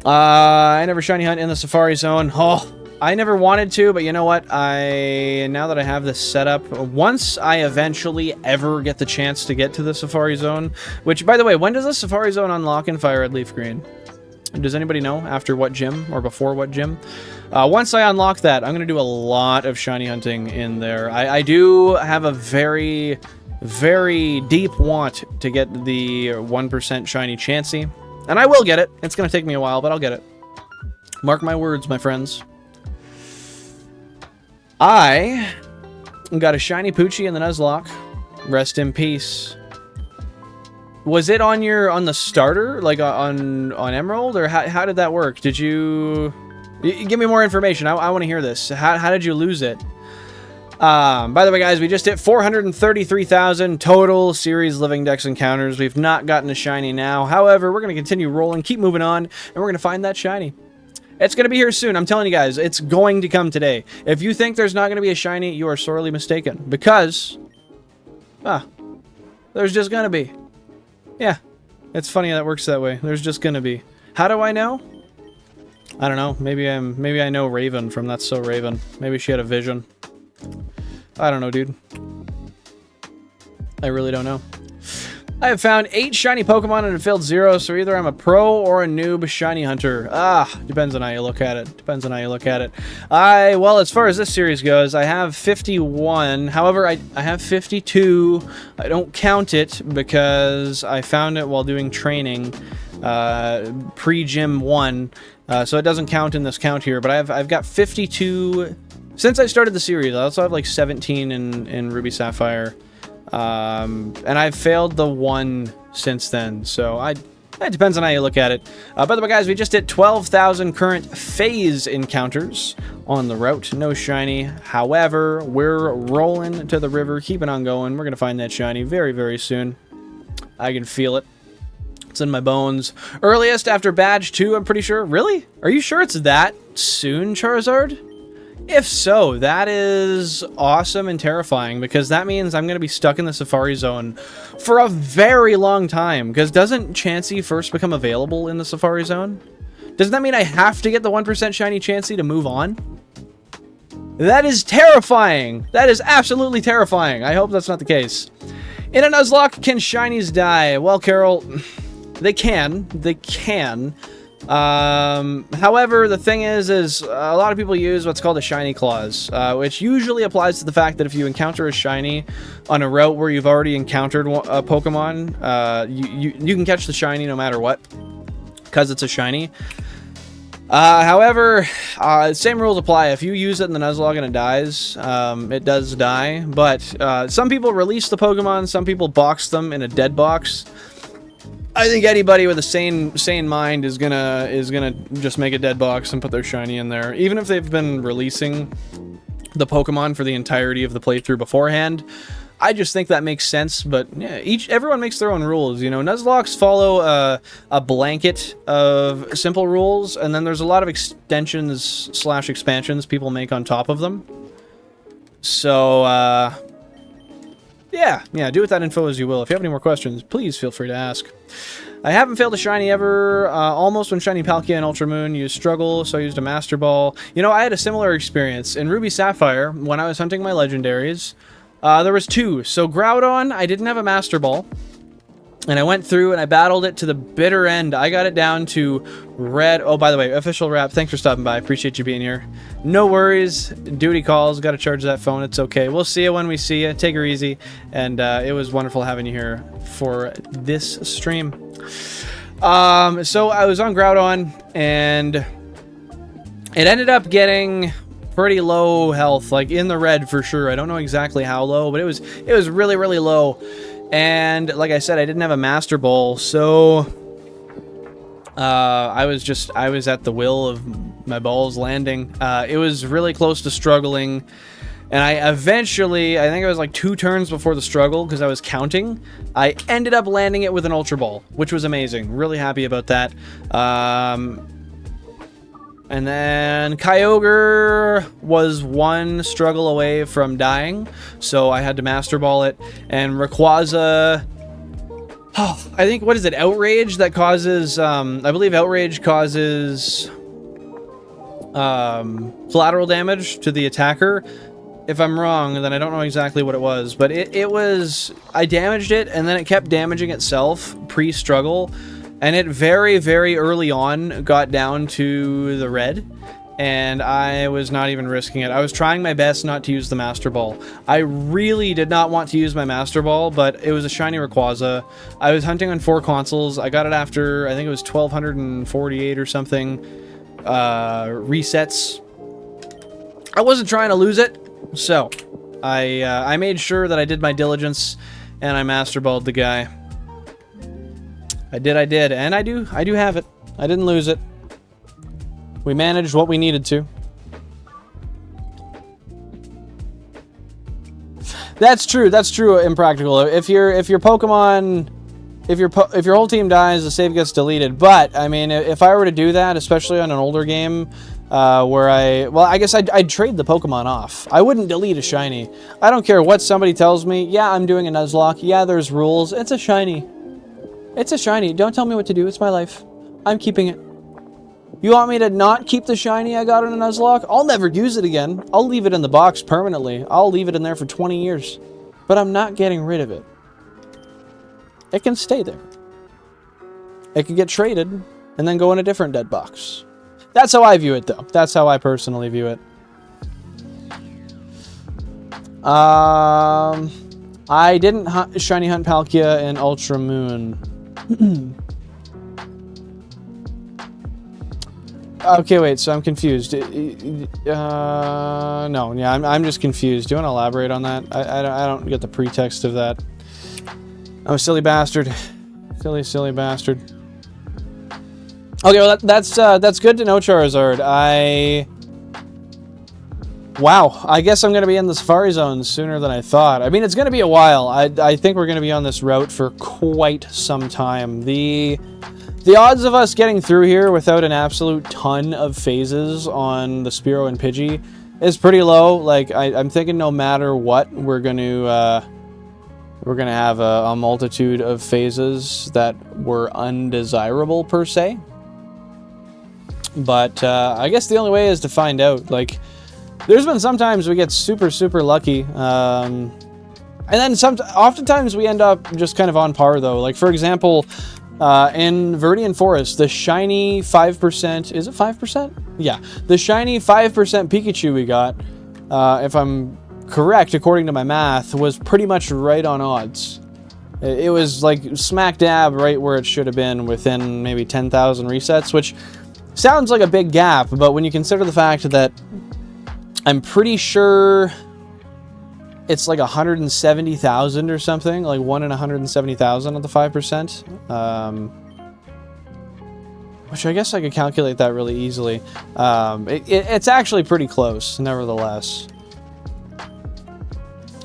I never shiny hunt in the Safari Zone. Oh, I never wanted to, but you know what? Now that I have this set up, once I eventually ever get the chance to get to the Safari Zone, which, by the way, when does the Safari Zone unlock in FireRed LeafGreen? Does anybody know? After what gym or before what gym? Once I unlock that, I'm going to do a lot of shiny hunting in there. I do have a very, very deep want to get the 1% shiny Chansey, and I will get it. It's going to take me a while, but I'll get it. Mark my words, my friends. I got a shiny Poochie in the Nuzlocke. Rest in peace. Was it on the starter, like on Emerald, or how did that work? Did you give me more information? I want to hear this. How did you lose it? By the way, guys, we just hit 433,000 total series Living Dex encounters. We've not gotten a shiny now. However, we're going to continue rolling, keep moving on, and we're going to find that shiny. It's going to be here soon. I'm telling you guys, it's going to come today. If you think there's not going to be a shiny, you are sorely mistaken. Because, there's just going to be. Yeah, it's funny that works that way. There's just going to be. How do I know? I don't know. Maybe I know Raven from That's So Raven. Maybe she had a vision. I don't know, dude. I really don't know. I have found 8 shiny Pokemon and failed 0, so either I'm a pro or a noob shiny hunter. Depends on how you look at it. Depends on how you look at it. Well, as far as this series goes, I have 51. However, I have 52. I don't count it because I found it while doing training, pre-gym 1. So it doesn't count in this count here, but I've got 52 since I started the series. I also have like 17 in Ruby Sapphire. And I've failed the 1 since then, so it depends on how you look at it. By the way, guys, we just hit 12,000 current phase encounters on the route. No shiny. However, we're rolling to the river, keeping on going. We're going to find that shiny very, very soon. I can feel it. It's in my bones. Earliest after badge 2, I'm pretty sure. Really? Are you sure it's that soon, Charizard? If so, that is awesome and terrifying, because that means I'm going to be stuck in the Safari Zone for a very long time. Because doesn't Chansey first become available in the Safari Zone? Doesn't that mean I have to get the 1% shiny Chansey to move on? That is terrifying. That is absolutely terrifying. I hope that's not the case. In a Nuzlocke, can shinies die? Well, Carol, they can. They can. However, the thing is a lot of people use what's called a shiny clause, which usually applies to the fact that if you encounter a shiny on a route where you've already encountered a Pokemon, you can catch the shiny no matter what, because it's a shiny. However, same rules apply. If you use it in the Nuzlocke and it dies, it does die, but some people release the Pokemon, some people box them in a dead box. I think anybody with a sane mind is gonna just make a dead box and put their shiny in there, even if they've been releasing the Pokemon for the entirety of the playthrough beforehand. I just think that makes sense, but yeah, everyone makes their own rules. You know, Nuzlocks follow a blanket of simple rules, and then there's a lot of extensions / expansions people make on top of them. So yeah, do with that info as you will. If you have any more questions, please feel free to ask. I haven't failed a shiny ever. Almost when shiny Palkia and Ultra Moon used struggle, so I used a Master Ball. You know, I had a similar experience in Ruby Sapphire when I was hunting my legendaries. There was 2. So Groudon, I didn't have a Master Ball. And I went through and I battled it to the bitter end. I got it down to red. Oh, by the way, official wrap. Thanks for stopping by. Appreciate you being here. No worries. Duty calls. Got to charge that phone. It's okay. We'll see you when we see you. Take her easy. And it was wonderful having you here for this stream. So I was on Groudon and it ended up getting pretty low health, like in the red for sure. I don't know exactly how low, but it was really, really low. And like I said, I didn't have a Master Ball, so I was at the will of my balls landing. It was really close to struggling, and I eventually, I think it was like 2 turns before the struggle, because I was counting, I ended up landing it with an Ultra Ball, which was amazing. Really happy about that. And then Kyogre was 1 struggle away from dying, so I had to Master Ball it. And Rayquaza, I think, what is it, Outrage that causes, I believe Outrage causes collateral damage to the attacker. If I'm wrong, then I don't know exactly what it was, but it was, I damaged it, and then it kept damaging itself pre-struggle. And it very, very early on got down to the red, and I was not even risking it. I was trying my best not to use the Master Ball. I really did not want to use my Master Ball, but it was a shiny Rayquaza. I was hunting on 4 consoles. I got it after, I think it was 1248 or something, resets. I wasn't trying to lose it, so I made sure that I did my diligence, and I Master Balled the guy. I did, and I do have it. I didn't lose it. We managed what we needed to. That's true, Impractical. If your Pokemon, if your whole team dies, the save gets deleted. But, I mean, if I were to do that, especially on an older game, where I guess I'd trade the Pokemon off. I wouldn't delete a shiny. I don't care what somebody tells me. Yeah, I'm doing a Nuzlocke. Yeah, there's rules. It's a shiny. It's a shiny. Don't tell me what to do. It's my life. I'm keeping it. You want me to not keep the shiny I got in a Nuzlocke? I'll never use it again. I'll leave it in the box permanently. I'll leave it in there for 20 years. But I'm not getting rid of it. It can stay there. It can get traded and then go in a different dead box. That's how I view it, though. That's how I personally view it. I didn't shiny hunt Palkia in Ultra Moon. Okay, wait, so I'm confused. No, yeah, I'm just confused. Do you want to elaborate on that? I don't get the pretext of that. I'm a silly bastard. Silly bastard. Okay, well, that's good to know, Charizard. Wow, I guess I'm going to be in the Safari Zone sooner than I thought. I mean, it's going to be a while. I think we're going to be on this route for quite some time. The odds of us getting through here without an absolute ton of phases on the Spearow and Pidgey is pretty low. Like, I'm thinking no matter what, we're going to have a multitude of phases that were undesirable, per se. But I guess the only way is to find out. Like, there's been sometimes we get super lucky, and then oftentimes we end up just kind of on par, though. Like, for example, in Viridian Forest, the shiny 5%, is it 5%? Yeah, the shiny 5% Pikachu we got, if I'm correct, according to my math, was pretty much right on odds. It was like smack dab right where it should have been, within maybe 10,000 resets, which sounds like a big gap, but when you consider the fact that I'm pretty sure it's like 170,000 or something, like 1 in 170,000 at the 5%. Which I guess I could calculate that really easily. It's actually pretty close, nevertheless.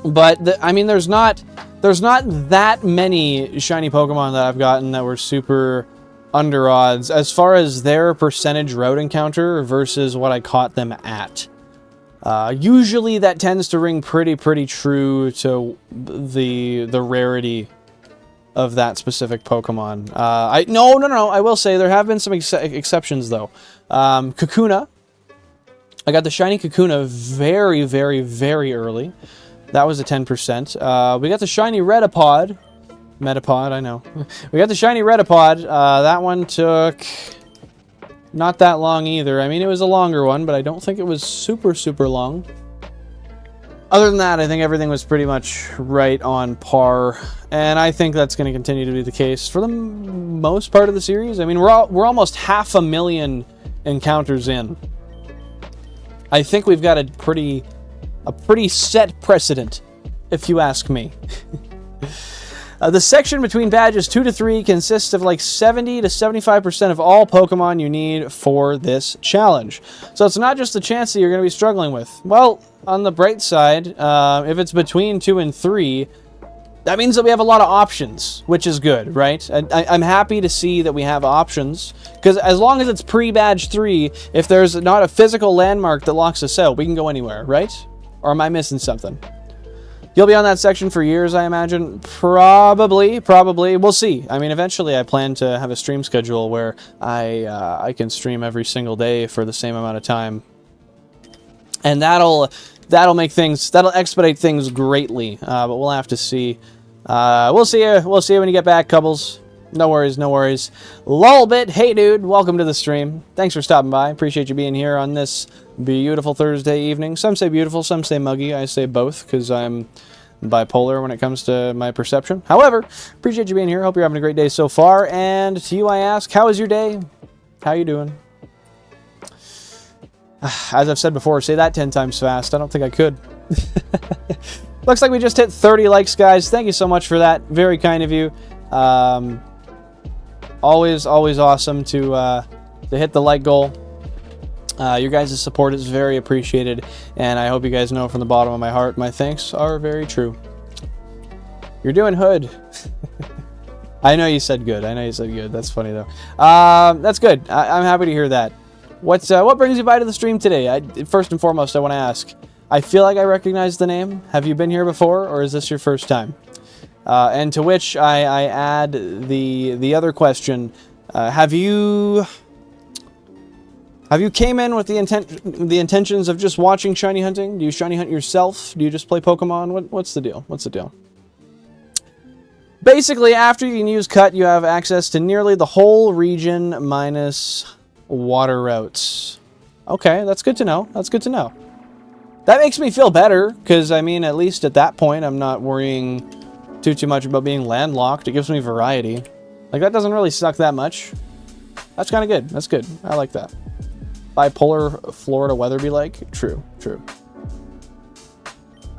But I mean, there's not that many shiny Pokemon that I've gotten that were super under odds as far as their percentage route encounter versus what I caught them at. Usually that tends to ring pretty true to the rarity of that specific Pokemon. No. I will say there have been some exceptions though. Kakuna. I got the shiny Kakuna very, very, very early. That was a 10%. We got the shiny Metapod, I know. We got the shiny Metapod. That one took not that long either. I mean, it was a longer one, but I don't think it was super, super long. Other than that, I think everything was pretty much right on par, and I think that's going to continue to be the case for the most part of the series. I mean, we're almost 500,000 encounters in. I think we've got a pretty set precedent, if you ask me. The section between badges 2 to 3 consists of like 70 to 75% of all Pokemon you need for this challenge. So it's not just the chance that you're going to be struggling with. Well, on the bright side, if it's between 2 and 3, that means that we have a lot of options, which is good, right? I'm happy to see that we have options, because as long as it's pre-badge 3, if there's not a physical landmark that locks us out, we can go anywhere, right? Or am I missing something? You'll be on that section for years, I imagine. Probably. We'll see. I mean, eventually I plan to have a stream schedule where I can stream every single day for the same amount of time. And that'll expedite things greatly. But we'll have to see. We'll see you when you get back, Cubbles. No worries. Lolbit, hey dude, welcome to the stream. Thanks for stopping by. Appreciate you being here on this beautiful Thursday evening. Some say beautiful, some say muggy. I say both because I'm bipolar when it comes to my perception. However, appreciate you being here. Hope you're having a great day so far. And to you I ask, how is your day? How you doing? As I've said before, say that 10 times fast. I don't think I could. Looks like we just hit 30 likes, guys. Thank you so much for that. Very kind of you. Always awesome to hit the like goal. Your guys' support is very appreciated, and I hope you guys know from the bottom of my heart, my thanks are very true. You're doing hood. I know you said good. That's funny, though. That's good. I'm happy to hear that. What brings you by to the stream today? First and foremost, I want to ask. I feel like I recognize the name. Have you been here before, or is this your first time? And to which I add the other question. Have you came in with the intentions of just watching shiny hunting? Do you shiny hunt yourself? Do you just play Pokemon? What's the deal? Basically, after you can use Cut, you have access to nearly the whole region minus water routes. Okay, that's good to know. That makes me feel better, because, I mean, at least at that point, I'm not worrying too much about being landlocked. It gives me variety. Like, that doesn't really suck that much. That's kind of good. That's good. I like that. Bipolar Florida weather be like? True.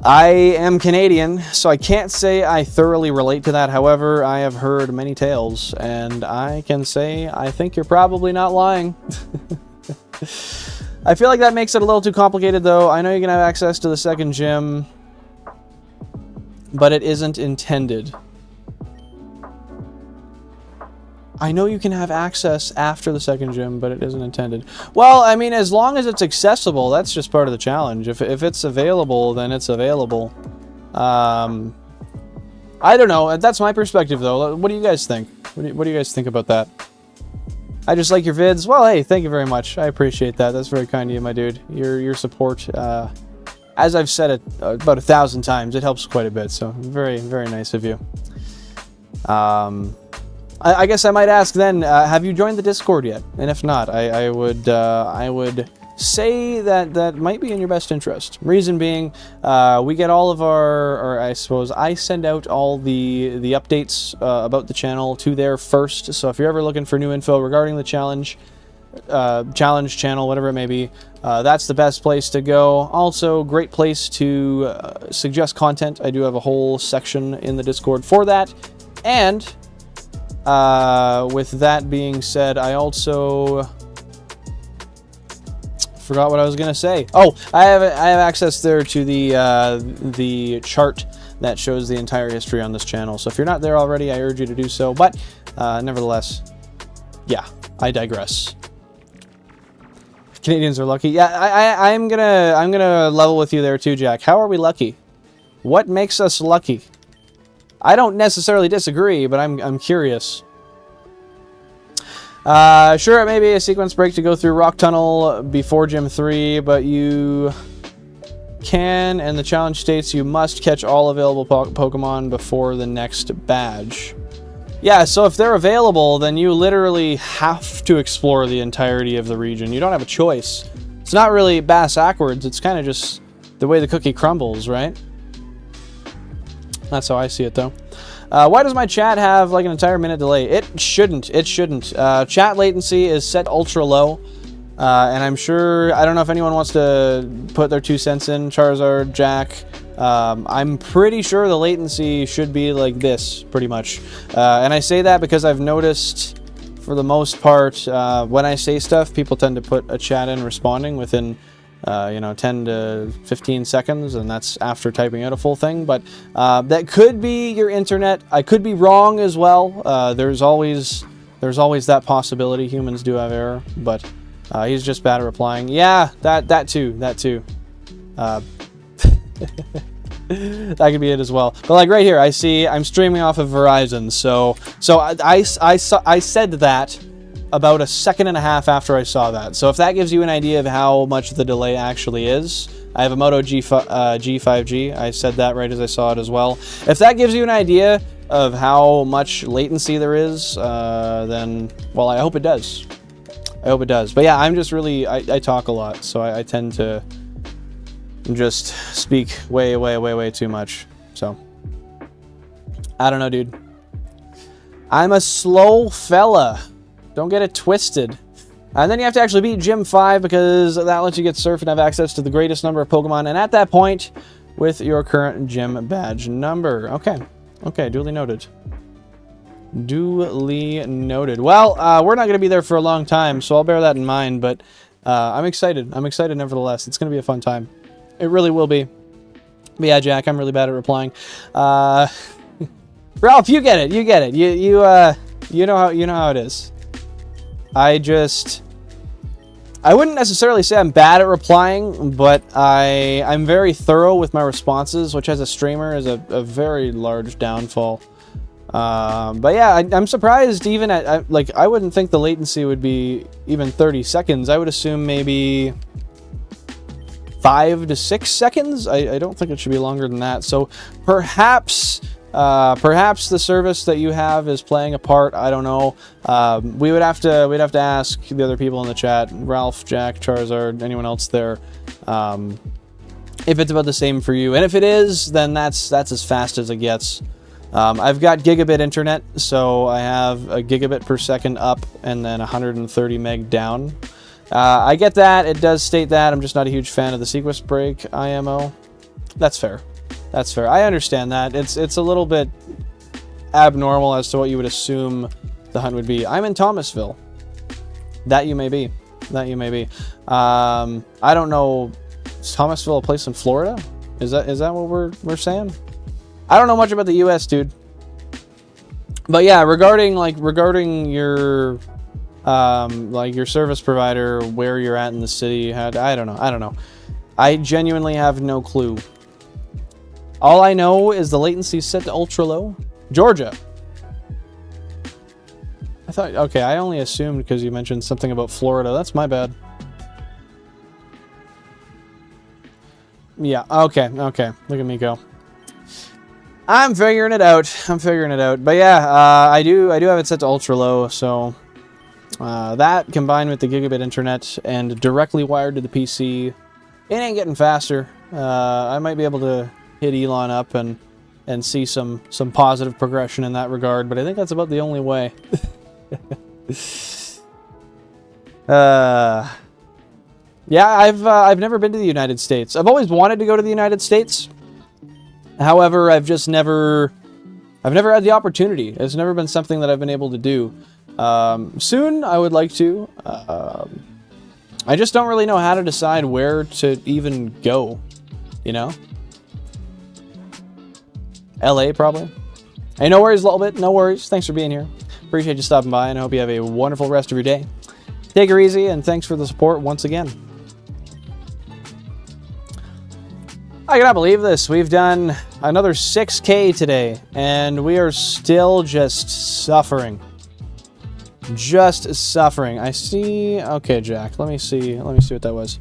I am Canadian, so I can't say I thoroughly relate to that. However, I have heard many tales, and I can say I think you're probably not lying. I feel like that makes it a little too complicated, though. I know you can have access to the second gym, but it isn't intended. I know you can have access after the second gym, but it isn't intended. Well, I mean, as long as it's accessible, that's just part of the challenge. If it's available, then it's available. I don't know. That's my perspective, though. What do you guys think? What do you guys think about that? I just like your vids. Well, hey, thank you very much. I appreciate that. That's very kind of you, my dude. Your support, as I've said it about 1,000 times, it helps quite a bit. So very, very nice of you. I guess I might ask then, have you joined the Discord yet? And if not, I would say that might be in your best interest. Reason being, we get all of or I suppose I send out all the updates about the channel to there first. So if you're ever looking for new info regarding the challenge channel, whatever it may be, that's the best place to go. Also, great place to suggest content. I do have a whole section in the Discord for that. And with that being said, I also forgot what I was gonna say. Oh, I have access there to the chart that shows the entire history on this channel. So if you're not there already, I urge you to do so. But nevertheless, yeah, I digress. Canadians are lucky. Yeah, I'm gonna level with you there too, Jack. How are we lucky? What makes us lucky? I don't necessarily disagree, but I'm curious. Sure, it may be a sequence break to go through Rock Tunnel before Gym 3, but you can, and the challenge states you must catch all available Pokemon before the next badge. Yeah, so if they're available, then you literally have to explore the entirety of the region. You don't have a choice. It's not really bass-ackwards, it's kind of just the way the cookie crumbles, right? That's how I see it, though. Why does my chat have like an entire minute delay? It shouldn't. It shouldn't. Chat latency is set ultra low. And I'm sure, I don't know if anyone wants to put their 2 cents in, Charizard, Jack. I'm pretty sure the latency should be like this, pretty much. And I say that because I've noticed, for the most part, when I say stuff, people tend to put a chat in responding within, 10 to 15 seconds, and that's after typing out a full thing. But that could be your internet. I could be wrong as well. There's always that possibility. Humans do have error, but he's just bad at replying. Yeah, that too. That could be it as well. But like right here, I'm streaming off of Verizon, so I said that about a second and a half after I saw that. So if that gives you an idea of how much the delay actually is, I have a Moto G5G. I said that right as I saw it as well. If that gives you an idea of how much latency there is, then, well, I hope it does. I hope it does. But yeah, I'm just really, I talk a lot, so I tend to just speak way too much. So, I don't know, dude. I'm a slow fella. Don't get it twisted. And then you have to actually beat Gym 5 because that lets you get Surf and have access to the greatest number of Pokemon. And at that point, with your current gym badge number. Okay, duly noted. Duly noted. Well, we're not going to be there for a long time, so I'll bear that in mind. But I'm excited. I'm excited nevertheless. It's going to be a fun time. It really will be. But yeah, Jack, I'm really bad at replying. Ralph, you get it. You get it. You know how it is. I wouldn't necessarily say I'm bad at replying, but I'm very thorough with my responses, which as a streamer is a very large downfall. But yeah, I'm surprised even at, I wouldn't think the latency would be even 30 seconds. I would assume maybe 5 to 6 seconds. I don't think it should be longer than that. So perhaps the service that you have is playing a part. I don't know. We'd have to ask the other people in the chat, Ralph, Jack, Charizard, anyone else there, if it's about the same for you. And if it is, then that's as fast as it gets. I've got gigabit internet, so I have a gigabit per second up and then 130 meg down. I get that. It does state that. I'm just not a huge fan of the sequence break IMO. That's fair. That's fair. I understand that. It's a little bit abnormal as to what you would assume the hunt would be. I'm in Thomasville. That you may be. That you may be. I don't know. Is Thomasville a place in Florida? Is that what we're saying? I don't know much about the U.S., dude. But yeah, regarding your your service provider, where you're at in the city, I don't know. I genuinely have no clue. All I know is the latency is set to ultra low. Georgia. Okay, I only assumed because you mentioned something about Florida. That's my bad. Yeah, okay. Look at me go. I'm figuring it out. But yeah, I do have it set to ultra low, so that combined with the gigabit internet and directly wired to the PC, it ain't getting faster. I might be able to hit Elon up and see some positive progression in that regard, but I think that's about the only way. Yeah, I've never been to the United States. I've always wanted to go to the United States. However, I've never had the opportunity. It's never been something that I've been able to do. Soon, I would like to. I just don't really know how to decide where to even go, you know? LA, probably. Hey, no worries a little bit. No worries. Thanks for being here. Appreciate you stopping by, and I hope you have a wonderful rest of your day. Take her easy, and thanks for the support once again. I cannot believe this. We've done another 6K today, and we are still just suffering. Just suffering. I see... Okay, Jack. Let me see what that was.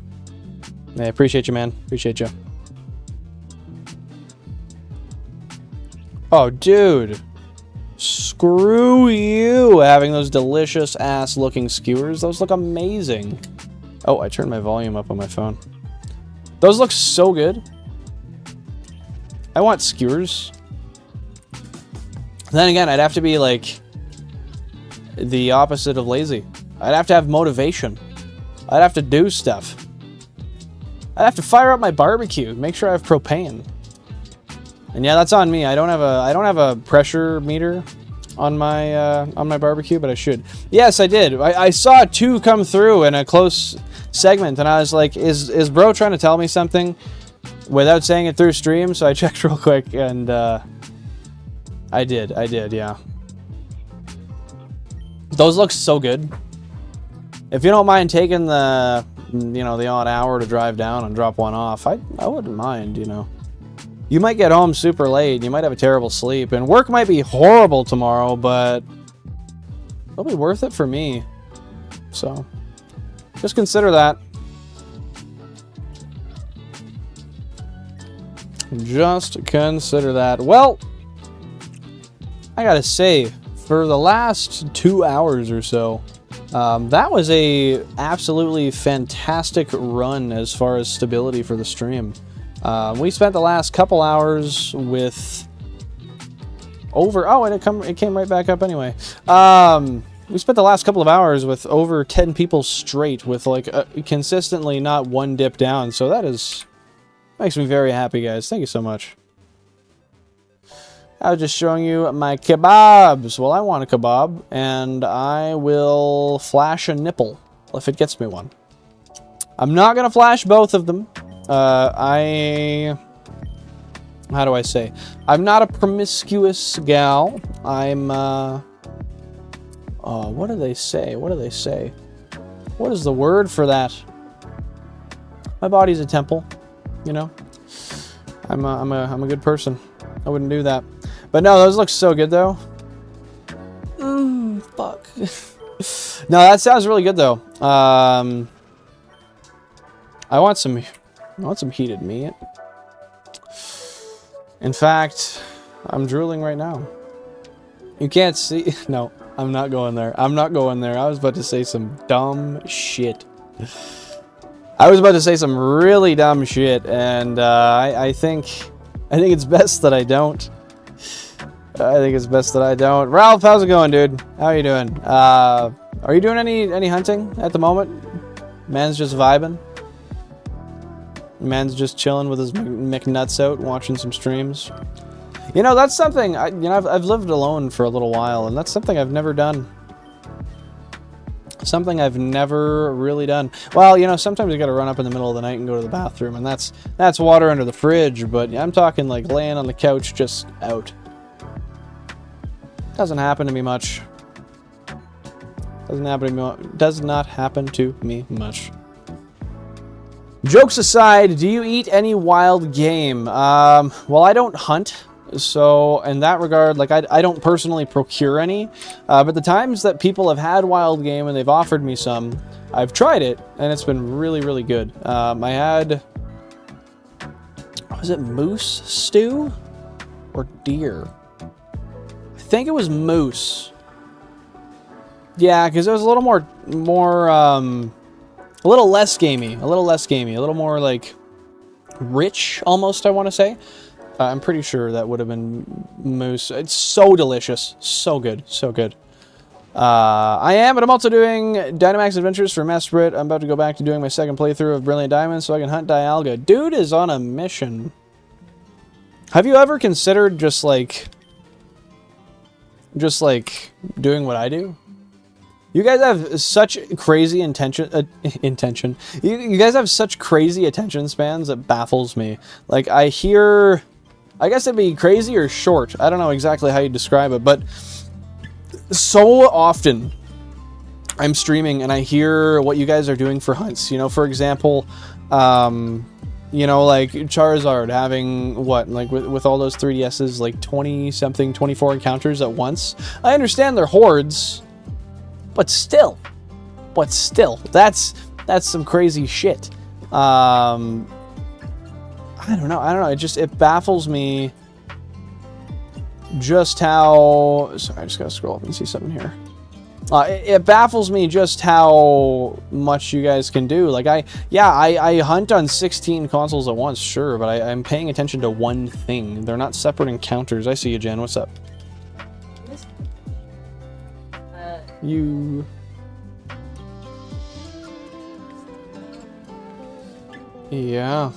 Yeah, appreciate you, man. Appreciate you. Oh, dude. Screw you having those delicious ass looking skewers. Those look amazing. Oh, I turned my volume up on my phone. Those look so good. I want skewers. Then again, I'd have to be like the opposite of lazy. I'd have to have motivation. I'd have to do stuff. I'd have to fire up my barbecue, make sure I have propane. And yeah, that's on me. I don't have a pressure meter on my barbecue, but I should. Yes, I did. I saw 2 come through in a close segment, and I was like, is bro trying to tell me something without saying it through stream? So I checked real quick, and I did, yeah. Those look so good. If you don't mind taking the, you know, the odd hour to drive down and drop one off, I wouldn't mind, you know. You might get home super late, you might have a terrible sleep, and work might be horrible tomorrow, but it'll be worth it for me. So, just consider that. Just consider that. Well, I gotta say, for the last 2 hours or so, that was a absolutely fantastic run as far as stability for the stream. We spent the last couple hours with over... Oh, and it came right back up anyway. We spent the last couple of hours with over 10 people straight with like consistently not one dip down. So that makes me very happy, guys. Thank you so much. I was just showing you my kebabs. Well, I want a kebab, and I will flash a nipple if it gets me one. I'm not going to flash both of them. How do I say? I'm not a promiscuous gal. I'm, oh, what do they say? What do they say? What is the word for that? My body's a temple, you know? I'm a good person. I wouldn't do that. But no, those look so good, though. Fuck. No, that sounds really good, though. I want some heated meat. In fact, I'm drooling right now. You can't see... No, I'm not going there. I'm not going there. I was about to say some dumb shit. I was about to say some really dumb shit, and I think it's best that I don't. I think it's best that I don't. Ralph, how's it going, dude? How are you doing? Are you doing any hunting at the moment? Man's just vibing. Man's just chilling with his McNuts out, watching some streams. You know, that's something, I've lived alone for a little while, and that's something I've never done. Something I've never really done. Well, you know, sometimes you gotta run up in the middle of the night and go to the bathroom, and that's water under the fridge, but I'm talking like laying on the couch just out. Doesn't happen to me much. Does not happen to me much. Jokes aside, do you eat any wild game? Well, I don't hunt, so in that regard, like I don't personally procure any. But the times that people have had wild game and they've offered me some, I've tried it, and it's been really, really good. I had... Was it moose stew? Or deer? I think it was moose. Yeah, because it was a little more, a little less gamey, a little more like rich almost, I want to say. I'm pretty sure that would have been moose. It's so delicious, so good, so good. I am, but I'm also doing Dynamax Adventures for Mesprit. I'm about to go back to doing my second playthrough of Brilliant Diamond so I can hunt Dialga. Dude is on a mission. Have you ever considered just like doing what I do? You guys have such crazy intention. You guys have such crazy attention spans that baffles me. Like, I hear... I guess it'd be crazy or short. I don't know exactly how you describe it, but so often I'm streaming and I hear what you guys are doing for hunts. You know, for example, You know, like Charizard having what, like with all those 3DSs, like 20 something, 24 encounters at once. I understand they're hordes, but still, that's some crazy shit. I don't know. It baffles me just how. Sorry, I just gotta scroll up and see something here. It baffles me just how much you guys can do. Like I hunt on 16 consoles at once, sure, but I'm paying attention to one thing. They're not separate encounters. I see you, Jen. What's up? You. Yeah.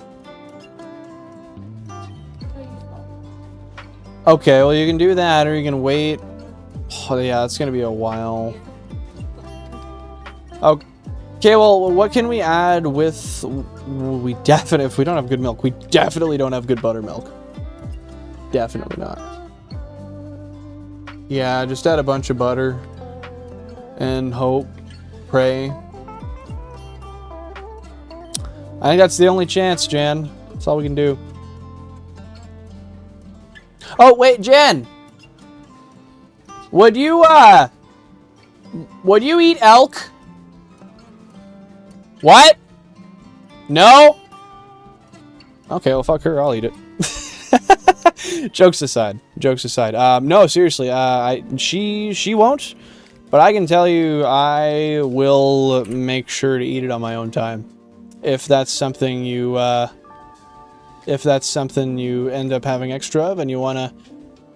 Okay, well you can do that, or you can wait. Oh yeah, it's gonna be a while. Okay, well, what can we add with? If we don't have good milk, we definitely don't have good buttermilk. Definitely not. Yeah, just add a bunch of butter and hope, pray. I think that's the only chance, Jan. That's all we can do. Oh wait, Jan. Would you eat elk? What? No? Okay, well fuck her, I'll eat it. Jokes aside. No, seriously, she won't, but I can tell you I will make sure to eat it on my own time. If that's something you end up having extra of and you wanna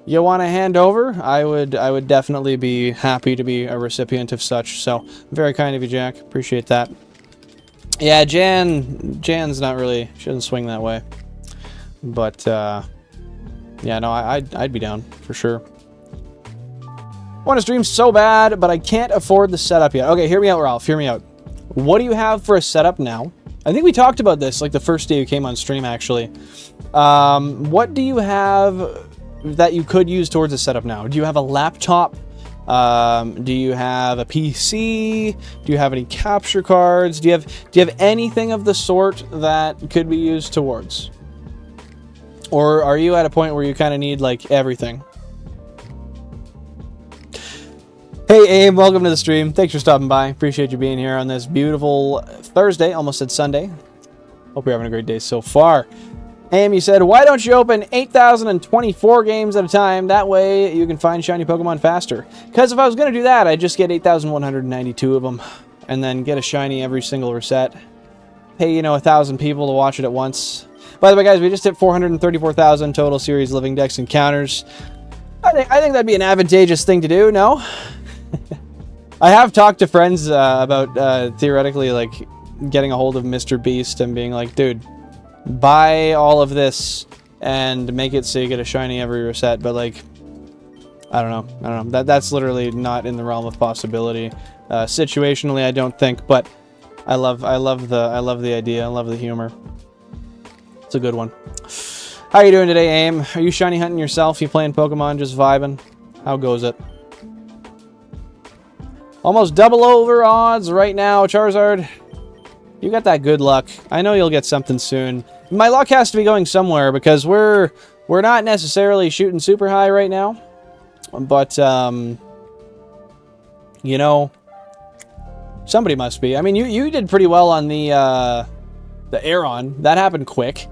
hand over, I would definitely be happy to be a recipient of such. So very kind of you, Jack. Appreciate that. Yeah, Jan's not really, she doesn't swing that way. But yeah, no, I'd be down for sure. I want to stream so bad, but I can't afford the setup yet. Okay, hear me out, Ralph. Hear me out. What do you have for a setup now? I think we talked about this like the first day you came on stream, actually. What do you have that you could use towards a setup now? Do you have a laptop? Do you have a PC? Do you have any capture cards? Do you have anything of the sort that could be used towards? Or are you at a point where you kind of need like everything? Hey Abe, welcome to the stream. Thanks for stopping by. Appreciate you being here on this beautiful Thursday. Almost said Sunday. Hope you're having a great day so far. Amy said, why don't you open 8,024 games at a time? That way you can find shiny Pokemon faster. Because if I was going to do that, I'd just get 8,192 of them. And then get a shiny every single reset. Pay, 1,000 people to watch it at once. By the way, guys, we just hit 434,000 total series living dex encounters. I think that'd be an advantageous thing to do, no? I have talked to friends about theoretically like getting a hold of Mr. Beast and being like, dude, buy all of this and make it so you get a shiny every reset, but like I don't know. That's literally not in the realm of possibility. Situationally, I don't think, but I love the idea. I love the humor. It's a good one. How are you doing today, Aim? Are you shiny hunting yourself? You playing Pokemon, just vibing? How goes it? Almost double over odds right now, Charizard. You got that good luck. I know you'll get something soon. My luck has to be going somewhere because we're not necessarily shooting super high right now. But somebody must be. I mean, you did pretty well on the Aeron. That happened quick.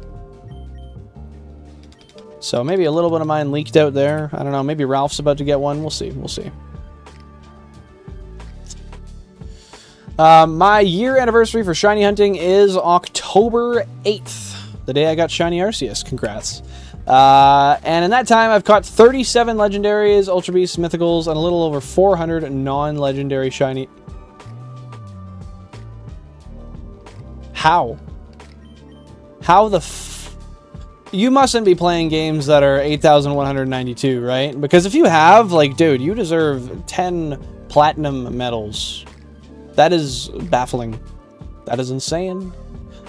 So maybe a little bit of mine leaked out there. I don't know. Maybe Ralph's about to get one. We'll see. We'll see. My year anniversary for shiny hunting is October 8th, the day I got shiny Arceus. Congrats. And in that time, I've caught 37 legendaries, Ultra Beasts, Mythicals, and a little over 400 non-legendary shiny. How? How the You mustn't be playing games that are 8,192, right? Because if you have, like, dude, you deserve 10 platinum medals. That is baffling. That is insane.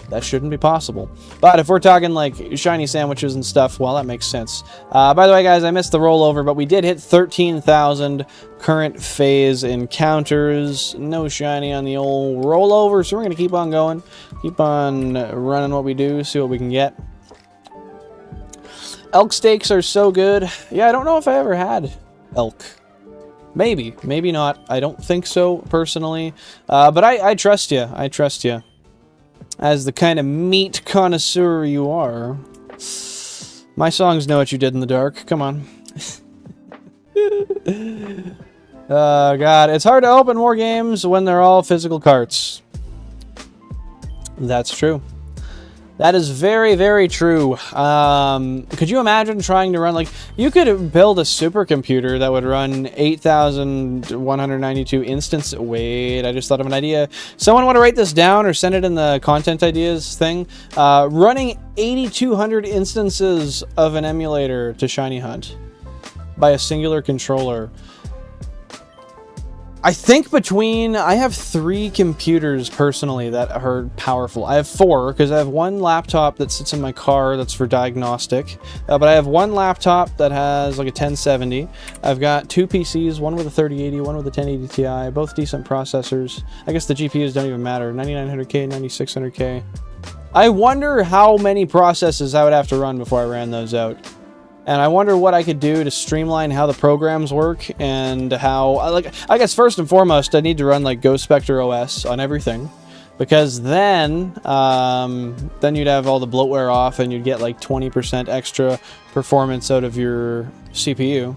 that shouldn't be possible. But if we're talking like shiny sandwiches and stuff, well, that makes sense. By the way, guys, I missed the rollover, but we did hit 13,000 current phase encounters. No shiny on the old rollover, so we're going to keep on going. Keep on running what we do, see what we can get. Elk steaks are so good. Yeah, I don't know if I ever had elk. Maybe, maybe not. I don't think so, personally. But I trust you. I trust you. As the kind of meat connoisseur you are. My songs know what you did in the dark. Come on. Oh, God. It's hard to open more games when they're all physical carts. That's true. That is very, very true. Could you imagine trying to run, like, you could build a supercomputer that would run 8,192 instance. Wait, I just thought of an idea. Someone want to write this down or send it in the content ideas thing? Running 8,200 instances of an emulator to Shiny Hunt by a singular controller. I think I have 3 computers personally that are powerful. I have 4 because I have one laptop that sits in my car that's for diagnostic. But I have one laptop that has like a 1070. I've got 2 PCs, one with a 3080, one with a 1080 Ti, both decent processors. I guess the GPUs don't even matter. 9900K, 9600K. I wonder how many processes I would have to run before I ran those out. And I wonder what I could do to streamline how the programs work and how, I guess first and foremost, I need to run like Ghost Spectre OS on everything, because then you'd have all the bloatware off and you'd get like 20% extra performance out of your CPU.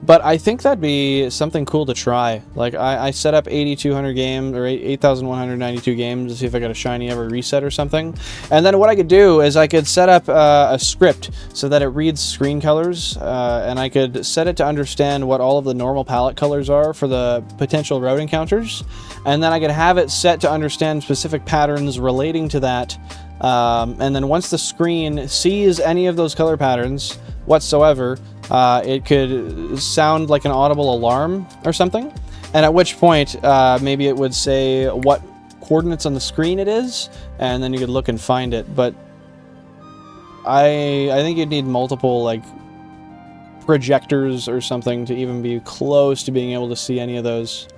But I think that'd be something cool to try. Like, I set up 8,200 games, or 8,192 games to see if I got a shiny every reset or something. And then what I could do is I could set up a script so that it reads screen colors, and I could set it to understand what all of the normal palette colors are for the potential route encounters. And then I could have it set to understand specific patterns relating to that. And then once the screen sees any of those color patterns whatsoever, it could sound like an audible alarm or something, and at which point maybe it would say what coordinates on the screen it is, and then you could look and find it. But I think you'd need multiple like projectors or something to even be close to being able to see any of those.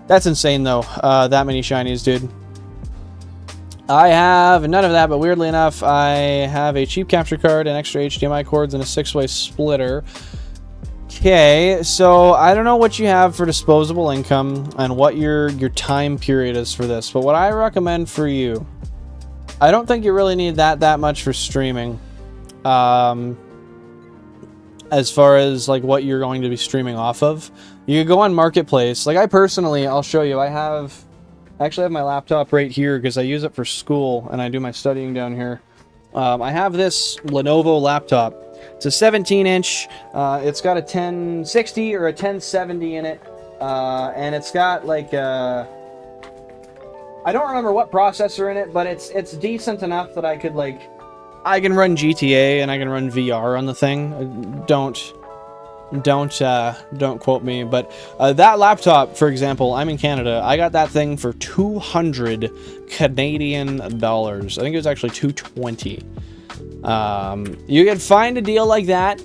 That's insane though, that many shinies, dude. I have none of that, but weirdly enough, I have a cheap capture card and extra HDMI cords and a 6-way splitter. Okay, so I don't know what you have for disposable income and what your time period is for this, but what I recommend for you, I don't think you really need that much for streaming. As far as like what you're going to be streaming off of, you could go on Marketplace. Like I personally, I'll show you. I actually have my laptop right here because I use it for school and I do my studying down here. I have this Lenovo laptop. It's a 17-inch. It's got a 1060 or a 1070 in it, and it's got like I don't remember what processor in it, but it's decent enough that I can run GTA and I can run VR on the thing. Don't quote me, but that laptop, for example, I'm in Canada. I got that thing for 200 Canadian dollars. I think it was actually 220. You can find a deal like that.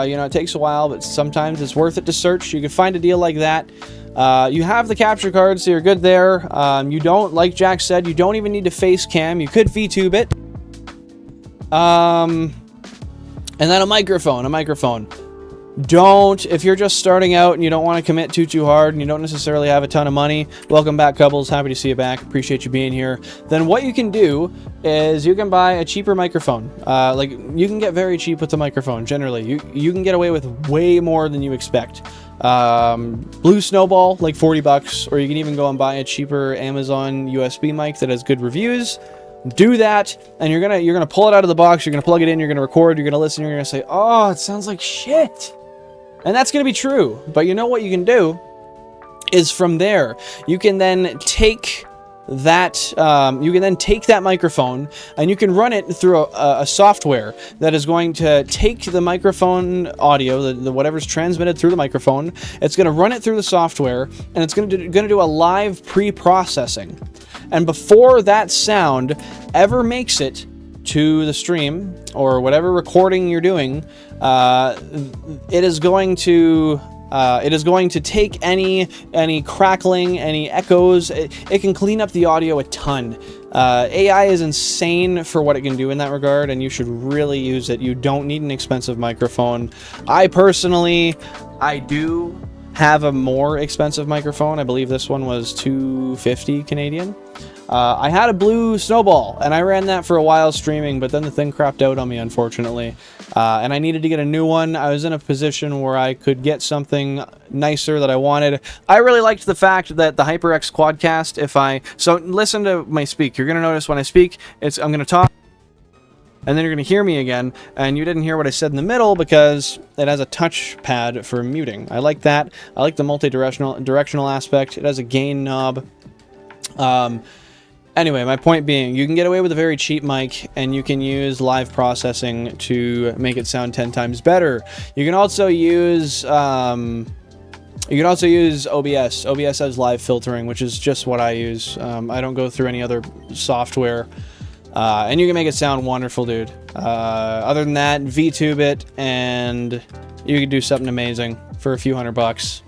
You know, it takes a while, but sometimes it's worth it to search. You can find a deal like that. You have the capture card, so you're good there. You don't, like Jack said, you don't even need to face cam. You could VTube it. And then a microphone. If you're just starting out and you don't want to commit too hard and you don't necessarily have a ton of money, welcome back, Cubbles. Happy to see you back. Appreciate you being here. Then what you can do is you can buy a cheaper microphone. Like, you can get very cheap with the microphone, generally. You can get away with way more than you expect. Blue Snowball, like 40 bucks, or you can even go and buy a cheaper Amazon USB mic that has good reviews. Do that, and you're gonna pull it out of the box, you're gonna plug it in, you're gonna record, you're gonna listen, you're gonna say, oh, it sounds like shit. And that's going to be true. But you know what you can do is from there, you can then take that you can then take that microphone and you can run it through a software that is going to take the microphone audio, the whatever's transmitted through the microphone. It's going to run it through the software, and it's going to do a live pre-processing. And before that sound ever makes it to the stream or whatever recording you're doing, it is going to take any crackling, any echoes. It can clean up the audio a ton. AI is insane for what it can do in that regard, and you should really use it. You don't need an expensive microphone. I do have a more expensive microphone. I believe this one was $250 Canadian. I had a blue Snowball, and I ran that for a while streaming, but then the thing crapped out on me, unfortunately. And I needed to get a new one. I was in a position where I could get something nicer that I wanted. I really liked the fact that the HyperX Quadcast, so listen to my speak. You're going to notice when I speak, I'm going to talk, and then you're going to hear me again, and you didn't hear what I said in the middle because it has a touchpad for muting. I like that. I like the multi-directional aspect. It has a gain knob. Anyway, my point being, you can get away with a very cheap mic, and you can use live processing to make it sound 10 times better. You can also use OBS. OBS has live filtering, which is just what I use. I don't go through any other software, and you can make it sound wonderful, dude. Other than that, VTube it, and you can do something amazing for a few $100.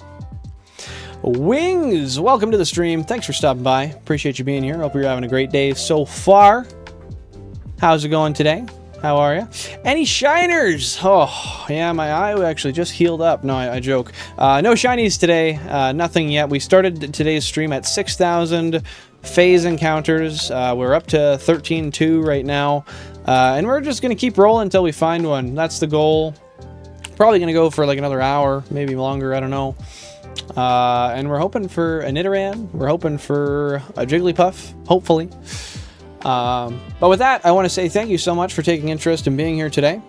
Wings, welcome to the stream. Thanks for stopping by. Appreciate you being here. Hope you're having a great day so far. How's it going today? How are you? Any shiners? Oh, yeah, my eye actually just healed up. No, I joke. No shinies today. Nothing yet. We started today's stream at 6,000 phase encounters. We're up to 13.2 right now. And we're just going to keep rolling until we find one. That's the goal. Probably going to go for like another hour, maybe longer. I don't know. And we're hoping for a Nidoran. We're hoping for a Jigglypuff, hopefully. But with that, I want to say thank you so much for taking interest in being here today.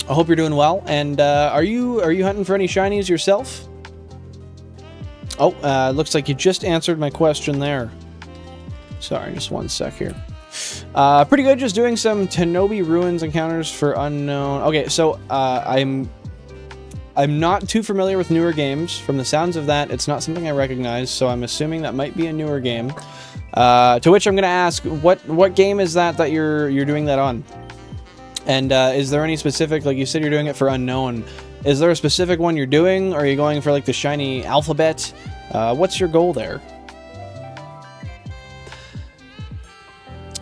I hope you're doing well. And are you hunting for any shinies yourself? Oh, looks like you just answered my question there. Sorry, just one sec here. Pretty good, just doing some Tenobi Ruins encounters for unknown. Okay, so I'm not too familiar with newer games. From the sounds of that, it's not something I recognize, so I'm assuming that might be a newer game. To which I'm going to ask, what game is that you're doing that on? And is there any specific, like you said you're doing it for unknown, is there a specific one you're doing, or are you going for like the shiny alphabet? What's your goal there?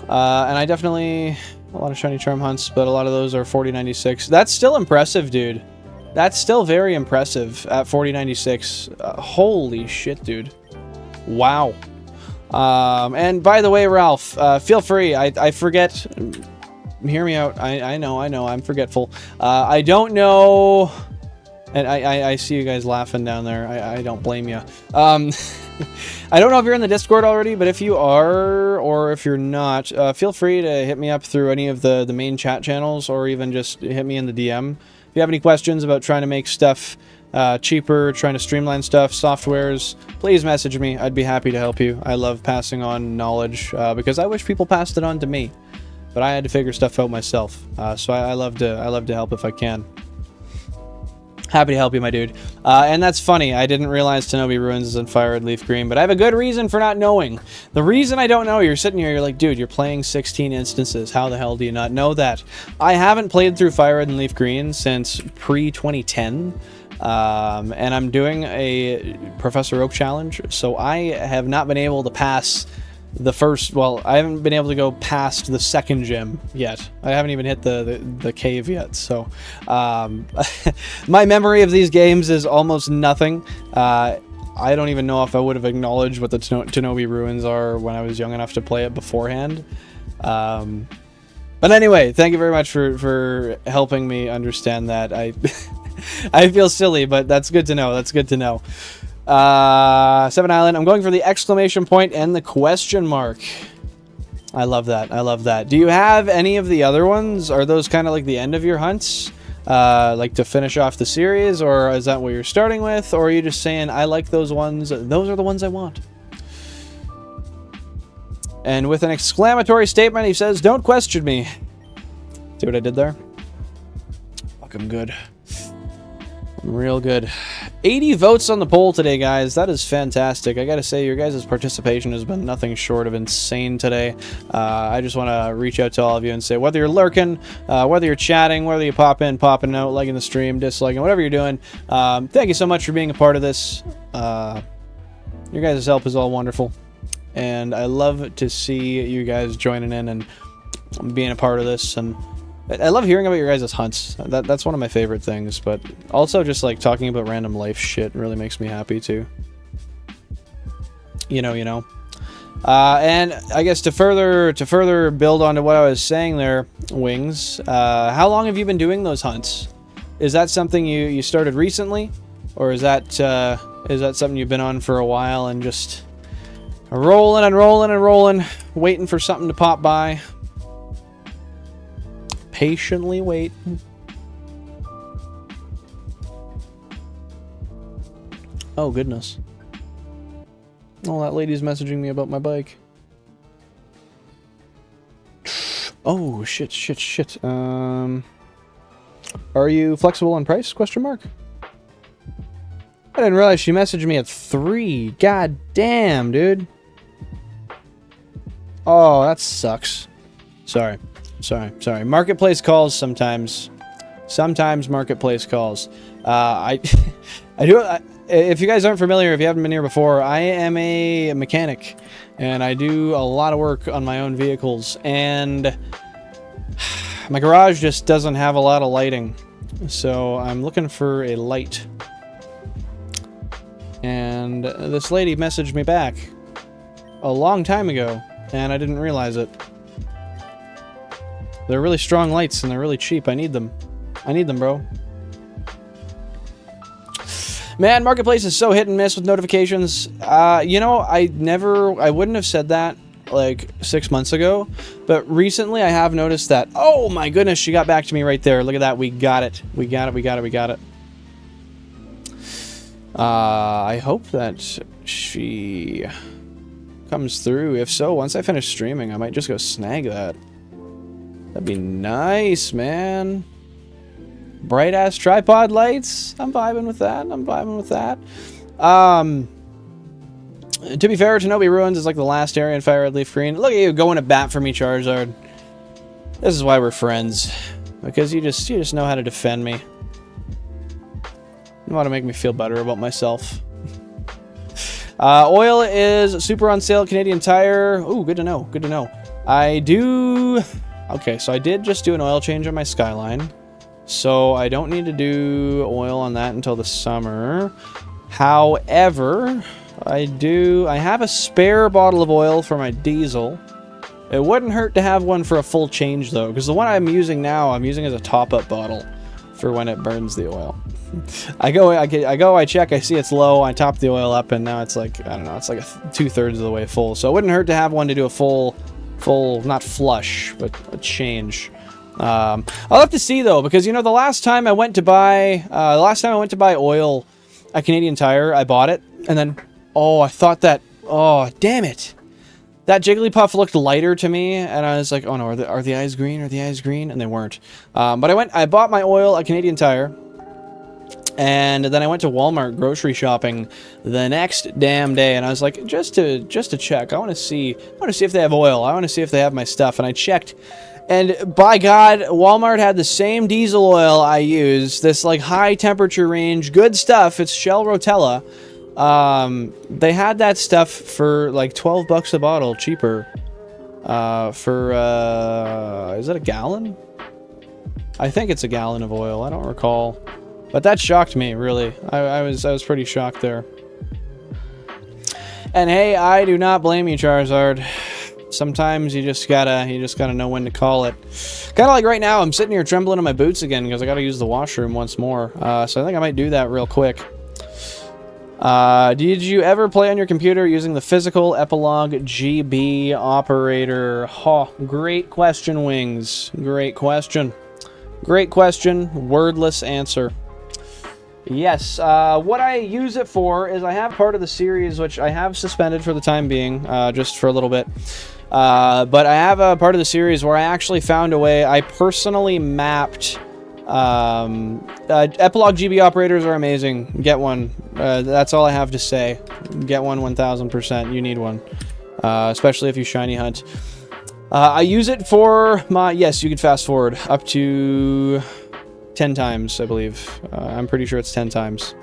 And I definitely, a lot of shiny charm hunts, but a lot of those are 4096. That's still impressive, dude. That's still very impressive at 4096. Holy shit, dude. Wow. And by the way, Ralph, feel free. I forget. Hear me out. I know. I'm forgetful. I don't know. And I see you guys laughing down there. I don't blame you. I don't know if you're in the Discord already, but if you are, or if you're not, feel free to hit me up through any of the main chat channels, or even just hit me in the DM. If you have any questions about trying to make stuff cheaper, trying to streamline stuff, softwares, please message me. I'd be happy to help you. I love passing on knowledge because I wish people passed it on to me, but I had to figure stuff out myself. So I love to help if I can. Happy to help you, my dude. And that's funny. I didn't realize Tenobi Ruins is in FireRed LeafGreen, but I have a good reason for not knowing. The reason I don't know, you're sitting here, you're like, dude, you're playing 16 instances. How the hell do you not know that? I haven't played through FireRed and LeafGreen since pre-2010. And I'm doing a Professor Oak challenge, so I have not been able to pass the first, well, I haven't been able to go past the second gym yet. I haven't even hit the cave yet, so my memory of these games is almost nothing. I don't even know if I would have acknowledged what the Tenobi Ruins are when I was young enough to play it beforehand. But anyway, thank you very much for helping me understand that. I feel silly, but that's good to know. That's good to know. Seven Island, I'm going for the exclamation point and the question mark. I love that. I love that. Do you have any of the other ones? Are those kind of like the end of your hunts? Like to finish off the series, or is that what you're starting with? Or are you just saying, I like those ones, those are the ones I want? And with an exclamatory statement, he says, "Don't question me." See what I did there? Fuck, I'm good. I'm real good. 80 votes on the poll today, guys. That is fantastic. I gotta say, your guys' participation has been nothing short of insane today. I just want to reach out to all of you and say, whether you're lurking, whether you're chatting, whether you pop in, popping out, liking the stream, disliking, whatever you're doing, thank you so much for being a part of this. Your guys' help is all wonderful. And I love to see you guys joining in and being a part of this. And I love hearing about your guys' hunts. That's one of my favorite things. But also just like talking about random life shit really makes me happy too. You know. And I guess to further build onto what I was saying there, Wings, how long have you been doing those hunts? Is that something you started recently? Or is that something you've been on for a while and just rolling and rolling and rolling, waiting for something to pop by? Patiently wait. Oh, goodness. Oh, that lady's messaging me about my bike. Oh, shit. Are you flexible on price? Question mark. I didn't realize she messaged me at 3. God damn, dude. Oh, that sucks. Sorry. Marketplace calls sometimes. Sometimes marketplace calls. If you guys aren't familiar, if you haven't been here before, I am a mechanic, and I do a lot of work on my own vehicles, and my garage just doesn't have a lot of lighting, so I'm looking for a light. And this lady messaged me back a long time ago, and I didn't realize it. They're really strong lights, and they're really cheap. I need them. I need them, bro. Man, Marketplace is so hit and miss with notifications. You know, I wouldn't have said that like 6 months ago, but recently I have noticed that. Oh my goodness, she got back to me right there. Look at that. We got it. We got it. I hope that she comes through. If so, once I finish streaming, I might just go snag that. That'd be nice, man. Bright ass tripod lights. I'm vibing with that. To be fair, Shinobi Ruins is like the last area in FireRed LeafGreen. Look at you going to bat for me, Charizard. This is why we're friends, because you just know how to defend me. You know how to make me feel better about myself. Oil is super on sale. Canadian Tire. Ooh, good to know. Okay, so I did just do an oil change on my Skyline. So I don't need to do oil on that until the summer. However, I have a spare bottle of oil for my diesel. It wouldn't hurt to have one for a full change though, because the one I'm using now, I'm using as a top-up bottle for when it burns the oil. I check, I see it's low, I top the oil up, and now it's like, I don't know, it's like 2/3 of the way full. So it wouldn't hurt to have one to do a full, not flush, but a change. I'll have to see though, because you know, the last time I went to buy oil at Canadian Tire, I bought it, and then, oh, I thought that, oh, damn it. That Jigglypuff looked lighter to me, and I was like, oh no, are the eyes green? Are the eyes green? And they weren't. But I bought my oil at Canadian Tire, and then I went to Walmart grocery shopping the next damn day, and I was like, just to check, I want to see if they have oil. I want to see if they have my stuff, and I checked. And by God, Walmart had the same diesel oil I use, this like high temperature range, good stuff. It's Shell Rotella. They had that stuff for like $12 a bottle, cheaper. Is it a gallon? I think it's a gallon of oil. I don't recall, but that shocked me really. I was pretty shocked there. And hey, I do not blame you, Charizard. Sometimes you just gotta know when to call it. Kind of like right now, I'm sitting here trembling in my boots again because I gotta use the washroom once more. So I think I might do that real quick. Did you ever play on your computer using the physical Epilogue GB operator? Great question, Wings. Great question. Wordless answer. Yes, what I use it for is I have part of the series which I have suspended for the time being, just for a little bit. But I have a part of the series where I actually found a way. I personally mapped. Epilogue GB operators are amazing. Get one. That's all I have to say. Get one 1000%. You need one. Especially if you shiny hunt. I use it for my... Yes, you can fast forward up to 10 times, I believe. I'm pretty sure it's 10 times.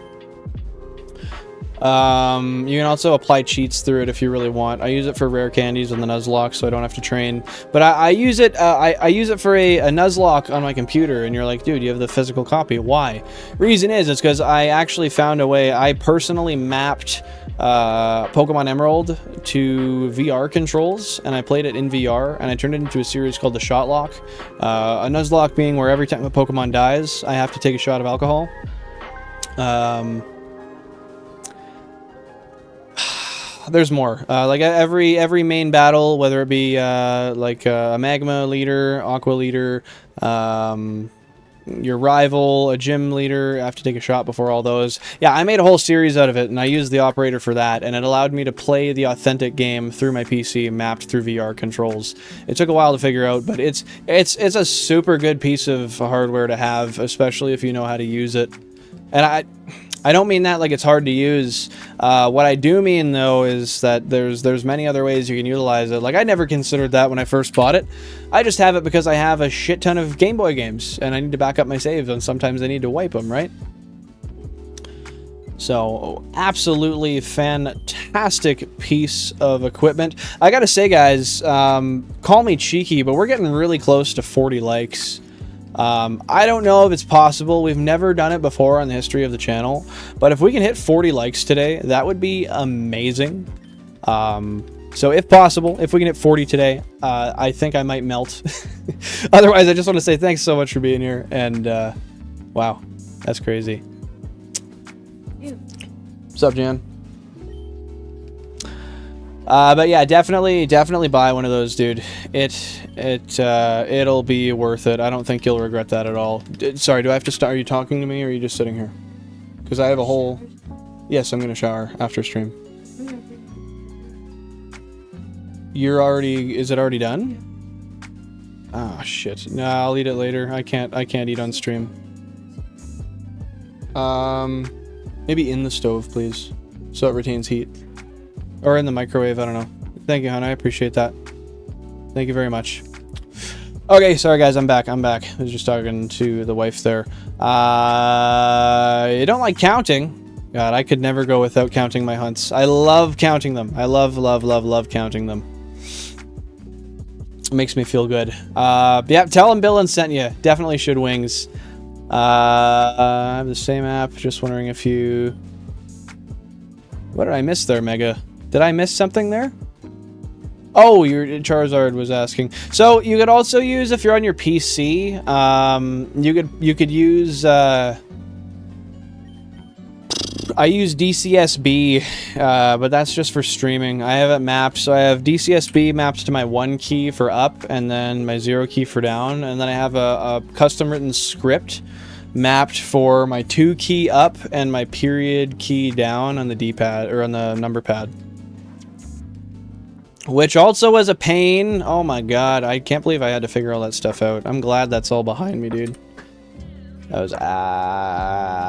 You can also apply cheats through it if you really want. I use it for rare candies and the Nuzlocke, so I don't have to train. But I use it. I use it for a Nuzlocke on my computer, and you're like, dude, you have the physical copy. Why? Reason is, it's because I actually found a way. I personally mapped Pokemon Emerald to VR controls, and I played it in VR, and I turned it into a series called the Shot Lock. A Nuzlocke being where every time a Pokemon dies, I have to take a shot of alcohol. There's more. Like every main battle, whether it be like a Magma leader, Aqua leader, your rival, a gym leader, I have to take a shot before all those. Yeah, I made a whole series out of it, and I used the operator for that, and it allowed me to play the authentic game through my PC, mapped through VR controls. It took a while to figure out, but it's a super good piece of hardware to have, especially if you know how to use it. And I don't mean that like it's hard to use. What I do mean, though, is that there's many other ways you can utilize it. Like, I never considered that when I first bought it. I just have it because I have a shit ton of Game Boy games, and I need to back up my saves, and sometimes I need to wipe them, right? So, absolutely fantastic piece of equipment. I gotta say, guys, call me cheeky, but we're getting really close to 40 likes. I don't know if it's possible. We've never done it before on the history of the channel, but if we can hit 40 likes today, that would be amazing. So if possible, if we can hit 40 today, I think I might melt. Otherwise, I just want to say thanks so much for being here, and wow, that's crazy. What's up, Jan? But yeah, definitely buy one of those, dude. It'll be worth it. I don't think you'll regret that at all. Sorry, do I have to start? Are you talking to me, or are you just sitting here? Because I have a whole... Yes, I'm gonna shower after stream. You're already... Is it already done? Ah, shit. No, I'll eat it later. I can't eat on stream. Maybe in the stove, please, so it retains heat. Or in the microwave, I don't know. Thank you, hon. I appreciate that. Thank you very much. Okay, sorry guys, I'm back. I was just talking to the wife there. You don't like counting? God, I could never go without counting my hunts. I love counting them. I love counting them. It makes me feel good. Yeah, tell them Billen sent you. Definitely should wings. I have the same app. Just wondering if you... What did I miss there, Mega? Did I miss something there? Oh, your Charizard was asking. So you could also use, if you're on your PC, you could use. I use DCSB, but that's just for streaming. I have it mapped, so I have DCSB mapped to my 1 key for up, and then my 0 key for down, and then I have a custom written script mapped for my 2 key up and my period key down on the D-pad, or on the number pad. Which also was a pain. Oh my god, I can't believe I had to figure all that stuff out. I'm glad that's all behind me, dude. That was ass.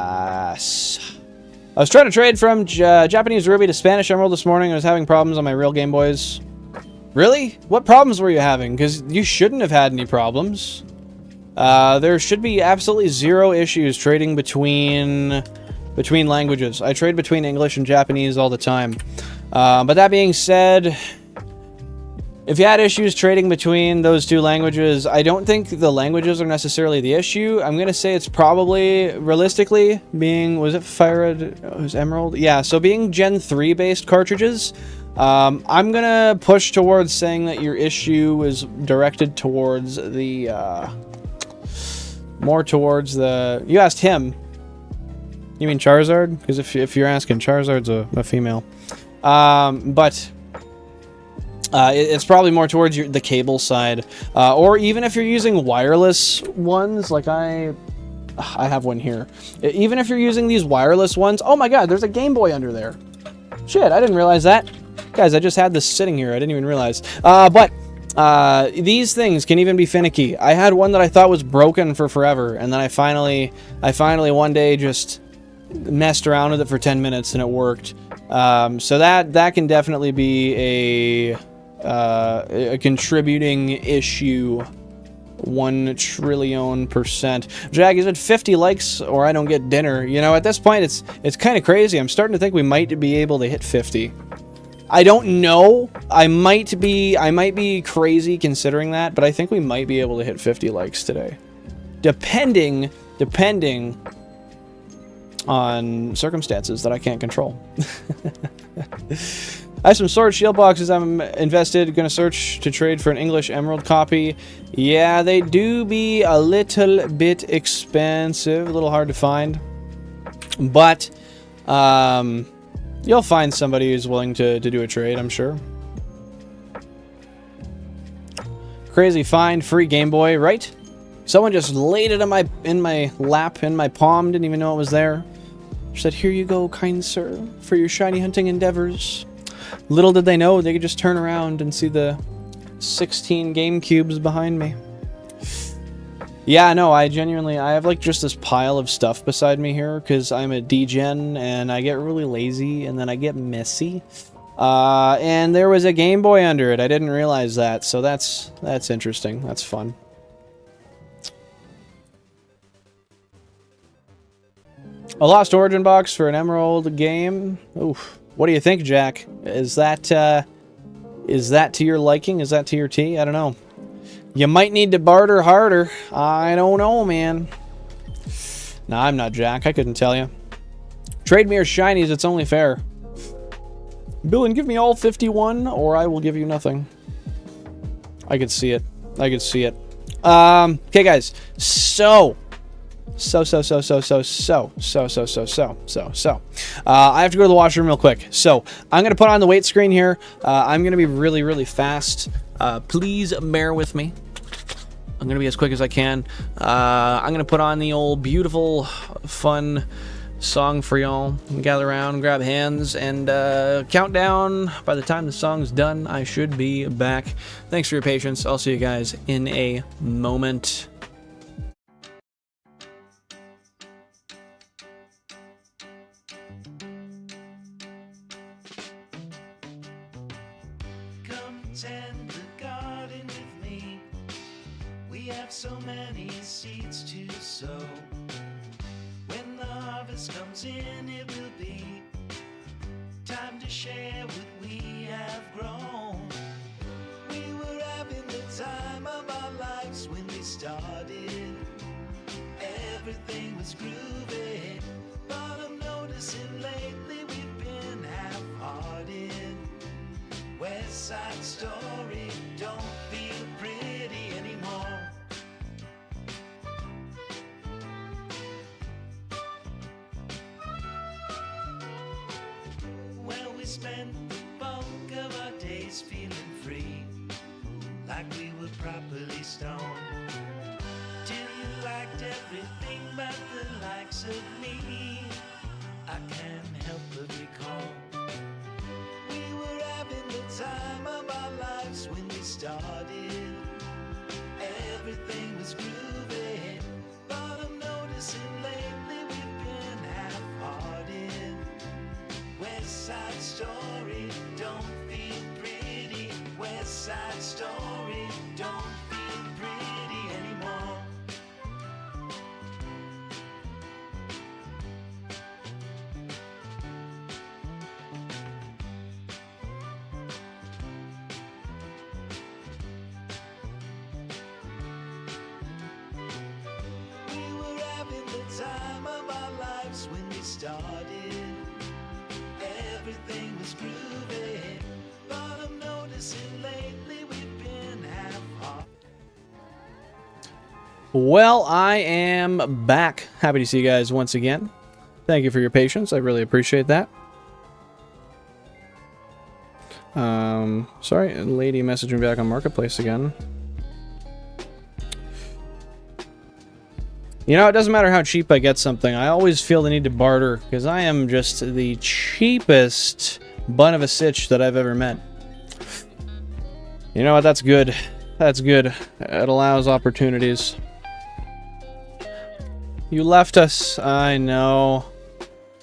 I was trying to trade from Japanese Ruby to Spanish Emerald this morning. I was having problems on my real Game Boys. Really? What problems were you having? Because you shouldn't have had any problems. There should be absolutely 0 issues trading between languages. I trade between English and Japanese all the time. But that being said, if you had issues trading between those 2 languages, I don't think the languages are necessarily the issue. I'm going to say it's probably, realistically, being, was it FireRed? Oh, it was Emerald? Yeah, so being Gen 3 based cartridges, I'm going to push towards saying that your issue is directed towards the, more towards the, you asked him. You mean Charizard? Because if you're asking, Charizard's a female. But... it's probably more towards the cable side, or even if you're using wireless ones, like I have one here. Even if you're using these wireless ones, oh my god, there's a Game Boy under there. Shit, I didn't realize that. Guys, I just had this sitting here. I didn't even realize. These things can even be finicky. I had one that I thought was broken for forever, and then I finally one day just messed around with it for 10 minutes and it worked. So that can definitely be a contributing issue. 1,000,000,000%. Jag, is it 50 likes or I don't get dinner? You know, at this point, it's kind of crazy. I'm starting to think we might be able to hit 50. I don't know. I might be crazy considering that, but I think we might be able to hit 50 likes today, depending on circumstances that I can't control. I have some sword shield boxes I'm invested. Gonna search to trade for an English Emerald copy. Yeah, they do be a little bit expensive, a little hard to find. But you'll find somebody who's willing to do a trade, I'm sure. Crazy find, free Game Boy, right? Someone just laid it in my lap, in my palm, didn't even know it was there. Said, "Here you go, kind sir, for your shiny hunting endeavors." Little did they know they could just turn around and see the 16 GameCubes behind me. Yeah, no, I have like just this pile of stuff beside me here because I'm a degen and I get really lazy and then I get messy. And there was a Game Boy under it. I didn't realize that, so that's interesting. That's fun. A Lost Origin box for an Emerald game. Oof. What do you think, Jack? Is that to your liking? Is that to your tea? I don't know. You might need to barter harder. I don't know, man. Nah, I'm not Jack. I couldn't tell you. Trade me your shinies. It's only fair. Billen, give me all 51, or I will give you nothing. I could see it. I could see it. Okay, guys. I have to go to the washroom real quick. So I'm going to put on the wait screen here. I'm going to be really, really fast. Please bear with me. I'm going to be as quick as I can. I'm going to put on the old beautiful, fun song for y'all. Gather around, grab hands, and countdown. By the time the song's done, I should be back. Thanks for your patience. I'll see you guys in a moment. Tend the garden with me. We have so many seeds to sow. When the harvest comes in, it will be time to share what we have grown. We were having the time of our lives when we started. Everything was groovy, but I'm noticing lately we've been half-hearted. West Side Story don't feel pretty anymore. Well, we spent the bulk of our days feeling free, like we were properly stoned, till you liked everything but the likes of me. I can't help but recall we were having the time of our lives when we started. Everything was groovy, but I'm noticing lately we've been half-hearted. West Side Story don't feel pretty. West Side Story don't feel pretty anymore. Time of our lives when we started, everything was groovy, but I'm noticing lately we've been half-hearted. Well, I am back. Happy to see you guys once again. Thank you for your patience. I really appreciate that. Sorry, a lady messaging back on Marketplace again. You know, it doesn't matter how cheap I get something. I always feel the need to barter because I am just the cheapest bun of a sitch that I've ever met. You know what? That's good. That's good. It allows opportunities. You left us. I know.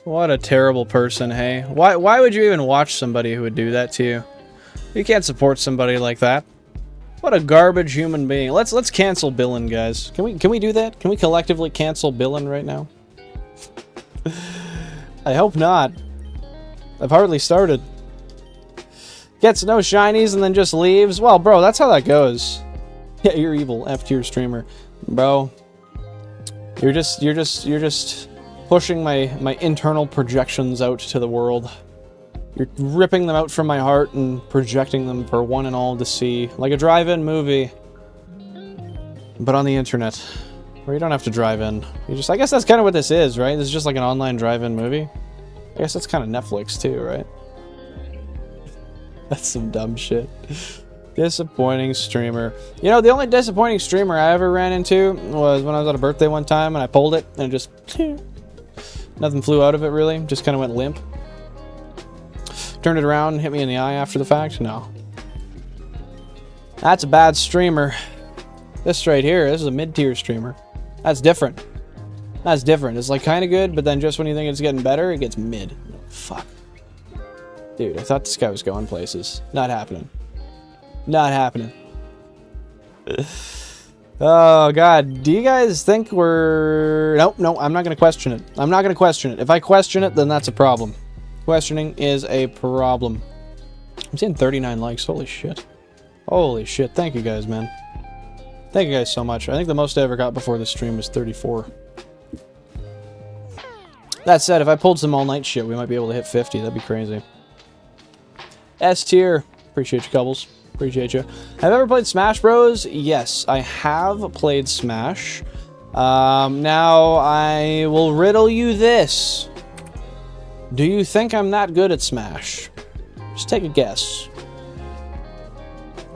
What a terrible person, hey? Why would you even watch somebody who would do that to you? You can't support somebody like that. What a garbage human being. Let's cancel Billen, guys. Can we do that? Can we collectively cancel Billen right now? I hope not. I've hardly started. Gets no shinies and then just leaves. Well, bro, that's how that goes. Yeah, you're evil, F-tier streamer, bro. You're just pushing my internal projections out to the world. You're ripping them out from my heart and projecting them for one and all to see, like a drive-in movie, but on the internet, where you don't have to drive in. You just, I guess that's kind of what this is, right? This is just like an online drive-in movie. I guess that's kind of Netflix too, right? That's some dumb shit. Disappointing streamer. You know, the only disappointing streamer I ever ran into was when I was at a birthday one time and I pulled it and it just... nothing flew out of it really. Just kind of went limp. Turned it around and hit me in the eye after the fact. No. That's a bad streamer. This right here, this is a mid-tier streamer. That's different. That's different. It's like kind of good, but then just when you think it's getting better, it gets mid. Fuck. Dude, I thought this guy was going places. Not happening. Not happening. Oh, God. Do you guys think we're... Nope, no, I'm not going to question it. I'm not going to question it. If I question it, then that's a problem. Questioning is a problem. I'm seeing 39 likes. Holy shit. Holy shit. Thank you guys, man. Thank you guys so much. I think the most I ever got before this stream was 34. That said, if I pulled some all-night shit, we might be able to hit 50. That'd be crazy. S tier. Appreciate you, Cubbles. Appreciate you. Have I ever played Smash Bros? Yes, I have played Smash. Now, I will riddle you this. Do you think I'm that good at Smash? Just take a guess.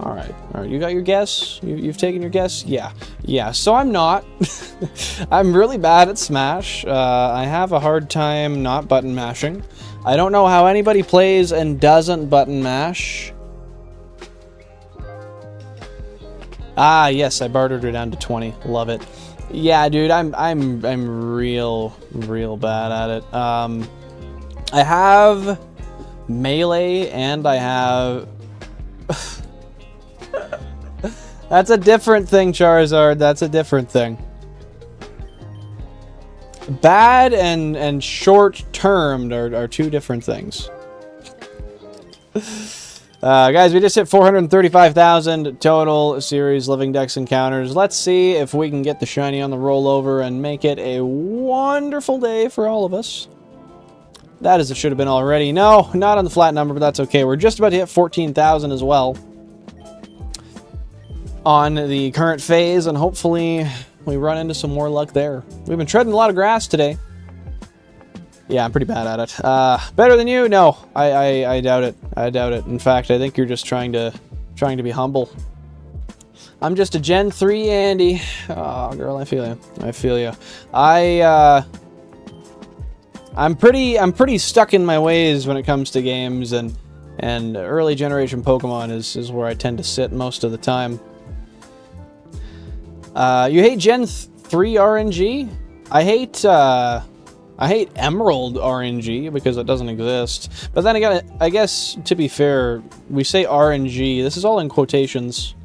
Alright, you got your guess? You've taken your guess? Yeah, so I'm not. I'm really bad at Smash. I have a hard time not button mashing. I don't know how anybody plays and doesn't button mash. Ah, yes, I bartered her down to 20. Love it. Yeah, dude, I'm real bad at it. I have melee and I have... That's a different thing, Charizard. That's a different thing. Bad and short-termed are two different things. Guys, we just hit 435,000 total series Living Dex encounters. Let's see if we can get the shiny on the rollover and make it a wonderful day for all of us. That is, it should have been already. No, not on the flat number, but that's okay. We're just about to hit 14,000 as well on the current phase, and hopefully we run into some more luck there. We've been treading a lot of grass today. Yeah, I'm pretty bad at it. Better than you? No, I doubt it. I doubt it. In fact, I think you're just trying to be humble. I'm just a Gen 3 Andy. Oh, girl, I feel you. I feel you. I'm pretty stuck in my ways when it comes to games, and early generation Pokemon is where I tend to sit most of the time. You hate Gen 3 RNG? I hate Emerald RNG because it doesn't exist. But then again, I guess, to be fair, we say RNG. This is all in quotations.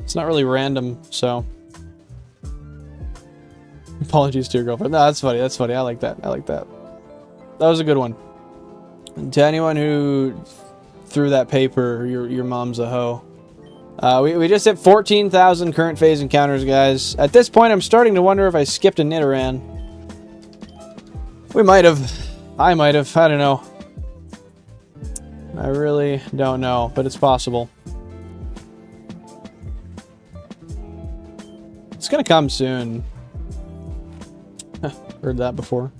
It's not really random, so... Apologies to your girlfriend. No, that's funny. That's funny. I like that. I like that. That was a good one. And to anyone who threw that paper, your mom's a hoe. We just hit 14,000 current phase encounters, guys. At this point, I'm starting to wonder if I skipped a Nidoran. We might have. I might have. I don't know. I really don't know, but it's possible. It's gonna come soon. Heard that before.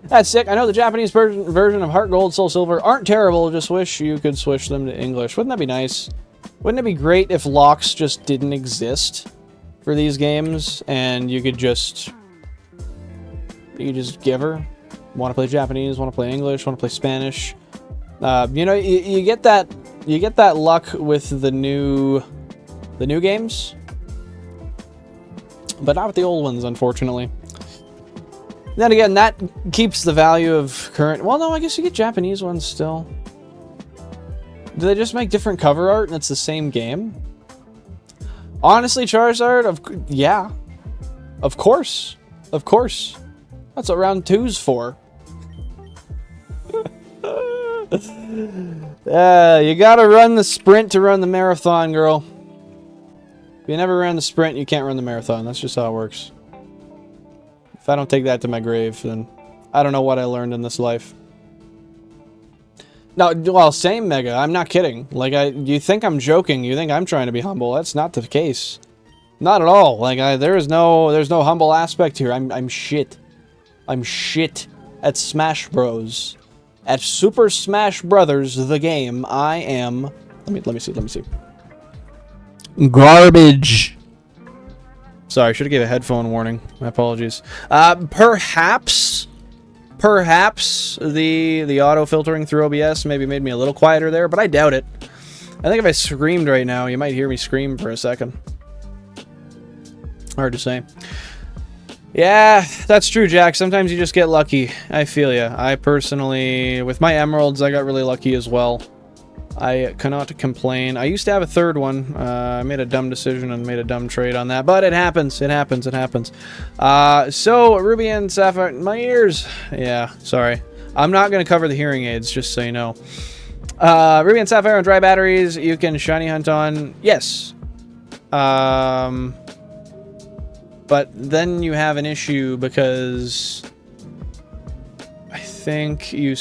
That's sick. I know the Japanese version of Heart Gold, Soul Silver aren't terrible. Just wish you could switch them to English. Wouldn't that be nice? Wouldn't it be great if locks just didn't exist for these games and you could just give her? Want to play Japanese? Want to play English? Want to play Spanish? You know, you get that luck with the new games, but not with the old ones, unfortunately. Then again, that keeps the value of current. Well, no, I guess you get Japanese ones still. Do they just make different cover art and it's the same game? Honestly, Charizard, yeah. Of course. Of course. That's what round 2's for. You gotta run the sprint to run the marathon, girl. If you never ran the sprint, you can't run the marathon. That's just how it works. If I don't take that to my grave, then I don't know what I learned in this life. No, well, same, Mega. I'm not kidding. Like, you think I'm joking? You think I'm trying to be humble? That's not the case. Not at all. Like, there's no humble aspect here. I'm shit. I'm shit at Smash Bros. At Super Smash Brothers, the game, I am. Let me see. Garbage. Sorry, I should have gave a headphone warning. My apologies. Perhaps the auto filtering through OBS maybe made me a little quieter there, but I doubt it. I think if I screamed right now, you might hear me scream for a second. Hard to say. Yeah, that's true, Jack. Sometimes you just get lucky. I feel ya. I personally, with my emeralds, I got really lucky as well. I cannot complain. I used to have a third one. I made a dumb decision and made a dumb trade on that, but it happens. It happens. It happens. So, Ruby and Sapphire, my ears. Yeah, sorry. I'm not going to cover the hearing aids, just so you know. Ruby and Sapphire on dry batteries, you can shiny hunt on. Yes. But then you have an issue because I think you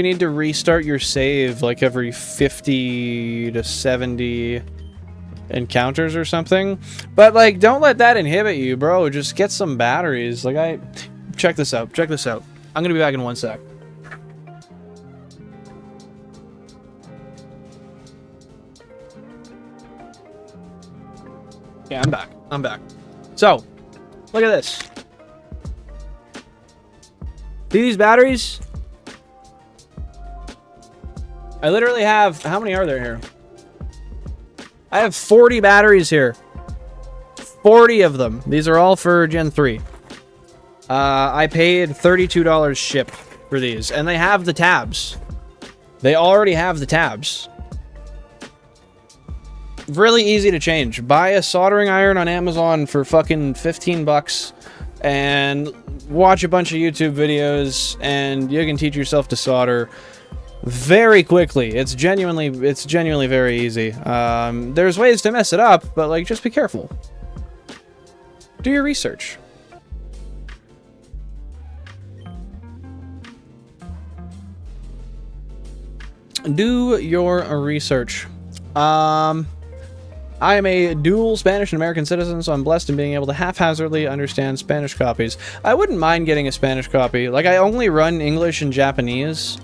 need to restart your save like every 50 to 70 encounters or something. But like, don't let that inhibit you, bro. Just get some batteries. Like, check this out. Check this out. I'm gonna be back in 1 sec. Yeah, I'm back. I'm back. So, look at this. See these batteries? I literally have... How many are there here? I have 40 batteries here. 40 of them. These are all for Gen 3. I paid $32 shipped for these. And they have the tabs. They already have the tabs. Really easy to change. Buy a soldering iron on Amazon for fucking 15 bucks and watch a bunch of YouTube videos and you can teach yourself to solder very quickly. It's genuinely very easy. There's ways to mess it up, but like, just be careful. Do your research. Do your research. I am a dual Spanish and American citizen, so I'm blessed in being able to haphazardly understand Spanish copies. I wouldn't mind getting a Spanish copy. Like, I only run English and Japanese.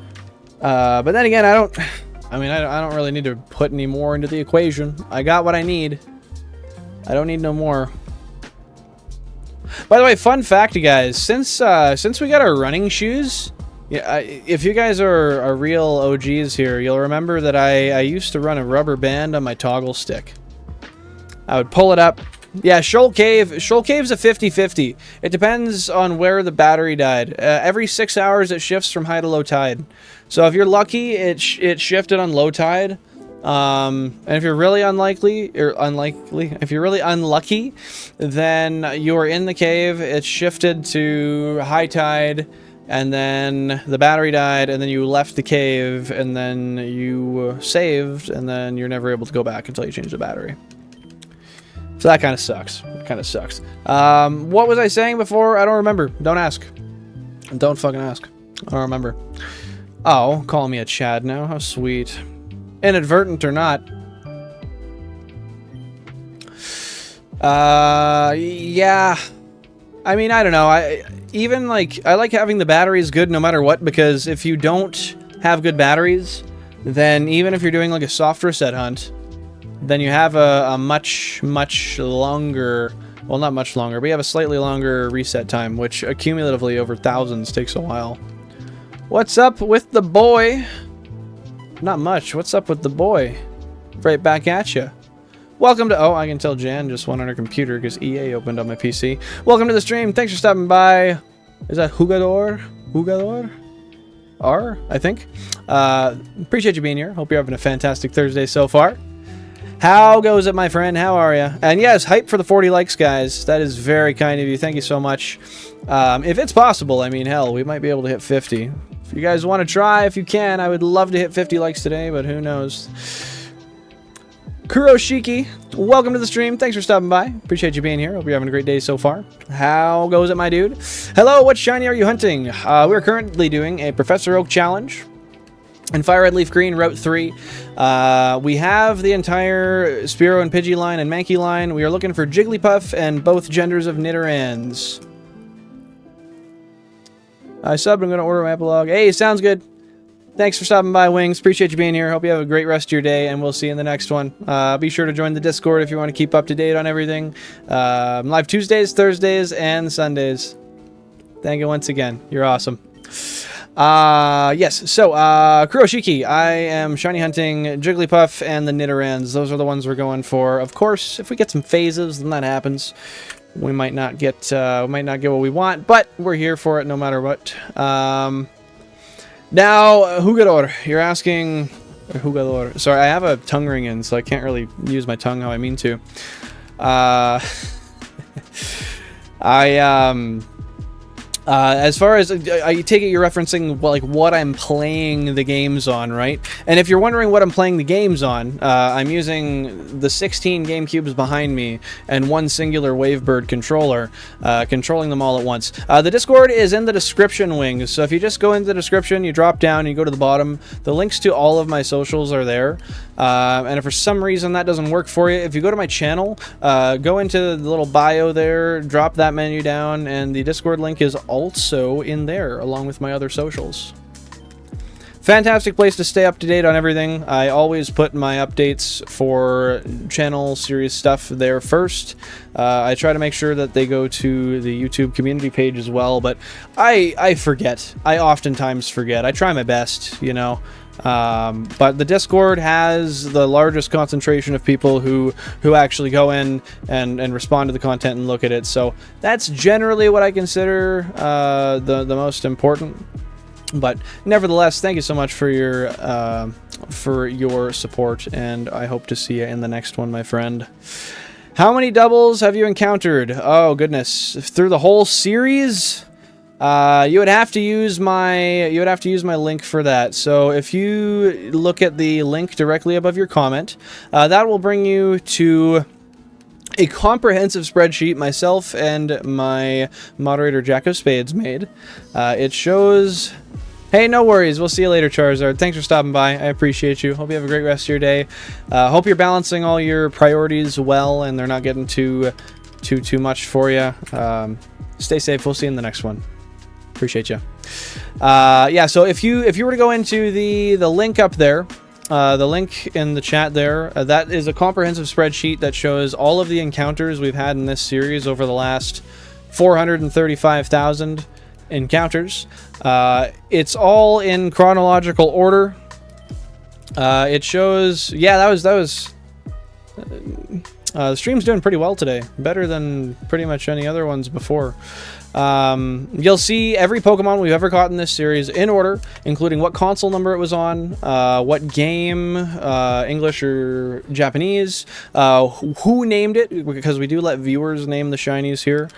But then again, I don't really need to put any more into the equation. I got what I need. I don't need no more. By the way, fun fact, guys. Since we got our running shoes, yeah, if you guys are real OGs here, you'll remember that I used to run a rubber band on my toggle stick. I would pull it up. Yeah, Shoal Cave's a 50-50. It depends on where the battery died. Every 6 hours it shifts from high to low tide. So if you're lucky, it shifted on low tide. And if you're really unlucky, then you're in the cave, it shifted to high tide, and then the battery died, and then you left the cave, and then you saved, and then you're never able to go back until you change the battery. So that kind of sucks. What was I saying before? I don't remember. Don't ask. Don't fucking ask. I don't remember. Oh, call me a Chad now. How sweet. Inadvertent or not. Yeah. I mean, I don't know. I like having the batteries good no matter what, because if you don't have good batteries, then even if you're doing like a soft reset hunt, then you have a much longer Well, not much longer. We have a slightly longer reset time, which accumulatively over thousands takes a while. What's up with the boy? Not much. What's up with the boy? Right back at you. Welcome to... Oh, I can tell Jan just went on her computer because EA opened up my PC. Welcome to the stream. Thanks for stopping by. Is that Jugador? Jugador? R, I think. Appreciate you being here. Hope you're having a fantastic Thursday so far. How goes it, my friend? How are you? And yes, hype for the 40 likes, guys. That is very kind of you. Thank you so much. If it's possible, I mean, hell, we might be able to hit 50. If you guys want to try, if you can, I would love to hit 50 likes today, but who knows. Kuroshiki, welcome to the stream. Thanks for stopping by. Appreciate you being here. Hope you're having a great day so far. How goes it, my dude? Hello, what shiny are you hunting? We're currently doing a Professor Oak challenge in FireRed LeafGreen Route 3. We have the entire Spearow and Pidgey line and Mankey line. We are looking for Jigglypuff and both genders of Nidorans. I subbed. I'm going to order my epilogue. Hey, sounds good. Thanks for stopping by, Wings. Appreciate you being here. Hope you have a great rest of your day, and we'll see you in the next one. Be sure to join the Discord if you want to keep up to date on everything. Live Tuesdays, Thursdays, and Sundays. Thank you once again. You're awesome. Yes, so, Kuroshiki, I am shiny hunting Jigglypuff and the Nidorans. Those are the ones we're going for. Of course, if we get some phases, then that happens. We might not get what we want, but we're here for it no matter what. Now, Jugador, you're asking... Jugador. Sorry, I have a tongue ring in, so I can't really use my tongue how I mean to. As far as I take it, you're referencing like what I'm playing the games on, right? And if you're wondering what I'm playing the games on, I'm using the 16 GameCubes behind me and one singular Wavebird controller, controlling them all at once. The Discord is in the description, Wings. So if you just go into the description, you drop down, you go to the bottom. The links to all of my socials are there. And if for some reason that doesn't work for you, if you go to my channel, go into the little bio there, drop that menu down, and the Discord link is also in there, along with my other socials. Fantastic place to stay up to date on everything. I always put my updates for channel series stuff there first. I try to make sure that they go to the YouTube community page as well, but I forget. I oftentimes forget. I try my best, you know. But the Discord has the largest concentration of people who actually go in and respond to the content and look at it. So that's generally what I consider the most important. But nevertheless, thank you so much for your support, and I hope to see you in the next one, my friend. How many doubles have you encountered? Oh goodness, through the whole series? You would have to use my link for that. So if you look at the link directly above your comment, that will bring you to a comprehensive spreadsheet myself and my moderator Jack of Spades made. It shows... Hey, no worries. We'll see you later, Charizard. Thanks for stopping by. I appreciate you. Hope you have a great rest of your day. Hope you're balancing all your priorities well and they're not getting too much for you. Stay safe. We'll see you in the next one. Appreciate you. Yeah, so if you were to go into the link up there, the link in the chat there, that is a comprehensive spreadsheet that shows all of the encounters we've had in this series over the last 435,000 encounters. It's all in chronological order. It shows, yeah, that was the stream's doing pretty well today, better than pretty much any other ones before. You'll see every Pokemon we've ever caught in this series in order, including what console number it was on, what game, English or Japanese, who named it, because we do let viewers name the shinies here.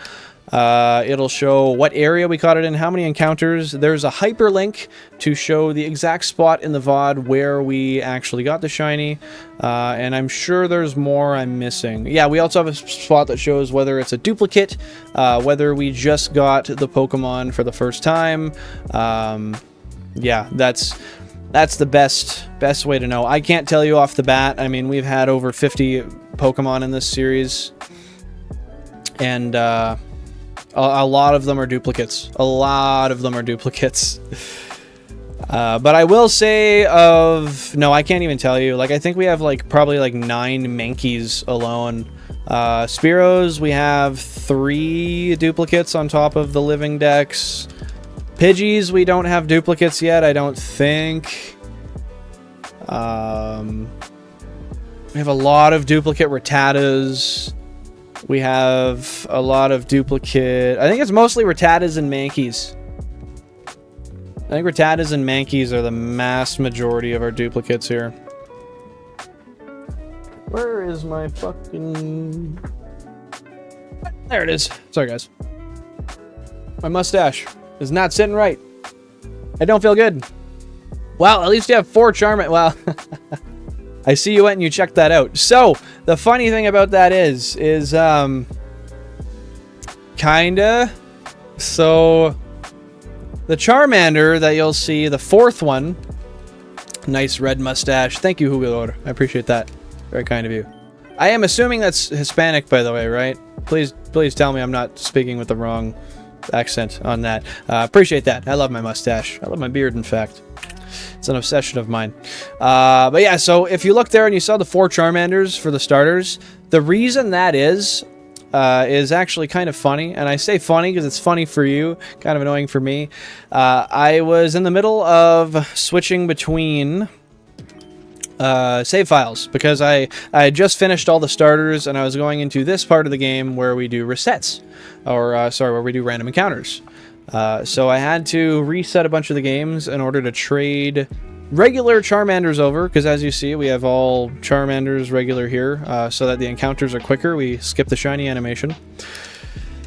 It'll show what area we caught it in, how many encounters. There's a hyperlink to show the exact spot in the VOD where we actually got the shiny, and I'm sure there's more I'm missing. Yeah, we also have a spot that shows whether it's a duplicate, whether we just got the Pokemon for the first time. Yeah, that's the best way to know. I can't tell you off the bat. I mean, we've had over 50 Pokemon in this series, and a lot of them are duplicates. A lot of them are duplicates. But I will say no, I can't even tell you. Like, I think we have like probably like 9 Mankeys alone. Spearows, we have 3 duplicates on top of the living dex. Pidgeys, we don't have duplicates yet, I don't think. We have a lot of duplicate Rattatas. We have a lot of duplicate... I think it's mostly Rattatas and Mankeys. I think Rattatas and Mankeys are the mass majority of our duplicates here. Where is my fucking... There it is. Sorry, guys. My mustache is not sitting right. I don't feel good. Well, at least you have 4 Charmander. Well, I see you went and you checked that out. So, the funny thing about that is kinda. So, the Charmander that you'll see, the 4th one, nice red mustache. Thank you, Hugo. I appreciate that. Very kind of you. I am assuming that's Hispanic, by the way, right? Please tell me I'm not speaking with the wrong accent on that. Appreciate that. I love my mustache. I love my beard, in fact. It's an obsession of mine. But yeah, so if you look there and you saw the 4 Charmanders for the starters, the reason that is actually kind of funny. And I say funny because it's funny for you, kind of annoying for me. I was in the middle of switching between... save files because I had just finished all the starters and I was going into this part of the game where we do resets, or sorry, where we do random encounters. So I had to reset a bunch of the games in order to trade regular Charmanders over, because as you see we have all Charmanders regular here, so that the encounters are quicker. We skip the shiny animation.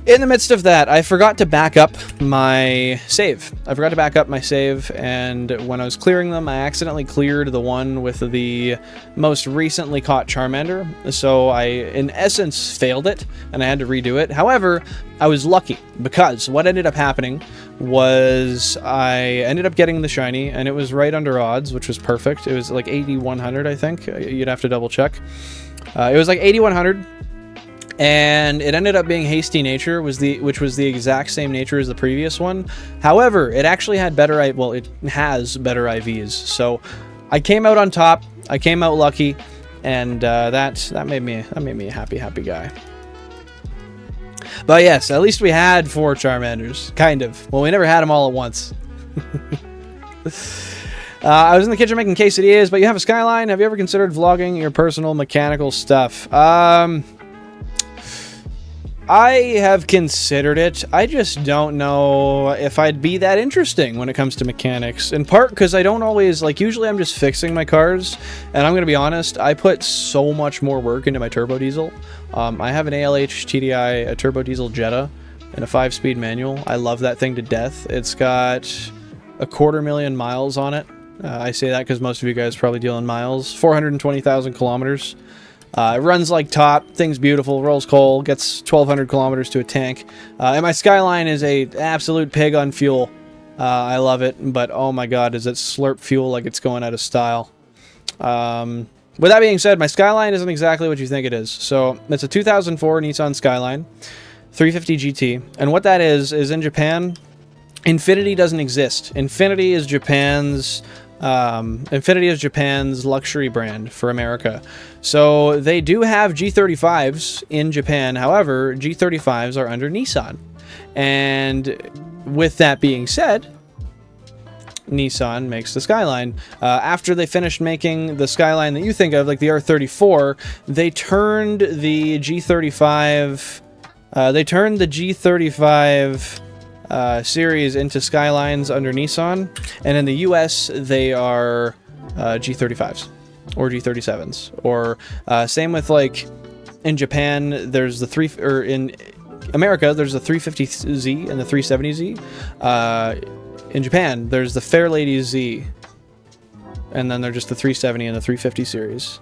In the midst of that, I forgot to back up my save. And when I was clearing them, I accidentally cleared the one with the most recently caught Charmander. So I, in essence, failed it, and I had to redo it. However, I was lucky, because what ended up happening was I ended up getting the shiny, and it was right under odds, which was perfect. It was like 8100, I think. You'd have to double check. It was like 8100. And it ended up being Hasty Nature, which was the exact same nature as the previous one. However, it actually had better... Well, it has better IVs. So I came out on top. I came out lucky, and that made me a happy guy. But yes, at least we had 4 Charmanders, kind of. Well, we never had them all at once. I was in the kitchen making quesadillas, but you have a Skyline. Have you ever considered vlogging your personal mechanical stuff? I have considered it. I just don't know if I'd be that interesting when it comes to mechanics. In part because I don't always, like, usually I'm just fixing my cars. And I'm going to be honest, I put so much more work into my turbo diesel. I have an ALH TDI, a turbo diesel Jetta, and a 5-speed manual. I love that thing to death. It's got 250,000 miles on it. I say that because most of you guys probably deal in miles. 420,000 kilometers. It runs like top, thing's beautiful, rolls coal, gets 1,200 kilometers to a tank. And my Skyline is a absolute pig on fuel. I love it, but oh my god, does it slurp fuel like it's going out of style. With that being said, my Skyline isn't exactly what you think it is. So, it's a 2004 Nissan Skyline, 350 GT. And what that is in Japan, Infinity doesn't exist. Infinity is Japan's luxury brand for America. So they do have G35s in Japan. However, G35s are under Nissan. And with that being said, Nissan makes the Skyline. After they finished making the Skyline that you think of, like the R34, they turned the G35 series into Skylines under Nissan, and in the US they are G35s or G37s, or same with, like, in Japan there's the in America there's the 350Z and the 370Z. In Japan there's the Fairlady Z, and then they're just the 370 and the 350 series.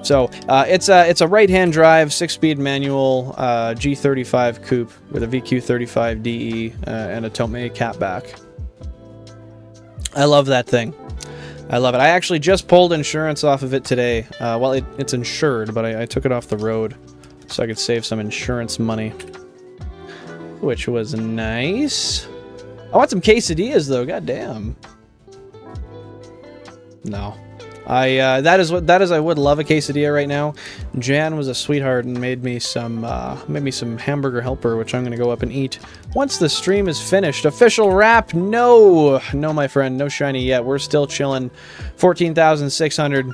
So, it's a right-hand drive, 6-speed manual, G35 coupe with a VQ35DE and a Tomei catback. I love that thing. I love it. I actually just pulled insurance off of it today. Well, it's insured, but I took it off the road so I could save some insurance money, which was nice. I want some quesadillas, though. God damn. No. That is I would love a quesadilla right now. Jan was a sweetheart and made me some hamburger helper, which I'm gonna go up and eat once the stream is finished. Official wrap? No, my friend, no shiny yet. We're still chilling. 14,600.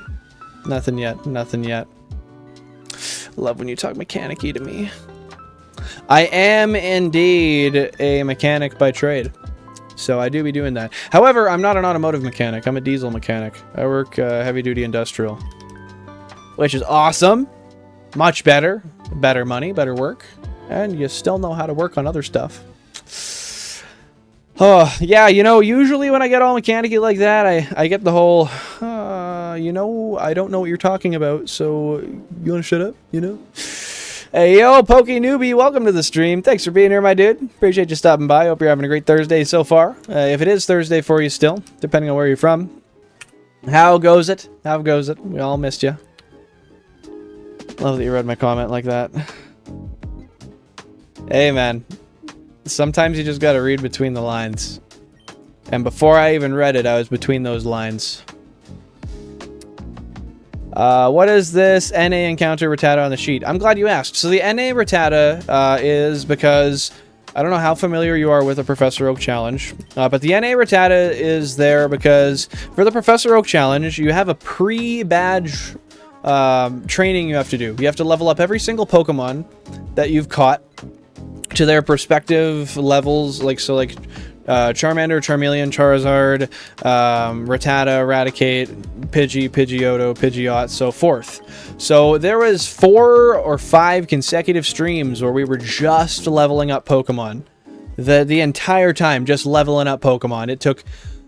Nothing yet. Nothing yet. Love when you talk mechanic-y to me. I am indeed a mechanic by trade. So I do be doing that. However, I'm not an automotive mechanic. I'm a diesel mechanic. I work heavy-duty industrial. Which is awesome. Much better. Better money, better work. And you still know how to work on other stuff. Oh, yeah, you know, usually when I get all mechanic-y like that, I get the whole, you know, I don't know what you're talking about, so you want to shut up, you know? Hey, yo, Poke Newbie, welcome to the stream. Thanks for being here, my dude. Appreciate you stopping by. Hope you're having a great Thursday so far. If it is Thursday for you still, depending on where you're from. How goes it? How goes it? We all missed you. Love that you read my comment like that. Hey, man. Sometimes you just gotta read between the lines. And before I even read it, I was between those lines. What is this NA encounter Rattata on the sheet? I'm glad you asked. So the NA Rattata is because I don't know how familiar you are with the Professor Oak Challenge, but the NA Rattata is there because for the Professor Oak Challenge, you have a pre-badge training you have to do. You have to level up every single Pokemon that you've caught to their respective levels, like Charmander, Charmeleon, Charizard, Rattata, Eradicate, Pidgey, Pidgeotto, Pidgeot, so forth. So there was 4 or 5 consecutive streams where we were just leveling up Pokemon. The entire time, just leveling up Pokemon. It took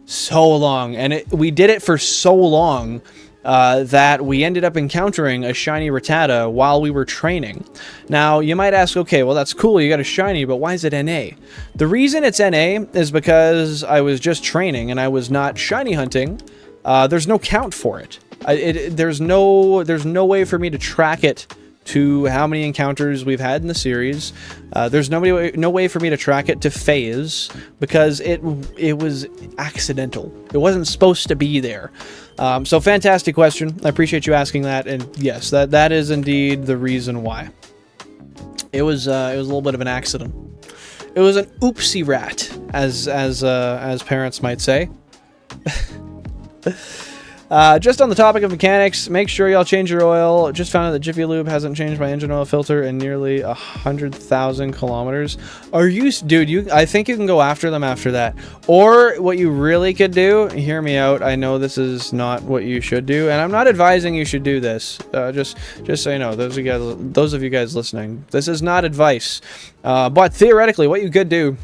so long, and we did it for so long that we ended up encountering a shiny Rattata while we were training. Now, you might ask, okay, well, that's cool, you got a shiny, but why is it NA? The reason it's NA is because I was just training and I was not shiny hunting. There's no count for it. There's no way for me to track it to how many encounters we've had in the series. There's no way for me to track it to phase because it was accidental. It wasn't supposed to be there. So fantastic question. I appreciate you asking that. And yes, that is indeed the reason why. It was a little bit of an accident. It was an oopsie rat, as parents might say. Just on the topic of mechanics, make sure y'all change your oil. Just found out that Jiffy Lube hasn't changed my engine oil filter in nearly 100,000 kilometers. Are you, dude? I think you can go after them after that. Or what you really could do, hear me out. I know this is not what you should do, and I'm not advising you should do this. Just so you know, those of you guys listening, this is not advice. But theoretically, what you could do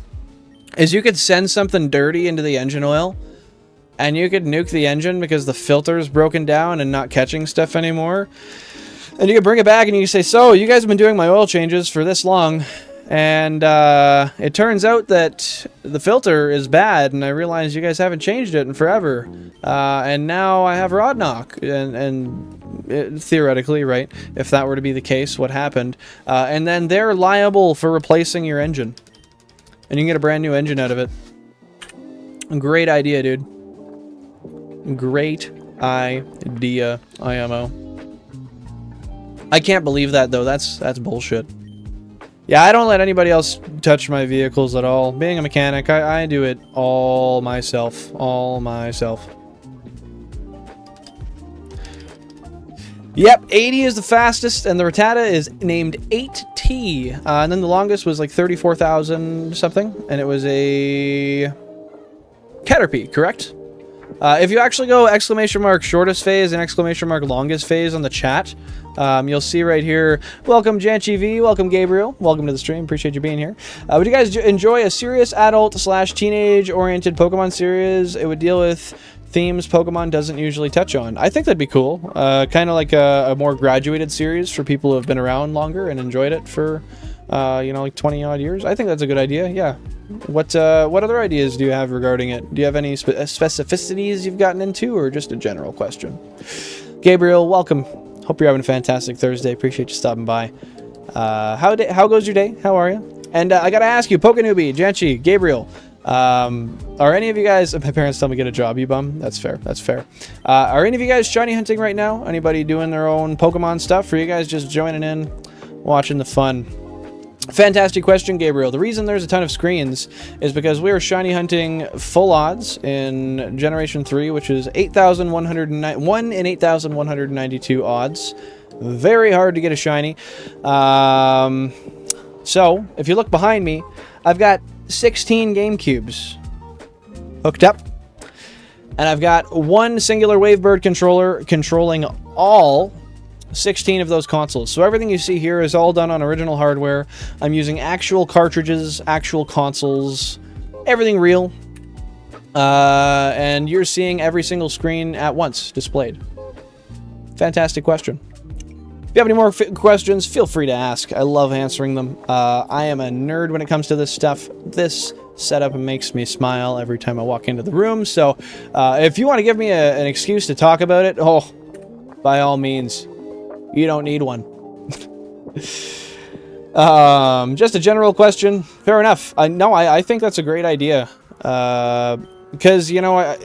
is you could send something dirty into the engine oil. And you could nuke the engine because the filter is broken down and not catching stuff anymore. And you could bring it back and you could say, so, you guys have been doing my oil changes for this long. And it turns out that the filter is bad. And I realize you guys haven't changed it in forever. And now I have rod knock. And theoretically, right, if that were to be the case, what happened. And then they're liable for replacing your engine. And you can get a brand new engine out of it. Great idea, dude. Great idea, IMO. I can't believe that, though. That's bullshit. Yeah, I don't let anybody else touch my vehicles at all. Being a mechanic, I do it all myself. All myself. Yep, 80 is the fastest, and the Rattata is named 8T. And then the longest was like 34,000 something, and it was a Caterpie, correct? If you actually go exclamation mark shortest phase and exclamation mark longest phase on the chat, you'll see right here, welcome Janchi V, welcome Gabriel, welcome to the stream, appreciate you being here. Would you guys enjoy a serious adult / teenage oriented Pokemon series? It would deal with themes Pokemon doesn't usually touch on. I think that'd be cool. Kind of like a more graduated series for people who have been around longer and enjoyed it for, you know, like 20 odd years. I think that's a good idea, yeah. What other ideas do you have regarding it? Do you have any specificities you've gotten into, or just a general question? Gabriel, welcome. Hope you're having a fantastic Thursday. Appreciate you stopping by. How goes your day? How are you? And I gotta ask you, Pokenewbie, Janchi, Gabriel, Are any of you guys... My parents tell me get a job, you bum. That's fair. That's fair. Are any of you guys shiny hunting right now? Anybody doing their own Pokemon stuff? Or are you guys just joining in, watching the fun? Fantastic question, Gabriel. The reason there's a ton of screens is because we are shiny hunting full odds in Generation 3, which is 1 in 8,192 odds. Very hard to get a shiny. So, if you look behind me, I've got 16 GameCubes hooked up. And I've got one singular Wavebird controller controlling all 16 of those consoles. So everything you see here is all done on original hardware. I'm using actual cartridges, actual consoles, everything real. And you're seeing every single screen at once displayed. Fantastic question. If you have any more questions, feel free to ask. I love answering them. I am a nerd when it comes to this stuff. This setup makes me smile every time I walk into the room. So if you want to give me an excuse to talk about it, oh, by all means, you don't need one. Just a general question. Fair enough. I think that's a great idea. Because, you know,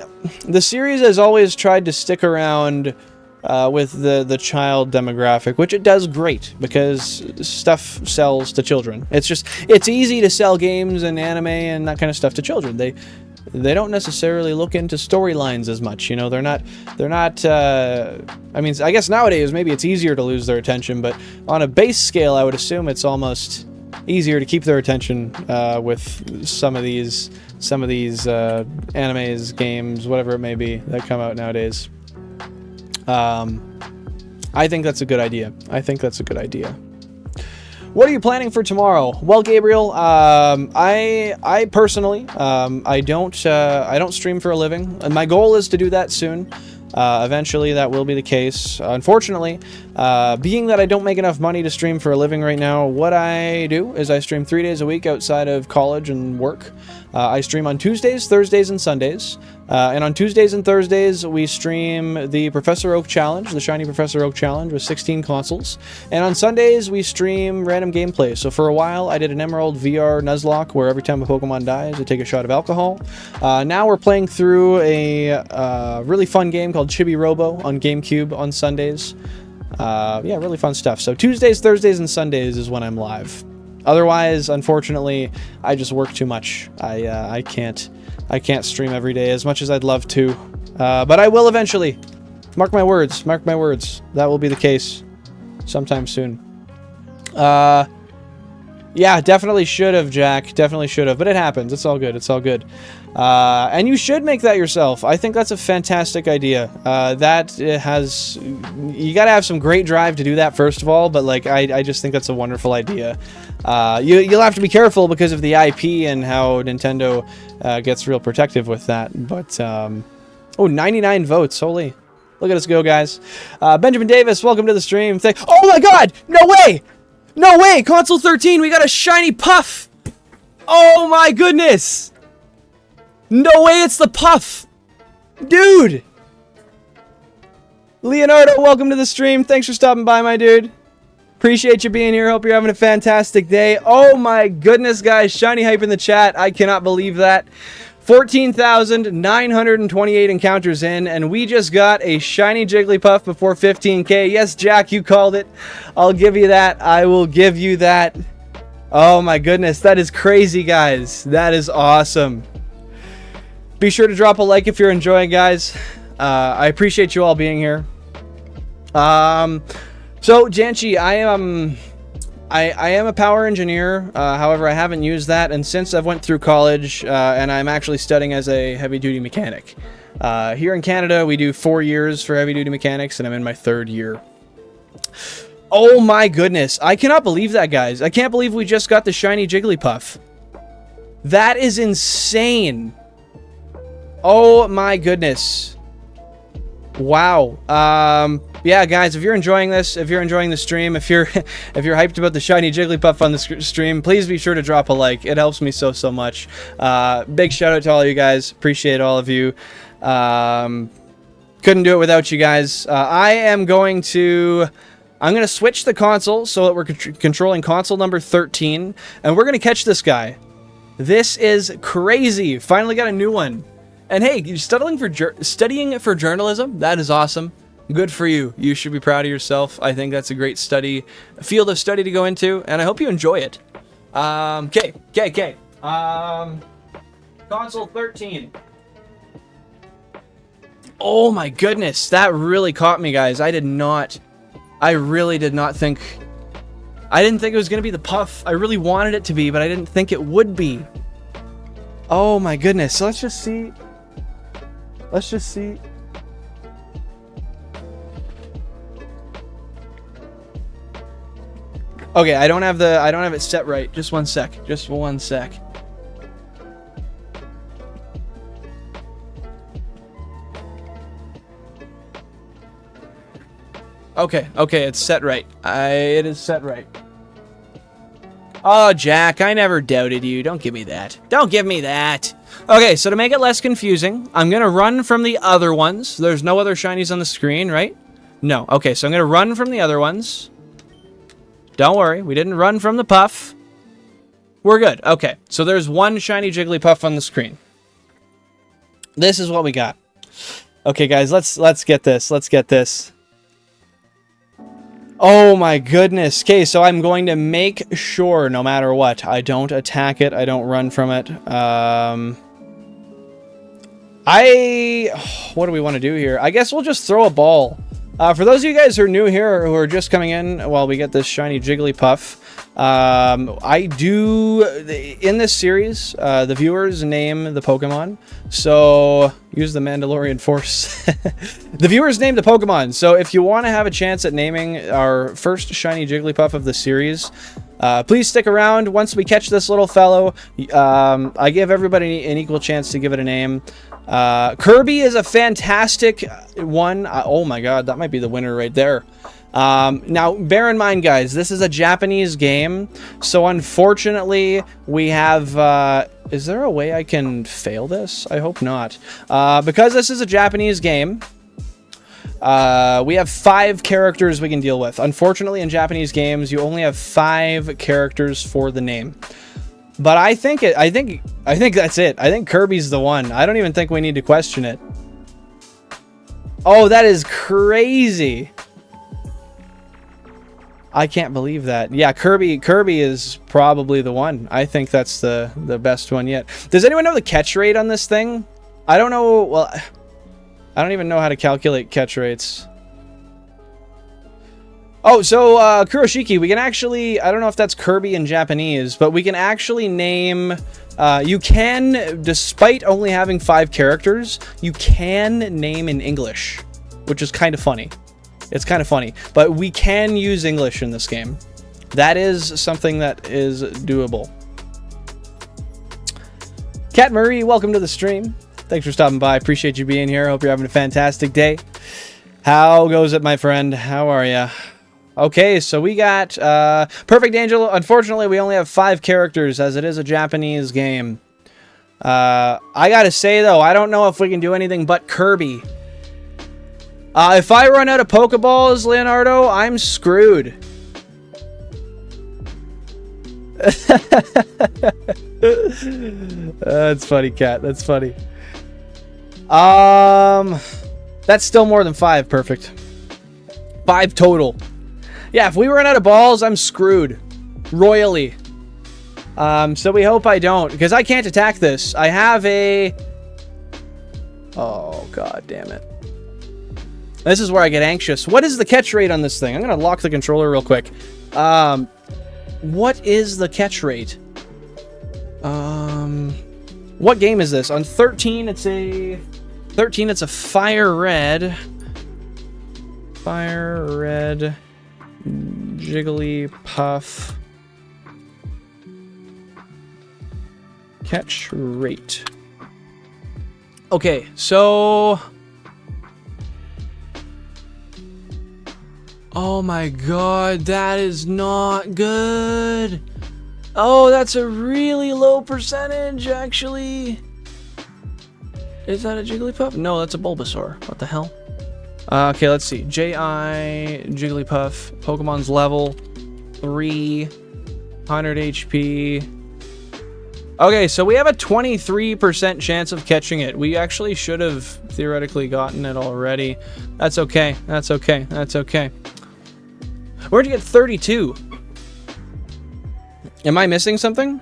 the series has always tried to stick around with the child demographic, which it does great because stuff sells to children. It's easy to sell games and anime and that kind of stuff to children. They don't necessarily look into storylines as much, you know. They're not I mean, I guess nowadays maybe it's easier to lose their attention, but on a base scale I would assume it's almost easier to keep their attention with some of these animes, games, whatever it may be that come out nowadays. I think that's a good idea. What are you planning for tomorrow? Well, Gabriel, I personally, I don't stream for a living, and my goal is to do that soon. Eventually, that will be the case. Unfortunately, being that I don't make enough money to stream for a living right now, what I do is I stream 3 days a week outside of college and work. I stream on Tuesdays, Thursdays, and Sundays. And on Tuesdays and Thursdays, we stream the Professor Oak Challenge, the Shiny Professor Oak Challenge with 16 consoles. And on Sundays, we stream random gameplay. So for a while, I did an Emerald VR Nuzlocke where every time a Pokemon dies, I take a shot of alcohol. Now we're playing through a really fun game called Chibi Robo on GameCube on Sundays. Yeah, really fun stuff. So Tuesdays, Thursdays, and Sundays is when I'm live. Otherwise, unfortunately, I just work too much. I can't stream every day as much as I'd love to. But I will eventually. Mark my words. Mark my words. That will be the case sometime soon. Yeah, definitely should have, Jack. Definitely should have. But it happens. It's all good. It's all good. And you should make that yourself. I think that's a fantastic idea. You gotta have some great drive to do that, first of all, but like, I just think that's a wonderful idea. You'll have to be careful because of the IP and how Nintendo gets real protective with that. But, oh, 99 votes. Holy. Look at us go, guys. Benjamin Davis, welcome to the stream. Oh my god! No way! No way! Console 13, we got a shiny Puff! Oh my goodness! No way it's the Puff! Dude! Leonardo, welcome to the stream. Thanks for stopping by, my dude. Appreciate you being here. Hope you're having a fantastic day. Oh my goodness, guys. Shiny hype in the chat. I cannot believe that. 14,928 encounters in, and we just got a shiny Jigglypuff before 15k. Yes, Jack, you called it. I'll give you that. I will give you that. Oh my goodness, that is crazy, guys. That is awesome. Be sure to drop a like if you're enjoying, guys. I appreciate you all being here. So, Janchi, I am a power engineer, however, I haven't used that, and since I've went through college, and I'm actually studying as a heavy-duty mechanic. Here in Canada, we do 4 years for heavy-duty mechanics, and I'm in my 3rd year. Oh my goodness, I cannot believe that, guys. I can't believe we just got the shiny Jigglypuff. That is insane. Oh my goodness. Wow. Yeah, guys, if you're enjoying this, if you're enjoying the stream, if you're hyped about the shiny Jigglypuff on the stream, please be sure to drop a like. It helps me so much. Big shout out to all you guys. Appreciate all of you. Couldn't do it without you guys. I'm going to switch the console so that we're controlling console number 13, and we're going to catch this guy. This is crazy. Finally got a new one. And hey, you're studying for journalism? That is awesome. Good for you. You should be proud of yourself. I think that's a great field of study to go into, and I hope you enjoy it. Okay. Console 13. Oh my goodness, that really caught me, guys. I really did not think... I didn't think it was going to be the Puff. I really wanted it to be, but I didn't think it would be. Oh my goodness. So let's just see. Okay, I don't have it set right. Just one sec. Okay, it's set right. It is set right. Oh, Jack, I never doubted you. Don't give me that. Okay, so to make it less confusing, I'm going to run from the other ones. There's no other shinies on the screen, right? No. Okay, so I'm going to run from the other ones. Don't worry, we didn't run from the Puff. We're good. Okay, so there's one shiny Jigglypuff on the screen. This is what we got. Okay, guys, let's get this. Oh my goodness. Okay, so I'm going to make sure, no matter what, I don't attack it, I don't run from it. What do we want to do here? I guess we'll just throw a ball. For those of you guys who are new here, or who are just coming in while we get this shiny Jigglypuff, in this series, the viewers name the Pokemon. So, use the Mandalorian Force. The viewers name the Pokemon. So, if you want to have a chance at naming our first shiny Jigglypuff of the series, please stick around. Once we catch this little fellow, I give everybody an equal chance to give it a name. Kirby is a fantastic one. Oh my god, that might be the winner right there. Now, bear in mind, guys, this is a Japanese game, so unfortunately, we have... is there a way I can fail this? I hope not. Because this is a Japanese game, we have 5 characters we can deal with. Unfortunately, in Japanese games, you only have 5 characters for the name. But I think that's it. I think Kirby's the one. I don't even think we need to question it. Oh, that is crazy. I can't believe that. Yeah, Kirby is probably the one. I think that's the best one yet. Does anyone know the catch rate on this thing? I don't know. Well, I don't even know how to calculate catch rates. Oh, so Kuroshiki, we can actually, I don't know if that's Kirby in Japanese, but we can actually name, you can, despite only having 5 characters, you can name in English, which is kind of funny. It's kind of funny, but we can use English in this game. That is something that is doable. Cat Marie, welcome to the stream. Thanks for stopping by. Appreciate you being here. Hope you're having a fantastic day. How goes it, my friend? How are you? Okay, so we got Perfect Angel. Unfortunately, we only have 5 characters as it is a Japanese game. I gotta say, though, I don't know if we can do anything but Kirby. If I run out of Pokeballs, Leonardo, I'm screwed. That's funny, Cat. That's funny. That's still more than 5, perfect. 5 total. Yeah, if we run out of balls, I'm screwed. Royally. So we hope I don't, because I can't attack this. I have a... Oh, god damn it. This is where I get anxious. What is the catch rate on this thing? I'm going to lock the controller real quick. What is the catch rate? What game is this? On 13, it's a... 13, it's a FireRed. FireRed Jigglypuff catch rate. Okay, so... Oh my god, that is not good. Oh, that's a really low percentage, actually. Is that a Jigglypuff? No, that's a Bulbasaur. What the hell? Okay, let's see. J.I. Jigglypuff. Pokemon's level 3. 100 HP. Okay, so we have a 23% chance of catching it. We actually should have theoretically gotten it already. That's okay. That's okay. That's okay. Where'd you get 32? Am I missing something?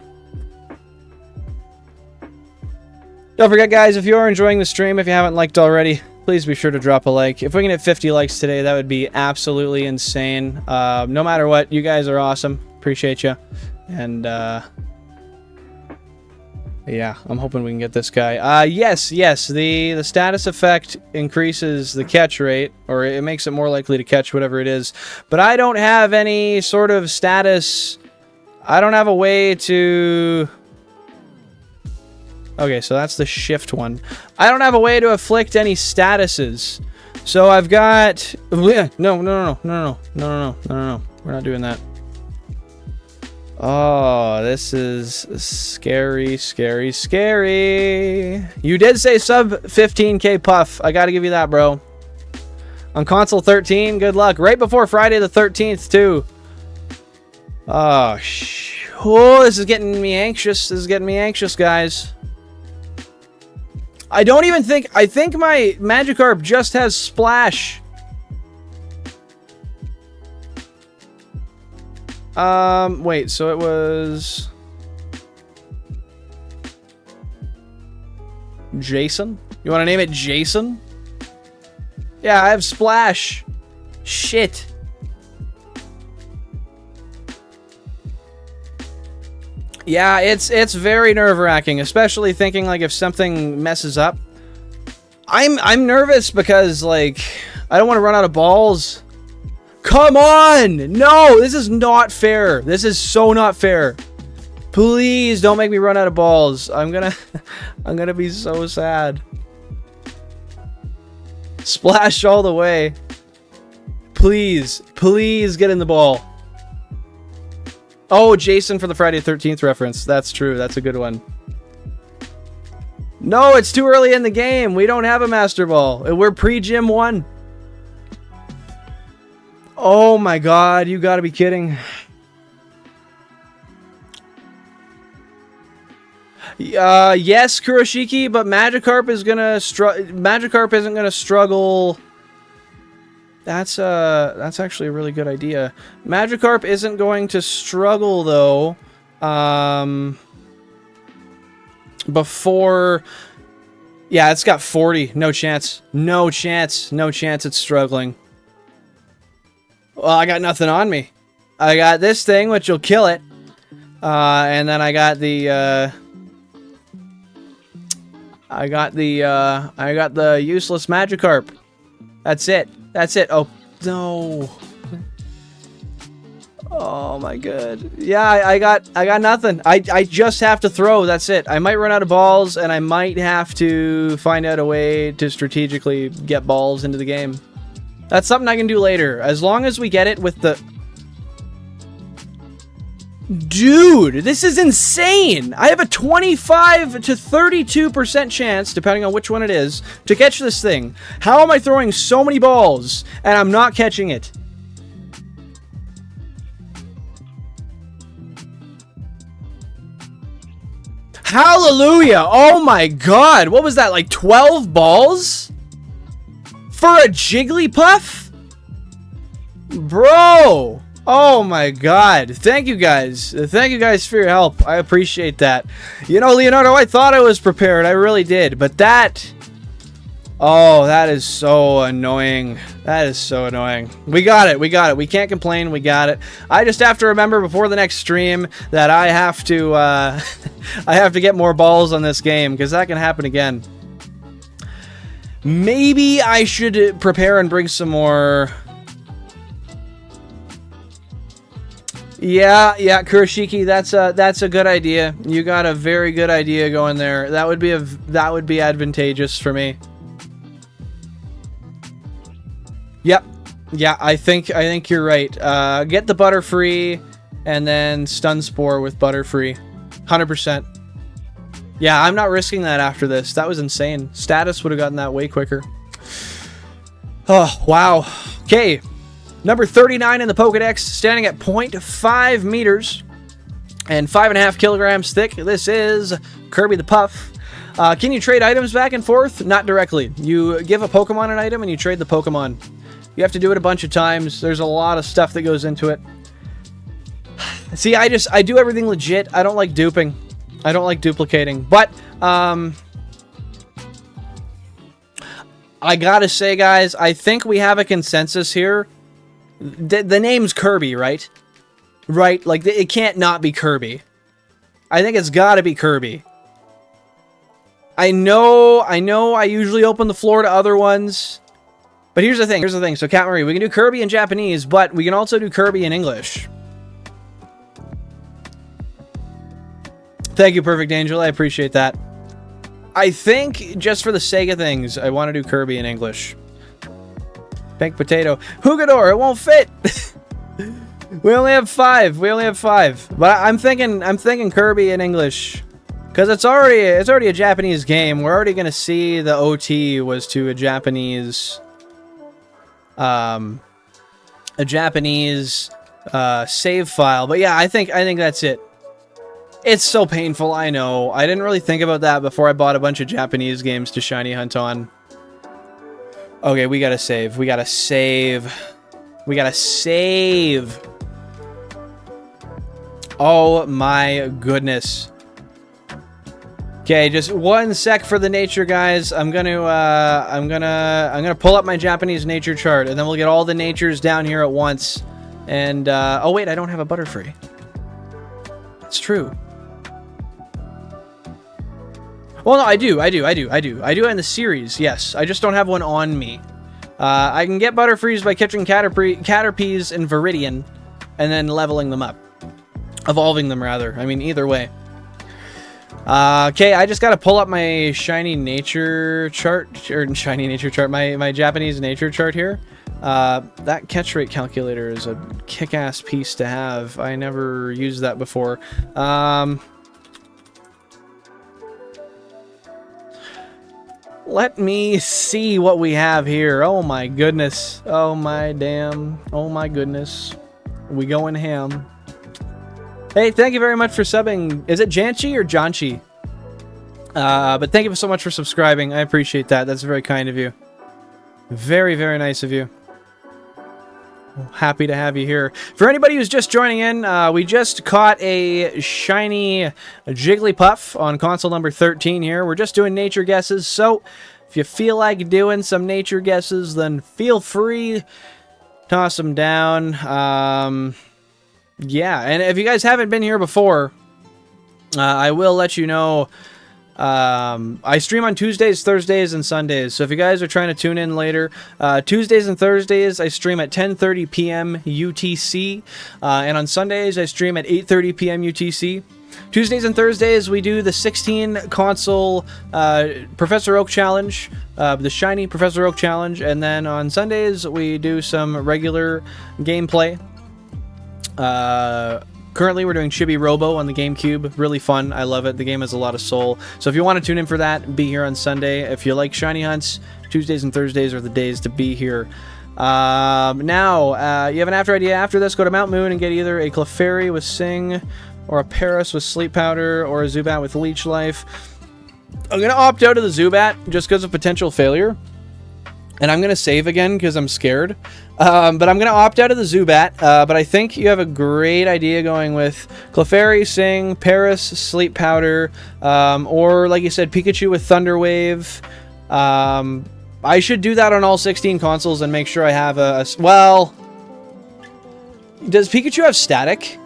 Don't forget, guys, if you are enjoying the stream, if you haven't liked already, please be sure to drop a like. If we can hit 50 likes today, that would be absolutely insane. No matter what, you guys are awesome. Appreciate you. And, yeah, I'm hoping we can get this guy. Yes, the status effect increases the catch rate, or it makes it more likely to catch whatever it is. But I don't have any sort of status. I don't have a way to... Okay, so that's the shift one. I don't have a way to afflict any statuses. So I've got... No. We're not doing that. Oh, this is scary, scary, scary. You did say sub 15k puff. I gotta give you that, bro. On console 13, good luck. Right before Friday the 13th, too. Oh, this is getting me anxious. This is getting me anxious, guys. I don't even think... I think my Magikarp just has Splash. Wait, so it was... Jason? You want to name it Jason? Yeah, I have Splash. Shit. Yeah, it's very nerve-wracking, especially thinking like if something messes up. I'm nervous because like I don't want to run out of balls. Come on! No, this is not fair. This is so not fair. Please don't make me run out of balls. I'm gonna be so sad. Splash all the way. Please, please get in the ball. Oh, Jason for the Friday the 13th reference. That's true. That's a good one. No, it's too early in the game. We don't have a Master Ball. We're pre-Gym 1. Oh my god, you gotta be kidding. Yes, Kuroshiki, but Magikarp is gonna Magikarp isn't gonna struggle. That's actually a really good idea. Magikarp isn't going to struggle though. Before, yeah, it's got 40. No chance. No chance. No chance. It's struggling. Well, I got nothing on me. I got this thing, which will kill it. And then I got the useless Magikarp. That's it. That's it. Oh, no. Oh my god. Yeah, I got nothing. I just have to throw. That's it. I might run out of balls, and I might have to find out a way to strategically get balls into the game. That's something I can do later. As long as we get it with the... Dude, this is insane! I have a 25 to 32% chance, depending on which one it is, to catch this thing. How am I throwing so many balls, and I'm not catching it? Hallelujah! Oh my god! What was that, like 12 balls? For a Jigglypuff? Bro! Oh my god. Thank you guys. Thank you guys for your help. I appreciate that. You know, Leonardo, I thought I was prepared. I really did. But that... Oh, that is so annoying. That is so annoying. We got it. We got it. We can't complain. We got it. I just have to remember before the next stream that I have to, I have to get more balls on this game, because that can happen again. Maybe I should prepare and bring some more... Yeah, Kuroshiki, that's a good idea. You got a very good idea going there. That would be advantageous for me. Yep. Yeah, I think you're right. Get the Butterfree and then Stun Spore with Butterfree. 100%. Yeah, I'm not risking that after this. That was insane. Status would have gotten that way quicker. Oh, wow. Okay. Number 39 in the Pokédex, standing at 0.5 meters. and 5.5 kilograms thick. This is Kirby the Puff. Can you trade items back and forth? Not directly. You give a Pokemon an item and you trade the Pokemon. You have to do it a bunch of times. There's a lot of stuff that goes into it. See, I do everything legit. I don't like duping. I don't like duplicating. But, I gotta say, guys, I think we have a consensus here. The name's Kirby, right? Right? Like, it can't not be Kirby. I think it's gotta be Kirby. I know I usually open the floor to other ones. But here's the thing. So, Cat Marie, we can do Kirby in Japanese, but we can also do Kirby in English. Thank you, Perfect Angel. I appreciate that. I think, just for the sake of things, I want to do Kirby in English. Baked potato. Hugador, it won't fit! We only have 5. But I'm thinking Kirby in English. Because it's already a Japanese game. We're already going to see the OT was to a Japanese... save file. But yeah, I think that's it. It's so painful, I know. I didn't really think about that before I bought a bunch of Japanese games to shiny hunt on. Okay, we gotta save. We gotta save. Oh my goodness. Okay, just 1 sec for the nature, guys. I'm gonna pull up my Japanese nature chart, and then we'll get all the natures down here at once. And oh wait, I don't have a Butterfree. It's true. Well, no, I do it in the series, yes. I just don't have one on me. I can get Butterfrees by catching Caterpies in Viridian, and then leveling them up. Evolving them, rather. I mean, either way. Okay, I just gotta pull up my shiny nature chart, my Japanese nature chart here. That catch rate calculator is a kick-ass piece to have. I never used that before. Let me see what we have here. Oh my goodness. Oh my goodness. We going ham. Hey, thank you very much for subbing. Is it Janchi or Janchi? But thank you so much for subscribing. I appreciate that. That's very kind of you. Very, very nice of you. Happy to have you here. For anybody who's just joining in, we just caught a shiny Jigglypuff on console number 13 here. We're just doing nature guesses, so if you feel like doing some nature guesses, then feel free. Toss them down. Yeah, and if you guys haven't been here before, I will let you know. I stream on Tuesdays, Thursdays, and Sundays. So if you guys are trying to tune in later, Tuesdays and Thursdays I stream at 10:30 p.m. UTC, and on Sundays I stream at 8:30 p.m. UTC. Tuesdays and Thursdays we do the 16 console Professor Oak challenge, the shiny Professor Oak challenge, and then on Sundays we do some regular gameplay. Currently, we're doing Chibi Robo on the GameCube. Really fun. I love it. The game has a lot of soul. So if you want to tune in for that, be here on Sunday. If you like shiny hunts, Tuesdays and Thursdays are the days to be here. Now, you have an after idea after this. Go to Mount Moon and get either a Clefairy with Sing, or a Paris with Sleep Powder, or a Zubat with Leech Life. I'm going to opt out of the Zubat just because of potential failure. And I'm going to save again because I'm scared. But I'm going to opt out of the Zubat. But I think you have a great idea going with Clefairy, Sing, Paris, Sleep Powder, or, like you said, Pikachu with Thunder Wave. I should do that on all 16 consoles and make sure I have well, does Pikachu have static?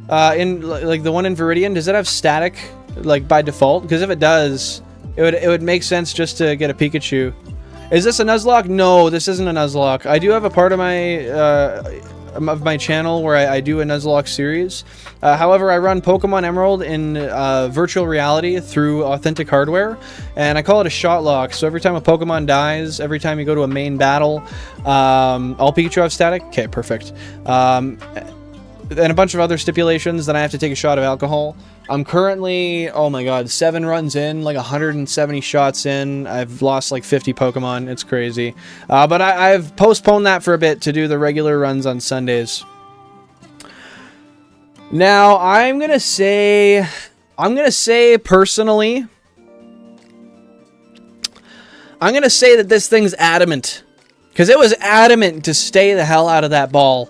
In like the one in Viridian, does it have static like by default? Because if it does, it would make sense just to get a Pikachu. Is this a Nuzlocke? No, this isn't a Nuzlocke. I do have a part of my channel where I do a Nuzlocke series. However, I run Pokemon Emerald in virtual reality through authentic hardware, and I call it a shot lock. So every time a Pokemon dies, every time you go to a main battle, all Pikachu have static? Okay, perfect. And a bunch of other stipulations that I have to take a shot of alcohol. I'm currently, oh my god, 7 runs in, like 170 shots in. I've lost like 50 Pokemon. It's crazy. But I've postponed that for a bit to do the regular runs on Sundays. Now, I'm going to say personally, I'm going to say that this thing's adamant. Because it was adamant to stay the hell out of that ball.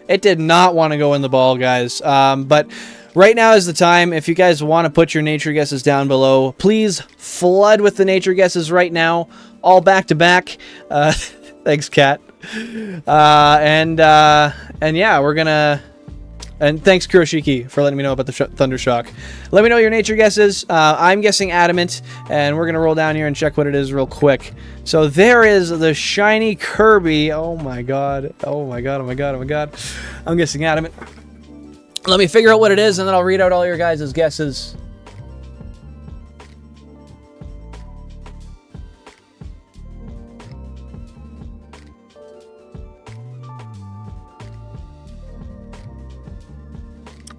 It did not want to go in the ball, guys. But right now is the time. If you guys want to put your nature guesses down below, please flood with the nature guesses right now. All back to back. Thanks, Kat. And yeah, we're going to... And thanks, Kuroshiki, for letting me know about the Thundershock. Let me know your nature guesses. I'm guessing adamant, and we're going to roll down here and check what it is real quick. So there is the shiny Kirby. Oh my god. Oh my god, oh my god, oh my god. I'm guessing adamant. Let me figure out what it is, and then I'll read out all your guys' guesses.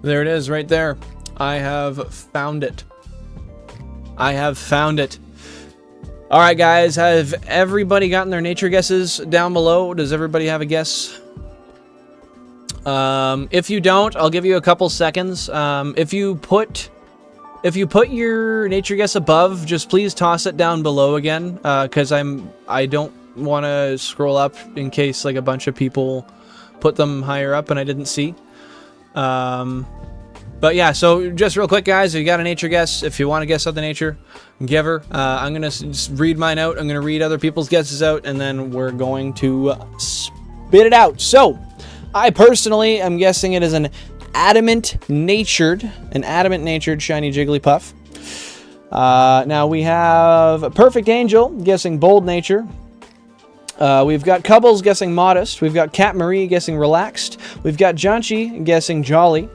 There it is right there. I have found it. I have found it. All right, guys. Have everybody gotten their nature guesses down below? Does everybody have a guess? If you don't, I'll give you a couple seconds. If you put your nature guess above, just please toss it down below again, because I don't want to scroll up in case like a bunch of people put them higher up and I didn't see. But yeah, so just real quick, guys, if you got a nature guess, if you want to guess out the nature, give her. I'm going to just read mine out. I'm going to read other people's guesses out, and then we're going to spit it out. So, I personally am guessing it is an adamant-natured shiny Jigglypuff. Now we have Perfect Angel guessing bold nature. We've got Cubbles guessing modest. We've got Cat Marie guessing relaxed. We've got Janchi guessing jolly.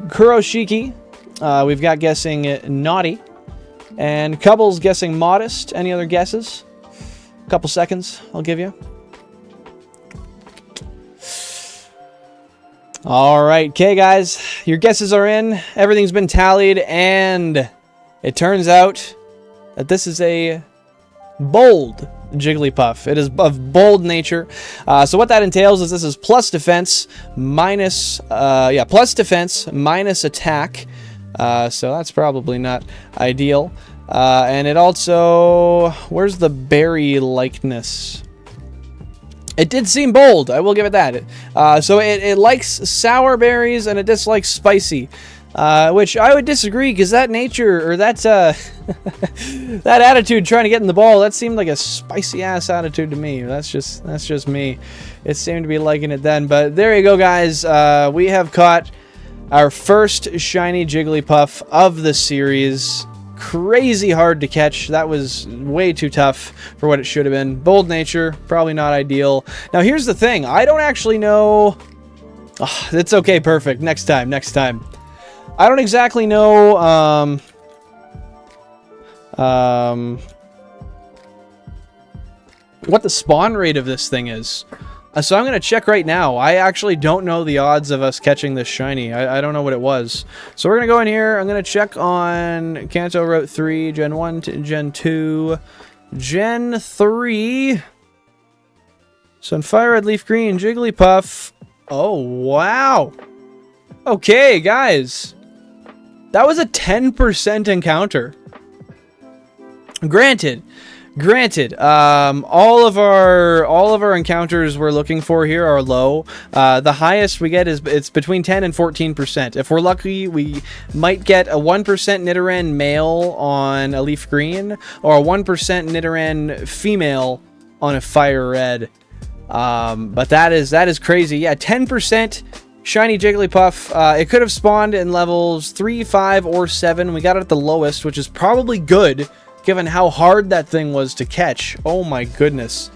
Kuroshiki, we've got guessing naughty. And Cubbles guessing modest. Any other guesses? A couple seconds, I'll give you. Alright, okay guys, your guesses are in. Everything's been tallied, and it turns out that this is a bold Jigglypuff. It is of bold nature. So what that entails is this is plus defense minus attack. So that's probably not ideal. And it also, where's the berry likeness? It did seem bold, I will give it that. So it likes sour berries and it dislikes spicy. Which I would disagree, because that nature, or that that attitude trying to get in the ball, that seemed like a spicy ass attitude to me. That's just me. It seemed to be liking it then. But there you go, guys. We have caught our first shiny Jigglypuff of the series. Crazy hard to catch. That was way too tough for what it should have been. Bold nature, probably not ideal. Now here's the thing. I don't actually know. Oh, it's okay, perfect. Next time. I don't exactly know what the spawn rate of this thing is. So I'm going to check right now. I actually don't know the odds of us catching this shiny. I don't know what it was. So we're going to go in here. I'm going to check on Kanto Route 3, Gen 1 to Gen 2, Gen 3. So in FireRed, LeafGreen, Jigglypuff. Oh, wow. Okay, guys. That was a 10% encounter. Granted, all of our encounters we're looking for here are low. The highest we get is it's between 10 and 14%. If we're lucky, we might get a 1% Nidoran male on a LeafGreen, or a 1% Nidoran female on a FireRed. But that is crazy. Yeah, 10%. Shiny Jigglypuff. It could have spawned in levels 3, 5, or 7. We got it at the lowest, which is probably good, given how hard that thing was to catch. Oh my goodness.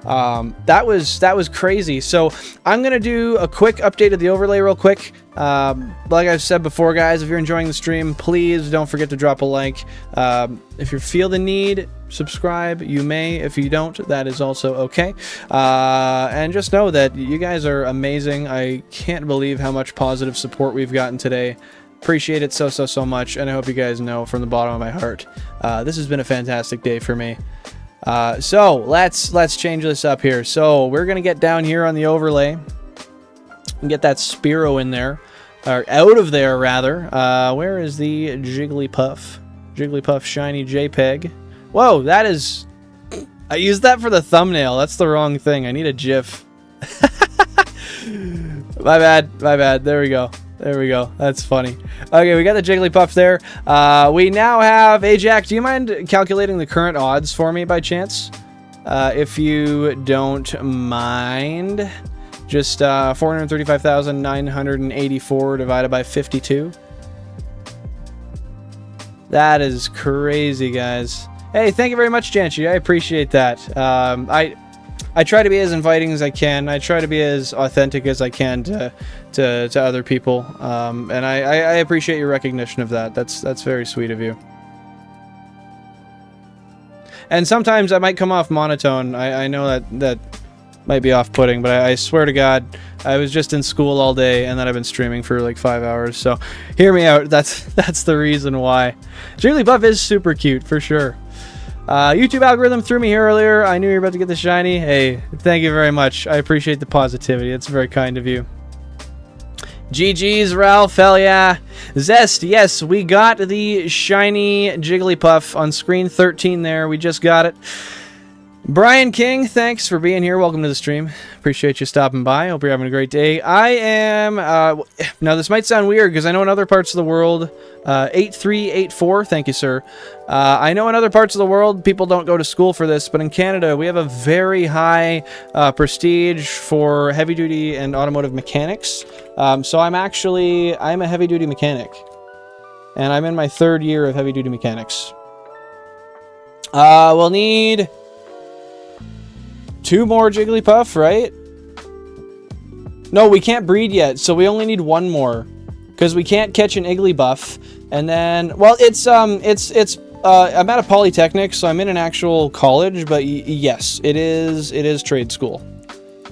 That was crazy. So I'm gonna do a quick update of the overlay real quick. Like I've said before, guys, if you're enjoying the stream, please don't forget to drop a like. If you feel the need, subscribe. You may. If you don't, that is also okay. And just know that you guys are amazing. I can't believe how much positive support we've gotten today. Appreciate it so much, and I hope you guys know from the bottom of my heart, this has been a fantastic day for me. So let's change this up here. So we're gonna get down here on the overlay, And get that Spearow in there. Or out of there, rather. Where is the Jigglypuff? Jigglypuff Shiny JPEG. Whoa, that is... I used that for the thumbnail. That's the wrong thing. I need a GIF. My bad. My bad. There we go. There we go. That's funny. Okay, we got the Jigglypuff there. We now have... Hey, Jack, do you mind calculating the current odds for me by chance? If you don't mind... Just 435,984 divided by 52. That is crazy, guys. Hey, thank you very much, Janchi. I appreciate that. I try to be as inviting as I can. I try to be as authentic as I can to other people. And I appreciate your recognition of that. That's very sweet of you. And sometimes I might come off monotone. I know that might be off-putting, but I swear to God, I was just in school all day, and then I've been streaming for like 5 hours, so hear me out. That's the reason why. Jigglypuff is super cute, for sure. YouTube algorithm threw me here earlier. I knew you were about to get the shiny. Hey, thank you very much. I appreciate the positivity. It's very kind of you. GG's, Ralph. Hell yeah. Zest, yes, we got the shiny Jigglypuff on screen 13 there. We just got it. Brian King, thanks for being here. Welcome to the stream. Appreciate you stopping by. Hope you're having a great day. I am... now, this might sound weird, because I know in other parts of the world... 8384, thank you, sir. I know in other parts of the world, people don't go to school for this, but in Canada, we have a very high prestige for heavy-duty and automotive mechanics. So I'm a heavy-duty mechanic. And I'm in my 3rd year of heavy-duty mechanics. We'll need... 2 more Jigglypuff, right? No, we can't breed yet, so we only need 1 more. Because we can't catch an Igglybuff. And then, well, I'm at a polytechnic, so I'm in an actual college, but yes, it is trade school.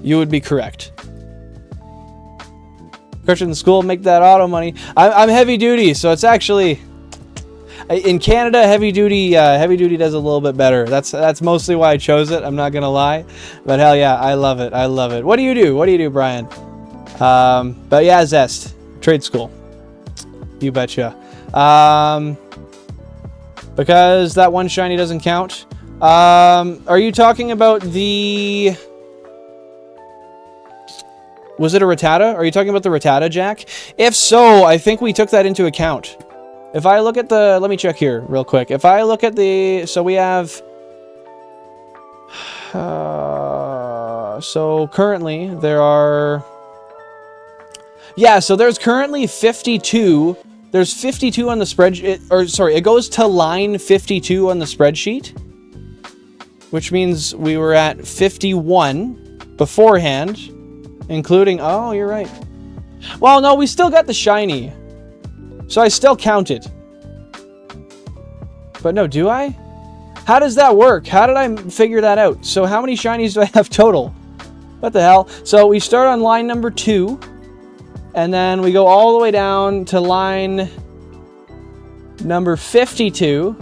You would be correct. Christian school, make that auto money. I'm heavy duty, so it's actually... In Canada, heavy duty does a little bit better. That's mostly why I chose it. I'm not gonna lie, but hell yeah, I love it. I love it. What do you do? What do you do, Brian? But yeah, Zest, trade school. You betcha. Because that one shiny doesn't count. Are you talking about the? Was it a Rattata? Are you talking about the Rattata, Jack? If so, I think we took that into account. If I look at the... Let me check here real quick. If I look at the... So we have... so currently there are... Yeah, so there's currently 52. There's 52 on the spreadsheet... Or, sorry, it goes to line 52 on the spreadsheet. Which means we were at 51 beforehand. Including... Oh, you're right. Well, no, we still got the shiny. So I still count it. But no, do I? How does that work? How did I figure that out? So how many shinies do I have total? What the hell? So we start on line number 2. And then we go all the way down to line number 52.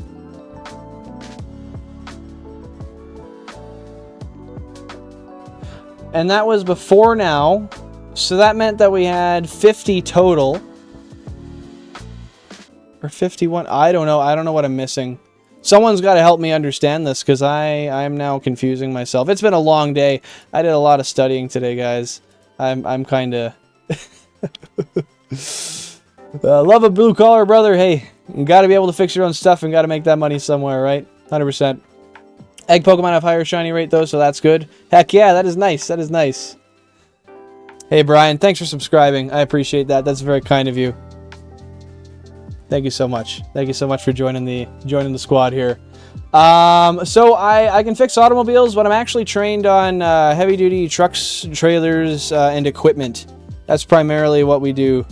And that was before now. So that meant that we had 50 total. Or 51. I don't know. I don't know what I'm missing. Someone's got to help me understand this, because I'm now confusing myself. It's been a long day. I did a lot of studying today, guys. I'm kind of... love a blue collar, brother. Hey, you got to be able to fix your own stuff and got to make that money somewhere, right? 100%. Egg Pokemon have higher shiny rate, though, so that's good. Heck yeah, that is nice. That is nice. Hey, Brian, thanks for subscribing. I appreciate that. That's very kind of you. Thank you so much. Thank you so much for joining the squad here. So I can fix automobiles, but I'm actually trained on heavy-duty trucks, trailers, and equipment. That's primarily what we do.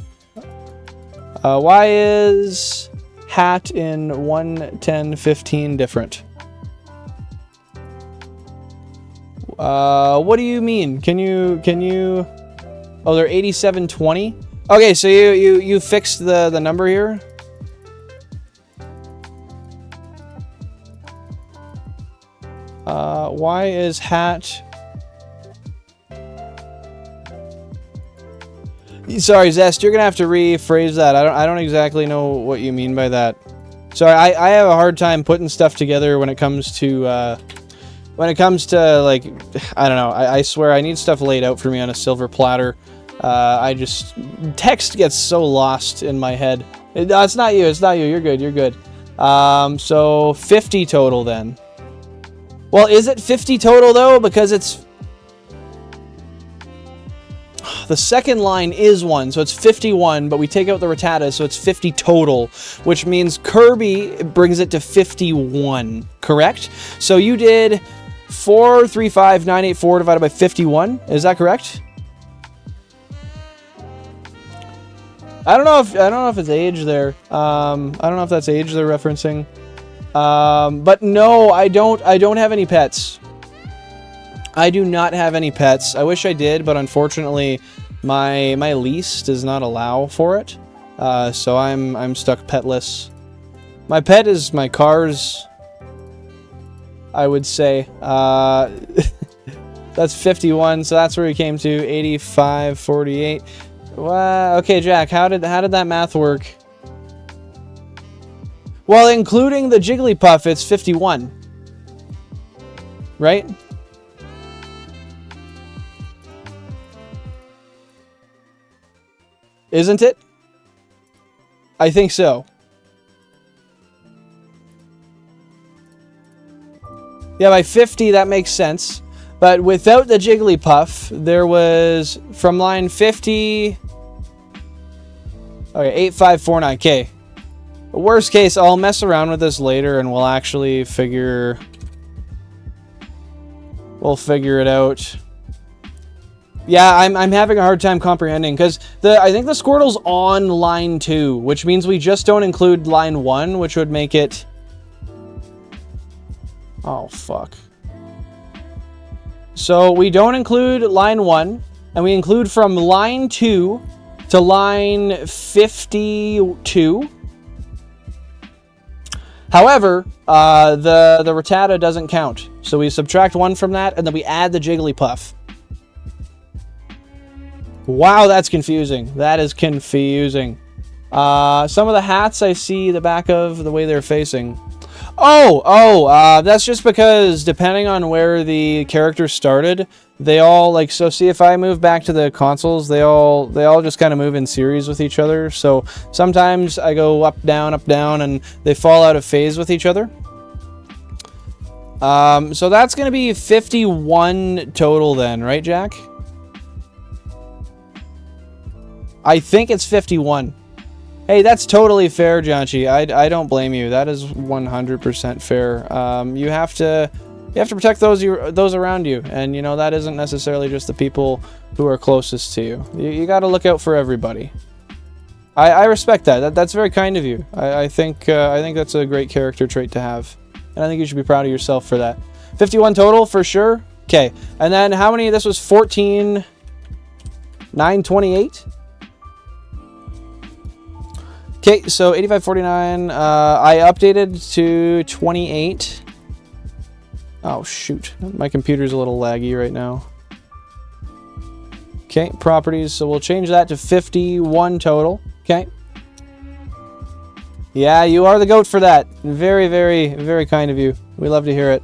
Why is hat in 1:10:15 different? What do you mean? Can you? Oh, they're 8720. Okay, so you fixed the number here. Why is hat Sorry, Zest, you're gonna have to rephrase that. I don't exactly know what you mean by that. Sorry, I have a hard time putting stuff together when it comes to like, I don't know. I swear I need stuff laid out for me on a silver platter. Text gets so lost in my head. It's not you. It's not you. You're good. You're good. So 50 total then. Well, is it 50 total though? Because it's the second line is 1, so it's 51, but we take out the Rattata, so it's 50 total, which means Kirby brings it to 51, correct? So you did 435,984 divided by 51. Is that correct? I don't know if it's age there. I don't know if that's age they're referencing. But no, I don't have any pets. I do not have any pets. I wish I did, but unfortunately my lease does not allow for it. So I'm stuck petless. My pet is my cars, I would say. That's 51, so that's where we came to. 85, 48. Wow. Okay, Jack, how did that math work? Well, including the Jigglypuff, it's 51. Right? Isn't it? I think so. Yeah, by 50, that makes sense. But without the Jigglypuff, there was from line 50... Okay, 8549K. Worst case, I'll mess around with this later and we'll actually figure... We'll figure it out. Yeah, I'm having a hard time comprehending because I think the Squirtle's on line 2, which means we just don't include line 1, which would make it... Oh, fuck. So we don't include line 1, and we include from line 2 to line 52. However, the Rattata doesn't count. So we subtract 1 from that, and then we add the Jigglypuff. Wow, that's confusing. That is confusing. Some of the hats I see the back of the way they're facing. That's just because depending on where the character started, they all like, so see if I move back to the consoles, they all just kind of move in series with each other. So sometimes I go up, down, and they fall out of phase with each other. So that's going to be 51 total then, right, Jack? I think it's 51. Hey, that's totally fair, Janchi. I don't blame you. That is 100% fair. You have to protect those around you, and you know that isn't necessarily just the people who are closest to you. You got to look out for everybody. I respect that. That's very kind of you. I think that's a great character trait to have, and I think you should be proud of yourself for that. 51 total for sure. Okay, and then how many? This was 14,928. Okay, so 8549, I updated to 28. Oh, shoot. My computer's a little laggy right now. Okay, properties, so we'll change that to 51 total. Okay. Yeah, you are the goat for that. Very, very, very kind of you. We love to hear it.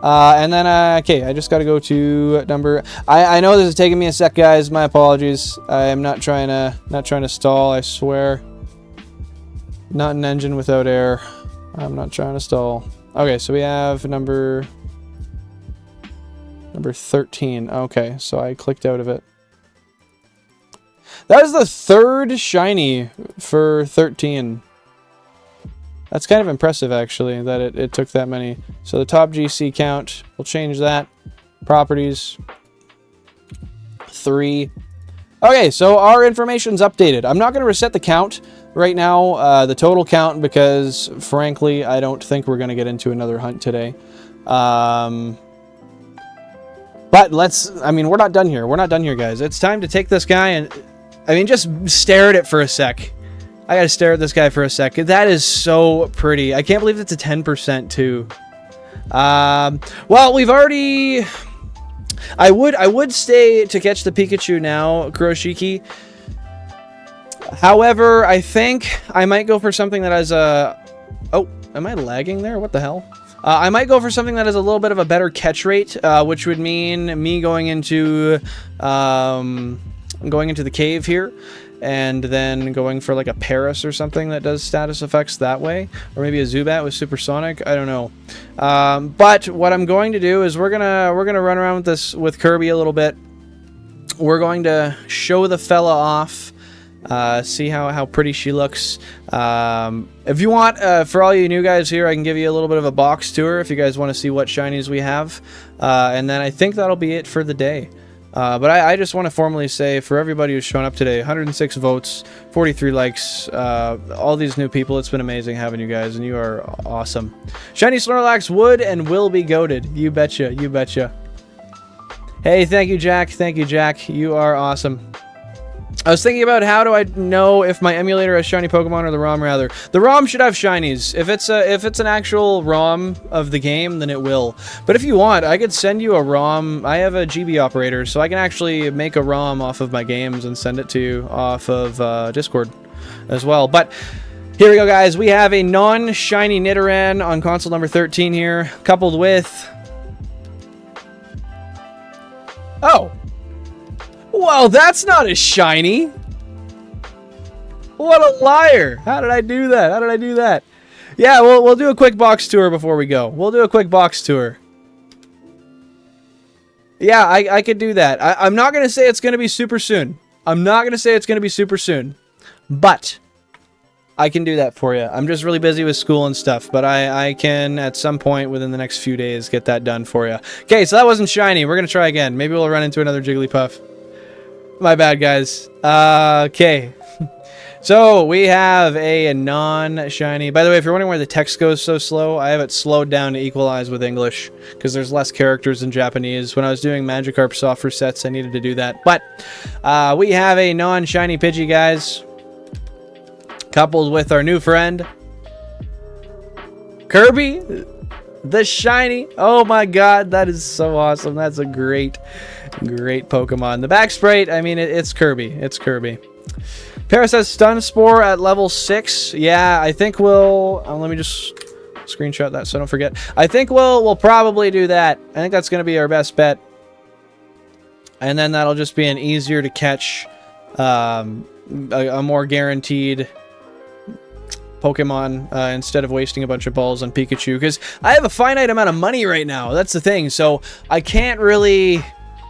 And then, okay, I just got to go to number... I know this is taking me a sec, guys. My apologies. I am not trying to stall, I swear. Not an engine without air. I'm not trying to stall. Okay, so we have number 13. Okay, so I clicked out of it. That is the third shiny for 13. That's kind of impressive, actually, that it took that many. So the top GC count, we'll change that. Properties, 3. Okay, so our information's updated. I'm not going to reset the count right now, the total count, because frankly, I don't think we're going to get into another hunt today. But we're not done here. We're not done here, guys. It's time to take this guy and, just stare at it for a sec. I got to stare at this guy for a sec. That is so pretty. I can't believe it's a 10% too. Well, we've already... I would stay to catch the Pikachu now, Kuroshiki. However, I think I might go for something that has a... Oh, am I lagging there? What the hell? I might go for something that has a little bit of a better catch rate, which would mean me going into the cave here, and then going for like a Paris or something that does status effects that way, or maybe a Zubat with Supersonic. I don't know. But what I'm going to do is we're gonna run around with this with Kirby a little bit. We're going to show the fella off. See how pretty she looks. If you want, for all you new guys here, I can give you a little bit of a box tour if you guys want to see what shinies we have. And then I think that'll be it for the day. But I just want to formally say, for everybody who's shown up today, 106 votes, 43 likes, all these new people, it's been amazing having you guys, and you are awesome. Shiny Snorlax would and will be goated. You betcha, you betcha. Hey, thank you, Jack. Thank you, Jack. You are awesome. I was thinking about how do I know if my emulator has shiny Pokemon or the ROM rather. The ROM should have shinies. If it's an actual ROM of the game, then it will. But if you want, I could send you a ROM. I have a GB operator, so I can actually make a ROM off of my games and send it to you off of Discord as well. But here we go, guys. We have a non-shiny Nidoran on console number 13 here, coupled with... Oh! Well, that's not as shiny. What a liar. How did I do that? How did I do that? Yeah, we'll do a quick box tour before we go. We'll do a quick box tour. Yeah, I could do that. I'm not going to say it's going to be super soon. I'm not going to say it's going to be super soon. But I can do that for you. I'm just really busy with school and stuff. But I can, at some point within the next few days, get that done for you. Okay, so that wasn't shiny. We're going to try again. Maybe we'll run into another Jigglypuff. My bad, guys. Okay. So, we have a non-shiny... By the way, if you're wondering why the text goes so slow, I have it slowed down to equalize with English, because there's less characters in Japanese. When I was doing Magikarp soft resets, I needed to do that. But, we have a non-shiny Pidgey, guys, coupled with our new friend, Kirby, the shiny. Oh my god, that is so awesome. That's a great Pokemon. The back sprite, I mean, it's Kirby. It's Kirby. Paris has Stun Spore at level 6. Yeah, I think we'll... let me just screenshot that so I don't forget. I think we'll probably do that. I think that's going to be our best bet. And then that'll just be an easier to catch, a more guaranteed Pokemon instead of wasting a bunch of balls on Pikachu. Because I have a finite amount of money right now. That's the thing. So I can't really...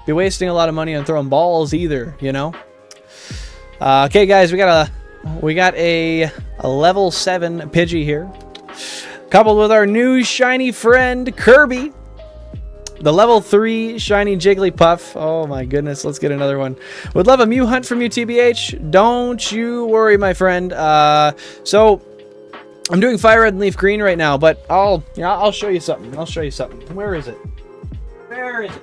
be wasting a lot of money on throwing balls either, you know. Okay, guys, we got a level 7 Pidgey here, coupled with our new shiny friend Kirby, the level 3 shiny Jigglypuff. Oh my goodness, let's get another one. Would love a Mew hunt from you, TBH. Don't you worry, my friend. So I'm doing FireRed and LeafGreen right now, but I'll show you something. I'll show you something. Where is it? Where is it?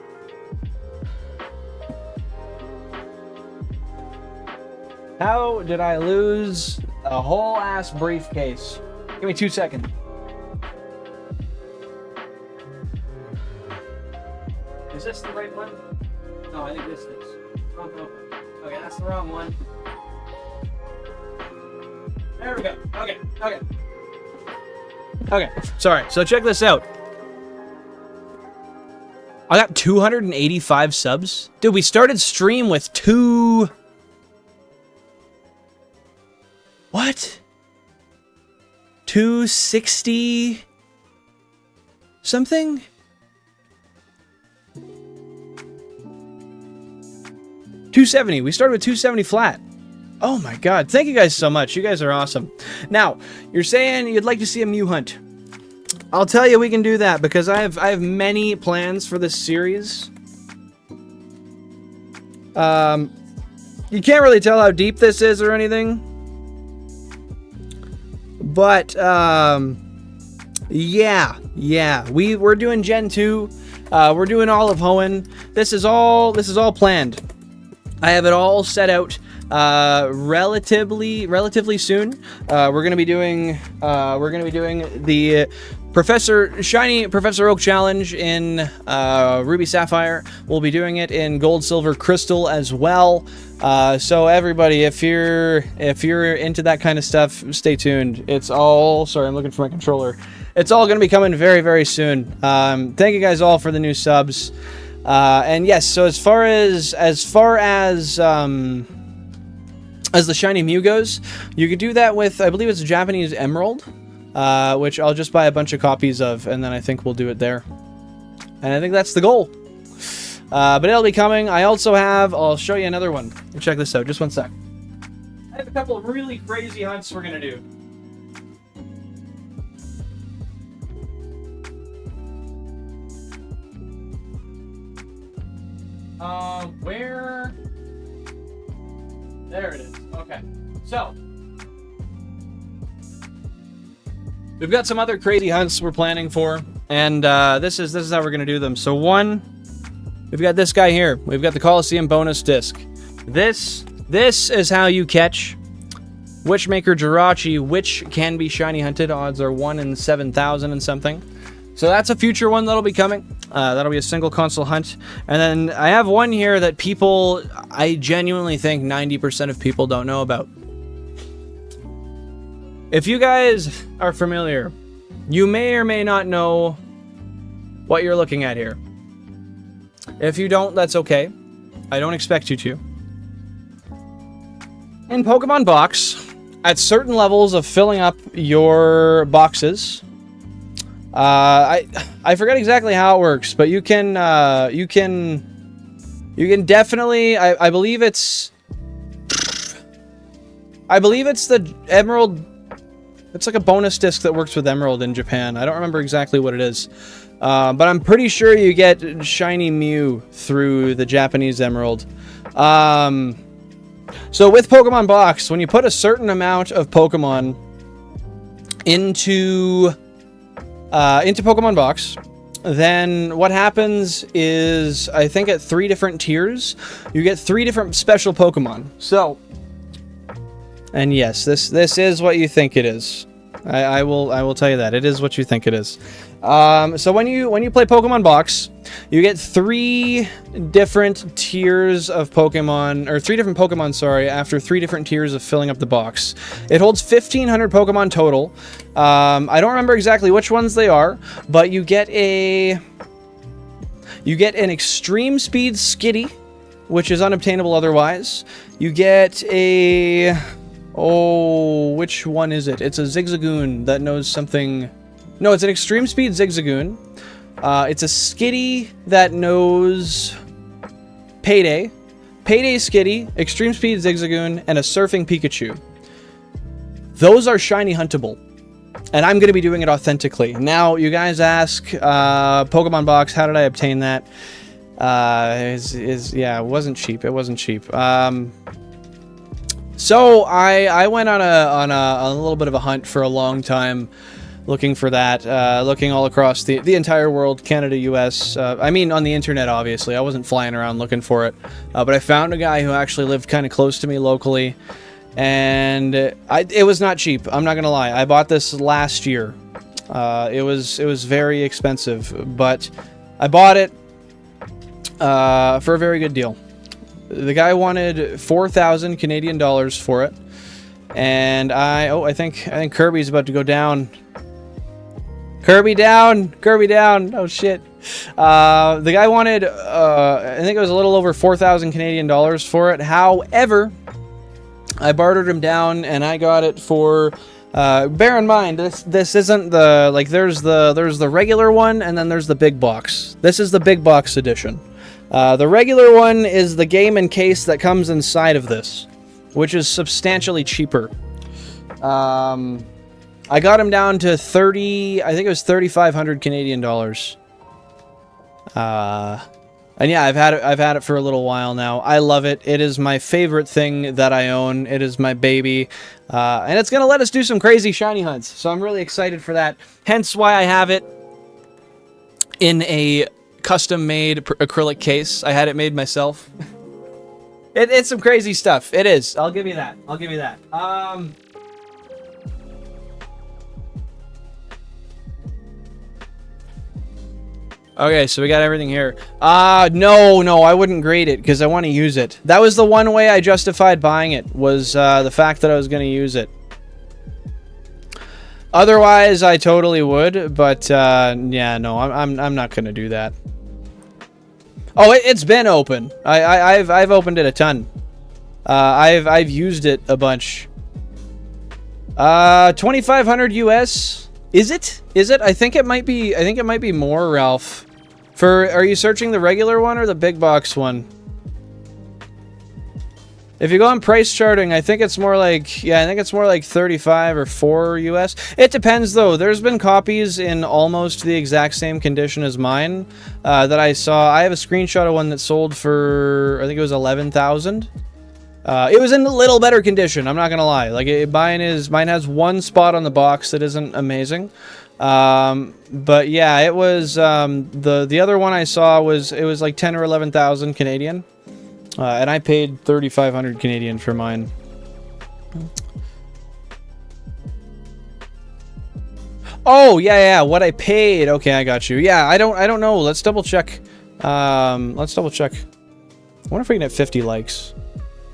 How did I lose a whole ass briefcase? Give me 2 seconds. Is this the right one? No, I think this is. Wrong one. Okay, that's the wrong one. There we go. Okay. Sorry. So check this out. I got 285 subs. Dude, we started stream with 2... What? 260 something? 270. We started with 270 flat. Oh my god. Thank you guys so much. You guys are awesome. Now, you're saying you'd like to see a Mew hunt. I'll tell you we can do that because I have many plans for this series. You can't really tell how deep this is or anything. But, yeah, we're doing Gen 2, we're doing all of Hoenn. This is all planned. I have it all set out, relatively soon. We're gonna be doing the Professor Oak Challenge in Ruby Sapphire. We'll be doing it in Gold, Silver, Crystal as well. So everybody, if you're into that kind of stuff, stay tuned. It's all, sorry, I'm looking for my controller. It's all going to be coming very, very soon. Thank you guys all for the new subs. And yes, so as far as the Shiny Mew goes, you could do that with, I believe it's a Japanese Emerald, which I'll just buy a bunch of copies of, and then I think we'll do it there. And I think that's the goal. But it'll be coming. I also have, I'll show you another one. Check this out, just one sec. I have a couple of really crazy hunts we're going to do. Where? There it is. Okay. So, we've got some other crazy hunts we're planning for, and this is how we're going to do them. So one, we've got this guy here. We've got the Coliseum bonus disc. This is how you catch Witchmaker Jirachi, which can be shiny hunted. Odds are 1 in 7,000 and something. So that's a future one that'll be coming. That'll be a single console hunt. And then I have one here that I genuinely think 90% of people don't know about. If you guys are familiar, you may or may not know what you're looking at here. If you don't, that's okay. I don't expect you to. In Pokemon Box, at certain levels of filling up your boxes, I forget exactly how it works, but you can definitely, I believe it's the Emerald. It's like a bonus disc that works with Emerald in Japan. I don't remember exactly what it is, but I'm pretty sure you get Shiny Mew through the Japanese Emerald. So with Pokemon Box, when you put a certain amount of Pokemon into Pokemon Box, then what happens is, I think at 3 different tiers, you get 3 different special Pokemon. So, and yes, this is what you think it is. I will tell you that it is what you think it is. So when you play Pokemon Box, you get 3 different tiers of Pokemon, or 3 different Pokemon, sorry, after 3 different tiers of filling up the box. It holds 1,500 Pokemon total. I don't remember exactly which ones they are, but you get an Extreme Speed Skitty, which is unobtainable otherwise. You get a... Oh, which one is it? It's a Zigzagoon that knows something... No, it's an Extreme Speed Zigzagoon. It's a Skitty that knows Payday. Payday Skitty, Extreme Speed Zigzagoon, and a Surfing Pikachu. Those are shiny huntable. And I'm going to be doing it authentically. Now, you guys ask, Pokemon Box, how did I obtain that? Yeah, it wasn't cheap. It wasn't cheap. So I went on a little bit of a hunt for a long time, looking for that, looking all across the entire world, Canada, US. I mean, on the internet, obviously. I wasn't flying around looking for it, but I found a guy who actually lived kind of close to me locally, and it was not cheap. I'm not gonna lie. I bought this last year. It was very expensive, but I bought it for a very good deal. The guy wanted 4,000 Canadian dollars for it, and I think Kirby's about to go down. Kirby down! Kirby down! Oh shit! The guy wanted, I think it was a little over 4,000 Canadian dollars for it. However, I bartered him down, and I got it for. Bear in mind, this isn't the there's the regular one, and then there's the big box. This is the big box edition. The regular one is the game and case that comes inside of this, which is substantially cheaper. I got him down to 30, I think it was 3,500 Canadian dollars. And yeah, I've had it for a little while now. I love it. It is my favorite thing that I own. It is my baby. And it's going to let us do some crazy shiny hunts. So I'm really excited for that. Hence why I have it in a custom-made acrylic case. I had it made myself. It's some crazy stuff. It is. I'll give you that. I'll give you that. Okay, so we got everything here. No, I wouldn't grade it because I want to use it. That was the one way I justified buying it, was the fact that I was going to use it. Otherwise, I totally would, but yeah, no, I'm not going to do that. Oh, it's been open. I've opened it a ton. I've used it a bunch. 2,500 US. Is it? Is it? I think it might be. I think it might be more, Ralph. Are you searching the regular one or the big box one? If you go on price charting, I think it's more like, yeah, I think it's more like 35 or 4 US. It depends though. There's been copies in almost the exact same condition as mine that I saw. I have a screenshot of one that sold for, I think it was 11,000. It was in a little better condition, I'm not gonna lie. Like mine has one spot on the box that isn't amazing. But yeah, it was the other one I saw was like 10 or 11,000 Canadian. And I paid 3,500 Canadian for mine. Oh, yeah, what I paid. Okay, I got you. Yeah, I don't know. Let's double check. Let's double check. I wonder if we can hit 50 likes.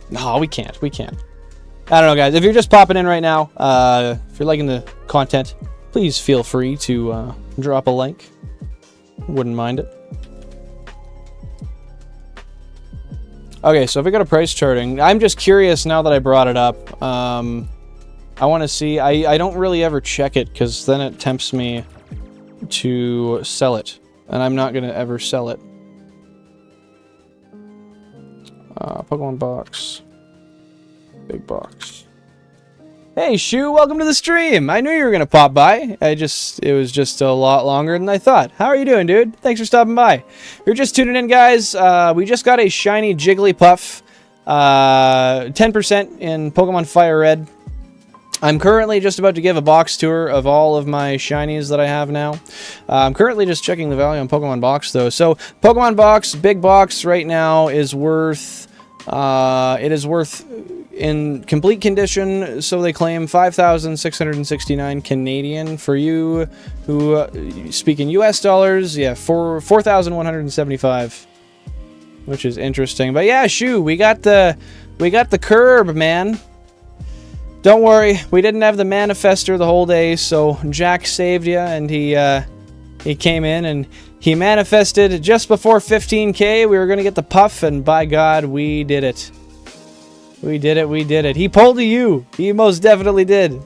No, we can't. I don't know, guys. If you're just popping in right now, if you're liking the content, please feel free to drop a like. Wouldn't mind it. Okay, so if we go to price charting, I'm just curious now that I brought it up. I want to see. I don't really ever check it because then it tempts me to sell it, and I'm not going to ever sell it. Pokemon box. Big box. Hey, Shu, welcome to the stream. I knew you were going to pop by. It was just a lot longer than I thought. How are you doing, dude? Thanks for stopping by. If you're just tuning in, guys, we just got a shiny Jigglypuff. 10% in Pokemon FireRed. I'm currently just about to give a box tour of all of my shinies that I have now. I'm currently just checking the value on Pokemon Box, though. So, Pokemon Box, big box right now is worth... it is worth, in complete condition, so they claim, 5,669 Canadian. For you who speak in US dollars, yeah, 4,175, which is interesting. But yeah, Shoo, we got the curb, man. Don't worry, we didn't have the manifester the whole day, so Jack saved you, and he came in and he manifested just before 15K. We were gonna get the puff, and by God, we did it. We did it. He pulled a U. He most definitely did.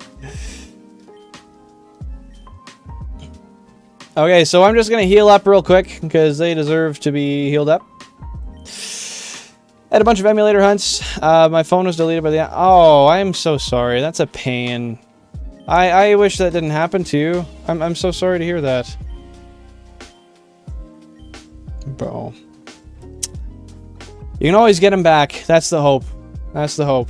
Okay, so I'm just gonna heal up real quick because they deserve to be healed up. Had a bunch of emulator hunts. My phone was deleted by the... Oh, I'm so sorry. That's a pain. I wish that didn't happen to you. I'm so sorry to hear that. Bro. You can always get him back. That's the hope. That's the hope.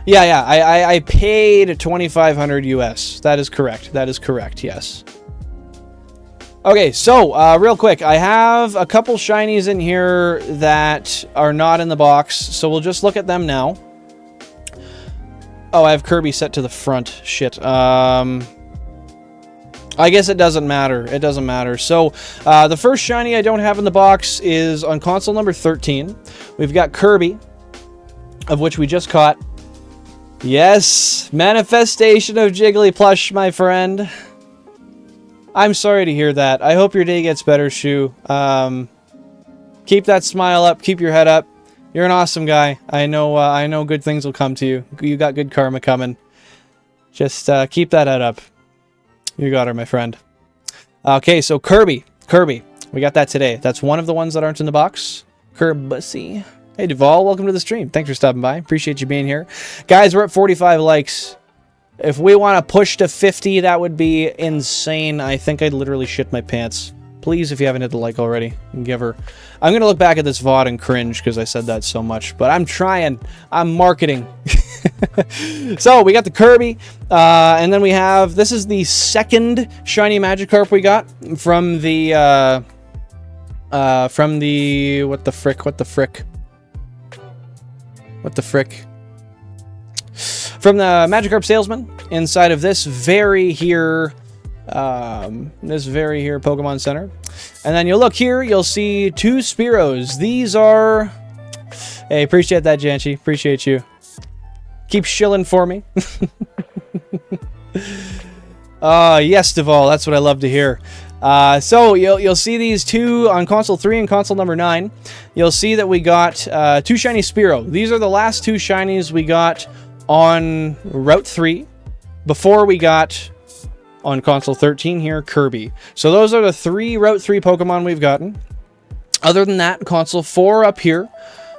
Yeah, I paid 2,500 US. That is correct. That is correct, yes. Okay, so, real quick. I have a couple shinies in here that are not in the box, so we'll just look at them now. Oh, I have Kirby set to the front. Shit. I guess it doesn't matter. It doesn't matter. So, the first shiny I don't have in the box is on console number 13. We've got Kirby, of which we just caught. Yes! Manifestation of Jigglypuff, my friend. I'm sorry to hear that. I hope your day gets better, Shu. Keep that smile up. Keep your head up. You're an awesome guy. I know good things will come to you. You got good karma coming. Just keep that head up. You got her, my friend. Okay, so Kirby. We got that today. That's one of the ones that aren't in the box. Kirbussy. Hey, Duval, welcome to the stream. Thanks for stopping by. Appreciate you being here. Guys, we're at 45 likes. If we want to push to 50, that would be insane. I think I'd literally shit my pants. Please, if you haven't hit the like already, give her... I'm going to look back at this VOD and cringe because I said that so much. But I'm trying. I'm marketing. So, we got the Kirby. And then we have... This is the second shiny Magikarp we got from the... What the frick? From the Magikarp salesman inside of this very here This very here Pokemon Center. And then you'll look here, you'll see 2 Spearows. These are... Hey, appreciate that, Janchi. Appreciate you. Keep shilling for me. Yes, Deval. That's what I love to hear. So you'll see these 2 on console 3 and console number 9. You'll see that we got 2 shiny Spearow. These are the last 2 shinies we got on Route 3 before we got on console 13 here Kirby. So those are the 3 Route 3 Pokemon we've gotten. Other than that, console 4 up here.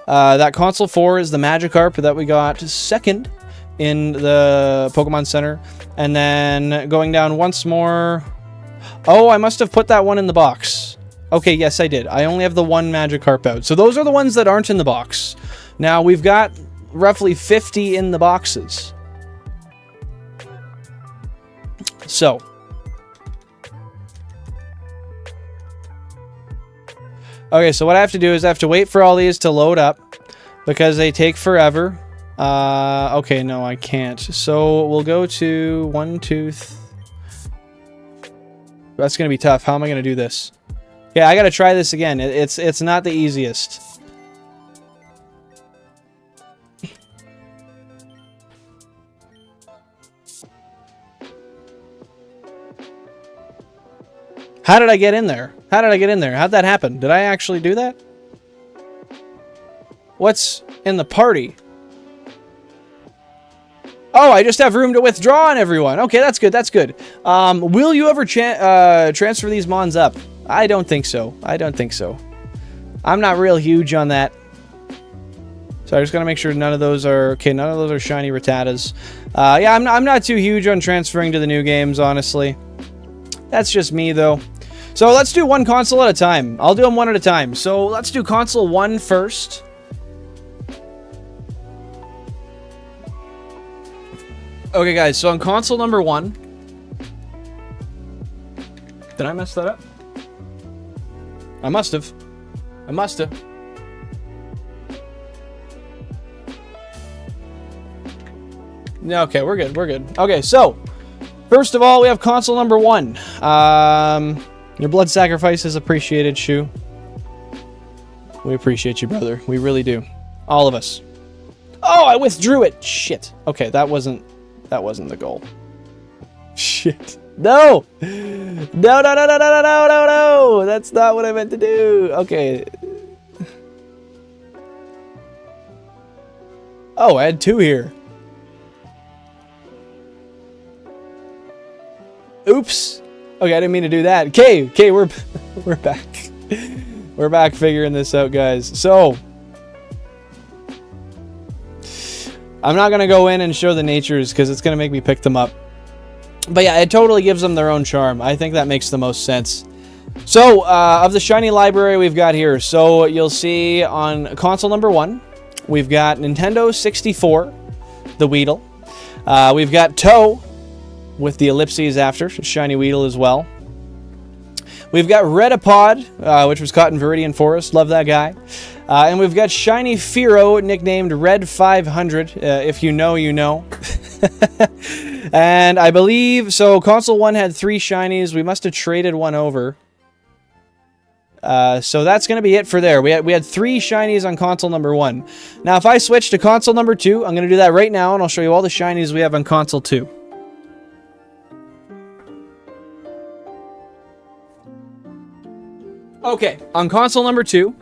That console 4 is the Magikarp that we got second in the Pokemon Center. And then going down once more... Oh, I must have put that one in the box. Okay, yes, I did. I only have the 1 Magikarp out. So those are the ones that aren't in the box. Now, we've got roughly 50 in the boxes. So... Okay, so what I have to do is I have to wait for all these to load up because they take forever. Okay, no, I can't. So we'll go to 1, 2... That's going to be tough. How am I going to do this? Yeah, I got to try this again. It's not the easiest. How did I get in there? How did I get in there? How'd that happen? Did I actually do that? What's in the party? Oh, I just have room to withdraw on everyone. Okay, that's good. That's good. Will you ever transfer these mons up? I don't think so. I don't think so. I'm not real huge on that. So I just gotta make sure none of those are... Okay, none of those are shiny Rattatas. Yeah, I'm not too huge on transferring to the new games, honestly. That's just me, though. So let's do one console at a time. I'll do them one at a time. So let's do console 1 first. Okay, guys. So on console number 1... Did I mess that up? I must have. I must have. Okay, we're good. We're good. Okay, so... First of all, we have console number 1. Your blood sacrifice is appreciated, Shu. We appreciate you, brother. We really do. All of us. Oh, I withdrew it. Shit. Okay, that wasn't the goal. Shit. No! No, no, no, no, no, no, no, no, no! That's not what I meant to do. Okay. Oh, I had 2 here. Oops. Okay, I didn't mean to do that. Okay, we're back. We're back figuring this out, guys. So, I'm not going to go in and show the natures because it's going to make me pick them up. But yeah, it totally gives them their own charm. I think that makes the most sense. So, of the shiny library we've got here. So, you'll see on console number 1, we've got Nintendo 64, the Weedle. We've got Toe, with the ellipses after, shiny Weedle as well. We've got Redipod, which was caught in Viridian Forest. Love that guy. And we've got shiny Fearow, nicknamed Red 500. If you know, you know. And I believe, so console 1 had 3 shinies. We must have traded one over. So that's going to be it for there. We had 3 shinies on console number 1. Now, if I switch to console number 2, I'm going to do that right now, and I'll show you all the shinies we have on console 2. Okay, on console number 2,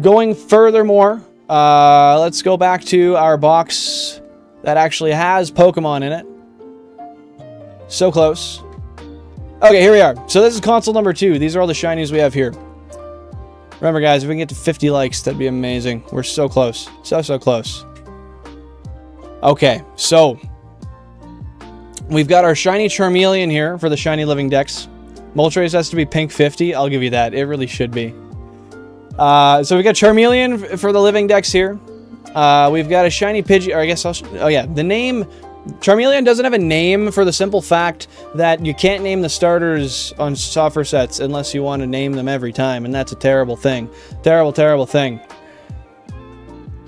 going furthermore, let's go back to our box that actually has Pokemon in it. So close. Okay, here we are. So this is console number 2. These are all the shinies we have here. Remember, guys, if we can get to 50 likes, that'd be amazing. We're so close. So close. Okay, so we've got our shiny Charmeleon here for the Shiny Living Dex. Moltres has to be pink 50. I'll give you that. It really should be. So we got Charmeleon for the Living Dex here. We've got a shiny Pidgey, or I guess oh yeah, the name... Charmeleon doesn't have a name for the simple fact that you can't name the starters on software sets unless you want to name them every time, and that's a terrible thing. Terrible, terrible thing.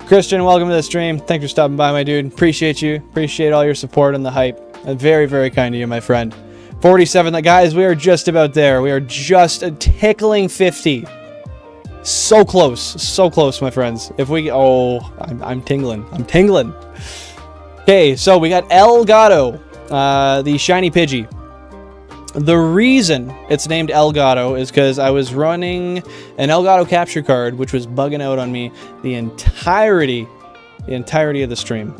Christian, welcome to the stream. Thanks for stopping by, my dude. Appreciate you. Appreciate all your support and the hype. Very, very kind of you, my friend. 47. Guys, we are just about there. We are just tickling 50. So close, my friends. If we, oh, I'm tingling. I'm tingling. Okay, so we got Elgato, the shiny Pidgey. The reason it's named Elgato is because I was running an Elgato capture card, which was bugging out on me the entirety of the stream.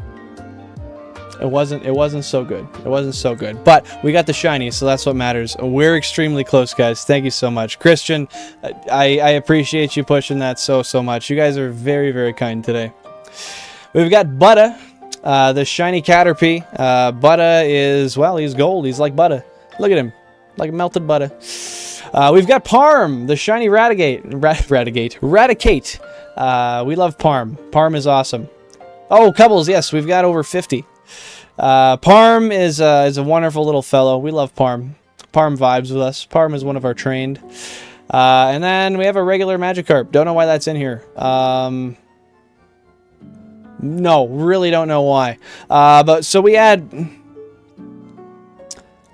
It wasn't so good. It wasn't so good. But we got the shiny, so that's what matters. We're extremely close, guys. Thank you so much. Christian, I appreciate you pushing that so much. You guys are very, very kind today. We've got Butta, the shiny Caterpie. Butta is, well, he's gold. He's like Butta. Look at him. Like melted butter. We've got Parm, the shiny Raticate. We love Parm. Parm is awesome. Oh, Cubbles, yes, we've got over 50. Parm is a wonderful little fellow. We love Parm. Parm vibes with us. Parm is one of our trained. And then we have a regular Magikarp. Don't know why that's in here. No, really don't know why. But so we had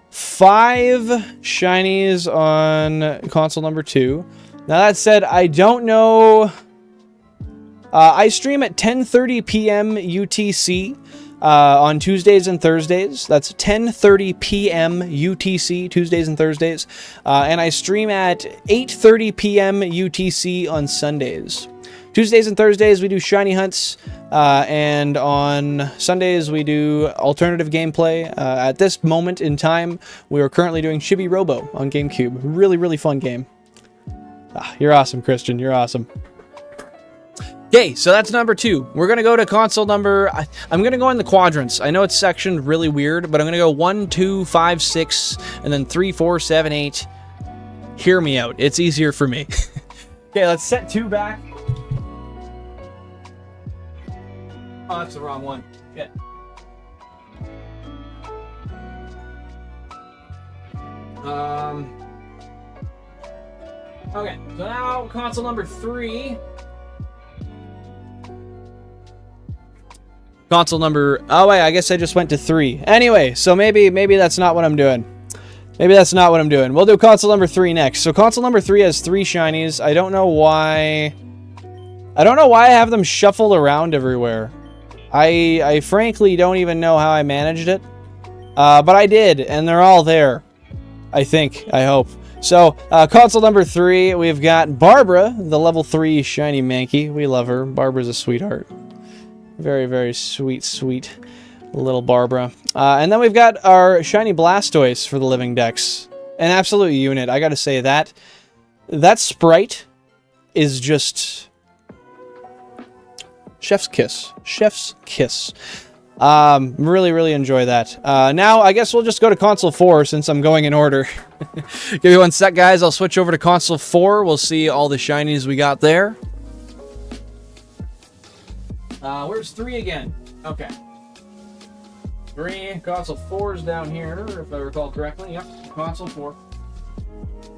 5 shinies on console number 2. Now that said, I don't know. I stream at 10:30 p.m. UTC on Tuesdays and Thursdays. That's 10:30 p.m. UTC, Tuesdays and Thursdays. And I stream at 8:30 p.m. UTC on Sundays. Tuesdays and Thursdays, we do shiny hunts, and on Sundays, we do alternative gameplay. At this moment in time, we are currently doing Chibi Robo on GameCube. Really, really fun game. You're awesome, Christian. You're awesome. Okay, so that's number 2. We're going to go to console number... I'm going to go in the quadrants. I know it's sectioned really weird, but I'm going to go 1, 2, 5, 6, and then 3, 4, 7, 8. Hear me out. It's easier for me. Okay, let's set 2 back. Oh, that's the wrong one. Yeah. Okay, so now console number 3. Console number... Oh, wait, I guess I just went to 3. Anyway, so maybe that's not what I'm doing. Maybe that's not what I'm doing. We'll do console number 3 next. So console number 3 has 3 shinies. I don't know why I have them shuffled around everywhere. I frankly don't even know how I managed it. But I did, and they're all there. I think. I hope. So, console number 3, we've got Barbara, the level 3 shiny Mankey. We love her. Barbara's a sweetheart. Very, very sweet, sweet little Barbara. And then we've got our shiny Blastoise for the Living Dex. An absolute unit. I gotta say that sprite is just... Chef's kiss. Chef's kiss. Really, really enjoy that. Now, I guess we'll just go to console 4 since I'm going in order. Give me one sec, guys. I'll switch over to console 4. We'll see all the shinies we got there. Where's 3 again? Okay. 3, console 4 is down here, if I recall correctly. Yep, console 4.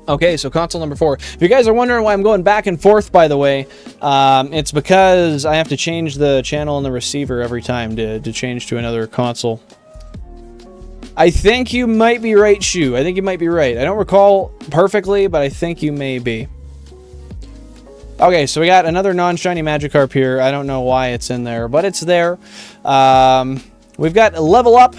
Okay, so console number 4. If you guys are wondering why I'm going back and forth, by the way, it's because I have to change the channel and the receiver every time to change to another console. I think you might be right, Shu. I think you might be right. I don't recall perfectly, but I think you may be. Okay, so we got another non-shiny Magikarp here. I don't know why it's in there, but it's there. We've got Level Up,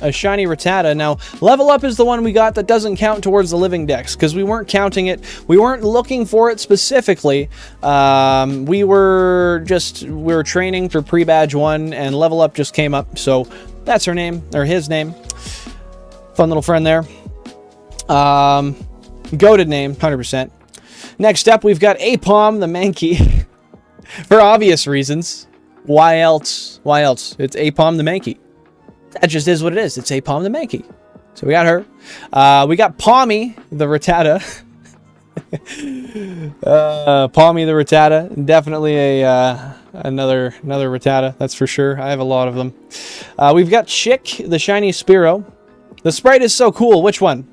a shiny Rattata. Now, Level Up is the one we got that doesn't count towards the Living Dex, because we weren't counting it. We weren't looking for it specifically. We were training for pre-badge 1, and Level Up just came up, so that's her name, or his name. Fun little friend there. Goated name, 100%. Next up, we've got Apom, the Mankey. For obvious reasons. Why else? Why else? It's Apom, the Mankey. That just is what it is. It's Apom, the Mankey. So we got her. We got Pommy, the Rattata. Pommy, the Rattata. Definitely another Rattata, that's for sure. I have a lot of them. We've got Chick, the shiny Spearow. The sprite is so cool. Which one?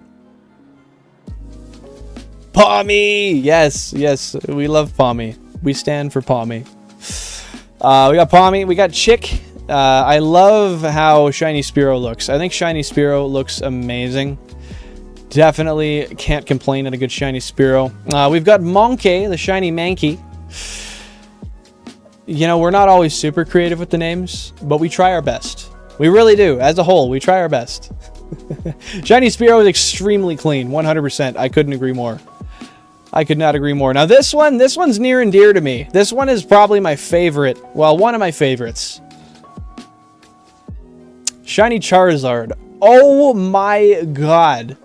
Pommy! Yes, yes, we love Pommy. We stand for Pommy. We got Pommy, we got Chick. I love how Shiny Spearow looks. I think Shiny Spearow looks amazing. Definitely can't complain at a good shiny Spearow. We've got Monkey, the shiny Mankey. You know, we're not always super creative with the names, but we try our best. We really do. As a whole, we try our best. Shiny Spearow is extremely clean, 100%. I couldn't agree more. I could not agree more. Now this one's near and dear to me. This one is probably my favorite. Well, one of my favorites. Shiny Charizard. Oh my god.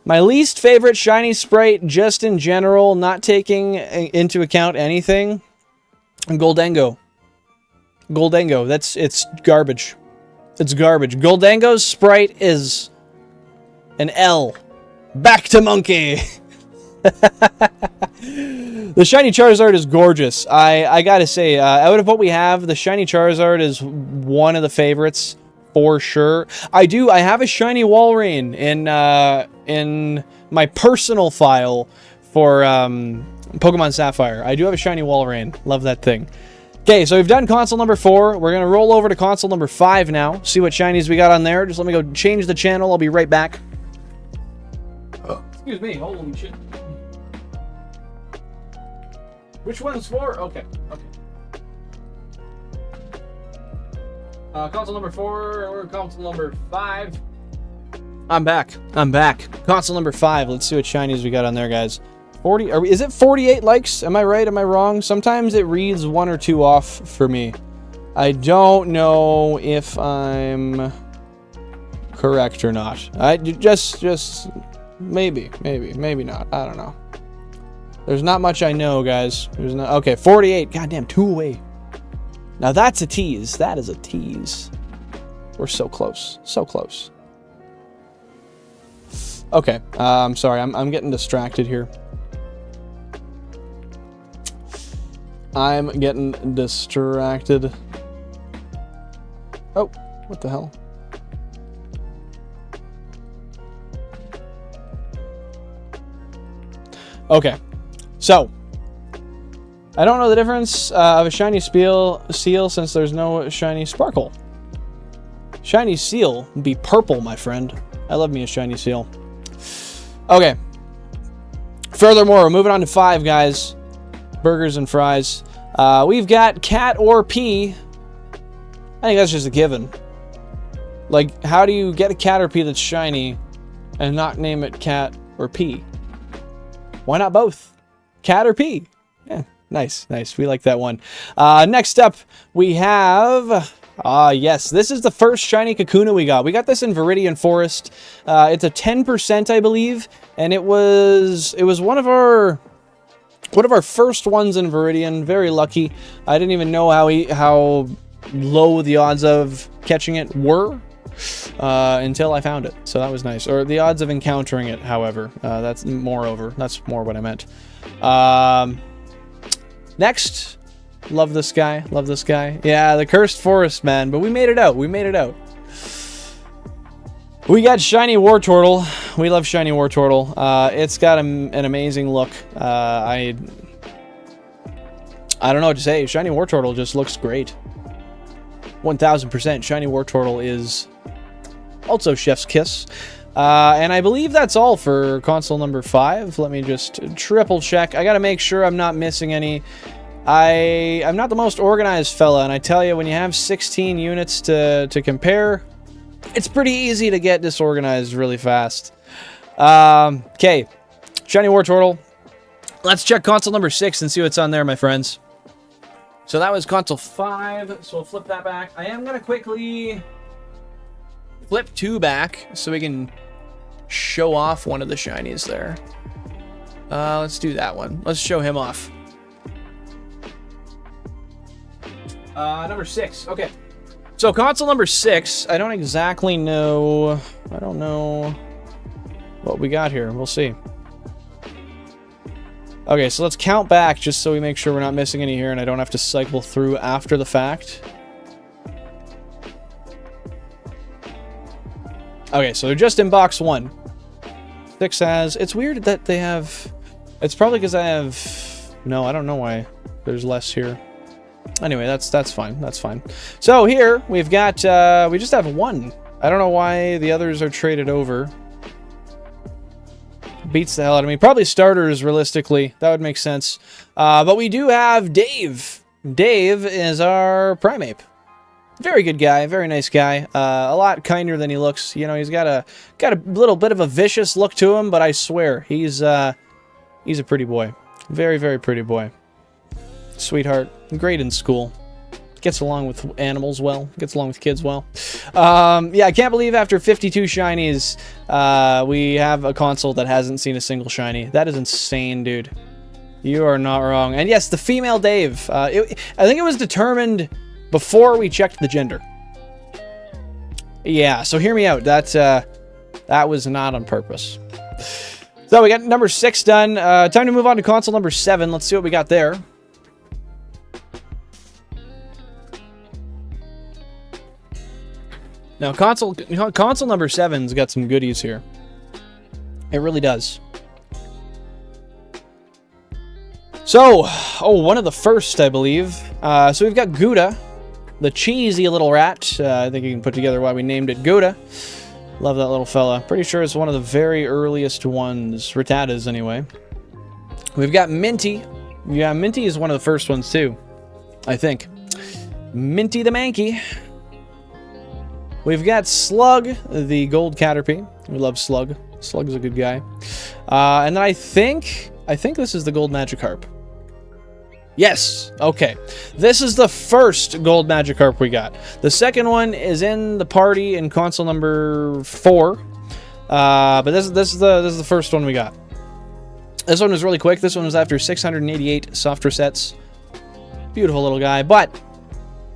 My least favorite shiny sprite, just in general, not taking into account anything. Goldengo. Goldengo. It's garbage. It's garbage. Goldengo's sprite is an L. Back to Monkey. The shiny Charizard is gorgeous. I gotta say, out of what we have, the shiny Charizard is one of the favorites for sure. I have a shiny Walrein in my personal file for Pokemon Sapphire. I do have a shiny Walrein. Love that thing. Okay, so we've done console number 4. We're gonna roll over to console number 5 now. See what shinies we got on there. Just let me go change the channel. I'll be right back. Excuse me. Holy shit. Which one's 4? Okay. Console number 4 or console number 5. I'm back. Console number 5. Let's see what shinies we got on there, guys. 40. Is it 48 likes? Am I right? Am I wrong? Sometimes it reads 1 or 2 off for me. I don't know if I'm correct or not. I just maybe not. I don't know. There's not much I know, guys. There's no. Okay, 48. Goddamn, 2 away. Now that's a tease. That is a tease. We're so close. So close. Okay. I'm sorry. I'm getting distracted here. I'm getting distracted. Oh, what the hell? Okay. So, I don't know the difference of a shiny seal since there's no shiny sparkle. Shiny seal would be purple, my friend. I love me a shiny seal. Okay. Furthermore, we're moving on to 5, guys. Burgers and fries. We've got cat or pea. I think that's just a given. Like, how do you get a cat or pea that's shiny and not name it cat or pea? Why not both? Cat or pea? Yeah, nice. We like that one. Next up, we have... yes, this is the first shiny Kakuna we got. We got this in Viridian Forest. It's a 10%, I believe, and it was one of our first ones in Viridian. Very lucky. I didn't even know how low the odds of catching it were until I found it. So that was nice. Or the odds of encountering it, however. That's more what I meant. Next. Love this guy. Yeah, the Cursed Forest, man. But we made it out. We got Shiny Wartortle. We love Shiny Wartortle. It's got an amazing look. I don't know what to say. Shiny Wartortle just looks great. 1000%. Shiny Wartortle is also chef's kiss. And I believe that's all for console number 5. Let me just triple check. I gotta make sure I'm not missing any. I'm not the most organized fella, and I tell you, when you have 16 units to compare, it's pretty easy to get disorganized really fast. Okay, Shiny Wartortle. Let's check console number 6 and see what's on there, my friends. So that was console 5, so we'll flip that back. I am going to quickly flip 2 back so we can show off one of the shinies there. Let's do that one. Let's show him off. Number 6. Okay. So console number 6, I don't exactly know. I don't know what we got here. We'll see. Okay, so let's count back just so we make sure we're not missing any here and I don't have to cycle through after the fact. Okay, so they're just in box 1. 6 has... It's weird that they have... It's probably because I have... No, I don't know why there's less here. Anyway, that's fine. That's fine. So here we've got we just have 1. I don't know why the others are traded over. beats the hell out of me. Probably starters, realistically. That would make sense. But we do have Dave. Dave is our Primeape. Very good guy, very nice guy. A lot kinder than he looks. You know, he's got a little bit of a vicious look to him, but I swear he's a pretty boy. Very, very pretty boy. Sweetheart. Great in school. Gets along with animals well. Gets along with kids well. Yeah, I can't believe after 52 shinies, we have a console that hasn't seen a single shiny. That is insane, dude. You are not wrong. And yes, the female Dave. I think it was determined before we checked the gender. Yeah, so hear me out. That was not on purpose. So we got number 6 done. Time to move on to console number 7. Let's see what we got there. Now, console number 7's got some goodies here. It really does. So, one of the first, I believe. So we've got Gouda, the cheesy little rat. I think you can put together why we named it Gouda. Love that little fella. Pretty sure it's one of the very earliest ones. Rattatas, anyway. We've got Minty. Yeah, Minty is one of the first ones, too. I think. Minty the Mankey. We've got Slug, the gold Caterpie. We love Slug. Slug's a good guy. And then I think this is the gold Magikarp. Yes. Okay. This is the first gold Magikarp we got. The second one is in the party in console number 4. But this is the first one we got. This one was really quick. This one was after 688 soft resets. Beautiful little guy, but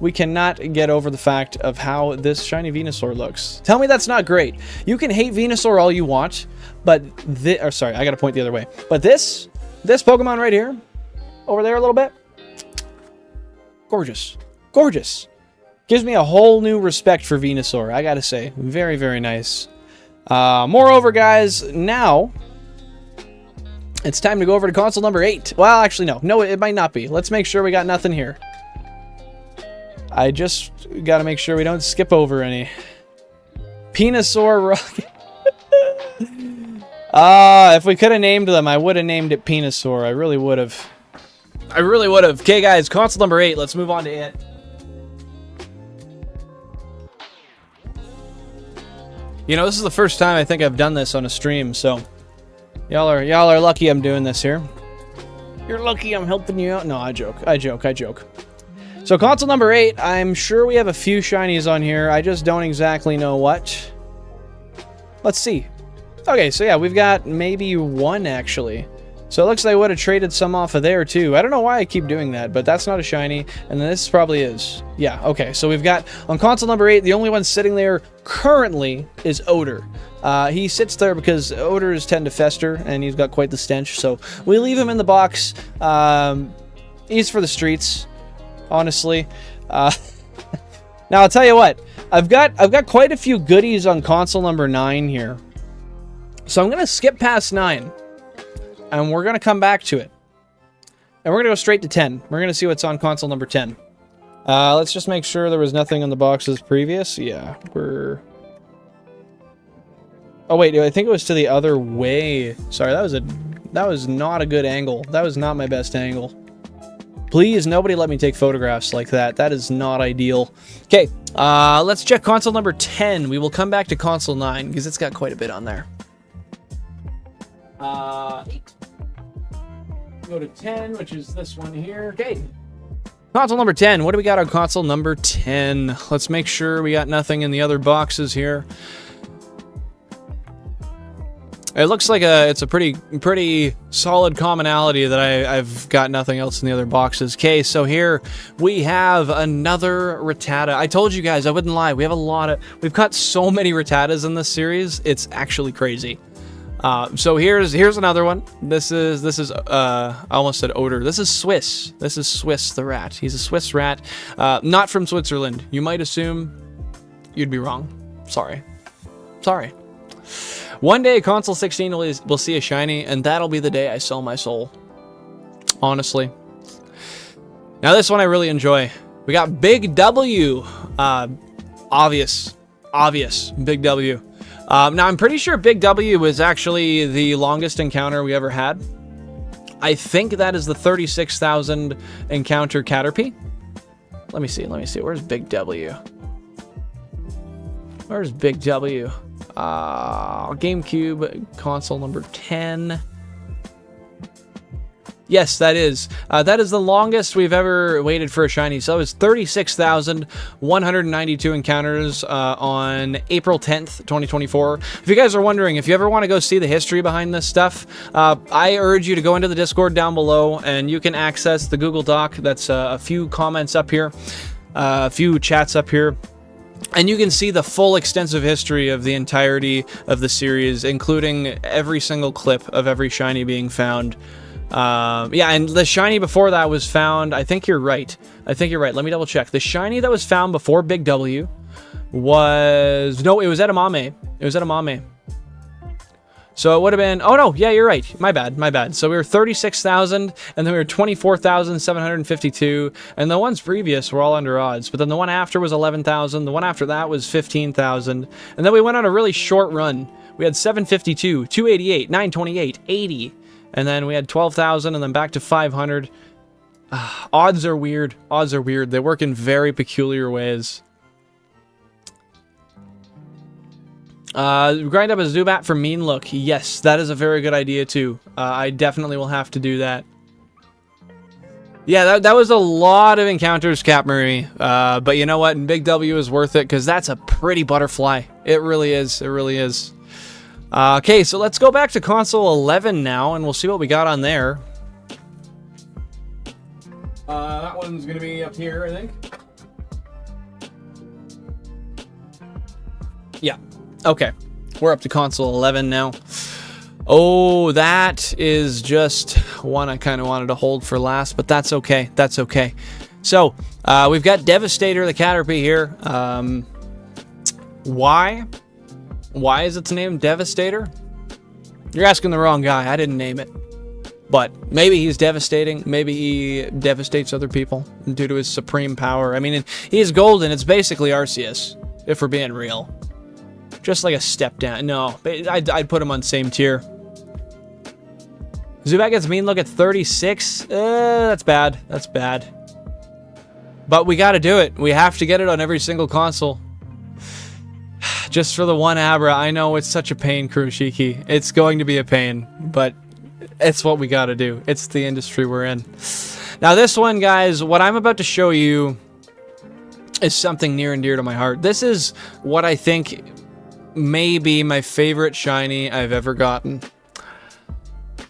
we cannot get over the fact of how this shiny Venusaur looks. Tell me that's not great. You can hate Venusaur all you want, but sorry, I gotta point the other way. But this Pokemon right here, over there a little bit, gorgeous. Gorgeous. Gives me a whole new respect for Venusaur, I gotta say. Very, very nice. Moreover, guys, now it's time to go over to console number 8. Well, actually, no. No, it might not be. Let's make sure we got nothing here. I just got to make sure we don't skip over any. Venusaur Rocket. If we could have named them, I would have named it Venusaur. I really would have. I really would have. Okay, guys, console number 8. Let's move on to it. You know, this is the first time I think I've done this on a stream, so y'all are lucky I'm doing this here. You're lucky I'm helping you out. No, I joke. So console number 8, I'm sure we have a few shinies on here. I just don't exactly know what. Let's see. Okay, so yeah, we've got maybe one actually. So it looks like I would have traded some off of there too. I don't know why I keep doing that, but that's not a shiny. And then this probably is. Yeah, okay. So we've got, on console number 8, the only one sitting there currently is Odor. He sits there because odors tend to fester, and he's got quite the stench. So we leave him in the box. He's for the streets. Honestly, now I'll tell you what, I've got quite a few goodies on console number 9 here, so I'm gonna skip past 9, and we're gonna come back to it, and we're gonna go straight to 10. We're gonna see what's on console number 10. Let's just make sure there was nothing on the boxes previous. Yeah, oh wait, I think it was to the other way. Sorry, that was not a good angle. That was not my best angle. Please, nobody let me take photographs like that. That is not ideal. Okay, let's check console number 10. We will come back to console 9, because it's got quite a bit on there. 8. Go to 10, which is this one here. Okay. Console number 10. What do we got on console number 10? Let's make sure we got nothing in the other boxes here. It looks like it's a pretty solid commonality that I've got nothing else in the other boxes. Okay, so here we have another Rattata. I told you guys, I wouldn't lie. We've got so many Rattatas in this series. It's actually crazy. So here's another one. This is I almost said Odor. This is Swiss. This is Swiss the rat. He's a Swiss rat, not from Switzerland. You might assume. You'd be wrong. Sorry. One day, console 16 will see a shiny, and that'll be the day I sell my soul. Honestly. Now this one I really enjoy. We got Big W. Obvious. Big W. Now, I'm pretty sure Big W was actually the longest encounter we ever had. I think that is the 36,000 encounter Caterpie. Let me see. Where's Big W? Where's Big W? GameCube console number 10. Yes, that is. That is the longest we've ever waited for a shiny. So it was 36,192 encounters on April 10th, 2024. If you guys are wondering, if you ever want to go see the history behind this stuff, I urge you to go into the Discord down below, and you can access the Google Doc. That's a few comments up here, a few chats up here. And you can see the full extensive history of the entirety of the series, including every single clip of every shiny being found. Yeah, and the shiny before that was found, I think you're right. Let me double check. The shiny that was found before Big W was... No, it was Edamame. So it would have been... Oh, no. Yeah, you're right. My bad. So we were 36,000, and then we were 24,752, and the ones previous were all under odds. But then the one after was 11,000. The one after that was 15,000. And then we went on a really short run. We had 752, 288, 928, 80. And then we had 12,000, and then back to 500. Odds are weird. They work in very peculiar ways. Grind up a Zubat for Mean Look. Yes, that is a very good idea, too. I definitely will have to do that. Yeah, that was a lot of encounters, Cap Murray. But you know what? Big W is worth it, because that's a pretty butterfly. It really is. Okay, so let's go back to console 11 now, and we'll see what we got on there. That one's going to be up here, I think. Yeah, okay. We're up to console 11 now. Oh, that is just one I kind of wanted to hold for last, but that's okay. So, we've got Devastator the Caterpie here. Why? Why is its name Devastator? You're asking the wrong guy. I didn't name it. But maybe he's devastating. Maybe he devastates other people due to his supreme power. I mean, he's golden. It's basically Arceus, if we're being real. Just like a step down. No, I'd put him on same tier. Zubat gets Mean Look at 36. That's bad. But we gotta do it. We have to get it on every single console. Just for the one Abra. I know it's such a pain, Kuroshiki. It's going to be a pain, but it's what we gotta do. It's the industry we're in. Now this one, guys, what I'm about to show you is something near and dear to my heart. This is what I think may be my favorite shiny I've ever gotten.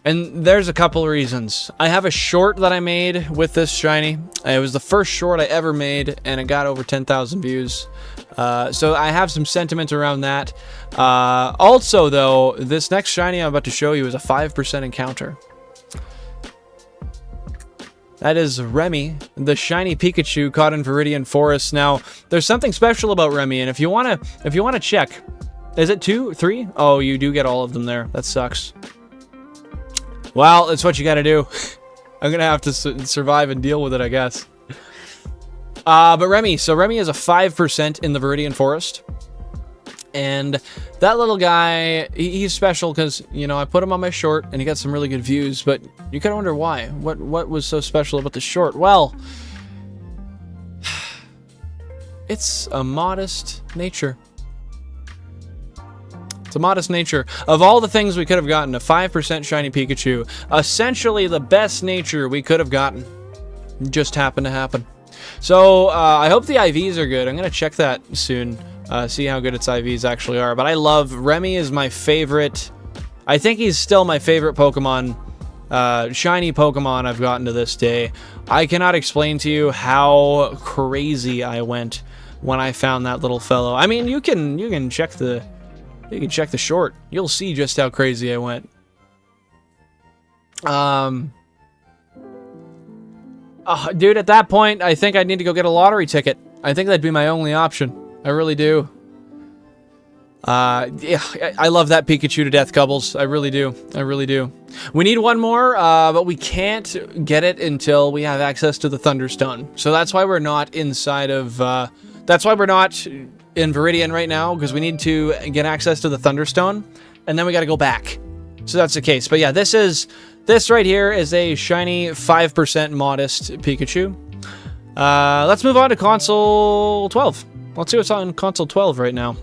And there's a couple of reasons. I have a short that I made with this shiny. It was the first short I ever made, and it got over 10,000 views. So I have some sentiment around that. Also, though, this next shiny I'm about to show you is a 5% encounter. That is Remy, the shiny Pikachu caught in Viridian Forest. Now, there's something special about Remy, and if you wanna check, is it 2, 3? Oh, you do get all of them there. That sucks. Well, it's what you gotta do. I'm gonna have to survive and deal with it, I guess. But Remy, so Remy is a 5% in the Viridian Forest. And that little guy, he's special because, you know, I put him on my short and he got some really good views, but you kind of wonder why. What was so special about the short? Well, it's a modest nature. It's a modest nature. Of all the things we could have gotten, a 5% shiny Pikachu, essentially the best nature we could have gotten, just happened to happen. So, I hope the IVs are good. I'm going to check that soon, see how good its IVs actually are. But I love, Remy is my favorite. I think he's still my favorite Pokemon, shiny Pokemon I've gotten to this day. I cannot explain to you how crazy I went when I found that little fellow. I mean, you can check the short. You'll see just how crazy I went. Dude, at that point, I think I'd need to go get a lottery ticket. I think that'd be my only option. I really do. Yeah, I love that Pikachu to death, Cubbles. I really do. We need one more, but we can't get it until we have access to the Thunderstone. So that's why we're not inside of the That's why we're not in Viridian right now, because we need to get access to the Thunderstone, and then we got to go back. So that's the case. But yeah, this right here is a shiny 5% modest Pikachu. Let's move on to console 12. Let's see what's on console 12 right now.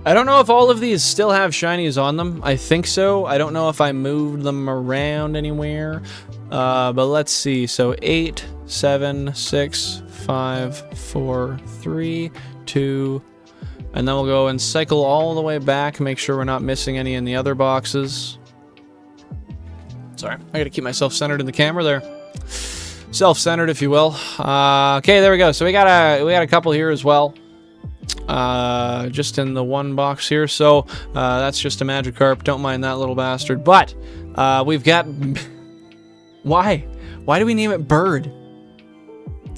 I don't know if all of these still have shinies on them. I think so. I don't know if I moved them around anywhere. But let's see. So 8, 7, 6, 5, 4, 3, 2, and then we'll go and cycle all the way back, make sure we're not missing any in the other boxes. Sorry, I gotta keep myself centered in the camera there. Self-centered, if you will. Okay, there we go. So we got a couple here as well. Just in the one box here. So that's just a Magikarp. Don't mind that little bastard. But we've got. Why? Why do we name it Bird?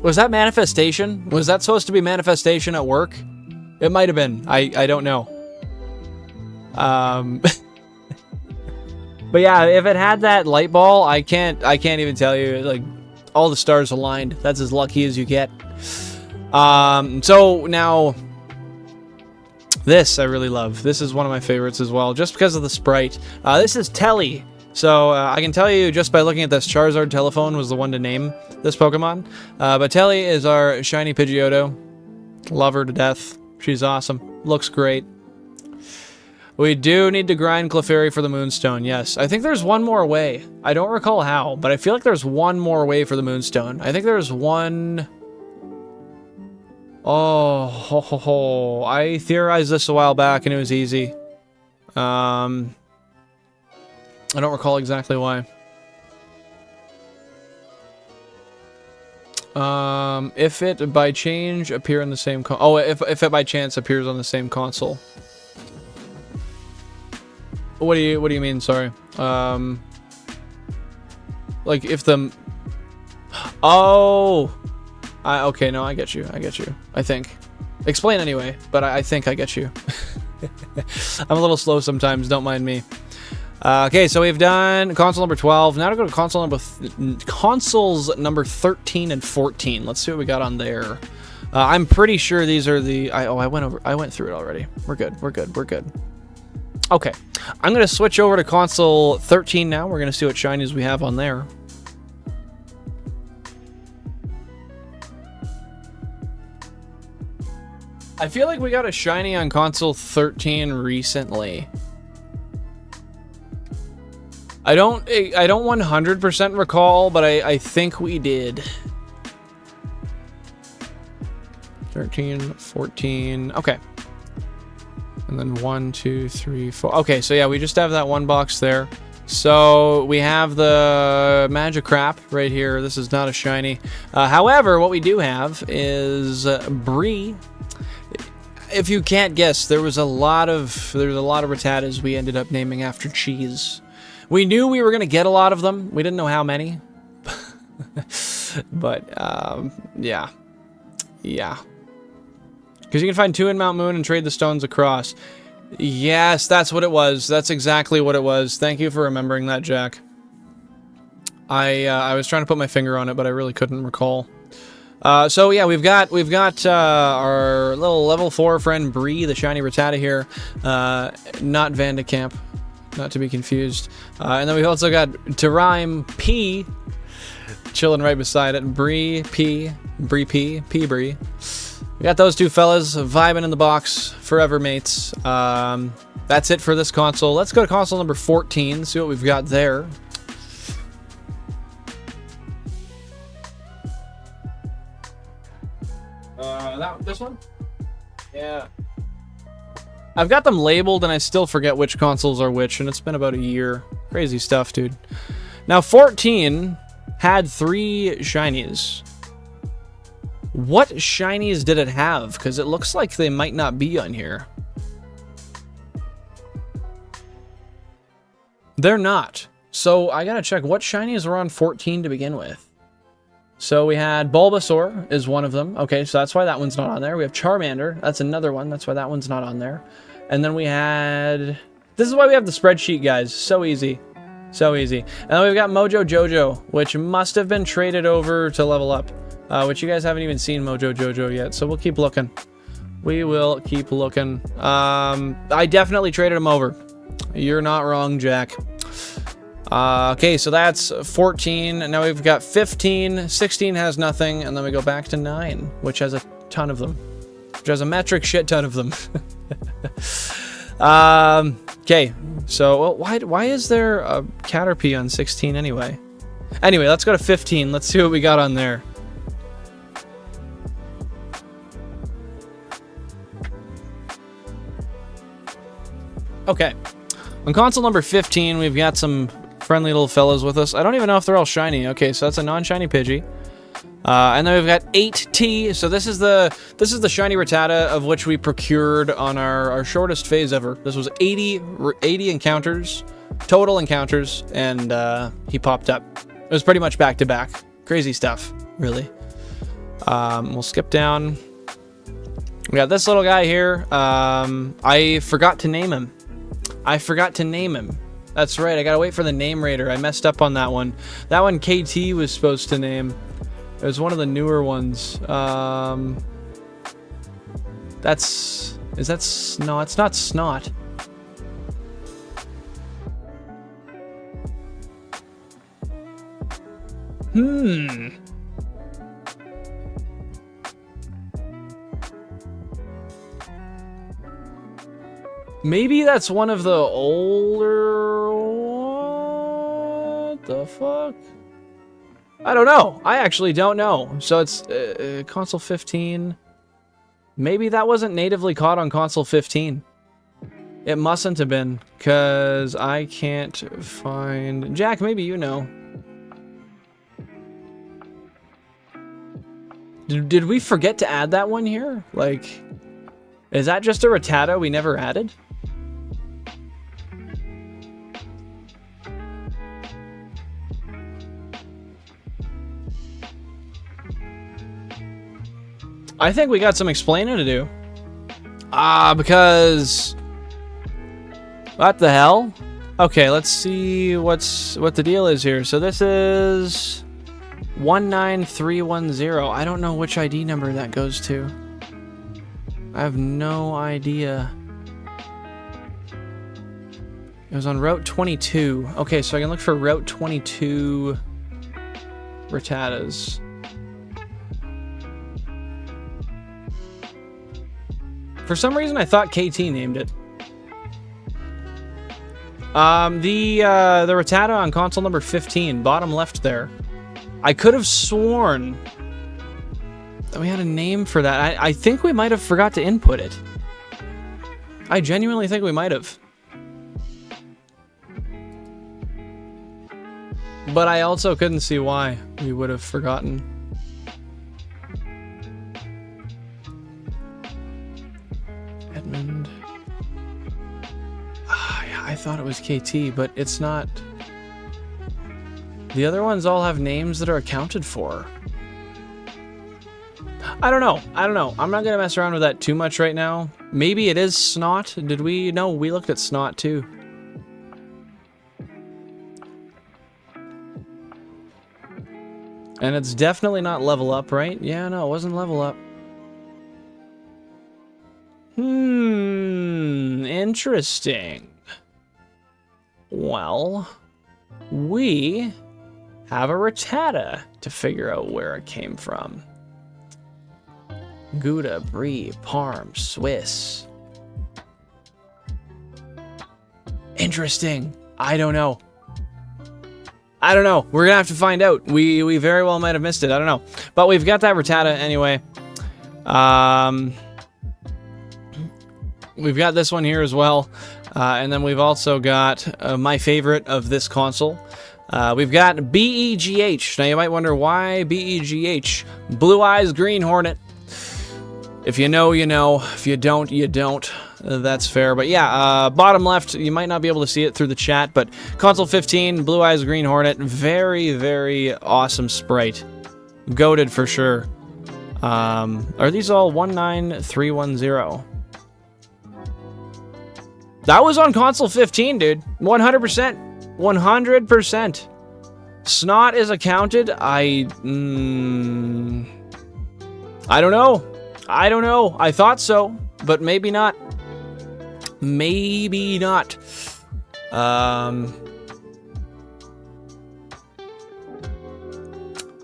Was that Manifestation? Was that supposed to be Manifestation at work? It might have been. I don't know. But yeah, if it had that light ball, I can't even tell you. Like, all the stars aligned. That's as lucky as you get. So now, this I really love. This is one of my favorites as well, just because of the sprite. This is Telly. So I can tell you just by looking at this, Charizard Telephone was the one to name this Pokemon. But Telly is our shiny Pidgeotto. Love her to death. She's awesome. Looks great. We do need to grind Clefairy for the Moonstone, yes. I think there's one more way. I don't recall how, but I feel like there's one more way for the Moonstone. I think there's one... Oh, ho, ho, ho. I theorized this a while back and it was easy. I don't recall exactly why. If it by change appear in the same if it by chance appears on the same console. What do you mean, sorry? Like if the okay, no, I get you. I think. Explain anyway, but I think I get you. I'm a little slow sometimes, don't mind me. Okay, so we've done console number 12. Now to go to consoles number 13 and 14. Let's see what we got on there. I'm pretty sure these are the... I went through it already. We're good. Okay, I'm going to switch over to console 13 now. We're going to see what shinies we have on there. I feel like we got a shiny on console 13 recently. I don't 100% recall, but I think we did. 13, 14, okay. And then 1, 2, 3, 4. Okay, so yeah, we just have that one box there. So we have the Magikarp right here. This is not a shiny. However, what we do have is Bree. If you can't guess, there's a lot of Rattatas we ended up naming after cheese. We knew we were gonna get a lot of them. We didn't know how many. But yeah. Because you can find 2 in Mount Moon and trade the stones across. Yes, that's what it was. That's exactly what it was. Thank you for remembering that, Jack. I was trying to put my finger on it, but I really couldn't recall. So yeah, we've got our little level 4 friend Bree, the shiny Rattata here. Not Vandicamp, not to be confused. And then we've also got Terime P, chilling right beside it. Bree P. We got those two fellas vibing in the box, forever mates. That's it for this console. Let's go to console number 14, see what we've got there. This one? Yeah. I've got them labeled and I still forget which consoles are which, and it's been about a year. Crazy stuff, dude. Now, 14 had 3 shinies. What shinies did it have? Because it looks like they might not be on here. They're not. So I gotta check what shinies were on 14 to begin with. So we had Bulbasaur is one of them. Okay, so that's why that one's not on there. We have Charmander. That's another one. That's why that one's not on there. And then we had... This is why we have the spreadsheet, guys. So easy. So easy. And then we've got Mojo Jojo, which must have been traded over to level up. Which you guys haven't even seen Mojo Jojo yet, so we'll keep looking. We will keep looking. I definitely traded him over. You're not wrong, Jack. Okay, so that's 14. Now we've got 15. 16 has nothing, and then we go back to 9, which has a ton of them. Which has a metric shit ton of them. Okay, so well, why is there a Caterpie on 16 anyway? Anyway, let's go to 15. Let's see what we got on there. Okay, on console number 15, we've got some friendly little fellows with us. I don't even know if they're all shiny. Okay, so that's a non-shiny Pidgey. And then we've got 8T. So this is the shiny Rattata, of which we procured on our shortest phase ever. This was 80 encounters, total encounters, and he popped up. It was pretty much back to back. Crazy stuff, really. We'll skip down. We got this little guy here. I forgot to name him. That's right, I gotta wait for the name raider. I messed up on that one. That one KT was supposed to name. It was one of the newer ones. No, it's not Snot. Maybe that's one of the older... What the fuck? I don't know. I actually don't know. So it's console 15. Maybe that wasn't natively caught on console 15. It mustn't have been, because I can't find... Jack, maybe you know. Did we forget to add that one here? Like, is that just a Rattata we never added? I think we got some explaining to do. Because... What the hell? Okay, let's see what the deal is here. So this is... 19310. I don't know which ID number that goes to. I have no idea. It was on Route 22. Okay, so I can look for Route 22 Rattatas. For some reason, I thought KT named it. The Rattata on console number 15, bottom left there. I could have sworn that we had a name for that. I think we might have forgot to input it. I genuinely think we might have. But I also couldn't see why we would have forgotten. Edmund. Yeah, I thought it was KT, but it's not. The other ones all have names that are accounted for. I don't know. I'm not going to mess around with that too much right now. Maybe it is Snot. Did we? No, we looked at Snot too. And it's definitely not level up, right? Yeah, no, it wasn't level up. Interesting. Well, we have a Rattata to figure out where it came from. Gouda, Brie, Parm, Swiss. Interesting. I don't know. We're gonna have to find out. We very well might have missed it. I don't know. But we've got that Rattata anyway. We've got this one here as well. And then we've also got my favorite of this console. We've got BEGH. Now you might wonder why BEGH. Blue Eyes Green Hornet. If you know, you know. If you don't, you don't. That's fair. But yeah, bottom left, you might not be able to see it through the chat, but console 15, Blue Eyes Green Hornet. Very, very awesome sprite. Goated for sure. Are these all 19310? That was on console 15, dude. 100%. 100%. Snot is accounted. I don't know. I don't know. I thought so, but maybe not. Maybe not. I'm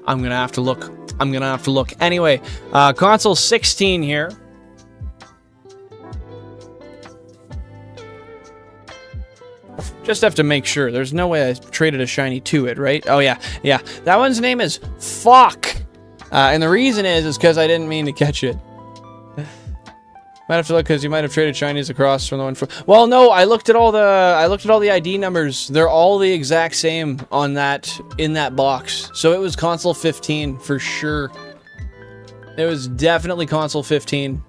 gonna have to look. I'm gonna have to look. Anyway, console 16 here. Just have to make sure. There's no way I traded a shiny to it, right? Oh, yeah. Yeah. That one's name is Fuck. And the reason is because I didn't mean to catch it. Might have to look because you might have traded shinies across from the one from... Well, no, I looked at all the ID numbers. They're all the exact same on that, in that box. So it was console 15 for sure. It was definitely console 15.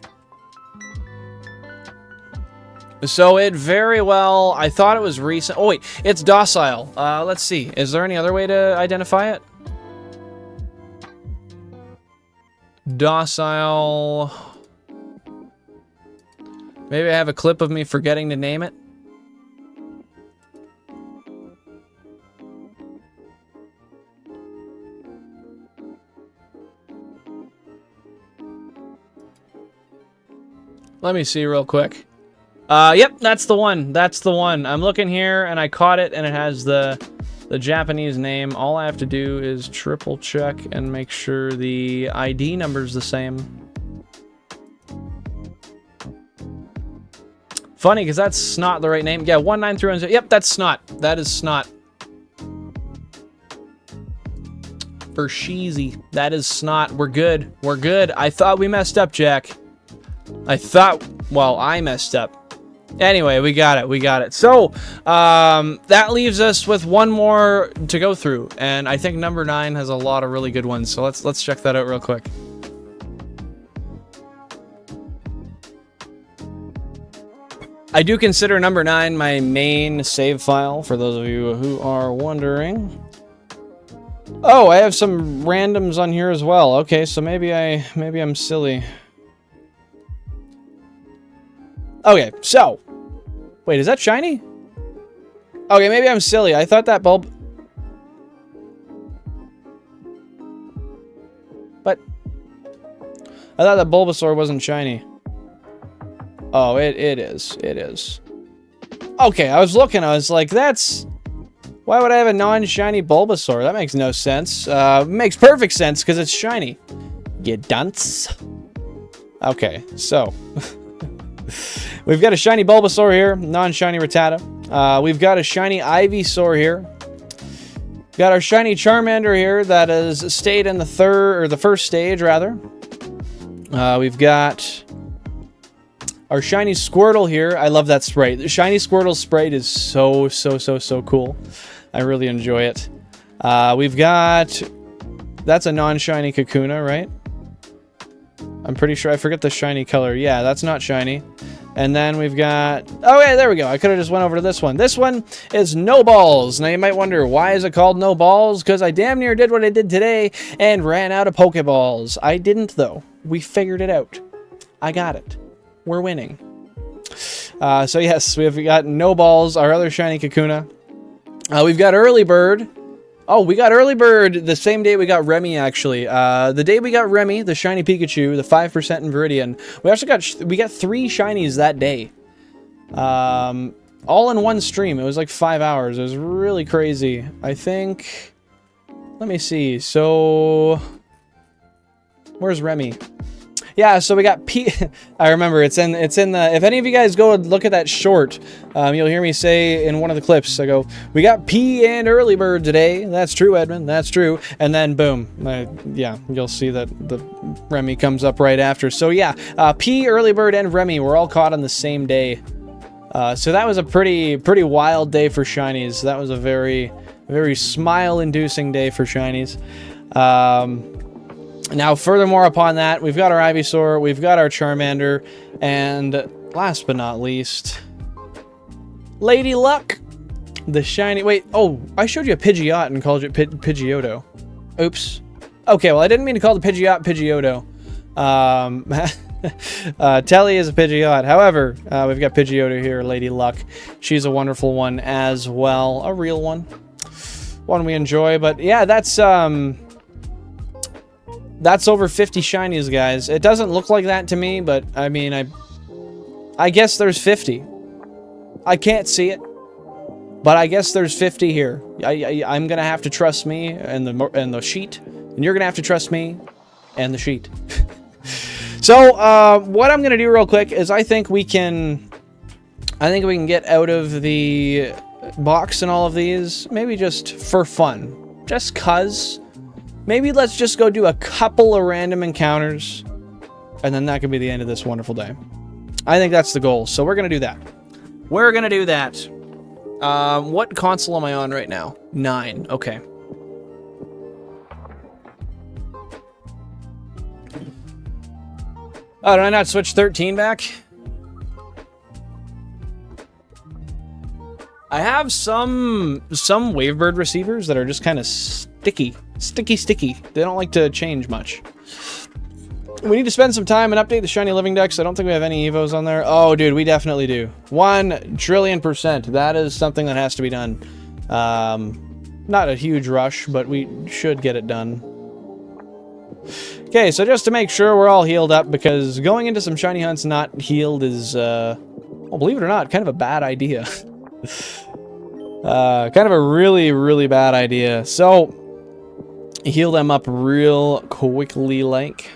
So it very well, I thought it was recent. Oh wait, it's docile. Let's see. Is there any other way to identify it? Docile. Maybe I have a clip of me forgetting to name it. Let me see real quick. Yep, that's the one. That's the one. I'm looking here, and I caught it, and it has the Japanese name. All I have to do is triple check and make sure the ID number's the same. Funny, because that's not the right name. Yeah, 19310. Yep, that's Snot. That is Snot. For Sheezy. That is Snot. We're good. We're good. I thought we messed up, Jack. I thought... Well, I messed up. Anyway, we got it. We got it. So, that leaves us with one more to go through. And I think number 9 has a lot of really good ones. So let's check that out real quick. I do consider number 9 my main save file, for those of you who are wondering. Oh, I have some randoms on here as well. Okay, so maybe I'm silly. Okay, so... Wait, is that shiny? Okay, maybe I'm silly. I thought that bulb... But... I thought that Bulbasaur wasn't shiny. Oh, it is. It is. Okay, I was looking. I was like, that's... Why would I have a non-shiny Bulbasaur? That makes no sense. Makes perfect sense, because it's shiny. You dunce. Okay, so... We've got a shiny Bulbasaur here, non-shiny Rattata. We've got a shiny Ivysaur here. Got our shiny Charmander here that has stayed in the first stage, rather. We've got our shiny Squirtle here. I love that sprite. The shiny Squirtle sprite is so cool. I really enjoy it. We've got... That's a non-shiny Kakuna, right? I'm pretty sure. I forget the shiny color. Yeah, that's not shiny. And then we've got... Oh, yeah, there we go. I could have just went over to this one. This one is No Balls. Now, you might wonder, why is it called No Balls? Because I damn near did what I did today and ran out of Pokeballs. I didn't, though. We figured it out. I got it. We're winning. So, yes, we've got No Balls, our other shiny Kakuna. We've got Early Bird. Oh, we got Early Bird the same day we got Remy, actually. The day we got Remy, the shiny Pikachu, the 5% in Viridian, we got 3 shinies that day. All in one stream. It was like 5 hours. It was really crazy. I think... Let me see. So... Where's Remy? Yeah, so we got P... I remember, it's in the... If any of you guys go and look at that short, you'll hear me say in one of the clips, I go, we got P and Early Bird today. That's true, Edmund. That's true. And then, boom. Yeah, you'll see that the Remy comes up right after. So, yeah, P, Early Bird, and Remy were all caught on the same day. So that was a pretty wild day for shinies. That was a very smile-inducing day for shinies. Now, furthermore upon that, we've got our Ivysaur, we've got our Charmander, and last but not least, Lady Luck, the shiny... Wait, oh, I showed you a Pidgeot and called it Pidgeotto. Oops. Okay, well, I didn't mean to call the Pidgeot Pidgeotto. Telly is a Pidgeot. However, we've got Pidgeotto here, Lady Luck. She's a wonderful one as well. A real one. One we enjoy. But yeah, that's over 50 shinies, guys. It doesn't look like that to me, but I mean, I guess there's 50. I can't see it, but I guess there's 50 here. I'm gonna have to trust me and the sheet, and you're gonna have to trust me and the sheet. So what I'm gonna do real quick is I think we can get out of the box and all of these, maybe just for fun, just cuz. Maybe let's just go do a couple of random encounters, and then that could be the end of this wonderful day. I think that's the goal, so we're gonna do that. We're gonna do that. What console am I on right now? 9. Okay. Oh, did I not switch 13 back? I have some Wavebird receivers that are just kind of sticky. Sticky. They don't like to change much. We need to spend some time and update the Shiny Living Dex. I don't think we have any Evos on there. Oh, dude, we definitely do. 1,000,000,000,000%. That is something that has to be done. Not a huge rush, but we should get it done. Okay, so just to make sure we're all healed up, because going into some shiny hunts not healed is, well, believe it or not, kind of a bad idea. Kind of a really, really bad idea. So, heal them up real quickly, like.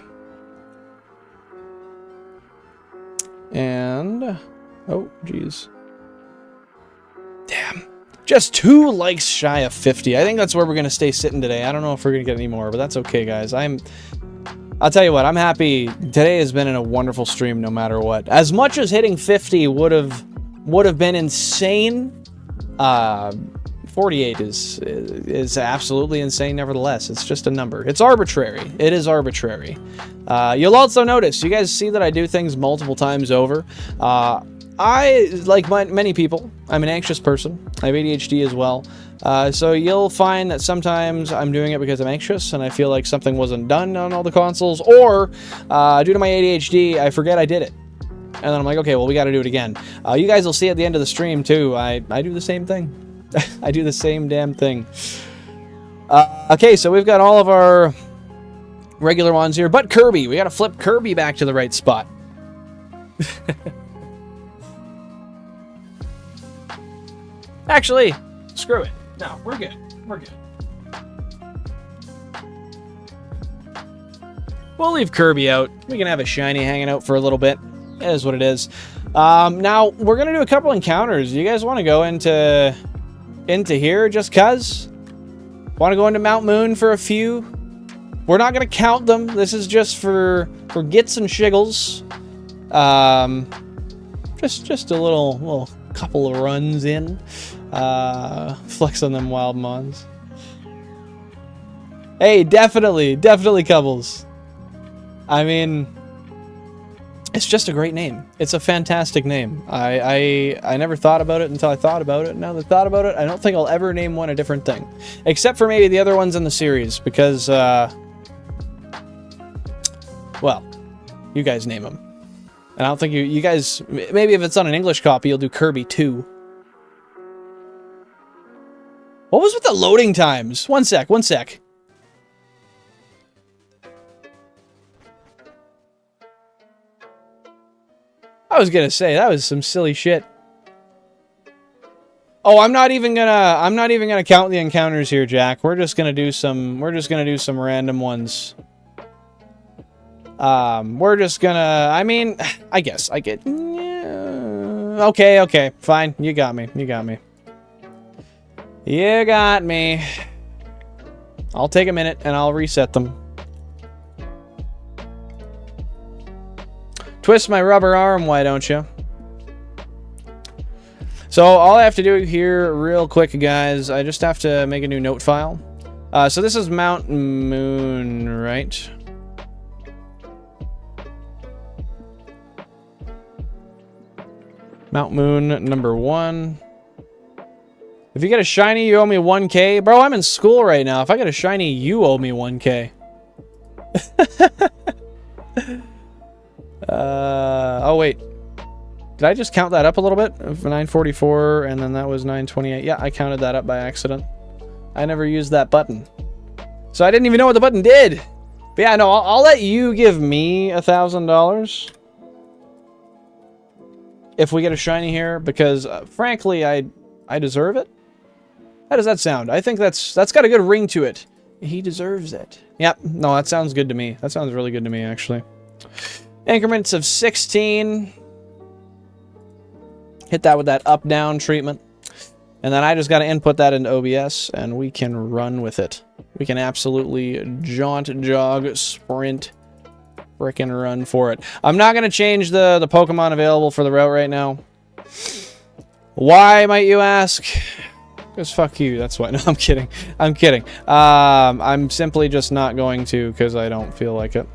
And, oh, geez. Damn. Just 2 likes shy of 50. I think that's where we're going to stay sitting today. I don't know if we're going to get any more, but that's okay, guys. I'll tell you what, I'm happy. Today has been a wonderful stream no matter what. As much as hitting 50 would have been insane, 48 is absolutely insane nevertheless. It's just a number. It's arbitrary. It is arbitrary. You'll also notice, you guys see that I do things multiple times over. I, like many people, I'm an anxious person. I have ADHD as well. So you'll find that sometimes I'm doing it because I'm anxious and I feel like something wasn't done on all the consoles, or due to my ADHD, I forget I did it. And then I'm like, okay, well, we got to do it again. You guys will see at the end of the stream, too. I do the same thing. I do the same damn thing. Okay, so we've got all of our regular ones here, but Kirby. We got to flip Kirby back to the right spot. Actually, screw it. No, we're good. We're good. We'll leave Kirby out. We can have a shiny hanging out for a little bit. It is what it is. Now, we're going to do a couple encounters. You guys want to go into here just cuz? Want to go into Mount Moon for a few? We're not going to count them. This is just for gits and shiggles. Just a little couple of runs in. Flex on them wild mons. Hey, definitely couples. I mean, it's just a great name. It's a fantastic name. I never thought about it until I thought about it. Now that I thought about it, I don't think I'll ever name one a different thing. Except for maybe the other ones in the series, because, well, you guys name them. And I don't think you guys, maybe if it's on an English copy, you'll do Kirby 2. What was with the loading times? One sec. I was gonna say, that was some silly shit. Oh, I'm not even gonna count the encounters here, Jack. We're just gonna do some random ones. We're just gonna, I mean, I guess I get, yeah, okay, fine. You got me. You got me. I'll take a minute and I'll reset them. Twist my rubber arm, why don't you? So all I have to do here real quick, guys, I just have to make a new note file. So this is Mount Moon, right? Mount Moon number 1. If you get a shiny, you owe me 1K. Bro, I'm in school right now. If I get a shiny, you owe me 1K. Oh, wait. Did I just count that up a little bit? 944, and then that was 928. Yeah, I counted that up by accident. I never used that button. So I didn't even know what the button did. But yeah, no, I'll let you give me $1,000 if we get a shiny here, because frankly, I deserve it. How does that sound? I think that's got a good ring to it. He deserves it. Yep. No, that sounds good to me. That sounds really good to me, actually. Increments of 16. Hit that with that up-down treatment. And then I just got to input that into OBS, and we can run with it. We can absolutely jaunt, jog, sprint, frickin' run for it. I'm not going to change the Pokemon available for the route right now. Why, might you ask? Because fuck you, that's why. No, I'm kidding. I'm kidding. I'm simply just not going to, because I don't feel like it.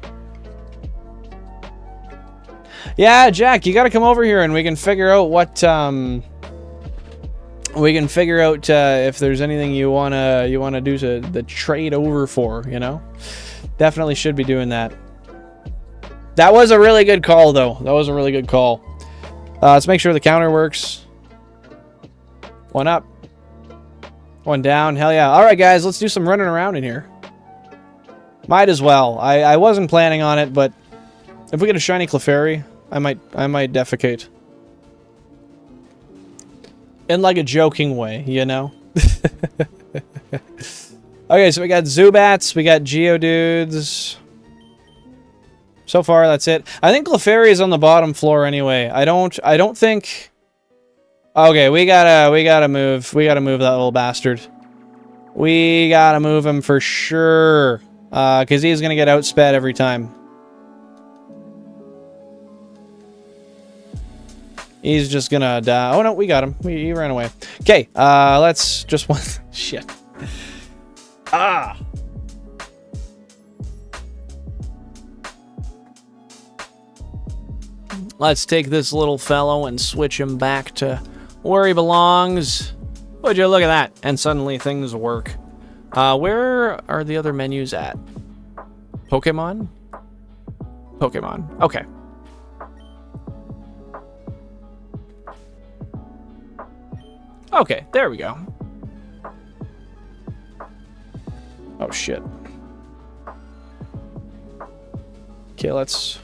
Yeah, Jack, you got to come over here and we can figure out what, we can figure out if there's anything you wanna do to the trade over for, you know? Definitely should be doing that. That was a really good call, though. That was a really good call. Let's make sure the counter works. One up. One down. Hell yeah. All right, guys, let's do some running around in here. Might as well. I wasn't planning on it, but if we get a shiny Clefairy, I might defecate. In like a joking way, you know? Okay, so we got Zubats, we got Geodudes. So far, that's it. I think Clefairy is on the bottom floor anyway. I don't think... Okay, we gotta move. We gotta move that little bastard. We gotta move him for sure. Because he's gonna get outsped every time. He's just gonna die. Oh no, we got him. He ran away. Okay, let's just one. Shit. Ah. Let's take this little fellow and switch him back to where he belongs. Would you look at that? And suddenly things work. Where are the other menus at? Pokemon? Pokemon. Okay. Okay, there we go. Oh, shit. Okay, let's...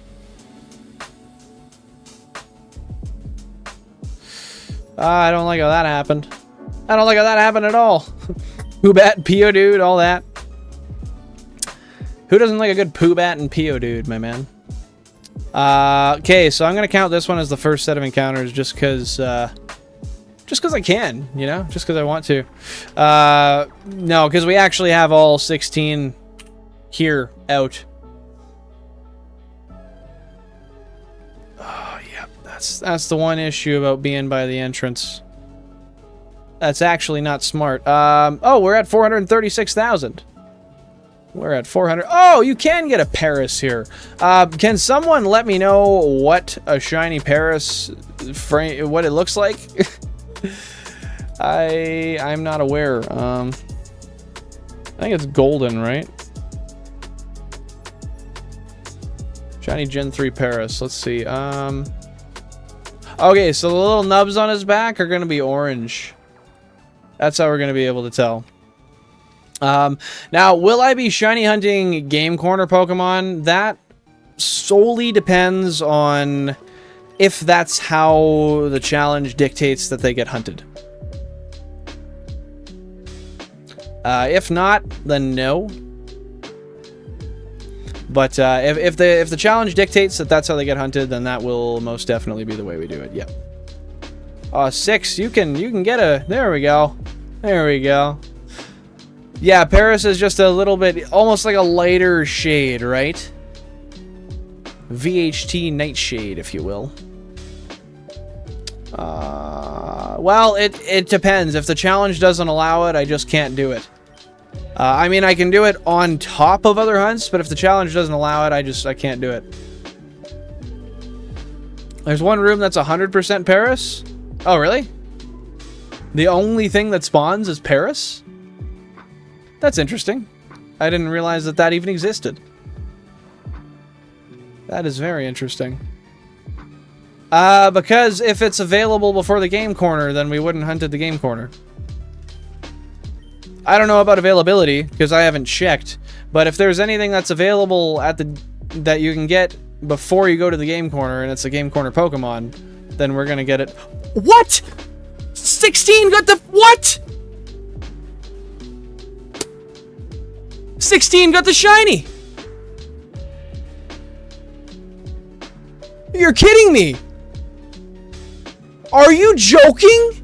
I don't like how that happened. I don't like how that happened at all. Poobat, Peo-Dude, all that. Who doesn't like a good Poobat and Peo-Dude, my man? Okay, so I'm going to count this one as the first set of encounters just because I can, you know? Just because I want to. No, because we actually have all 16 here out. Oh, yep. That's the one issue about being by the entrance. That's actually not smart. Oh, we're at 436,000. We're at 400. Oh, you can get a Paris here. Can someone let me know what a shiny Paris frame, what it looks like? I'm not aware. I think it's golden, right? Shiny Gen 3 Paris. Let's see. Okay, so the little nubs on his back are going to be orange. That's how we're going to be able to tell. Now, will I be shiny hunting Game Corner Pokemon? That solely depends on if that's how the challenge dictates that they get hunted. If not, then no. But if the challenge dictates that that's how they get hunted, then that will most definitely be the way we do it. Yep. 6. You can get a. There we go. There we go. Yeah, Paris is just a little bit, almost like a lighter shade, right? VHT Nightshade, if you will. Well, it depends. If the challenge doesn't allow it, I just can't do it. I mean, I can do it on top of other hunts, but if the challenge doesn't allow it, I can't do it. There's one room that's 100% Paris. Oh, really? The only thing that spawns is Paris? That's interesting. I didn't realize that even existed. That is very interesting. Because if it's available before the game corner, then we wouldn't hunt at the game corner. I don't know about availability, because I haven't checked. But if there's anything that's available at that you can get before you go to the game corner, and it's a game corner Pokemon, then we're gonna get it. What? 16 got the... What? 16 got the shiny! You're kidding me! Are you joking?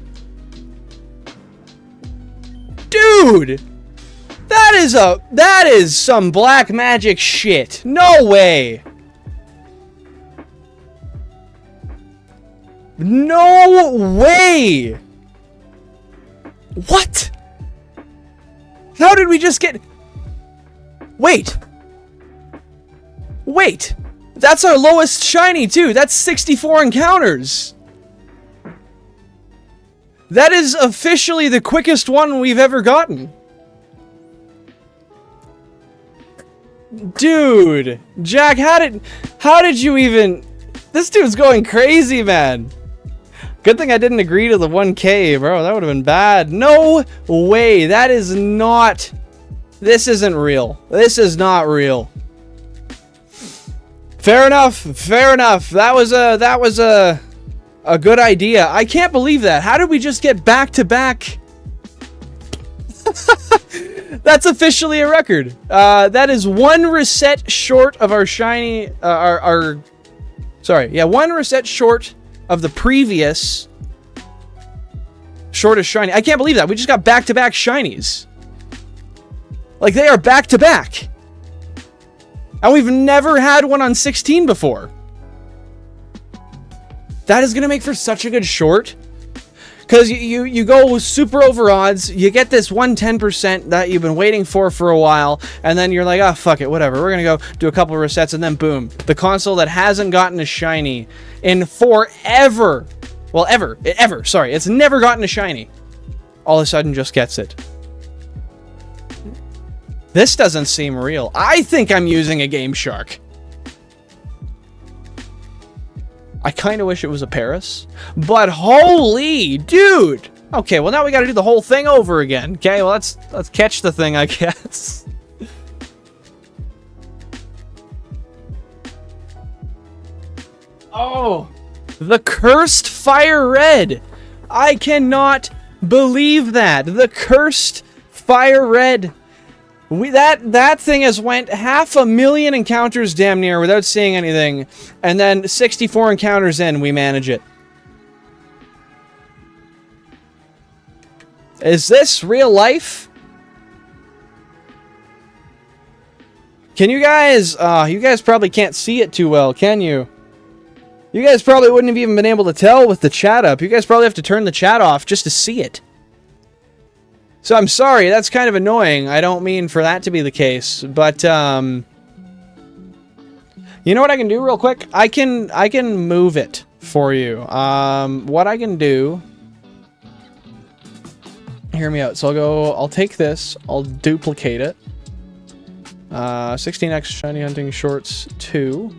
Dude! That is some black magic shit. No way! No way! What? How did we just get... Wait! Wait! That's our lowest shiny, too! That's 64 encounters! That is officially the quickest one we've ever gotten. Dude! Jack, how did you even... This dude's going crazy, man! Good thing I didn't agree to the 1K, bro. That would have been bad. No way! That is not... This isn't real. This is not real. Fair enough. Fair enough. That was a good idea. I can't believe that. How did we just get back-to-back? That's officially a record. That is one reset short of our shiny... Sorry. Yeah, one reset short of the previous shortest shiny. I can't believe that. We just got back-to-back shinies. Like, they are back-to-back. And we've never had one on 16 before. That is going to make for such a good short. Because you go super over odds, you get this 110% that you've been waiting for a while, and then you're like, oh, fuck it, whatever. We're going to go do a couple of resets, and then boom. The console that hasn't gotten a shiny in forever. Well, ever. Sorry, it's never gotten a shiny. All of a sudden just gets it. This doesn't seem real. I think I'm using a Game Shark. I kind of wish it was a Paris. But holy dude! Okay, well now we gotta do the whole thing over again. Okay, well let's catch the thing, I guess. Oh! The cursed FireRed! I cannot believe that! The cursed FireRed! That thing has went 500,000 encounters damn near without seeing anything, and then 64 encounters in, we manage it. Is this real life? Can you guys probably can't see it too well, can you? You guys probably wouldn't have even been able to tell with the chat up. You guys probably have to turn the chat off just to see it. So I'm sorry, that's kind of annoying. I don't mean for that to be the case, but you know what I can do real quick? I can move it for you. What I can do, hear me out. So I'll take this, I'll duplicate it. 16x Shiny Hunting Shorts 2.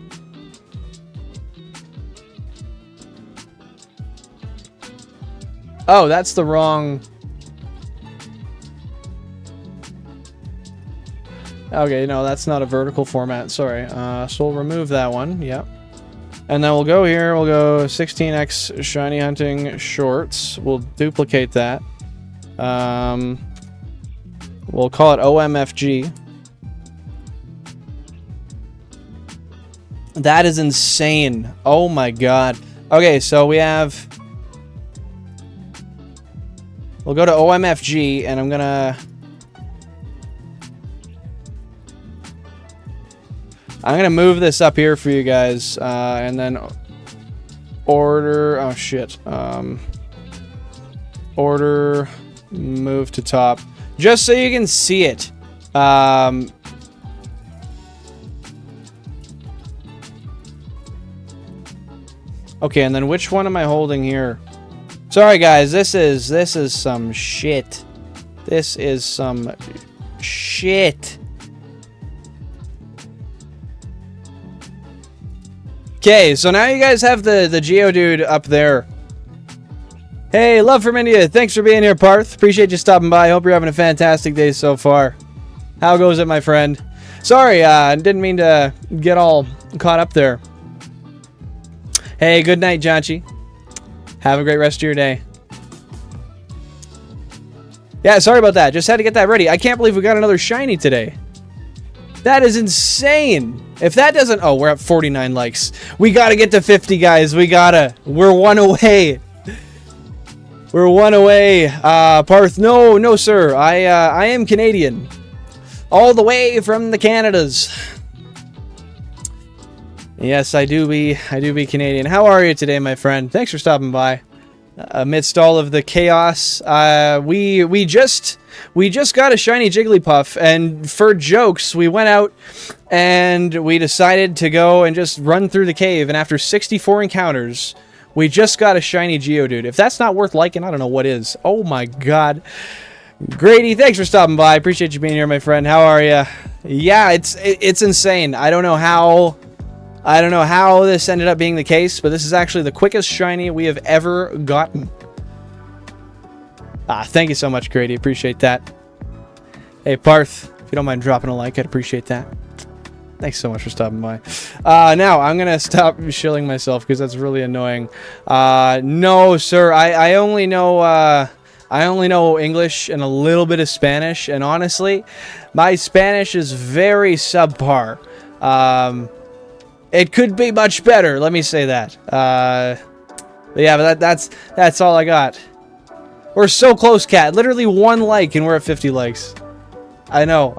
Oh, that's the wrong... Okay, no, that's not a vertical format, sorry. So we'll remove that one, yep. And then we'll go here, we'll go 16x Shiny Hunting Shorts. We'll duplicate that. We'll call it OMFG. That is insane. Oh my god. Okay, so we have... We'll go to OMFG, and I'm gonna move this up here for you guys, and then order, oh shit, order, move to top, just so you can see it. Okay, and then which one am I holding here? Sorry guys, this is some shit. This is some shit. Okay, so now you guys have the Geodude up there. Hey, love from India. Thanks for being here, Parth. Appreciate you stopping by. Hope you're having a fantastic day so far. How goes it, my friend? Sorry, didn't mean to get all caught up there. Hey, good night, Janchi. Have a great rest of your day. Yeah, sorry about that. Just had to get that ready. I can't believe we got another shiny today. That is insane. If that doesn't... Oh, we're at 49 likes. We gotta get to 50, guys. We gotta. We're one away. We're one away. Parth, no, sir. I am Canadian. All the way from the Canadas. Yes, I do be Canadian. How are you today, my friend? Thanks for stopping by. Amidst all of the chaos, we just got a shiny Jigglypuff, and for jokes, we went out and we decided to go and just run through the cave. And after 64 encounters, we just got a shiny Geodude. If that's not worth liking, I don't know what is. Oh my god. Grady, thanks for stopping by. Appreciate you being here, my friend. How are you? Yeah, it's insane. I don't know how this ended up being the case, but this is actually the quickest shiny we have ever gotten. Thank you so much, Grady. Appreciate that. Hey, Parth, if you don't mind dropping a like, I'd appreciate that. Thanks so much for stopping by. Now, I'm going to stop shilling myself because that's really annoying. No, sir. I only know English and a little bit of Spanish, and honestly, my Spanish is very subpar. It could be much better, let me say that. But yeah, but that's all I got. We're so close, Cat. Literally 1 like and we're at 50 likes. I know.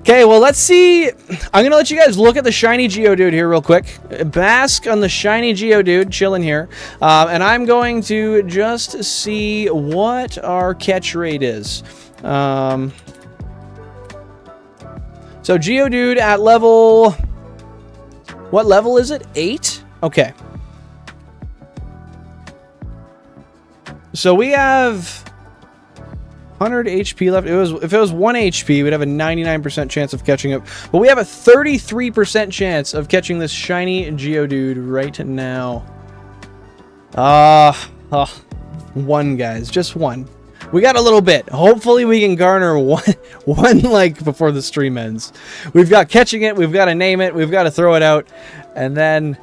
Okay, well, let's see. I'm going to let you guys look at the shiny Geodude here real quick. Bask on the shiny Geodude, chilling here. And I'm going to just see what our catch rate is. So Geodude at level... What level is it? 8? Okay. So we have 100 HP left. If it was 1 HP, we'd have a 99% chance of catching up. But we have a 33% chance of catching this shiny Geodude right now. 1, guys. Just 1. We got a little bit. Hopefully we can garner one like before the stream ends. We've got catching it. We've got to name it. We've got to throw it out. And then...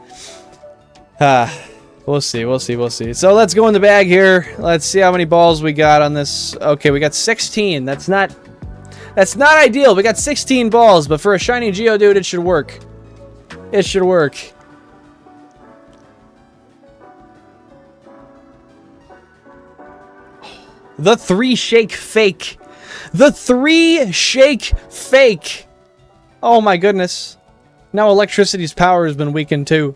we'll see. So let's go in the bag here. Let's see how many balls we got on this. Okay, we got 16. That's not ideal. We got 16 balls, but for a shiny Geodude, it should work. It should work. The 3-shake fake. The 3-shake fake. Oh my goodness. Now electricity's power has been weakened too.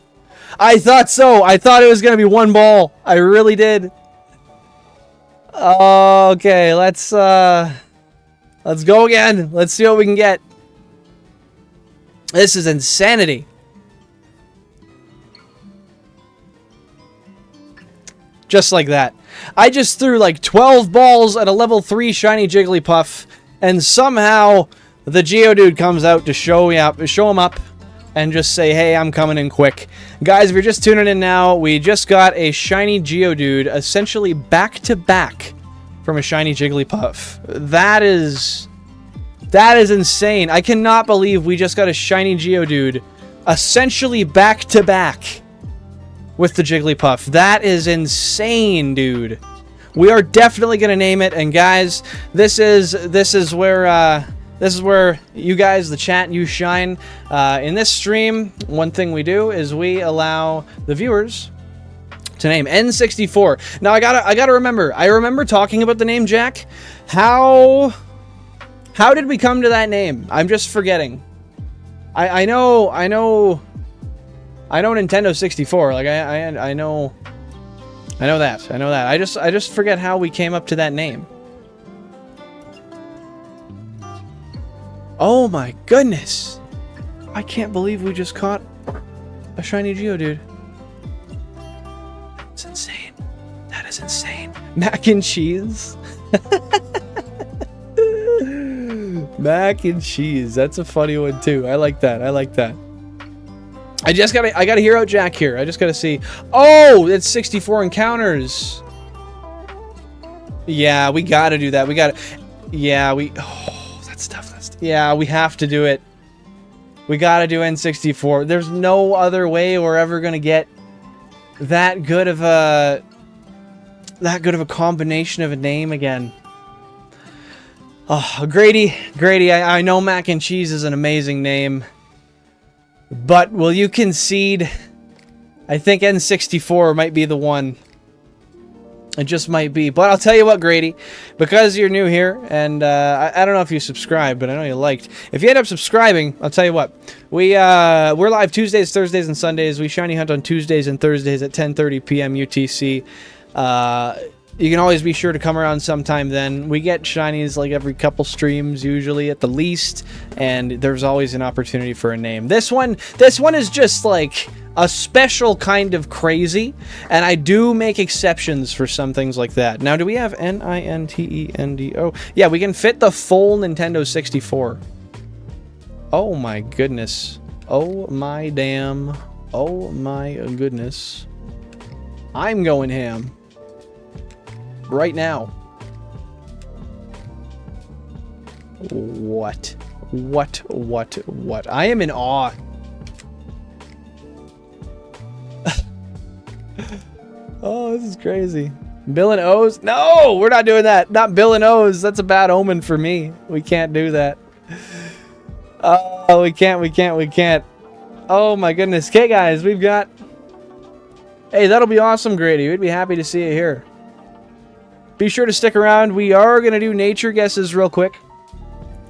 I thought so. I thought it was going to be 1 ball. I really did. Okay, let's go again. Let's see what we can get. This is insanity. Just like that. I just threw like 12 balls at a level 3 shiny Jigglypuff, and somehow the Geodude comes out to show him up, and just say, hey, I'm coming in quick. Guys, if you're just tuning in now, we just got a shiny Geodude, essentially back-to-back from a shiny Jigglypuff. That is insane. I cannot believe we just got a shiny Geodude, essentially back-to-back with the Jigglypuff. That is insane, dude. We are definitely gonna name it, and guys, this is where you guys, the chat, you shine. In this stream, one thing we do is we allow the viewers to name N64. Now I gotta remember. I remember talking about the name Jack. How did we come to that name? I'm just forgetting. I know Nintendo 64. Like I know that. I just forget how we came up to that name. Oh my goodness! I can't believe we just caught a shiny Geodude. That's insane. That is insane. Mac and cheese. Mac and cheese. That's a funny one too. I like that. I gotta hear out Jack here. I just gotta see. Oh, it's 64 encounters. Yeah, we gotta do that. Oh, that's tough. Yeah, we have to do it. We gotta do N64. There's no other way we're ever gonna get that good of a combination of a name again. Oh, Grady, I know mac and cheese is an amazing name, but will you concede? I think N64 might be the one. It just might be. But I'll tell you what, Grady, because you're new here, and I don't know if you subscribed, but I know you liked. If you end up subscribing, I'll tell you what. We're live Tuesdays, Thursdays, and Sundays. We shiny hunt on Tuesdays and Thursdays at 10:30 p.m. UTC. You can always be sure to come around sometime then. We get shinies like every couple streams, usually at the least, and there's always an opportunity for a name. This one is just like a special kind of crazy, and I do make exceptions for some things like that. Now, do we have Nintendo? Yeah, we can fit the full Nintendo 64. Oh my goodness. Oh my damn. Oh my goodness. I'm going ham. Right now. What? I am in awe. Oh, this is crazy. Billen O's? No, we're not doing that. Not Billen O's. That's a bad omen for me. We can't do that. Oh, we can't. Oh my goodness. Okay, guys, we've got... Hey, that'll be awesome, Grady. We'd be happy to see you here. Be sure to stick around. We are going to do nature guesses real quick.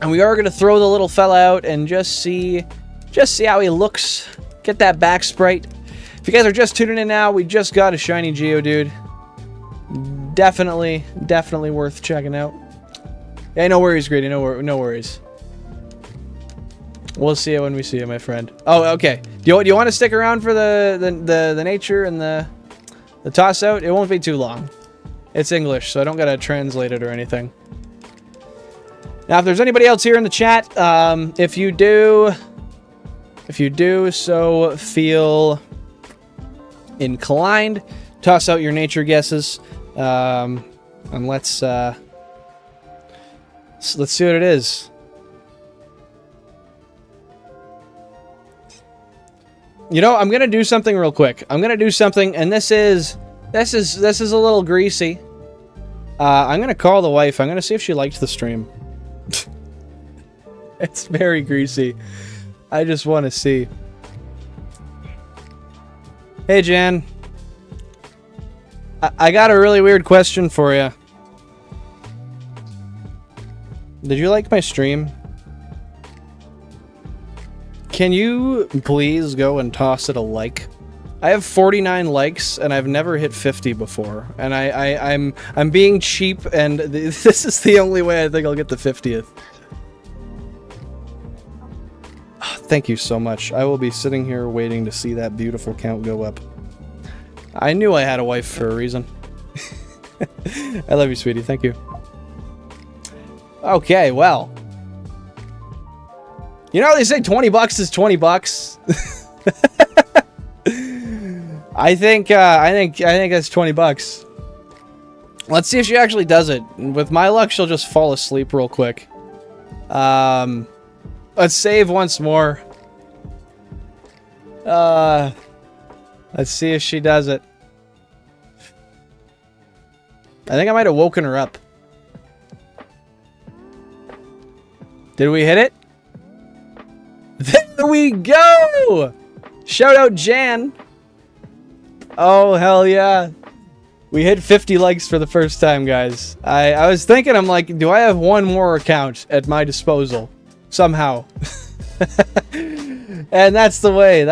And we are going to throw the little fella out and just see how he looks. Get that back sprite. If you guys are just tuning in now, we just got a shiny Geodude. Definitely worth checking out. Hey, no worries, Grady. No worries. We'll see you when we see you, my friend. Oh, okay. Do you want to stick around for the nature and the toss out? It won't be too long. It's English, so I don't gotta translate it or anything. Now, if there's anybody else here in the chat, if you do so feel inclined, toss out your nature guesses, and let's see what it is. You know, I'm gonna do something real quick. I'm gonna do something, and this is a little greasy. I'm gonna call the wife. I'm gonna see if she liked the stream. It's very greasy. I just want to see. Hey, Jan. I got a really weird question for you. Did you like my stream? Can you please go and toss it a like? I have 49 likes, and I've never hit 50 before. And I'm being cheap, and this is the only way I think I'll get the 50th. Oh, thank you so much. I will be sitting here waiting to see that beautiful count go up. I knew I had a wife for a reason. I love you, sweetie. Thank you. Okay, well. You know how they say 20 bucks is 20 bucks? I think that's 20 bucks. Let's see if she actually does it. With my luck, she'll just fall asleep real quick. Let's save once more. Let's see if she does it. I think I might have woken her up. Did we hit it? There we go! Shout out Jan. Oh, hell yeah. We hit 50 likes for the first time, guys. I was thinking, I'm like, do I have one more account at my disposal? Somehow. And that's the way.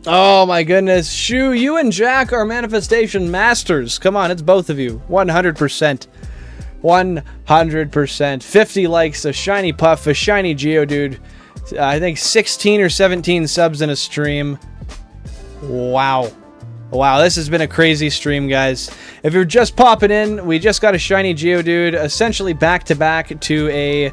Oh my goodness. Shoo, you and Jack are manifestation masters. Come on, it's both of you. 100%. 100%. 50 likes, a shiny puff, a shiny Geodude. I think 16 or 17 subs in a stream. Wow. Wow, this has been a crazy stream, guys. If you're just popping in, we just got a shiny Geodude, essentially back-to-back to a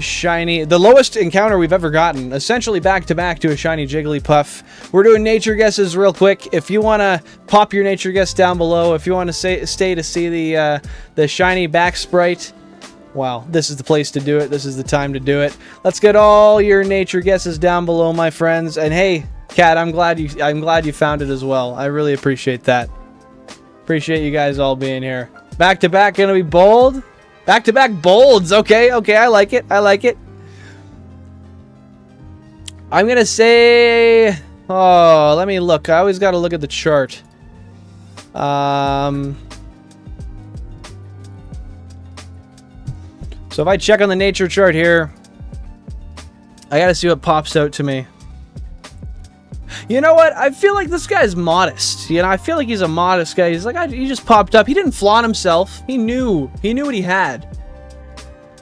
shiny, the lowest encounter we've ever gotten, essentially back to back to a shiny Jigglypuff. We're doing nature guesses real quick. If you want to pop your nature guess down below, if you want to stay to see the shiny back sprite, wow, this is the place to do it. This is the time to do it. Let's get all your nature guesses down below, my friends. And hey, Kat, I'm glad you found it as well. I really appreciate that. Appreciate you guys all being here. Back to back, gonna be bold. Back to back bolds. Okay, I like it. I like it. I'm gonna say, oh, let me look. I always gotta look at the chart. So if I check on the nature chart here, I gotta see what pops out to me. You know what? I feel like this guy's modest. You know, I feel like he's a modest guy. He's like, he just popped up. He didn't flaunt himself. He knew what he had.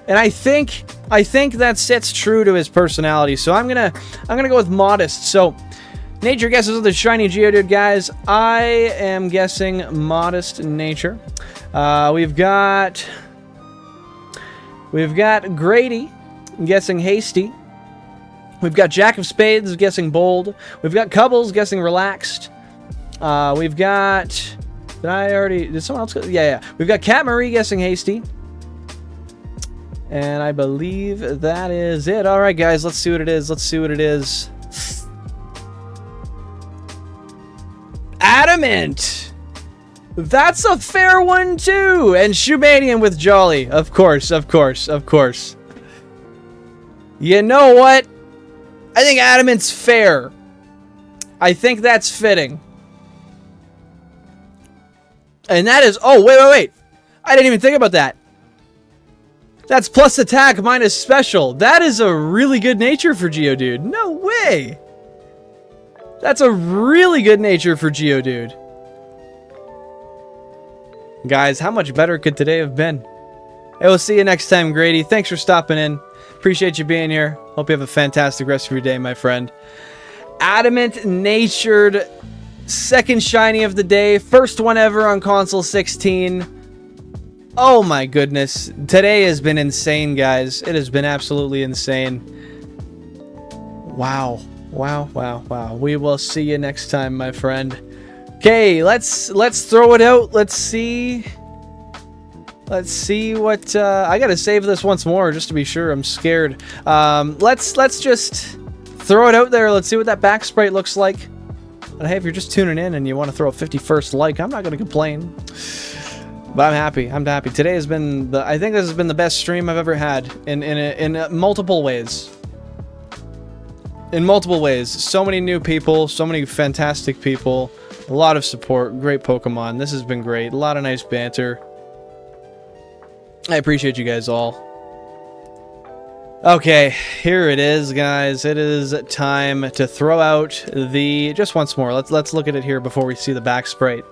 And I think that sits true to his personality. So I'm gonna go with modest. So nature guesses of the shiny Geodude, guys. I am guessing modest nature. We've got Grady guessing hasty. We've got Jack of Spades guessing bold. We've got Cubbles guessing relaxed. We've got... Did someone else go? Yeah. We've got Cat Marie guessing hasty. And I believe that is it. All right, guys, let's see what it is. Adamant! That's a fair one, too! And Shoemanian with Jolly. Of course. You know what? I think Adamant's fair. I think that's fitting. And that is... Oh, wait. I didn't even think about that. That's plus attack minus special. That is a really good nature for Geodude. No way. That's a really good nature for Geodude. Guys, how much better could today have been? Hey, we'll see you next time, Grady. Thanks for stopping in. Appreciate you being here. Hope you have a fantastic rest of your day, my friend. Adamant natured, second shiny of the day, first one ever on console 16. Oh my goodness. Today has been insane, guys. It has been absolutely insane. Wow. We will see you next time, my friend. Okay, let's throw it out. Let's see what I gotta save this once more just to be sure. I'm scared. Let's just throw it out there. Let's see what that back sprite looks like. And hey, if you're just tuning in and you want to throw a 51st like, I'm not gonna complain. But I'm happy. Today has been I think this has been the best stream I've ever had in multiple ways. In multiple ways. So many new people, so many fantastic people, a lot of support, great Pokemon. This has been great. A lot of nice banter. I appreciate you guys all. Okay, here it is, guys. It is time to throw out the... Just once more. Let's look at it here before we see the back sprite.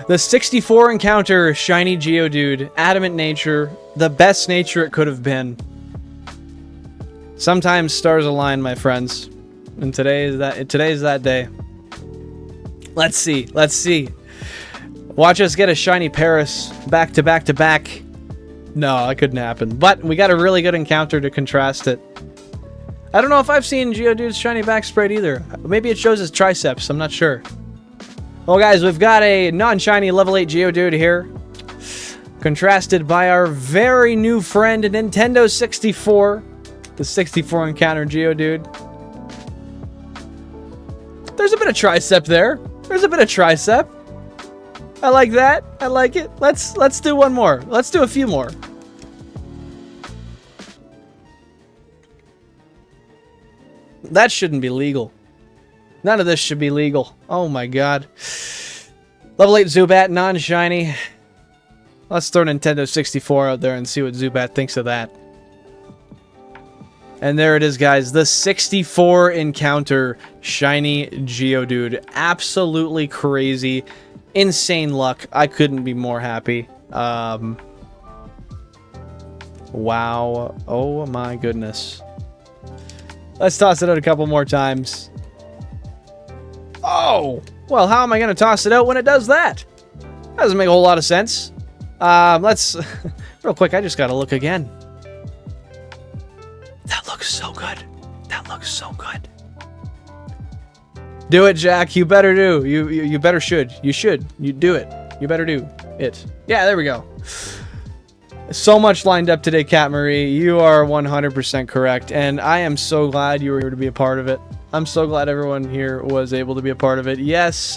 The 64 encounter shiny Geodude, Adamant nature, the best nature it could have been. Sometimes stars align, my friends. And today is that day. Let's see. Watch us get a shiny Paris back to back to back. No, that couldn't happen. But we got a really good encounter to contrast it. I don't know if I've seen Geodude's shiny back sprite either. Maybe it shows his triceps, I'm not sure. Well, guys, we've got a non-shiny level 8 Geodude here. Contrasted by our very new friend, Nintendo 64. The 64 encounter Geodude. There's a bit of tricep there. I like that. I like it. Let's do one more. Let's do a few more. That shouldn't be legal. None of this should be legal. Oh my god. Level 8 Zubat, non-shiny. Let's throw Nintendo 64 out there and see what Zubat thinks of that. And there it is, guys. The 64 encounter shiny Geodude. Absolutely crazy. Insane luck. I couldn't be more happy. Wow. Oh my goodness. Let's toss it out a couple more times. Oh! Well, how am I going to toss it out when it does that? That doesn't make a whole lot of sense. Let's... Real quick, I just got to look again. looks so good. That looks so good. Do it, Jack. You better do. You better should. You should. You do it. You better do it. Yeah, there we go. So much lined up today, Kat Marie. You are 100% correct, and I am so glad you were here to be a part of it. I'm so glad everyone here was able to be a part of it. Yes,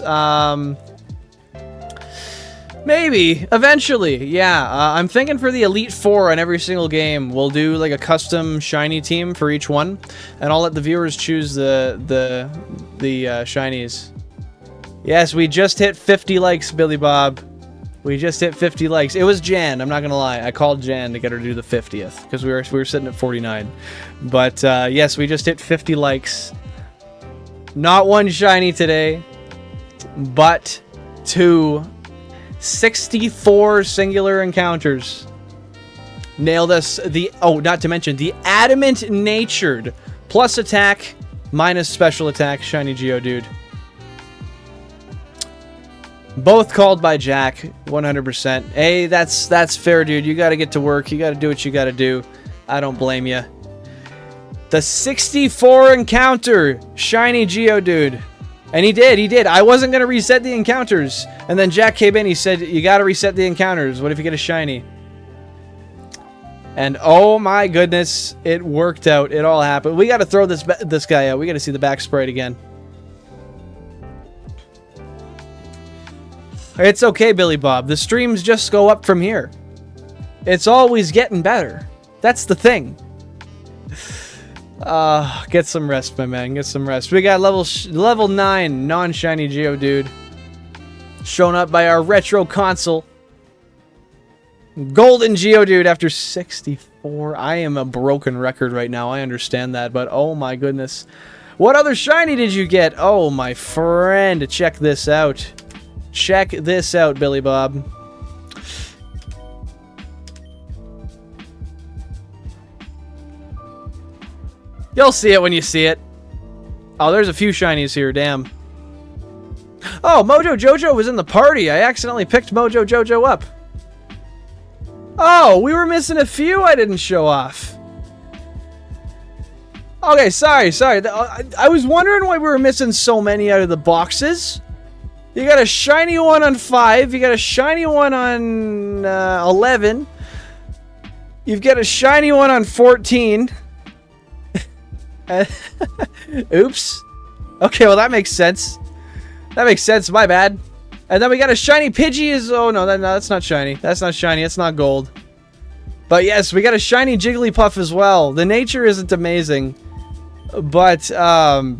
maybe eventually. Yeah, I'm thinking for the Elite Four on every single game, we'll do like a custom shiny team for each one, and I'll let the viewers choose the shinies. Yes, we just hit 50 likes, Billy Bob. We just hit 50 likes. It was Jan, I'm not gonna lie. I called Jan to get her to do the 50th because we were sitting at 49. But yes, we just hit 50 likes. Not one shiny today, but 64 singular encounters. Nailed us not to mention the Adamant Natured plus attack minus special attack shiny Geodude. Both called by Jack, 100%. Hey, that's fair, dude. You gotta get to work. You gotta do what you gotta do. I don't blame you. The 64 encounter shiny Geodude. And he did. I wasn't gonna reset the encounters. And then Jack came in, he said, you gotta reset the encounters. What if you get a shiny? And oh my goodness, it worked out. It all happened. We gotta throw this guy out. We gotta see the back sprite again. It's okay, Billy Bob. The streams just go up from here. It's always getting better. That's the thing. Get some rest, my man. Get some rest. We got level 9 non-shiny Geodude. Shown up by our retro console. Golden Geodude after 64. I am a broken record right now. I understand that, but oh my goodness. What other shiny did you get? Oh, my friend. Check this out. Check this out, Billy Bob. You'll see it when you see it. Oh, there's a few shinies here, damn. Oh, Mojo Jojo was in the party. I accidentally picked Mojo Jojo up. Oh, we were missing a few I didn't show off. Okay, sorry. I was wondering why we were missing so many out of the boxes. You got a shiny one on 5. You got a shiny one on 11. You've got a shiny one on 14. Oops. Okay, well that makes sense. That makes sense. My bad. And then we got a shiny Pidgey. Oh no, that's not shiny. That's not shiny. It's not gold. But yes, we got a shiny Jigglypuff as well. The nature isn't amazing, but oh,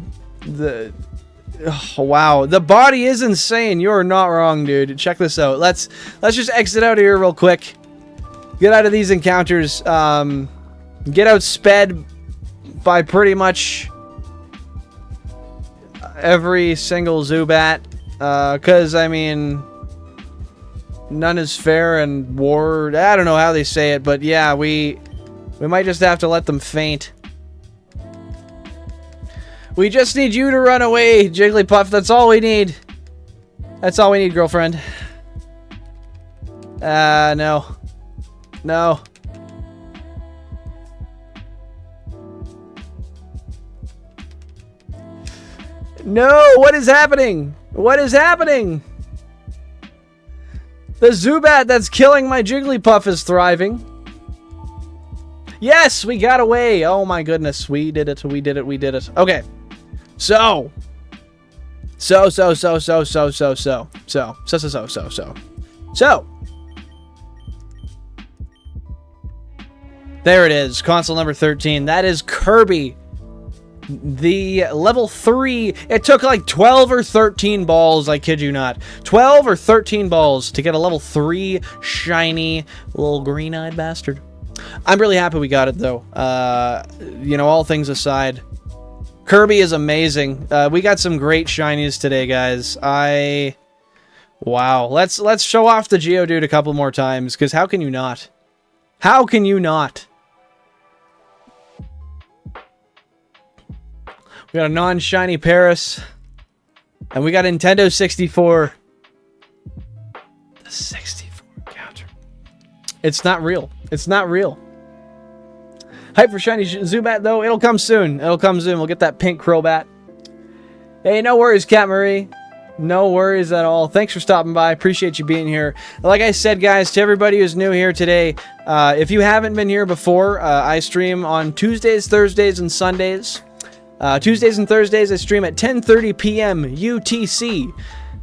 wow, the body is insane. You're not wrong, dude. Check this out. Let's just exit out of here real quick. Get out of these encounters. Get outsped by pretty much every single Zubat. Because, I mean, none is fair and war. I don't know how they say it, but yeah, we might just have to let them faint. We just need you to run away, Jigglypuff. That's all we need. That's all we need, girlfriend. No. No. No! What is happening? What is happening? The Zubat that's killing my Jigglypuff is thriving. Yes! We got away! Oh my goodness. We did it. We did it. We did it. Okay. So. So. There it is. Console number 13. That is Kirby. The level 3. It took like 12 or 13 balls. I kid you not. 12 or 13 balls to get a level 3 shiny little green-eyed bastard. I'm really happy we got it though. You know, all things aside, Kirby is amazing. We got some great shinies today, guys. Wow. Let's show off the Geodude a couple more times, because how can you not? How can you not? We got a non-shiny Paris. And we got a Nintendo 64. The 64 counter. It's not real. It's not real. Hype for shiny Zubat, though. It'll come soon. It'll come soon. We'll get that pink Crobat. Hey, no worries, Cat Marie. No worries at all. Thanks for stopping by. Appreciate you being here. Like I said, guys, to everybody who's new here today, if you haven't been here before, I stream on Tuesdays, Thursdays, and Sundays. Tuesdays and Thursdays, I stream at 10:30 p.m. UTC.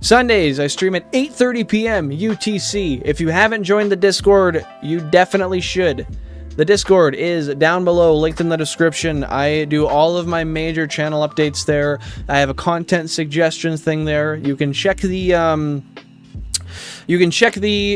Sundays, I stream at 8:30 p.m. UTC. If you haven't joined the Discord, you definitely should. The Discord is down below, linked in the description. I do all of my major channel updates there. I have a content suggestions thing there. You can check the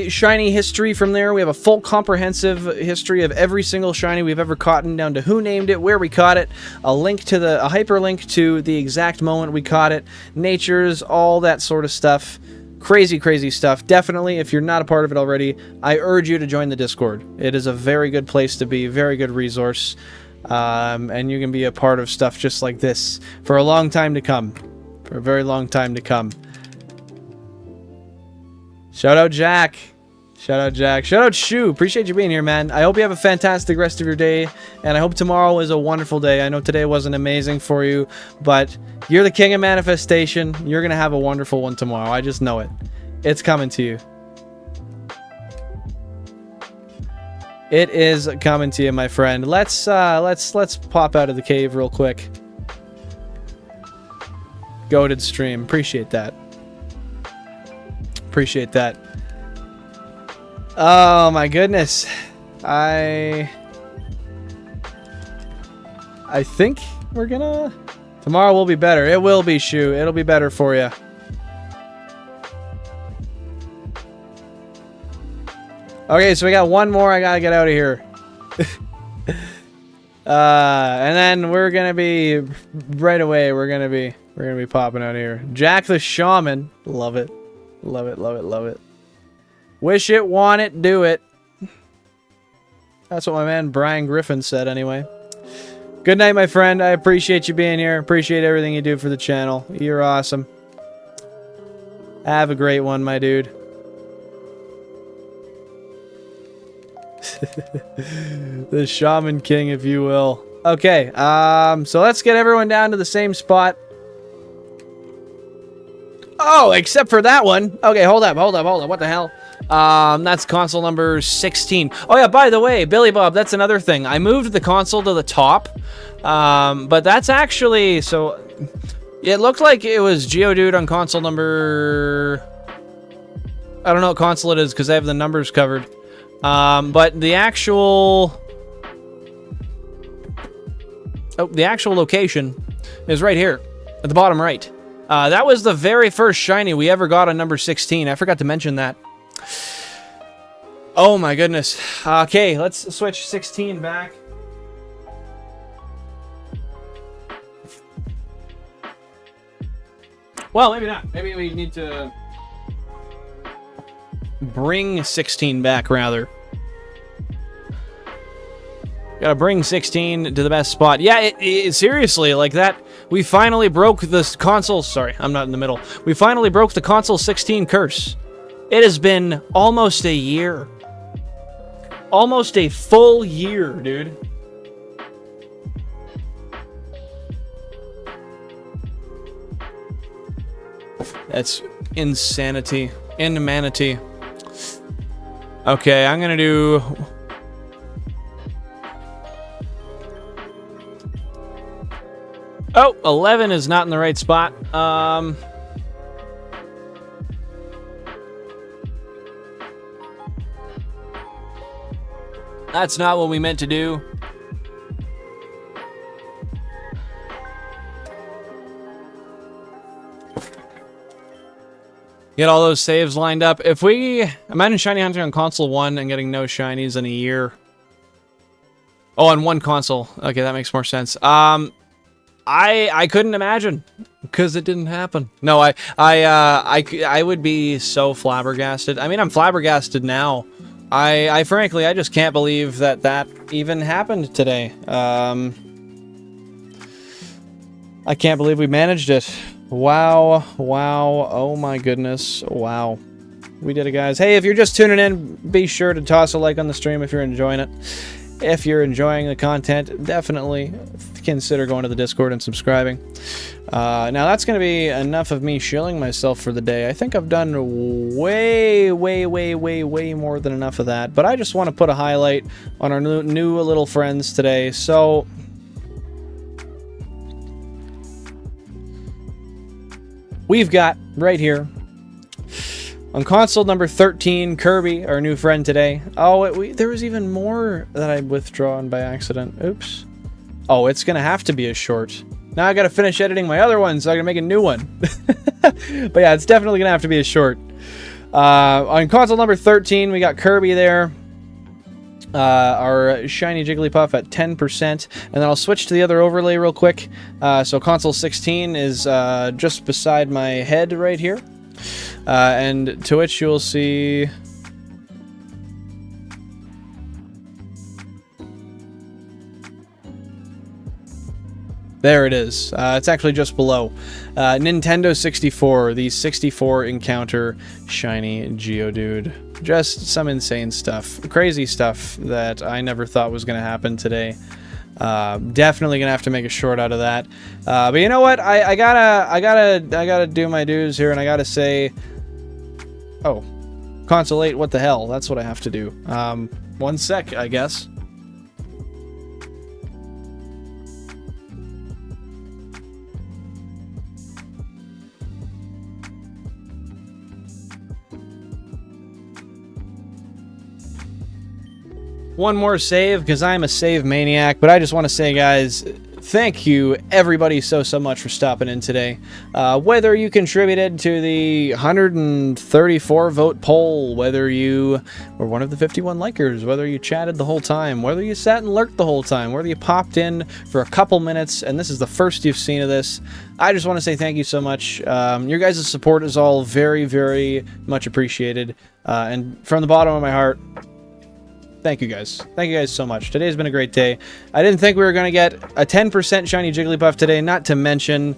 shiny history from there. We have a full comprehensive history of every single shiny we've ever caught, down to who named it, where we caught it, a hyperlink to the exact moment we caught it, natures, all that sort of stuff. Crazy, crazy stuff. Definitely, if you're not a part of it already, I urge you to join the Discord. It is a very good place to be, very good resource, and you can be a part of stuff just like this for a long time to come. For a very long time to come. Shout out Jack. Shout out Jack. Shout out Shu. Appreciate you being here, man. I hope you have a fantastic rest of your day, and I hope tomorrow is a wonderful day. I know today wasn't amazing for you, but you're the king of manifestation. You're going to have a wonderful one tomorrow. I just know it. It's coming to you. It is coming to you, my friend. Let's pop out of the cave real quick. Goated stream. Appreciate that. Appreciate that. Oh my goodness. I think we're gonna... Tomorrow will be better. It will be, Shu. It'll be better for you. Okay, so we got one more. I gotta get out of here. And then we're gonna be... Right away, we're gonna be popping out of here. Jack the Shaman. Love it. Love it, love it, love it. Wish it, want it, do it. That's what my man Brian Griffin said anyway. Good night, my friend. I appreciate you being here. Appreciate everything you do for the channel. You're awesome. Have a great one, my dude. The Shaman King, if you will. Okay, so let's get everyone down to the same spot. Oh, except for that one. Okay, hold up. What the hell? That's console number 16. Oh yeah, by the way, Billy Bob, that's another thing. I moved the console to the top, but that's actually, so it looked like it was Geodude on console number... I don't know what console it is because I have the numbers covered. But the actual... Oh, the actual location is right here at the bottom right. That was the very first shiny we ever got on number 16. I forgot to mention that. Oh my goodness. Okay, let's switch 16 back. Well, maybe not. Maybe we need to bring 16 back, rather. Gotta bring 16 to the best spot. Yeah, seriously, like that. We finally broke this console. Sorry, I'm not in the middle. We finally broke the console 16 curse. It has been almost a year. Almost a full year, dude. That's insanity. Inhumanity. Okay, I'm gonna do... Oh, 11 is not in the right spot. That's not what we meant to do. Get all those saves lined up. If we... Imagine shiny hunting on console 1 and getting no shinies in a year. Oh, on one console. Okay, that makes more sense. I couldn't imagine because it didn't happen. No, I would be so flabbergasted. I mean, I'm flabbergasted now. I frankly, I just can't believe that even happened today. I can't believe we managed it. Wow, wow, oh my goodness, wow. We did it, guys. Hey, if you're just tuning in, be sure to toss a like on the stream if you're enjoying it. If you're enjoying the content, definitely consider going to the Discord and subscribing. Now that's going to be enough of me shilling myself for the day. I think I've done way more than enough of that. But I just want to put a highlight on our new little friends today. So we've got right here on console number 13, Kirby, our new friend today. Oh, there was even more that I withdrawn by accident. Oops. Oh, it's going to have to be a short. Now I got to finish editing my other one, so I can make a new one. But yeah, it's definitely going to have to be a short. On console number 13, we got Kirby there. Our Shiny Jigglypuff at 10%. And then I'll switch to the other overlay real quick. So console 16 is just beside my head right here. And to which you'll see... There it is. It's actually just below. Nintendo 64, the 64 encounter Shiny Geodude. Just some insane stuff. Crazy stuff that I never thought was going to happen today. Definitely gonna have to make a short out of that. But you know what? I gotta do my dues here, and I gotta say, oh, console 8, what the hell? That's what I have to do. 1 sec, I guess. One more save, because I'm a save maniac, but I just want to say, guys, thank you, everybody, so much for stopping in today. Whether you contributed to the 134 vote poll, whether you were one of the 51 likers, whether you chatted the whole time, whether you sat and lurked the whole time, whether you popped in for a couple minutes, and this is the first you've seen of this, I just want to say thank you so much. Your guys' support is all very much appreciated, and from the bottom of my heart, thank you guys. Thank you guys so much. Today's been a great day. I didn't think we were going to get a 10% Shiny Jigglypuff today, not to mention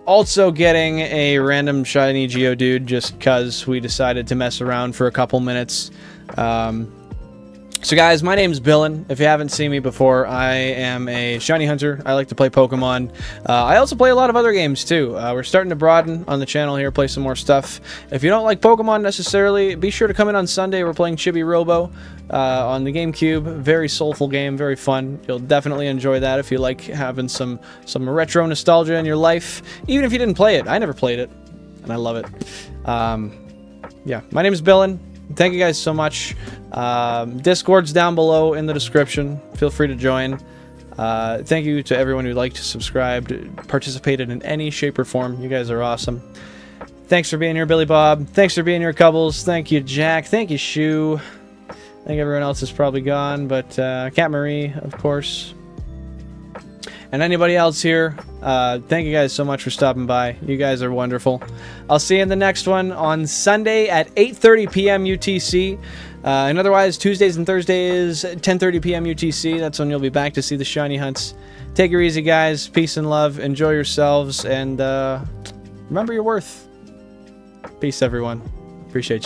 also getting a random Shiny Geodude just because we decided to mess around for a couple minutes. So guys, my name's Billen. If you haven't seen me before, I am a shiny hunter. I like to play Pokemon. I also play a lot of other games too. We're starting to broaden on the channel here, play some more stuff. If you don't like Pokemon necessarily, be sure to come in on Sunday. We're playing Chibi Robo on the GameCube. Very soulful game, very fun. You'll definitely enjoy that if you like having some retro nostalgia in your life. Even if you didn't play it. I never played it, and I love it. Yeah, my name is Billen. Thank you guys so much. Discord's down below in the description. Feel free to join. Thank you to everyone who liked, subscribed, participated in any shape or form. You guys are awesome. Thanks for being here, Billy Bob. Thanks for being here, Cubbles. Thank you, Jack. Thank you, Shu. I think everyone else is probably gone, but Cat Marie, of course. And anybody else here, thank you guys so much for stopping by. You guys are wonderful. I'll see you in the next one on Sunday at 8:30 p.m. UTC. And otherwise, Tuesdays and Thursdays, 10:30 p.m. UTC. That's when you'll be back to see the shiny hunts. Take it easy, guys. Peace and love. Enjoy yourselves. And remember your worth. Peace, everyone. Appreciate you.